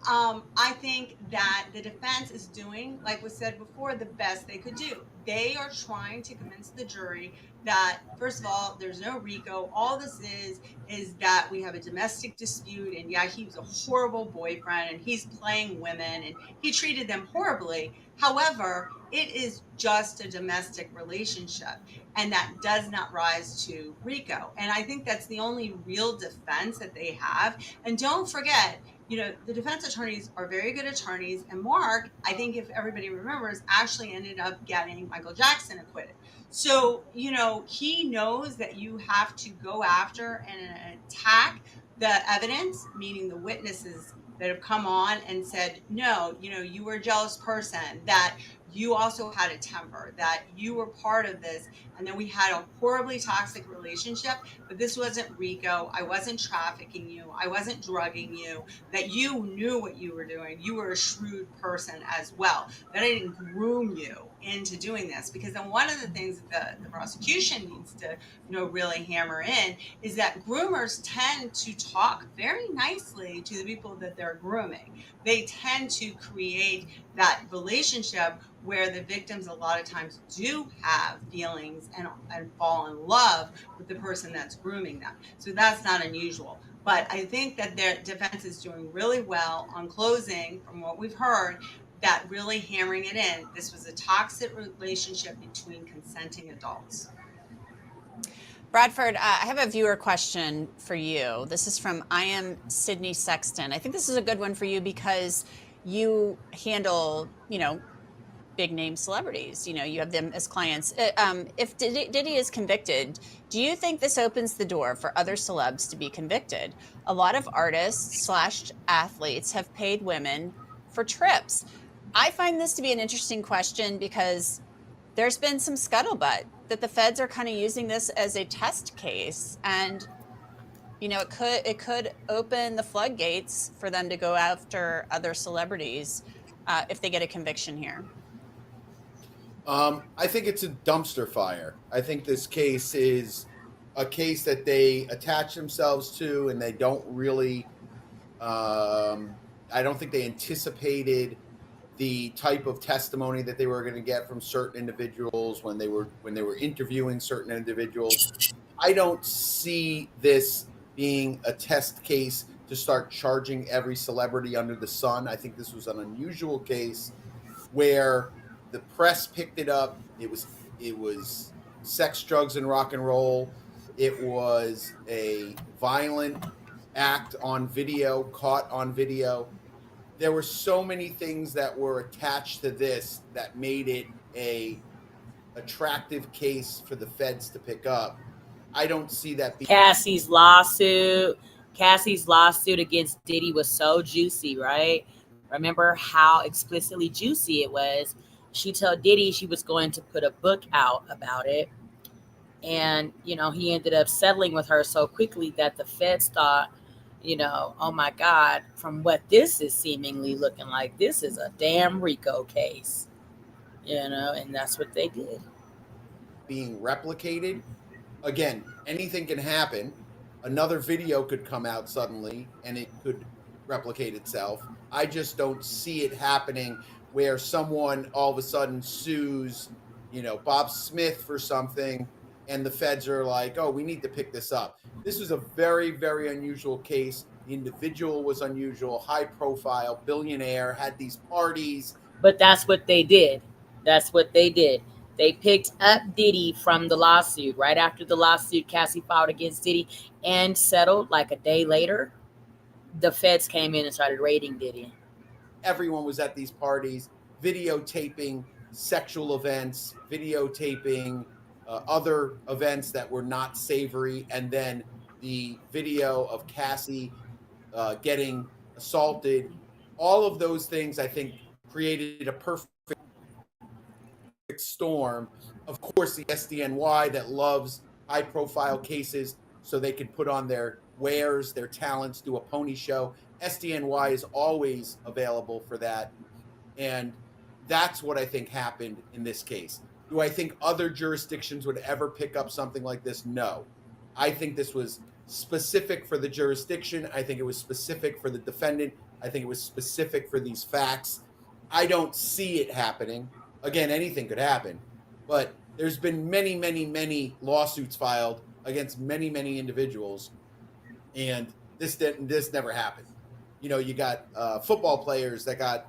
I think that the defense is doing, like was said before, the best they could do. They are trying to convince the jury that, first of all, there's no RICO. All this is that we have a domestic dispute, and yeah, he was a horrible boyfriend, and he's playing women, and he treated them horribly. However, it is just a domestic relationship, and that does not rise to RICO. And I think that's the only real defense that they have. And don't forget, the defense attorneys are very good attorneys, and Mark, I think if everybody remembers, actually ended up getting Michael Jackson acquitted. So, he knows that you have to go after and attack the evidence, meaning the witnesses that have come on and said, no, you were a jealous person, that you also had a temper, that you were part of this, and then we had a horribly toxic relationship, but this wasn't RICO, I wasn't trafficking you, I wasn't drugging you, that you knew what you were doing, you were a shrewd person as well, that I didn't groom you into doing this. Because then one of the things that the prosecution needs to really hammer in is that groomers tend to talk very nicely to the people that they're grooming. They tend to create that relationship where the victims a lot of times do have feelings and fall in love with the person that's grooming them. So that's not unusual. But I think that their defense is doing really well on closing, from what we've heard, that really hammering it in. This was a toxic relationship between consenting adults. Bradford, I have a viewer question for you. This is from I am Sydney Sexton. I think this is a good one for you because you handle, big name celebrities. You have them as clients. If Diddy is convicted, do you think this opens the door for other celebs to be convicted? A lot of artists / athletes have paid women for trips. I find this to be an interesting question because there's been some scuttlebutt that the feds are kind of using this as a test case, and it could open the floodgates for them to go after other celebrities if they get a conviction here. I think it's a dumpster fire. I think this case is a case that they attach themselves to, and they don't really. I don't think they anticipated the type of testimony that they were going to get from certain individuals when they were interviewing certain individuals. I don't see this being a test case to start charging every celebrity under the sun. I think this was an unusual case where the press picked it up. It was sex, drugs, and rock and roll. It was a violent act on video, caught on video. There were so many things that were attached to this that made it a attractive case for the feds to pick up. I don't see that being Cassie's lawsuit against Diddy was so juicy, right? Remember how explicitly juicy it was. She told Diddy she was going to put a book out about it. And, he ended up settling with her so quickly that the feds thought, oh my God, from what this is seemingly looking like, this is a damn RICO case, and that's what they did. Being replicated. Again, anything can happen. Another video could come out suddenly and it could replicate itself. I just don't see it happening where someone all of a sudden sues, Bob Smith for something and the feds are like, oh, we need to pick this up. This was a very, very unusual case. The individual was unusual, high profile, billionaire, had these parties. But that's what they did. They picked up Diddy from the lawsuit. Right after the lawsuit, Cassie filed against Diddy and settled like a day later. The feds came in and started raiding Diddy. Everyone was at these parties, videotaping sexual events, videotaping other events that were not savory. And then the video of Cassie getting assaulted. All of those things, I think, created a perfect storm. Of course, the SDNY that loves high-profile cases so they can put on their wares, their talents, do a pony show. SDNY is always available for that. And that's what I think happened in this case. Do I think other jurisdictions would ever pick up something like this? No. I think this was specific for the jurisdiction. I think it was specific for the defendant. I think it was specific for these facts. I don't see it happening. Again, anything could happen. But there's been many, many, many lawsuits filed against many, many individuals. And this never happened. You got football players that got,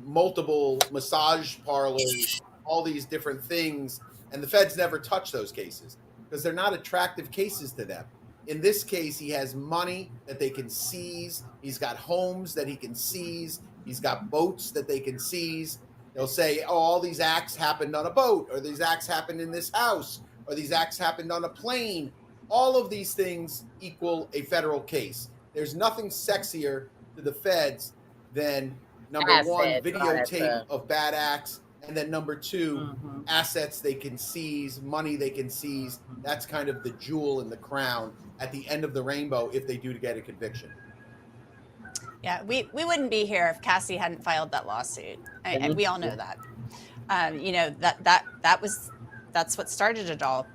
multiple massage parlors, all these different things. And the feds never touch those cases because they're not attractive cases to them. In this case, he has money that they can seize. He's got homes that he can seize. He's got boats that they can seize. They'll say, oh, all these acts happened on a boat, or these acts happened in this house, or these acts happened on a plane. All of these things equal a federal case. There's nothing sexier to the feds than, number one, videotape of bad acts, and then number two, assets they can seize, money they can seize. That's kind of the jewel in the crown at the end of the rainbow if they do get a conviction. Yeah, we wouldn't be here if Cassie hadn't filed that lawsuit, and we all know that. That's what started it all.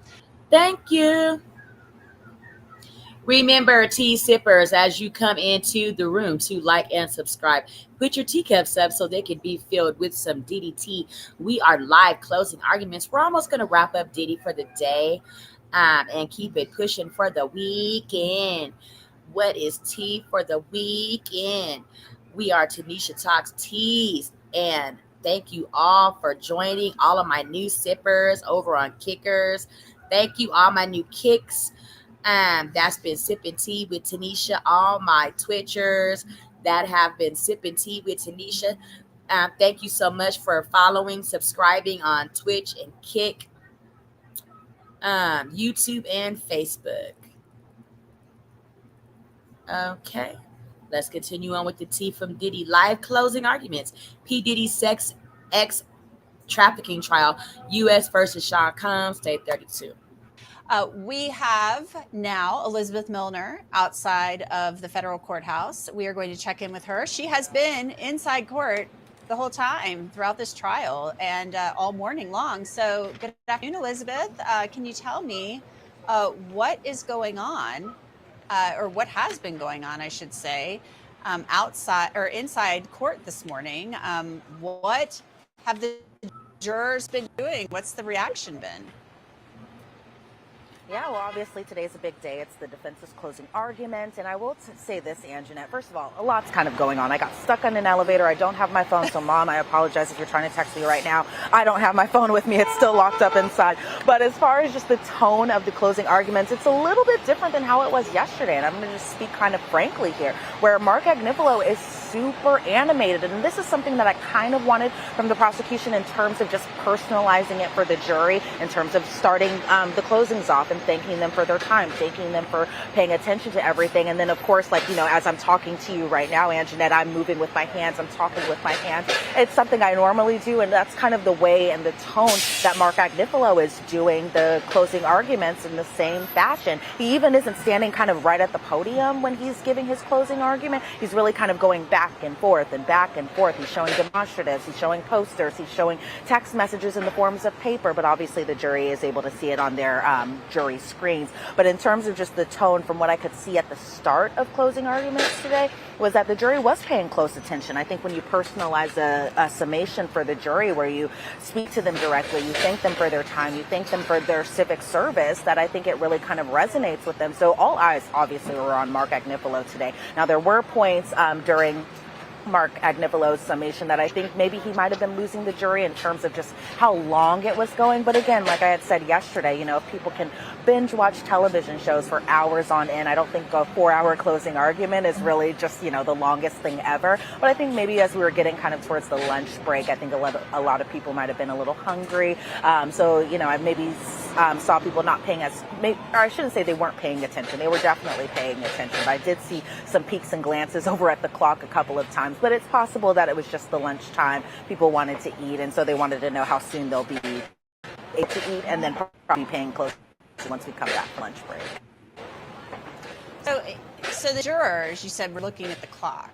Thank you. Remember, tea sippers, as you come into the room, to like and subscribe. Put your teacups up so they can be filled with some Diddy tea. We are live closing arguments. We're almost going to wrap up Diddy for the day and keep it pushing for the weekend. What is tea for the weekend? We are Tanisha Talks Teas, and thank you all for joining. All of my new sippers over on Kickers. Thank you, all my new kicks. That's been Sipping Tea with Tanisha. All my Twitchers that have been Sipping Tea with Tanisha. Thank you so much for following, subscribing on Twitch and Kick, YouTube, and Facebook. Okay, let's continue on with the tea from Diddy. Live closing arguments. P. Diddy sex X trafficking trial. U.S. versus Sean Combs, day 32. We have now Elizabeth Milner outside of the federal courthouse. We are going to check in with her. She has been inside court the whole time throughout this trial and all morning long. So good afternoon, Elizabeth. Can you tell me what is going on, or what has been going on, I should say, outside or inside court this morning. What have the jurors been doing? What's the reaction been? Yeah, well, obviously today's a big day. It's the defense's closing argument. And I will say this, Anjanette. First of all, a lot's kind of going on. I got stuck on an elevator. I don't have my phone. So, Mom, I apologize if you're trying to text me right now. I don't have my phone with me. It's still locked up inside. But as far as just the tone of the closing arguments, it's a little bit different than how it was yesterday. And I'm going to just speak kind of frankly here, where Mark Agnifilo is super animated. And this is something that I kind of wanted from the prosecution in terms of just personalizing it for the jury, in terms of starting the closings off and thanking them for their time, thanking them for paying attention to everything. And then, of course, like, you know, as I'm talking to you right now, Anjanette, I'm moving with my hands, I'm talking with my hands. It's something I normally do, and that's kind of the way and the tone that Mark Agnifilo is doing the closing arguments in the same fashion. He even isn't standing kind of right at the podium when he's giving his closing argument. He's really kind of going back and forth and back and forth. He's showing demonstratives, he's showing posters, he's showing text messages in the forms of paper, but obviously the jury is able to see it on their jury screens. But in terms of just the tone, from what I could see at the start of closing arguments today, was that the jury was paying close attention. I think when you personalize a summation for the jury, where you speak to them directly, you thank them for their time, you thank them for their civic service, that I think it really kind of resonates with them. So all eyes obviously were on Mark Agnifilo today. Now, there were points during Mark Agnifilo's summation that I think maybe he might have been losing the jury in terms of just how long it was going. But again, like I had said yesterday, you know, if people can binge watch television shows for hours on end, I don't think a 4-hour closing argument is really just, you know, the longest thing ever. But I think maybe as we were getting kind of towards the lunch break, I think a lot of people might have been a little hungry. So, you know, I maybe saw people not paying or I shouldn't say they weren't paying attention. They were definitely paying attention. But I did see some peeks and glances over at the clock a couple of times. But it's possible that it was just the lunchtime. People wanted to eat, and so they wanted to know how soon they'll be able to eat, and then probably paying close once we come back from lunch break. So the jurors, you said, were looking at the clock,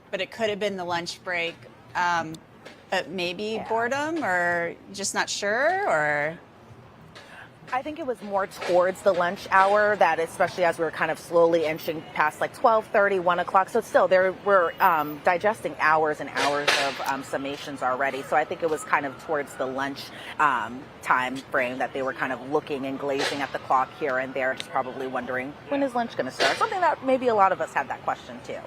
but it could have been the lunch break, but maybe boredom, or just not sure, or... I think it was more towards the lunch hour, that especially as we were kind of slowly inching past like 12:30, 1 o'clock. So still, we're digesting hours and hours of summations already. So I think it was kind of towards the lunch time frame that they were kind of looking and glazing at the clock here and there, just probably wondering, when is lunch going to start? Something that maybe a lot of us had that question too.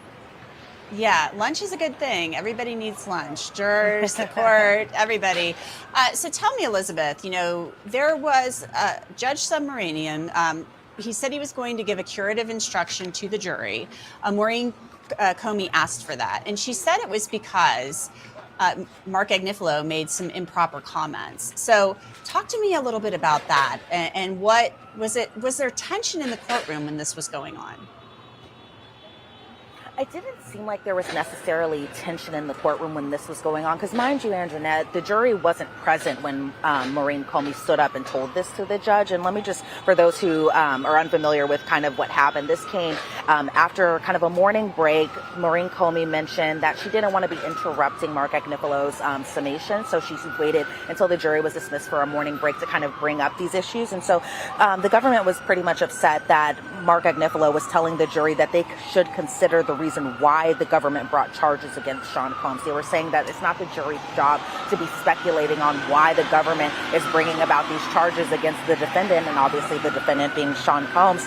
Yeah, lunch is a good thing. Everybody needs lunch. Jurors, the court, everybody. So tell me, Elizabeth, you know, there was Judge Submarinian. He said he was going to give a curative instruction to the jury. Maureen Comey asked for that. And she said it was because Mark Agnifilo made some improper comments. So talk to me a little bit about that. And what was it? Was there tension in the courtroom when this was going on? It didn't seem like there was necessarily tension in the courtroom when this was going on, because mind you, Anjanette, the jury wasn't present when Maureen Comey stood up and told this to the judge. And let me just, for those who are unfamiliar with kind of what happened, this came after kind of a morning break. Maureen Comey mentioned that she didn't want to be interrupting Mark Agnifilo's summation, so she waited until the jury was dismissed for a morning break to kind of bring up these issues. And so the government was pretty much upset that Mark Agnifilo was telling the jury that they should consider the reason why the government brought charges against Sean Combs. They were saying that it's not the jury's job to be speculating on why the government is bringing about these charges against the defendant, and obviously the defendant being Sean Combs.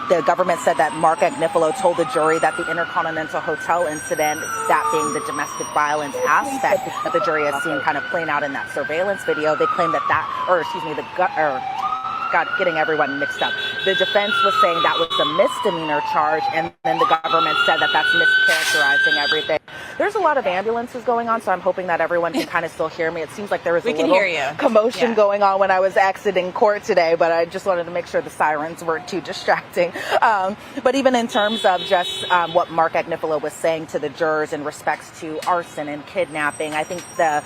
The government said that Mark Agnifilo told the jury that the Intercontinental Hotel incident, that being the domestic violence aspect that the jury has seen kind of playing out in that surveillance video, they claim getting everyone mixed up. The defense was saying that was a misdemeanor charge, and then the government said that that's mischaracterizing everything. There's a lot of ambulances going on, so I'm hoping that everyone can kind of still hear me. It seems like there was a little commotion going on when I was exiting court today, but I just wanted to make sure the sirens weren't too distracting. But even in terms of just what Mark Agnifilo was saying to the jurors in respects to arson and kidnapping, I think the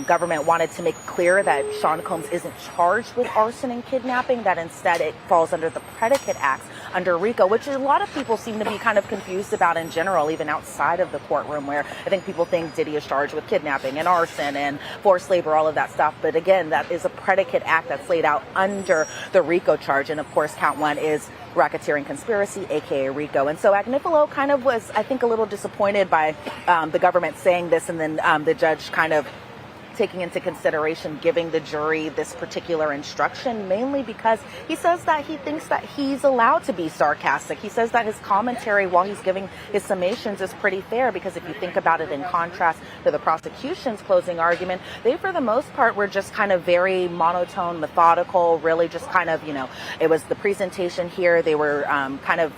government wanted to make clear that Sean Combs isn't charged with arson and kidnapping, that instead it falls under the predicate acts under RICO, which a lot of people seem to be kind of confused about in general, even outside of the courtroom, where I think people think Diddy is charged with kidnapping and arson and forced labor, all of that stuff. But again, that is a predicate act that's laid out under the RICO charge. And of course, count one is racketeering conspiracy, aka RICO. And so Agnifilo kind of was, I think, a little disappointed by the government saying this, and then the judge kind of taking into consideration giving the jury this particular instruction, mainly because he says that he thinks that he's allowed to be sarcastic. He says that his commentary while he's giving his summations is pretty fair, because if you think about it in contrast to the prosecution's closing argument, they for the most part were just kind of very monotone, methodical, really just kind of, it was the presentation here. They were kind of,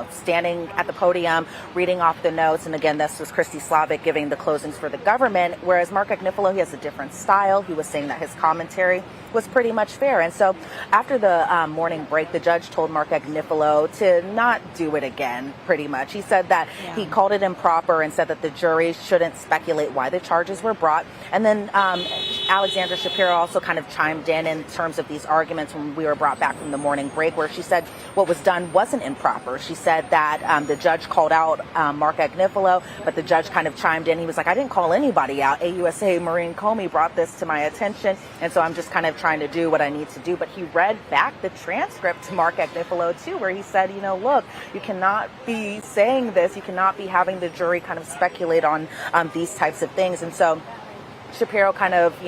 standing at the podium, reading off the notes. And again, this was Christy Slavic giving the closings for the government, whereas Mark Agnifilo, he has a different style. He was saying that his commentary was pretty much fair. And so after the morning break, the judge told Mark Agnifilo to not do it again, pretty much. He said that he called it improper and said that the jury shouldn't speculate why the charges were brought. And then Alexandra Shapiro also kind of chimed in terms of these arguments when we were brought back from the morning break, where she said what was done wasn't improper. She said that the judge called out Mark Agnifilo, but the judge kind of chimed in. He was like, I didn't call anybody out. AUSA Maureen Comey brought this to my attention, and so I'm just kind of trying to do what I need to do. But he read back the transcript to Mark Agnifilo too, where he said, look, you cannot be saying this. You cannot be having the jury kind of speculate on these types of things. And so Shapiro kind of,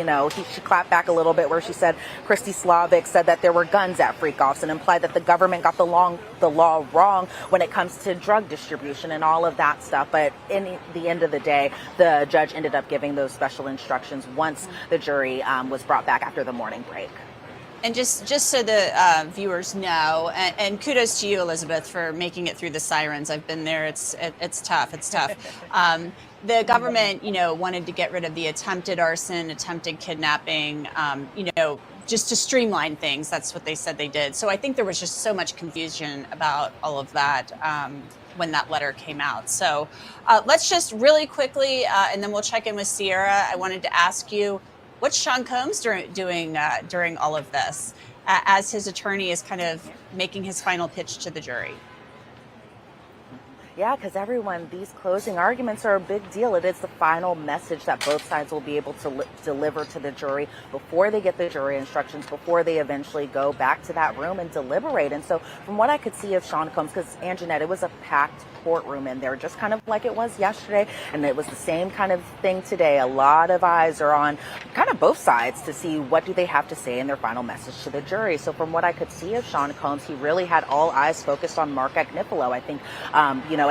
she clapped back a little bit, where she said Christy Slavic said that there were guns at freak-offs, and implied that the government got the law wrong when it comes to drug distribution and all of that stuff. But in the end of the day, the judge ended up giving those special instructions once the jury was brought back after the morning break. And just so the viewers know, and kudos to you, Elizabeth, for making it through the sirens. I've been there. It's tough. It's tough. The government, wanted to get rid of the attempted arson, attempted kidnapping, just to streamline things. That's what they said they did. So I think there was just so much confusion about all of that when that letter came out. So let's just really quickly, and then we'll check in with Sierra. I wanted to ask you, what's Sean Combs doing during all of this, as his attorney is kind of making his final pitch to the jury? Yeah, because these closing arguments are a big deal. It is the final message that both sides will be able to deliver to the jury before they get the jury instructions, before they eventually go back to that room and deliberate. And so from what I could see of Sean Combs, because Anjanette, it was a packed courtroom in there, just kind of like it was yesterday, and it was the same kind of thing today. A lot of eyes are on kind of both sides to see what do they have to say in their final message to the jury. So from what I could see of Sean Combs, he really had all eyes focused on Mark Agnifilo. I think,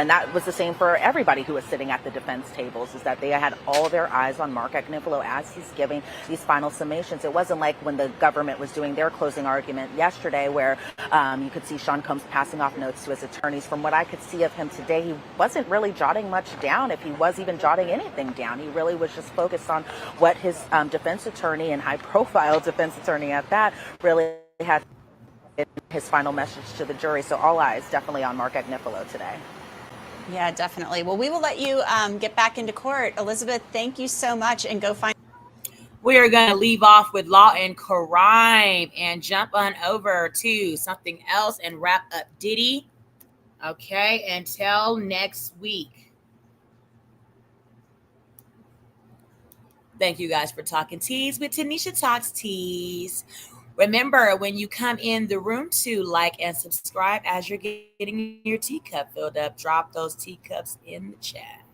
and that was the same for everybody who was sitting at the defense tables, is that they had all their eyes on Mark Agnifilo as he's giving these final summations. It wasn't like when the government was doing their closing argument yesterday, where you could see Sean Combs passing off notes to his attorneys. From what I could see of him today, he wasn't really jotting much down, if he was even jotting anything down. He really was just focused on what his defense attorney, and high-profile defense attorney at that, really had in his final message to the jury. So all eyes definitely on Mark Agnifilo today. Yeah, definitely. Well, we will let you get back into court. Elizabeth, thank you so much, and go find. We are going to leave off with law and crime and jump on over to something else and wrap up Diddy. Okay, until next week. Thank you guys for talking teas with Tanisha Talks Teas. Remember, when you come in the room, to like and subscribe as you're getting your teacup filled up. Drop those teacups in the chat.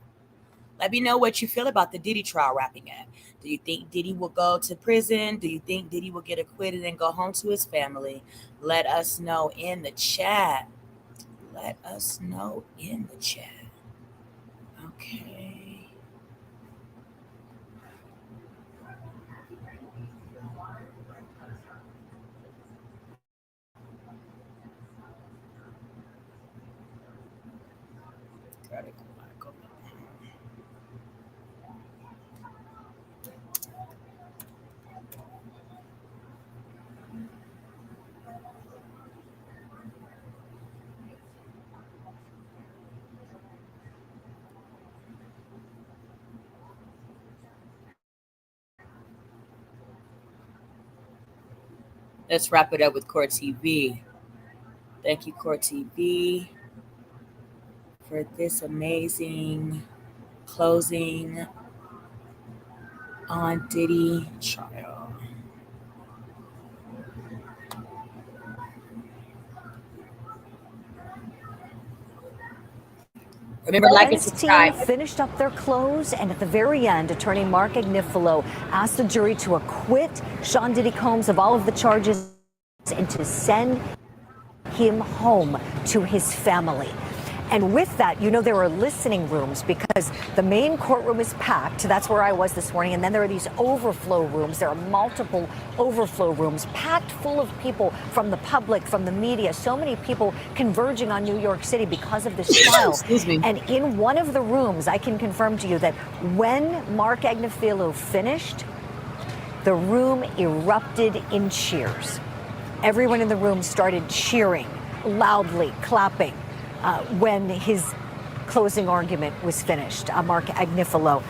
Let me know what you feel about the Diddy trial wrapping up. Do you think Diddy will go to prison? Do you think Diddy will get acquitted and go home to his family? Let us know in the chat. Let us know in the chat. Okay. Let's wrap it up with Court TV. Thank you, Court TV, for this amazing closing on Diddy trial. Remember, like and subscribe. Team finished up their close, and at the very end, attorney Mark Agnifilo asked the jury to acquit Sean Diddy Combs of all of the charges and to send him home to his family. And with that, you know, there are listening rooms because the main courtroom is packed. That's where I was this morning. And then there are these overflow rooms. There are multiple overflow rooms packed full of people from the public, from the media, so many people converging on New York City because of this trial. Excuse me. And in one of the rooms, I can confirm to you that when Mark Agnifilo finished, the room erupted in cheers. Everyone in the room started cheering, loudly clapping. When his closing argument was finished. Mark Agnifilo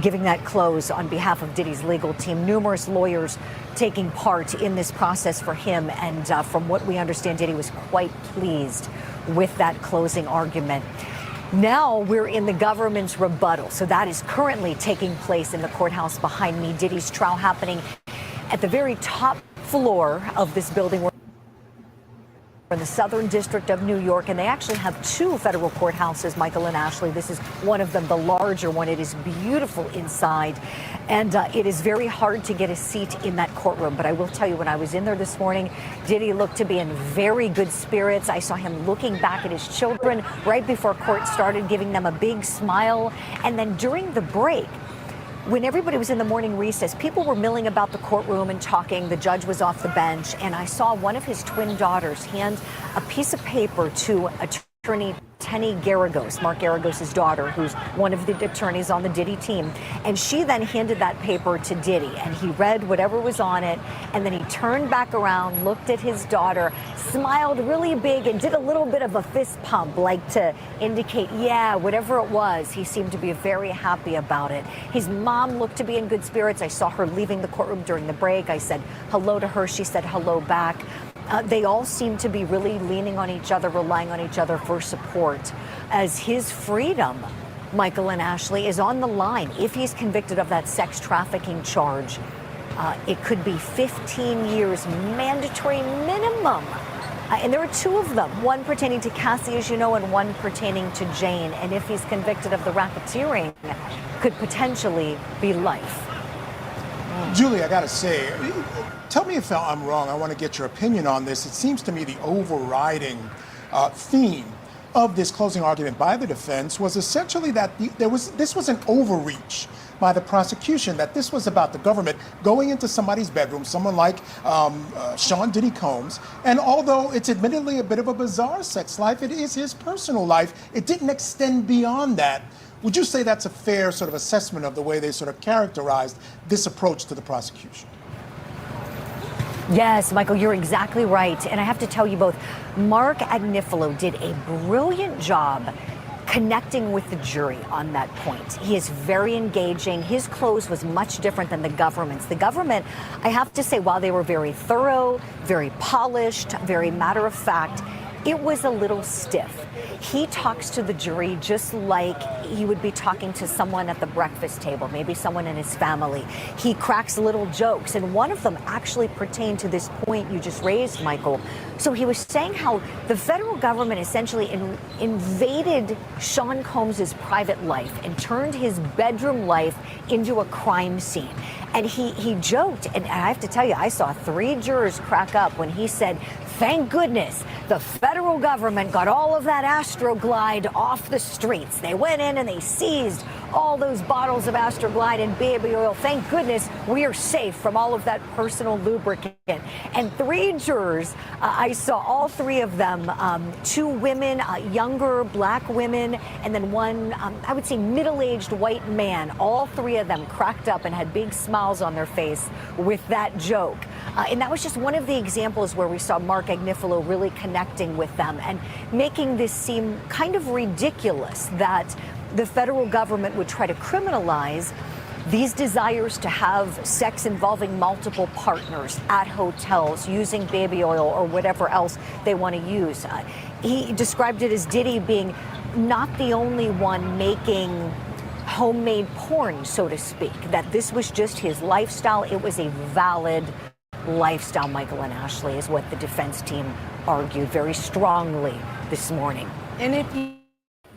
giving that close on behalf of Diddy's legal team. Numerous lawyers taking part in this process for him. And from what we understand, Diddy was quite pleased with that closing argument. Now we're in the government's rebuttal. So that is currently taking place in the courthouse behind me. Diddy's trial happening at the very top floor of this building. In the Southern District of New York, and they actually have two federal courthouses, Michael and Ashley. This is one of them, the larger one. It is beautiful inside, and it is very hard to get a seat in that courtroom. But I will tell you, when I was in there this morning, Diddy looked to be in very good spirits. I saw him looking back at his children right before court started, giving them a big smile. And then during the break, when everybody was in the morning recess, people were milling about the courtroom and talking. The judge was off the bench, and I saw one of his twin daughters hand a piece of paper to attorney Tenny Garagos, Mark Garagos' daughter, who's one of the attorneys on the Diddy team. And she then handed that paper to Diddy, and he read whatever was on it, and then he turned back around, looked at his daughter, smiled really big, and did a little bit of a fist pump, like to indicate, yeah, whatever it was, he seemed to be very happy about it. His mom looked to be in good spirits. I saw her leaving the courtroom during the break. I said hello to her. She said hello back. They all seem to be really leaning on each other, relying on each other for support, as his freedom, Michael and Ashley, is on the line. If he's convicted of that sex trafficking charge, it could be 15 years mandatory minimum. And there are two of them, one pertaining to Cassie, as you know, and one pertaining to Jane. And if he's convicted of the racketeering, could potentially be life. Julie, I got to say, tell me if I'm wrong. I want to get your opinion on this. It seems to me the overriding theme of this closing argument by the defense was essentially that this was an overreach by the prosecution, that this was about the government going into somebody's bedroom, someone like Sean Diddy Combs, and although it's admittedly a bit of a bizarre sex life, it is his personal life. It didn't extend beyond that. Would you say that's a fair sort of assessment of the way they sort of characterized this approach to the prosecution? Yes, Michael, you're exactly right. And I have to tell you both, Mark Agnifilo did a brilliant job connecting with the jury on that point. He is very engaging. His close was much different than the government's. The government, I have to say, while they were very thorough, very polished, very matter of fact, it was a little stiff. He talks to the jury just like he would be talking to someone at the breakfast table, maybe someone in his family. He cracks little jokes, and one of them actually pertained to this point you just raised, Michael. So he was saying how the federal government essentially invaded Sean Combs' private life and turned his bedroom life into a crime scene. And he joked, and I have to tell you, I saw 3 jurors crack up when he said, thank goodness the federal government got all of that Astroglide off the streets. They went in and they seized all those bottles of Astroglide and baby oil. Thank goodness we are safe from all of that personal lubricant. And 3 jurors, I saw all 3 of them, 2 women, younger black women, and then one, I would say middle-aged white man. All 3 of them cracked up and had big smiles on their face with that joke. And that was just one of the examples where we saw Mark Agnifilo really connecting with them and making this seem kind of ridiculous that the federal government would try to criminalize these desires to have sex involving multiple partners at hotels, using baby oil or whatever else they want to use. He described it as Diddy being not the only one making homemade porn, so to speak, that this was just his lifestyle. It was a valid lifestyle, Michael and Ashley, is what the defense team argued very strongly this morning. And if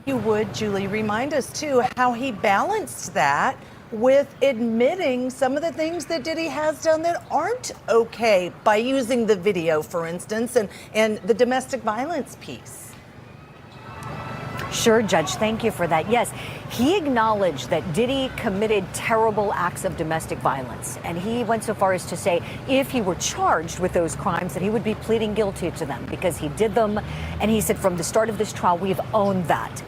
you would, Julie, remind us too how he balanced that with admitting some of the things that Diddy has done that aren't okay by using the video, for instance, and the domestic violence piece. Sure, Judge. Thank you for that. Yes, he acknowledged that Diddy committed terrible acts of domestic violence. And he went so far as to say if he were charged with those crimes, that he would be pleading guilty to them because he did them. And he said from the start of this trial, we've owned that.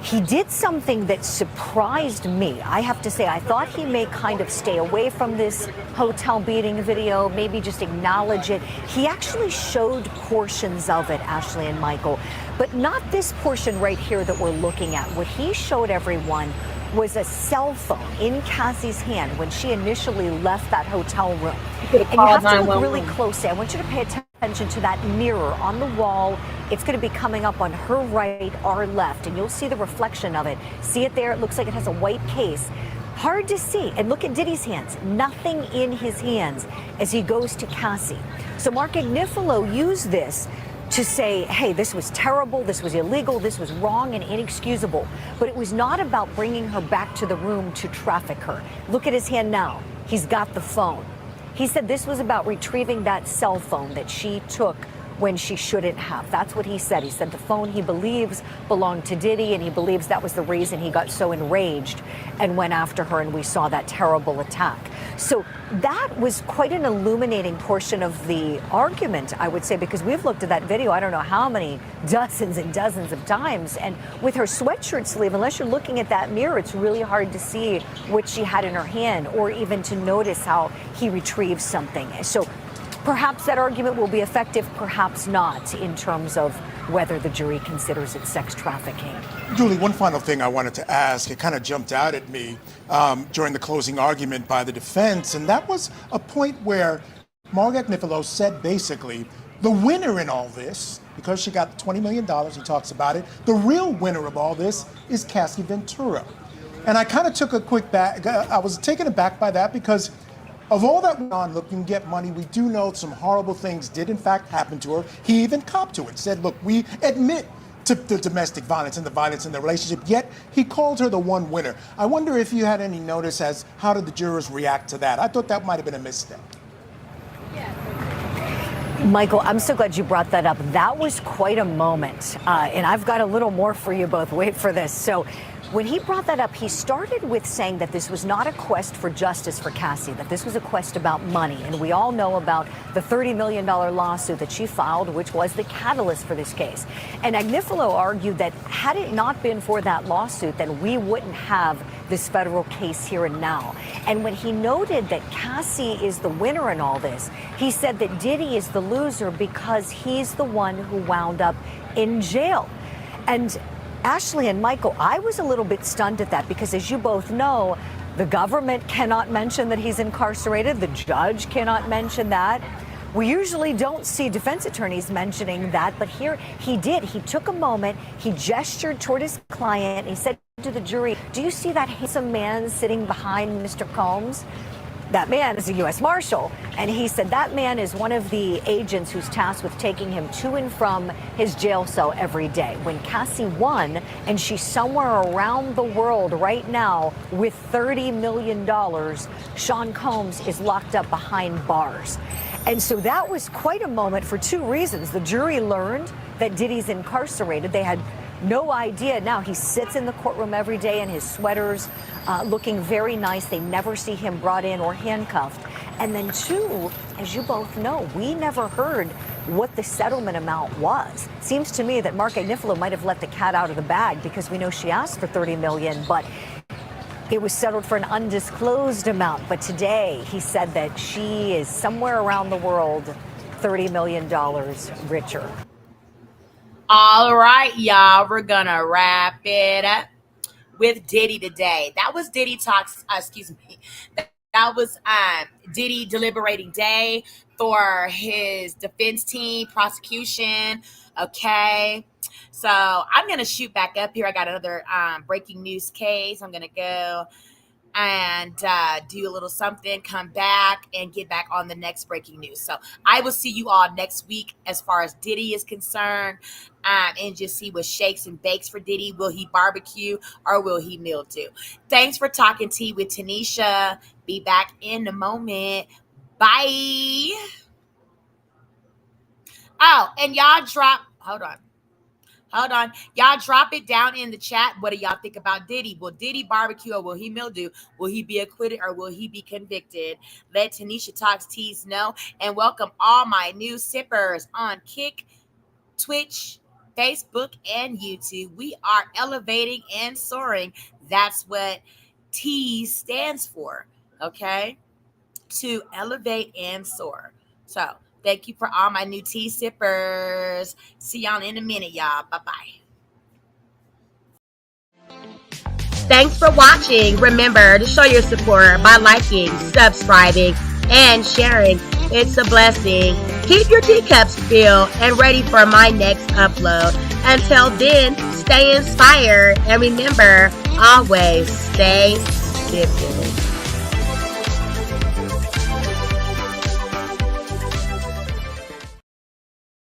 He did something that surprised me. I have to say, I thought he may kind of stay away from this hotel beating video, maybe just acknowledge it. He actually showed portions of it, Ashley and Michael, but not this portion right here that we're looking at. What he showed everyone was a cell phone in Cassie's hand when she initially left that hotel room. And you have to look really closely. I want you to pay attention to that mirror on the wall. It's going to be coming up on her right, our left, and you'll see the reflection of it. See it there? It looks like it has a white case. Hard to see. And look at Diddy's hands. Nothing in his hands as he goes to Cassie. So Mark Agnifilo used this to say, hey, this was terrible, this was illegal, this was wrong and inexcusable. But it was not about bringing her back to the room to traffic her. Look at his hand now. He's got the phone. He said this was about retrieving that cell phone that she took when she shouldn't have. That's what he said. He said the phone he believes belonged to Diddy, and he believes that was the reason he got so enraged and went after her, and we saw that terrible attack. So that was quite an illuminating portion of the argument, I would say, because we've looked at that video, I don't know how many dozens and dozens of times, and with her sweatshirt sleeve, unless you're looking at that mirror, it's really hard to see what she had in her hand or even to notice how he retrieves something. So perhaps that argument will be effective, perhaps not, in terms of whether the jury considers it sex trafficking. Julie, one final thing I wanted to ask. It kind of jumped out at me during the closing argument by the defense, and that was a point where Mark Agnifilo said basically the winner in all this, because she got $20 million, he talks about it, the real winner of all this is Cassie Ventura. And I kind of took a quick back, I was taken aback by that because of all that went on, looking to get money, we do know some horrible things did in fact happen to her. He even copped to it, said, look, we admit to the domestic violence and the violence in the relationship, yet he called her the one winner. I wonder if you had any notice as how did the jurors react to that? I thought that might have been a misstep. Michael, I'm so glad you brought that up. That was quite a moment, and I've got a little more for you both. Wait for this. So when he brought that up, he started with saying that this was not a quest for justice for Cassie, that this was a quest about money. And we all know about the $30 million lawsuit that she filed, which was the catalyst for this case. And Agnifilo argued that had it not been for that lawsuit, then we wouldn't have this federal case here and now. And when he noted that Cassie is the winner in all this, he said that Diddy is the loser because he's the one who wound up in jail. And Ashley and Michael, I was a little bit stunned at that because, as you both know, the government cannot mention that he's incarcerated. The judge cannot mention that. We usually don't see defense attorneys mentioning that, but here he did. He took a moment, he gestured toward his client, he said to the jury, do you see that handsome man sitting behind Mr. Combs? That man is a U.S. Marshal, and he said that man is one of the agents who's tasked with taking him to and from his jail cell every day. When Cassie won, and she's somewhere around the world right now with $30 million, Sean Combs is locked up behind bars. And so that was quite a moment for two reasons. The jury learned that Diddy's incarcerated. They had no idea. Now he sits in the courtroom every day in his sweaters, looking very nice. They never see him brought in or handcuffed. And then two, as you both know, we never heard what the settlement amount was. Seems to me that Mark Agnifilo might have let the cat out of the bag because we know she asked for $30 million, but it was settled for an undisclosed amount. But today he said that she is somewhere around the world $30 million richer. All right, y'all, we're gonna wrap it up. with Diddy today. That was Diddy Talks, excuse me. That was Diddy deliberating day for his defense team, prosecution. Okay. So I'm going to shoot back up here. I got another breaking news case. I'm going to go and do a little something, come back and get back on the next breaking news. So I will see you all next week as far as Diddy is concerned, and just see what shakes and bakes for Diddy. Will he barbecue or will he mildew? Thanks for talking tea with Tanisha. Be back in a moment. Bye. Oh, and y'all hold on. Y'all drop it down in the chat. What do y'all think about Diddy? Will Diddy barbecue or will he mildew? Will he be acquitted or will he be convicted? Let Tanisha Talks Teas know. And welcome all my new sippers on Kick, Twitch, Facebook, and YouTube. We are elevating and soaring. That's what Teas stands for. Okay? To elevate and soar. So thank you for all my new tea sippers. See y'all in a minute, y'all. Bye-bye. Thanks for watching. Remember to show your support by liking, subscribing, and sharing. It's a blessing. Keep your teacups filled and ready for my next upload. Until then, stay inspired. And remember, always stay sipping.